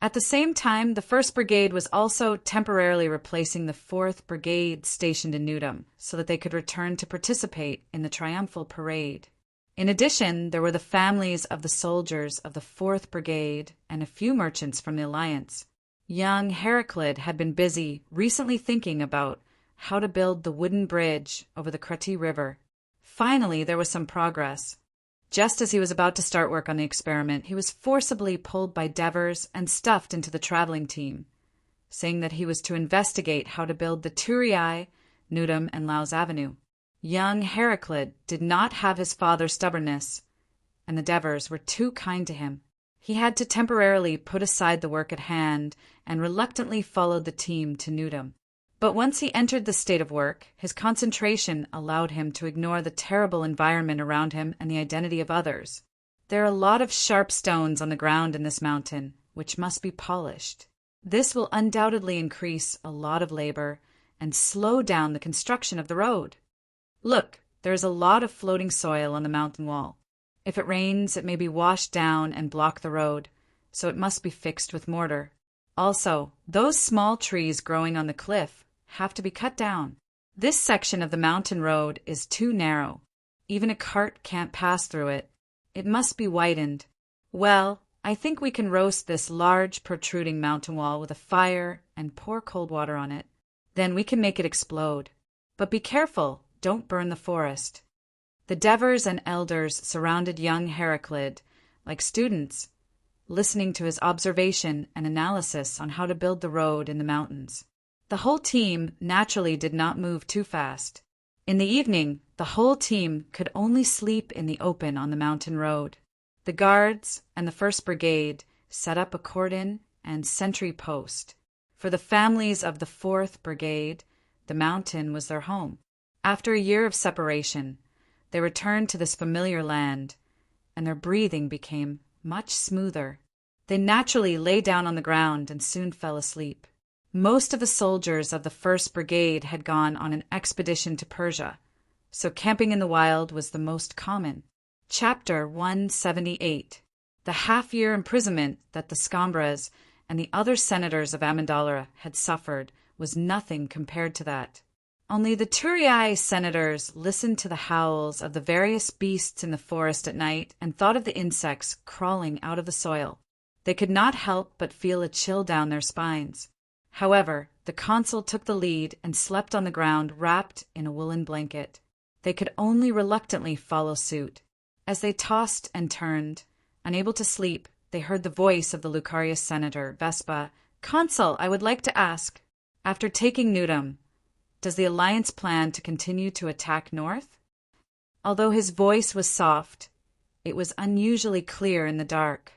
At the same time, the 1st Brigade was also temporarily replacing the 4th Brigade stationed in Newdom, so that they could return to participate in the triumphal parade. In addition, there were the families of the soldiers of the 4th Brigade and a few merchants from the Alliance. Young Heraclid had been busy recently thinking about how to build the wooden bridge over the Krati River. Finally, there was some progress. Just as he was about to start work on the experiment, he was forcibly pulled by Devers and stuffed into the traveling team, saying that he was to investigate how to build the Turiai, Newdom, and Laos Avenue. Young Heraclid did not have his father's stubbornness, and the Devers were too kind to him. He had to temporarily put aside the work at hand and reluctantly followed the team to Newdom. But once he entered the state of work, his concentration allowed him to ignore the terrible environment around him and the identity of others. There are a lot of sharp stones on the ground in this mountain, which must be polished. This will undoubtedly increase a lot of labor and slow down the construction of the road. Look, there is a lot of floating soil on the mountain wall. If it rains, it may be washed down and block the road, so it must be fixed with mortar. Also, those small trees growing on the cliff have to be cut down. This section of the mountain road is too narrow. Even a cart can't pass through it. It must be widened. Well, I think we can roast this large protruding mountain wall with a fire and pour cold water on it. Then we can make it explode. But be careful, don't burn the forest. The Devers and elders surrounded young Heraclid, like students, listening to his observation and analysis on how to build the road in the mountains. The whole team naturally did not move too fast. In the evening, the whole team could only sleep in the open on the mountain road. The guards and the 1st Brigade set up a cordon and sentry post. For the families of the 4th Brigade, the mountain was their home. After a year of separation, they returned to this familiar land, and their breathing became much smoother. They naturally lay down on the ground and soon fell asleep. Most of the soldiers of the 1st Brigade had gone on an expedition to Persia, so camping in the wild was the most common. Chapter 178. The half-year imprisonment that the Scambras and the other senators of Amandalra had suffered was nothing compared to that. Only the Turiai senators listened to the howls of the various beasts in the forest at night and thought of the insects crawling out of the soil. They could not help but feel a chill down their spines. However, the consul took the lead and slept on the ground wrapped in a woolen blanket. They could only reluctantly follow suit. As they tossed and turned, unable to sleep, they heard the voice of the Lucaria senator, Vespa. "Consul, I would like to ask, after taking Nudum, does the Alliance plan to continue to attack north?" Although his voice was soft, it was unusually clear in the dark.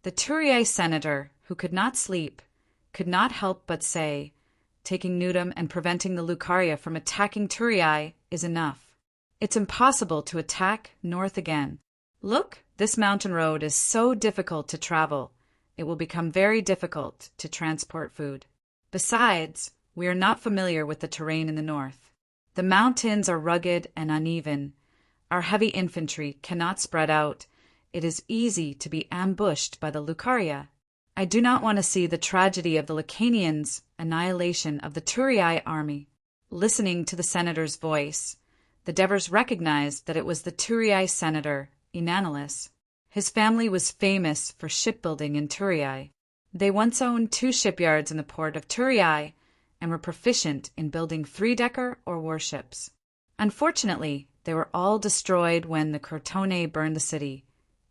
The Turiai senator, who could not sleep, could not help but say, "Taking Nudum and preventing the Lucaria from attacking Turiai is enough. It's impossible to attack north again. Look, this mountain road is so difficult to travel, it will become very difficult to transport food. Besides, we are not familiar with the terrain in the north. The mountains are rugged and uneven. Our heavy infantry cannot spread out. It is easy to be ambushed by the Lucaria. I do not want to see the tragedy of the Lacanians' annihilation of the Turiai army." Listening to the senator's voice, the Devers recognized that it was the Turiai senator, Inanalus. His family was famous for shipbuilding in Turiai. They once owned 2 shipyards in the port of Turiai and were proficient in building 3-decker or warships. Unfortunately, they were all destroyed when the Crotone burned the city,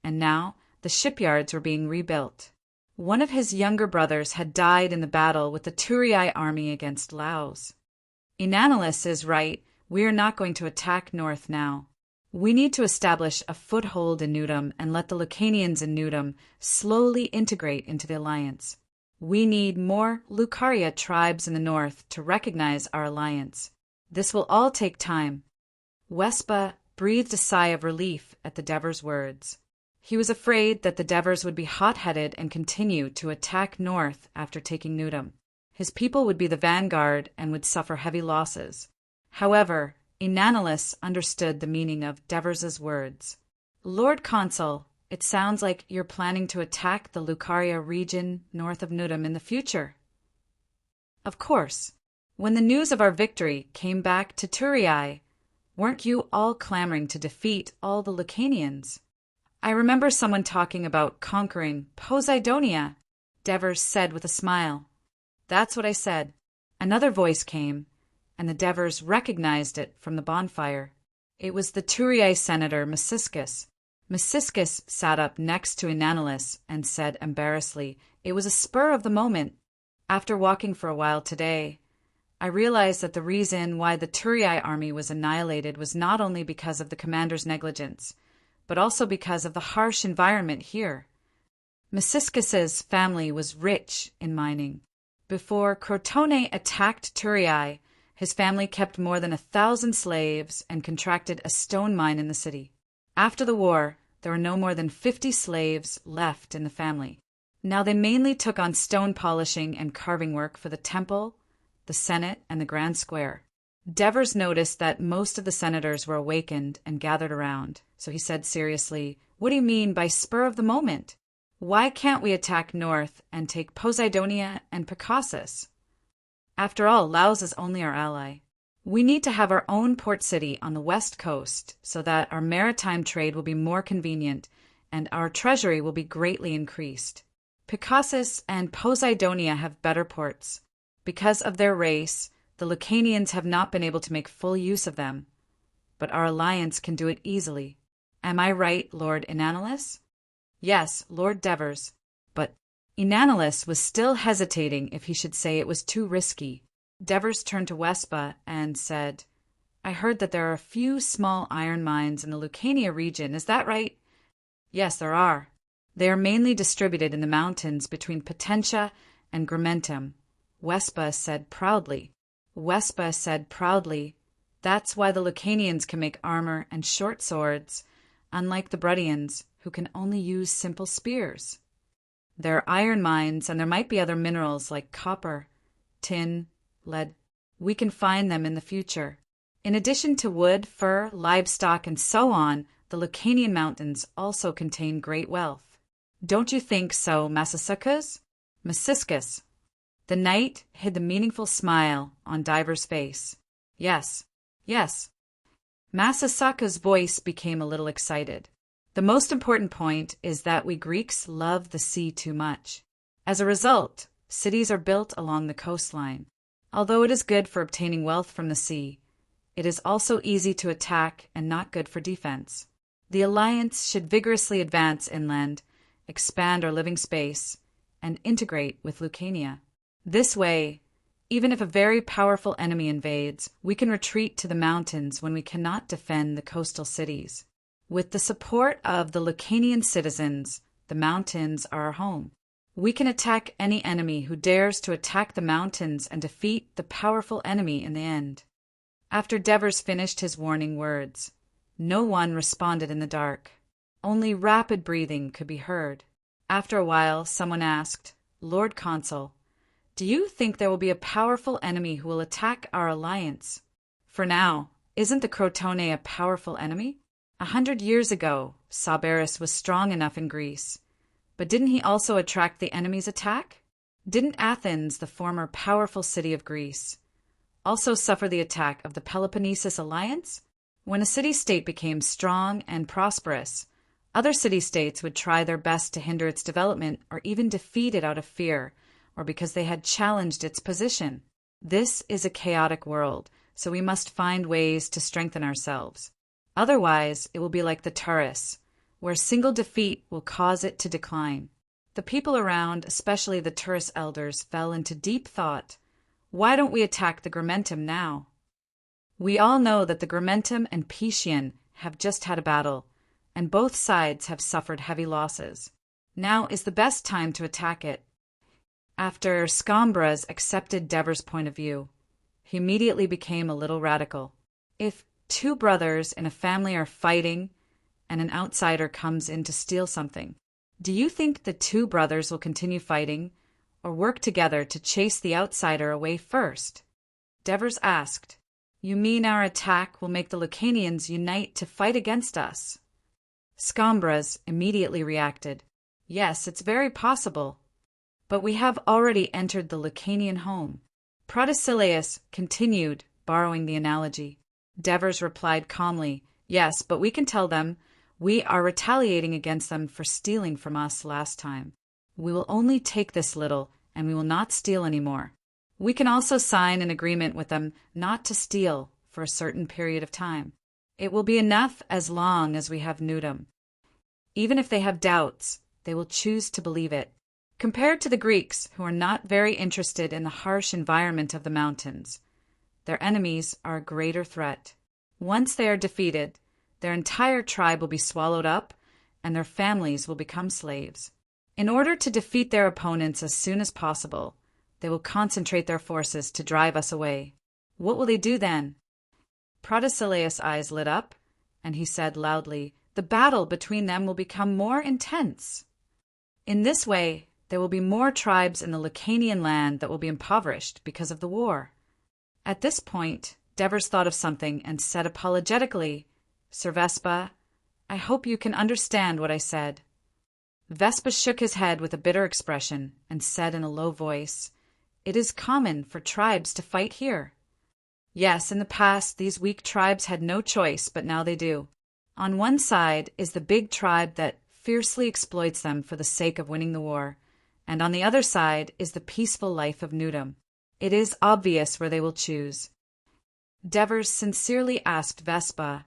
and now the shipyards were being rebuilt. One of his younger brothers had died in the battle with the Turiai army against Laos. Inanalus is right. We are not going to attack north now. We need to establish a foothold in Nudum and let the Lucanians in Nudum slowly integrate into the alliance. We need more Lucaria tribes in the north to recognize our alliance. This will all take time. Wespa breathed a sigh of relief at the Devers' words. He was afraid that the Devers would be hot-headed and continue to attack north after taking Nudum. His people would be the vanguard and would suffer heavy losses. However, Inanalus understood the meaning of Devers' words. "Lord Consul, it sounds like you're planning to attack the Lucaria region north of Nudum in the future." "Of course. When the news of our victory came back to Turiai, weren't you all clamoring to defeat all the Lucanians?" "I remember someone talking about conquering Poseidonia," Devers said with a smile. "That's what I said." Another voice came, and the Devers recognized it from the bonfire. It was the Turiai senator, Masiscus. Masiscus sat up next to Inanalus and said embarrassedly, "It was a spur of the moment. After walking for a while today, I realized that the reason why the Turiai army was annihilated was not only because of the commander's negligence, but also because of the harsh environment here. Masiscus's family was rich in mining. Before Crotone attacked Turiai, his family kept more than 1,000 slaves and contracted a stone mine in the city. After the war, there were no more than 50 slaves left in the family. Now they mainly took on stone polishing and carving work for the temple, the Senate, and the Grand Square. Devers noticed that most of the senators were awakened and gathered around, so he said seriously, "What do you mean by spur of the moment? Why can't we attack north and take Poseidonia and Picassus? After all, Laos is only our ally. We need to have our own port city on the west coast so that our maritime trade will be more convenient and our treasury will be greatly increased. Picassus and Poseidonia have better ports. Because of their race, the Lucanians have not been able to make full use of them, but our alliance can do it easily. Am I right, Lord Inanalus?" Yes, Lord Devers. But Inanilus was still hesitating if he should say it was too risky. Devers turned to Wespa and said, I heard that there are a few small iron mines in the Lucania region, is that right? Yes, there are. They are mainly distributed in the mountains between Potentia and Gramentum, Wespa said proudly. Wespa said proudly, That's why the Lucanians can make armor and short swords, unlike the Bruttians, who can only use simple spears. There are iron mines, and there might be other minerals like copper, tin, lead. We can find them in the future. In addition to wood, fur, livestock, and so on, the Lucanian mountains also contain great wealth. Don't you think so, Massiscus? Massiscus. The knight hid the meaningful smile on Diver's face. Yes, yes. Massiscus' voice became a little excited. The most important point is that we Greeks love the sea too much. As a result, cities are built along the coastline. Although it is good for obtaining wealth from the sea, it is also easy to attack and not good for defense. The Alliance should vigorously advance inland, expand our living space, and integrate with Lucania. This way, even if a very powerful enemy invades, we can retreat to the mountains when we cannot defend the coastal cities. With the support of the Lucanian citizens, the mountains are our home. We can attack any enemy who dares to attack the mountains and defeat the powerful enemy in the end. After Devers finished his warning words, no one responded in the dark. Only rapid breathing could be heard. After a while, someone asked, Lord Consul, do you think there will be a powerful enemy who will attack our alliance? For now, isn't the Crotone a powerful enemy? 100 years ago, Sabaris was strong enough in Greece. But didn't he also attract the enemy's attack? Didn't Athens, the former powerful city of Greece, also suffer the attack of the Peloponnesus alliance? When a city-state became strong and prosperous, other city-states would try their best to hinder its development or even defeat it out of fear or because they had challenged its position. This is a chaotic world, so we must find ways to strengthen ourselves. Otherwise, it will be like the Taurus, where a single defeat will cause it to decline. The people around, especially the Taurus elders, fell into deep thought. Why don't we attack the Gramentum now? We all know that the Gramentum and Paetion have just had a battle, and both sides have suffered heavy losses. Now is the best time to attack it. After Scambras accepted Devers' point of view, he immediately became a little radical. If two brothers in a family are fighting and an outsider comes in to steal something, do you think the two brothers will continue fighting or work together to chase the outsider away first? Devers asked, You mean our attack will make the Lucanians unite to fight against us? Scambras immediately reacted, Yes, it's very possible. But we have already entered the Lucanian home. Protesilaus continued, borrowing the analogy. Devers replied calmly, Yes, but we can tell them we are retaliating against them for stealing from us last time. We will only take this little, and we will not steal any more. We can also sign an agreement with them not to steal for a certain period of time. It will be enough as long as we have Nudum. Even if they have doubts, they will choose to believe it. Compared to the Greeks, who are not very interested in the harsh environment of the mountains, their enemies are a greater threat. Once they are defeated, their entire tribe will be swallowed up, and their families will become slaves. In order to defeat their opponents as soon as possible, they will concentrate their forces to drive us away. What will they do then? Protesilaus' eyes lit up, and he said loudly, The battle between them will become more intense. In this way, there will be more tribes in the Lucanian land that will be impoverished because of the war. At this point, Devers thought of something and said apologetically, Sir Vespa, I hope you can understand what I said. Vespa shook his head with a bitter expression and said in a low voice, It is common for tribes to fight here. Yes, in the past, these weak tribes had no choice, but now they do. On one side is the big tribe that fiercely exploits them for the sake of winning the war, and on the other side is the peaceful life of Nudum. It is obvious where they will choose. Devers sincerely asked Vespa,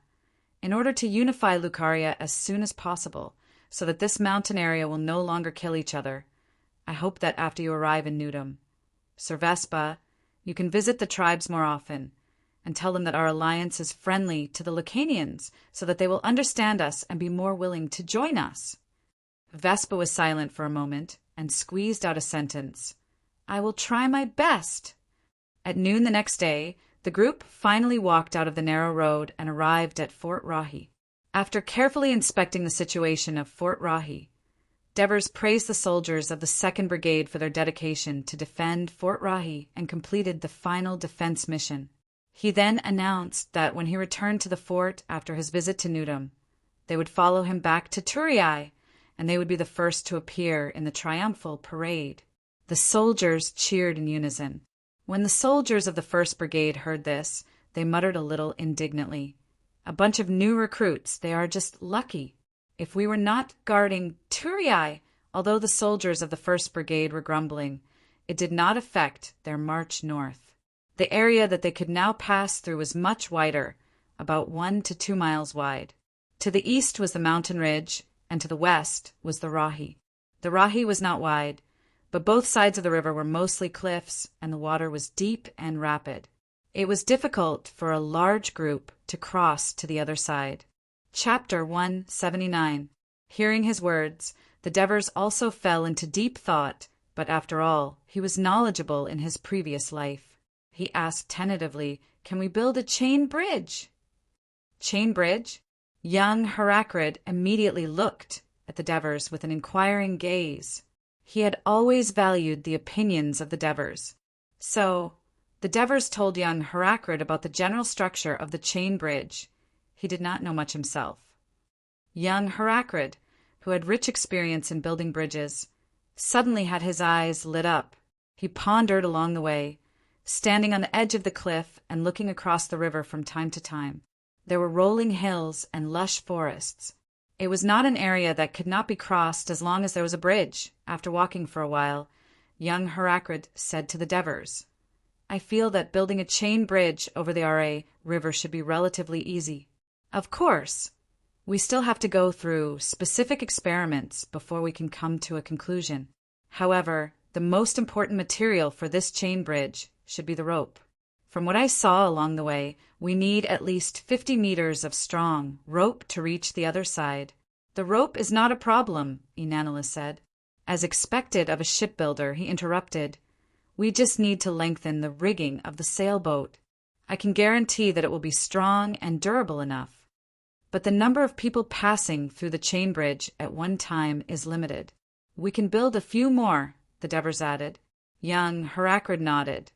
in order to unify Lucaria as soon as possible, so that this mountain area will no longer kill each other. I hope that after you arrive in Newdom, Sir Vespa, you can visit the tribes more often and tell them that our alliance is friendly to the Lacanians, so that they will understand us and be more willing to join us." Vespa was silent for a moment and squeezed out a sentence. "I will try my best." At noon the next day, the group finally walked out of the narrow road and arrived at Fort Rahi. After carefully inspecting the situation of Fort Rahi, Devers praised the soldiers of the 2nd Brigade for their dedication to defend Fort Rahi and completed the final defense mission. He then announced that when he returned to the fort after his visit to Newdom, they would follow him back to Turiai, and they would be the first to appear in the triumphal parade. The soldiers cheered in unison. When the soldiers of the 1st Brigade heard this, they muttered a little indignantly. "A bunch of new recruits, they are just lucky. If we were not guarding Turiai," although the soldiers of the 1st Brigade were grumbling, it did not affect their march north. The area that they could now pass through was much wider, about 1 to 2 miles wide. To the east was the mountain ridge, and to the west was the Rahi. The Rahi was not wide, but both sides of the river were mostly cliffs, and the water was deep and rapid. It was difficult for a large group to cross to the other side. Chapter 179. Hearing his words, the Devers also fell into deep thought, but after all, he was knowledgeable in his previous life. He asked tentatively, "Can we build a chain bridge?" "Chain bridge?" Young Heracrid immediately looked at the Devers with an inquiring gaze. He had always valued the opinions of the Devers. So, the Devers told young Heracrid about the general structure of the chain bridge. He did not know much himself. Young Heracrid, who had rich experience in building bridges, suddenly had his eyes lit up. He pondered along the way, standing on the edge of the cliff and looking across the river from time to time. There were rolling hills and lush forests. It was not an area that could not be crossed as long as there was a bridge. After walking for a while, young Heracrid said to the Devers, "I feel that building a chain bridge over the Ra River should be relatively easy. Of course, we still have to go through specific experiments before we can come to a conclusion. However, the most important material for this chain bridge should be the rope. From what I saw along the way, we need at least 50 meters of strong rope to reach the other side." "The rope is not a problem," Inanna said. As expected of a shipbuilder, he interrupted, "We just need to lengthen the rigging of the sailboat. I can guarantee that it will be strong and durable enough. But the number of people passing through the chain bridge at one time is limited." "We can build a few more," the Devers added. Young Heracrid nodded,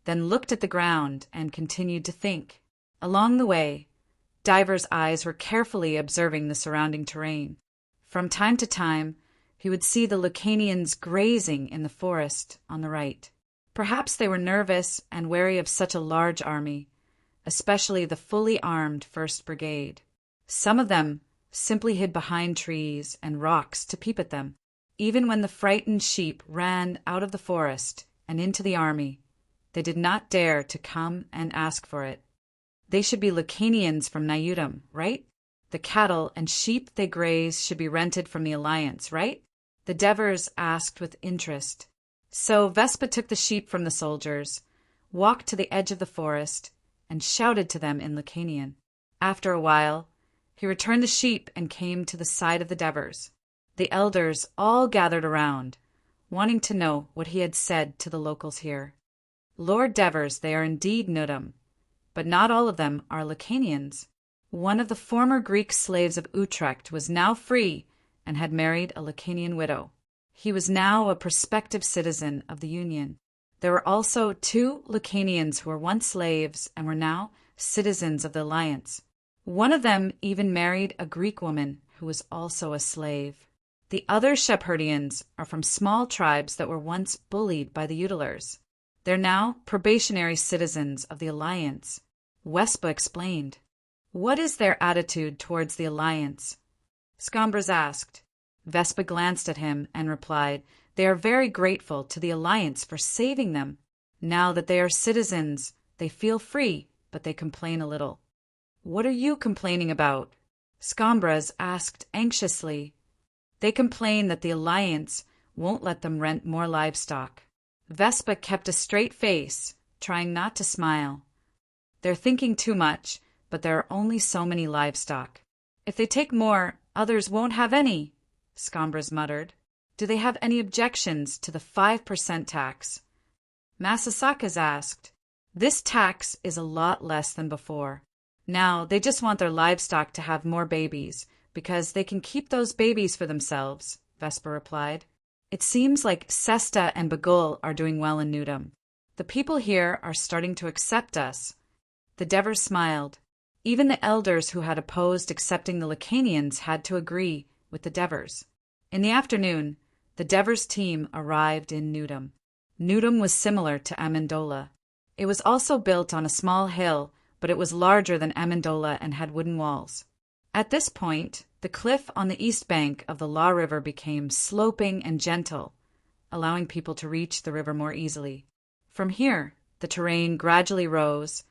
then looked at the ground and continued to think. Along the way, Diver's eyes were carefully observing the surrounding terrain. From time to time, he would see the Lucanians grazing in the forest on the right. Perhaps they were nervous and wary of such a large army, especially the fully armed 1st Brigade. Some of them simply hid behind trees and rocks to peep at them. Even when the frightened sheep ran out of the forest and into the army, they did not dare to come and ask for it. They should be Lucanians from Nayudum, right? The cattle and sheep they graze should be rented from the Alliance, right? The Devers asked with interest. So Vespa took the sheep from the soldiers, walked to the edge of the forest, and shouted to them in Lucanian. After a while, he returned the sheep and came to the side of the Devers. The elders all gathered around, wanting to know what he had said to the locals here. "Lord Devers, they are indeed Newdom, but not all of them are Lucanians. One of the former Greek slaves of Utrecht was now free and had married a Lucanian widow. He was now a prospective citizen of the Union. There were also 2 Lucanians who were once slaves and were now citizens of the Alliance. One of them even married a Greek woman who was also a slave. The other Shepherdians are from small tribes that were once bullied by the Utilers. They're now probationary citizens of the Alliance," Wespa explained. "What is their attitude towards the Alliance?" Scambras asked. Vespa glanced at him and replied, "They are very grateful to the Alliance for saving them. Now that they are citizens, they feel free, but they complain a little." "What are you complaining about?" Scambras asked anxiously. They complain that the alliance won't let them rent more livestock. Vespa kept a straight face, trying not to smile. They're thinking too much, but there are only so many livestock. If they take more, others won't have any, Scombros muttered. Do they have any objections to the 5% tax? Masasakas asked. This tax is a lot less than before. Now they just want their livestock to have more babies, because they can keep those babies for themselves, Vespa replied. It seems like Sesta and Bagul are doing well in Newdom. The people here are starting to accept us. The Devers smiled. Even the elders who had opposed accepting the Lacanians had to agree with the Devers. In the afternoon, the Devers team arrived in Newdom. Newdom was similar to Amendola. It was also built on a small hill, but it was larger than Amendola and had wooden walls. At this point, the cliff on the east bank of the Law River became sloping and gentle, allowing people to reach the river more easily. From here, the terrain gradually rose,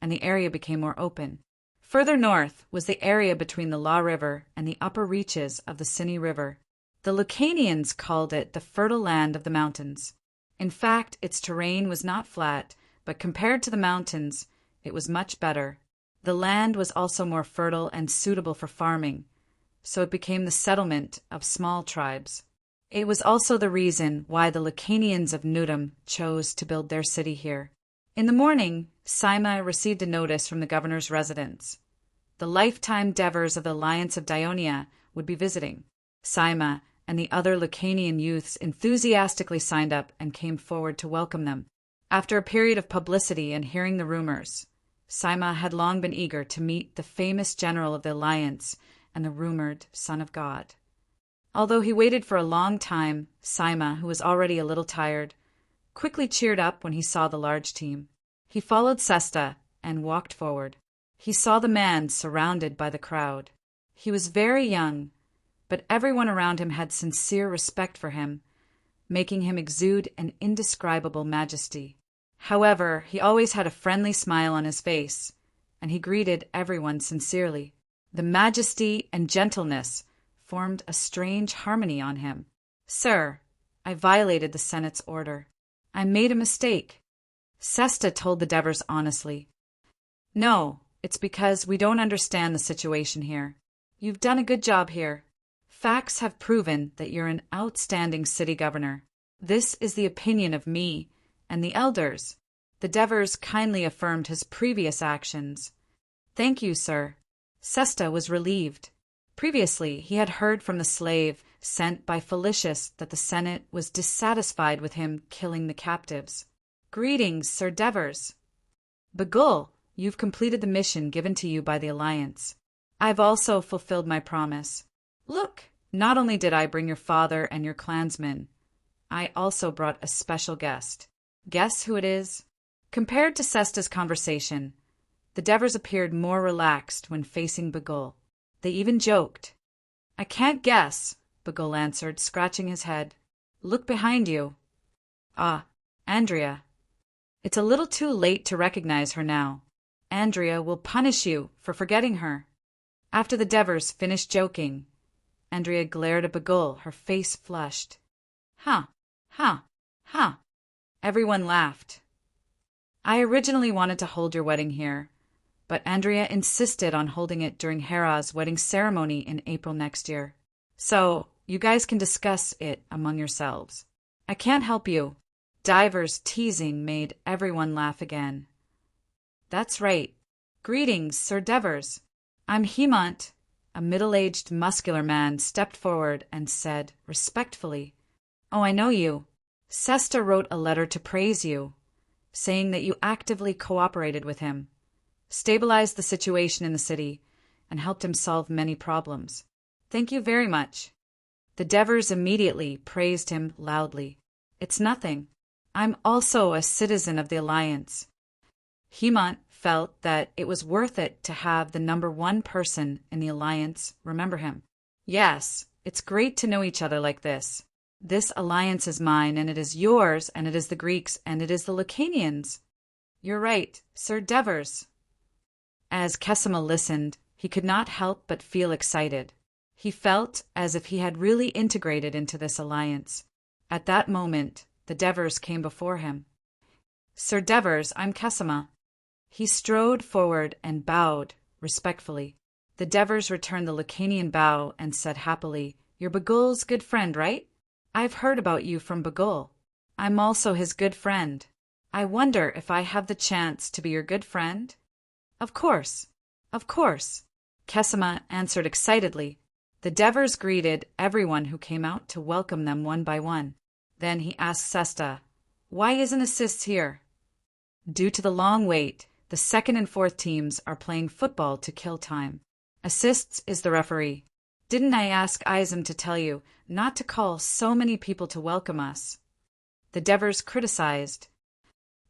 and the area became more open. Further north was the area between the Law River and the upper reaches of the Sini River. The Lucanians called it the fertile land of the mountains. In fact, its terrain was not flat, but compared to the mountains, it was much better. The land was also more fertile and suitable for farming, so it became the settlement of small tribes. It was also the reason why the Lacanians of Newdom chose to build their city here. In the morning, Saima received a notice from the governor's residence. The lifetime Devers of the Alliance of Dionia would be visiting. Saima and the other Lucanian youths enthusiastically signed up and came forward to welcome them. After a period of publicity and hearing the rumors, Saima had long been eager to meet the famous general of the Alliance and the rumored Son of God. Although he waited for a long time, Saima, who was already a little tired, quickly cheered up when he saw the large team. He followed Sesta and walked forward. He saw the man surrounded by the crowd. He was very young, but everyone around him had sincere respect for him, making him exude an indescribable majesty. However, he always had a friendly smile on his face, and he greeted everyone sincerely. The majesty and gentleness formed a strange harmony on him. Sir, I violated the Senate's order. I made a mistake. Sesta told the Devers honestly. No, it's because we don't understand the situation here. You've done a good job here. Facts have proven that you're an outstanding city governor. This is the opinion of me and the elders. The Devers kindly affirmed his previous actions. Thank you, sir. Sesta was relieved. Previously, he had heard from the slave sent by Felicius that the Senate was dissatisfied with him killing the captives. Greetings, Sir Devers. Bagul, you've completed the mission given to you by the Alliance. I've also fulfilled my promise. Look, not only did I bring your father and your clansmen, I also brought a special guest. Guess who it is? Compared to Sesta's conversation, the Devers appeared more relaxed when facing Bagul. They even joked. I can't guess, Bagul answered, scratching his head. Look behind you. Ah, Andrea. It's a little too late to recognize her now. Andrea will punish you for forgetting her. After the Devers finished joking, Andrea glared at Bagul, her face flushed. Ha, ha, ha. Everyone laughed. I originally wanted to hold your wedding here, but Andrea insisted on holding it during Hera's wedding ceremony in April next year. So, you guys can discuss it among yourselves. I can't help you. Diver's teasing made everyone laugh again. That's right. Greetings, Sir Devers. I'm Hemont. A middle-aged, muscular man stepped forward and said, respectfully, Oh, I know you. Sesta wrote a letter to praise you, saying that you actively cooperated with him, stabilized the situation in the city, and helped him solve many problems. Thank you very much. The Devers immediately praised him loudly. It's nothing. I'm also a citizen of the Alliance. Hemont felt that it was worth it to have the number one person in the Alliance remember him. Yes, it's great to know each other like this. This alliance is mine, and it is yours, and it is the Greeks, and it is the Lucanians. You're right, Sir Devers. As Kesima listened, he could not help but feel excited. He felt as if he had really integrated into this alliance. At that moment, the Devers came before him. "Sir Devers, I'm Kesema." He strode forward and bowed respectfully. The Devers returned the Lacanian bow and said happily, "You're Bagul's good friend, right? I've heard about you from Bagul. I'm also his good friend. I wonder if I have the chance to be your good friend?" "Of course, of course," Kesema answered excitedly. The Devers greeted everyone who came out to welcome them one by one. Then he asked Sesta, "Why isn't Assists here?" "Due to the long wait, the second and fourth teams are playing football to kill time. Assists is the referee. Didn't I ask Isam to tell you not to call so many people to welcome us?" The Devers criticized.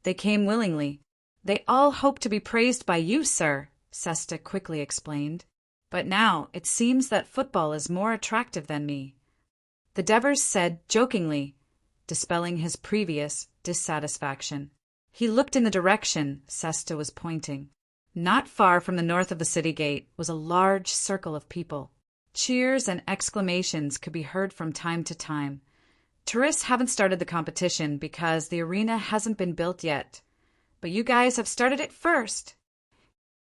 "They came willingly. They all hope to be praised by you, sir," Sesta quickly explained. "But now it seems that football is more attractive than me," the Devers said jokingly, dispelling his previous dissatisfaction. He looked in the direction Sesta was pointing. Not far from the north of the city gate was a large circle of people. Cheers and exclamations could be heard from time to time. "Tourists haven't started the competition because the arena hasn't been built yet. But you guys have started it first."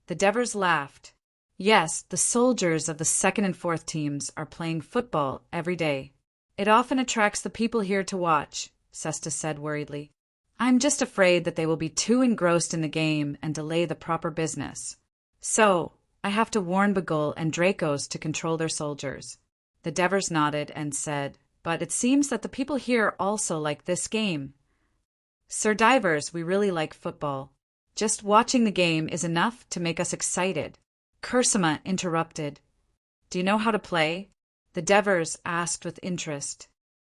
The Devers laughed. "Yes, the soldiers of the second and fourth teams are playing football every day. It often attracts the people here to watch," Sesta said worriedly. "I'm just afraid that they will be too engrossed in the game and delay the proper business. So, I have to warn Bagul and Dracos to control their soldiers." The Devers nodded and said, "But it seems that the people here also like this game." "Sir Divers, we really like football. Just watching the game is enough to make us excited." Kursima interrupted. "Do you know how to play?" The Devers asked with interest.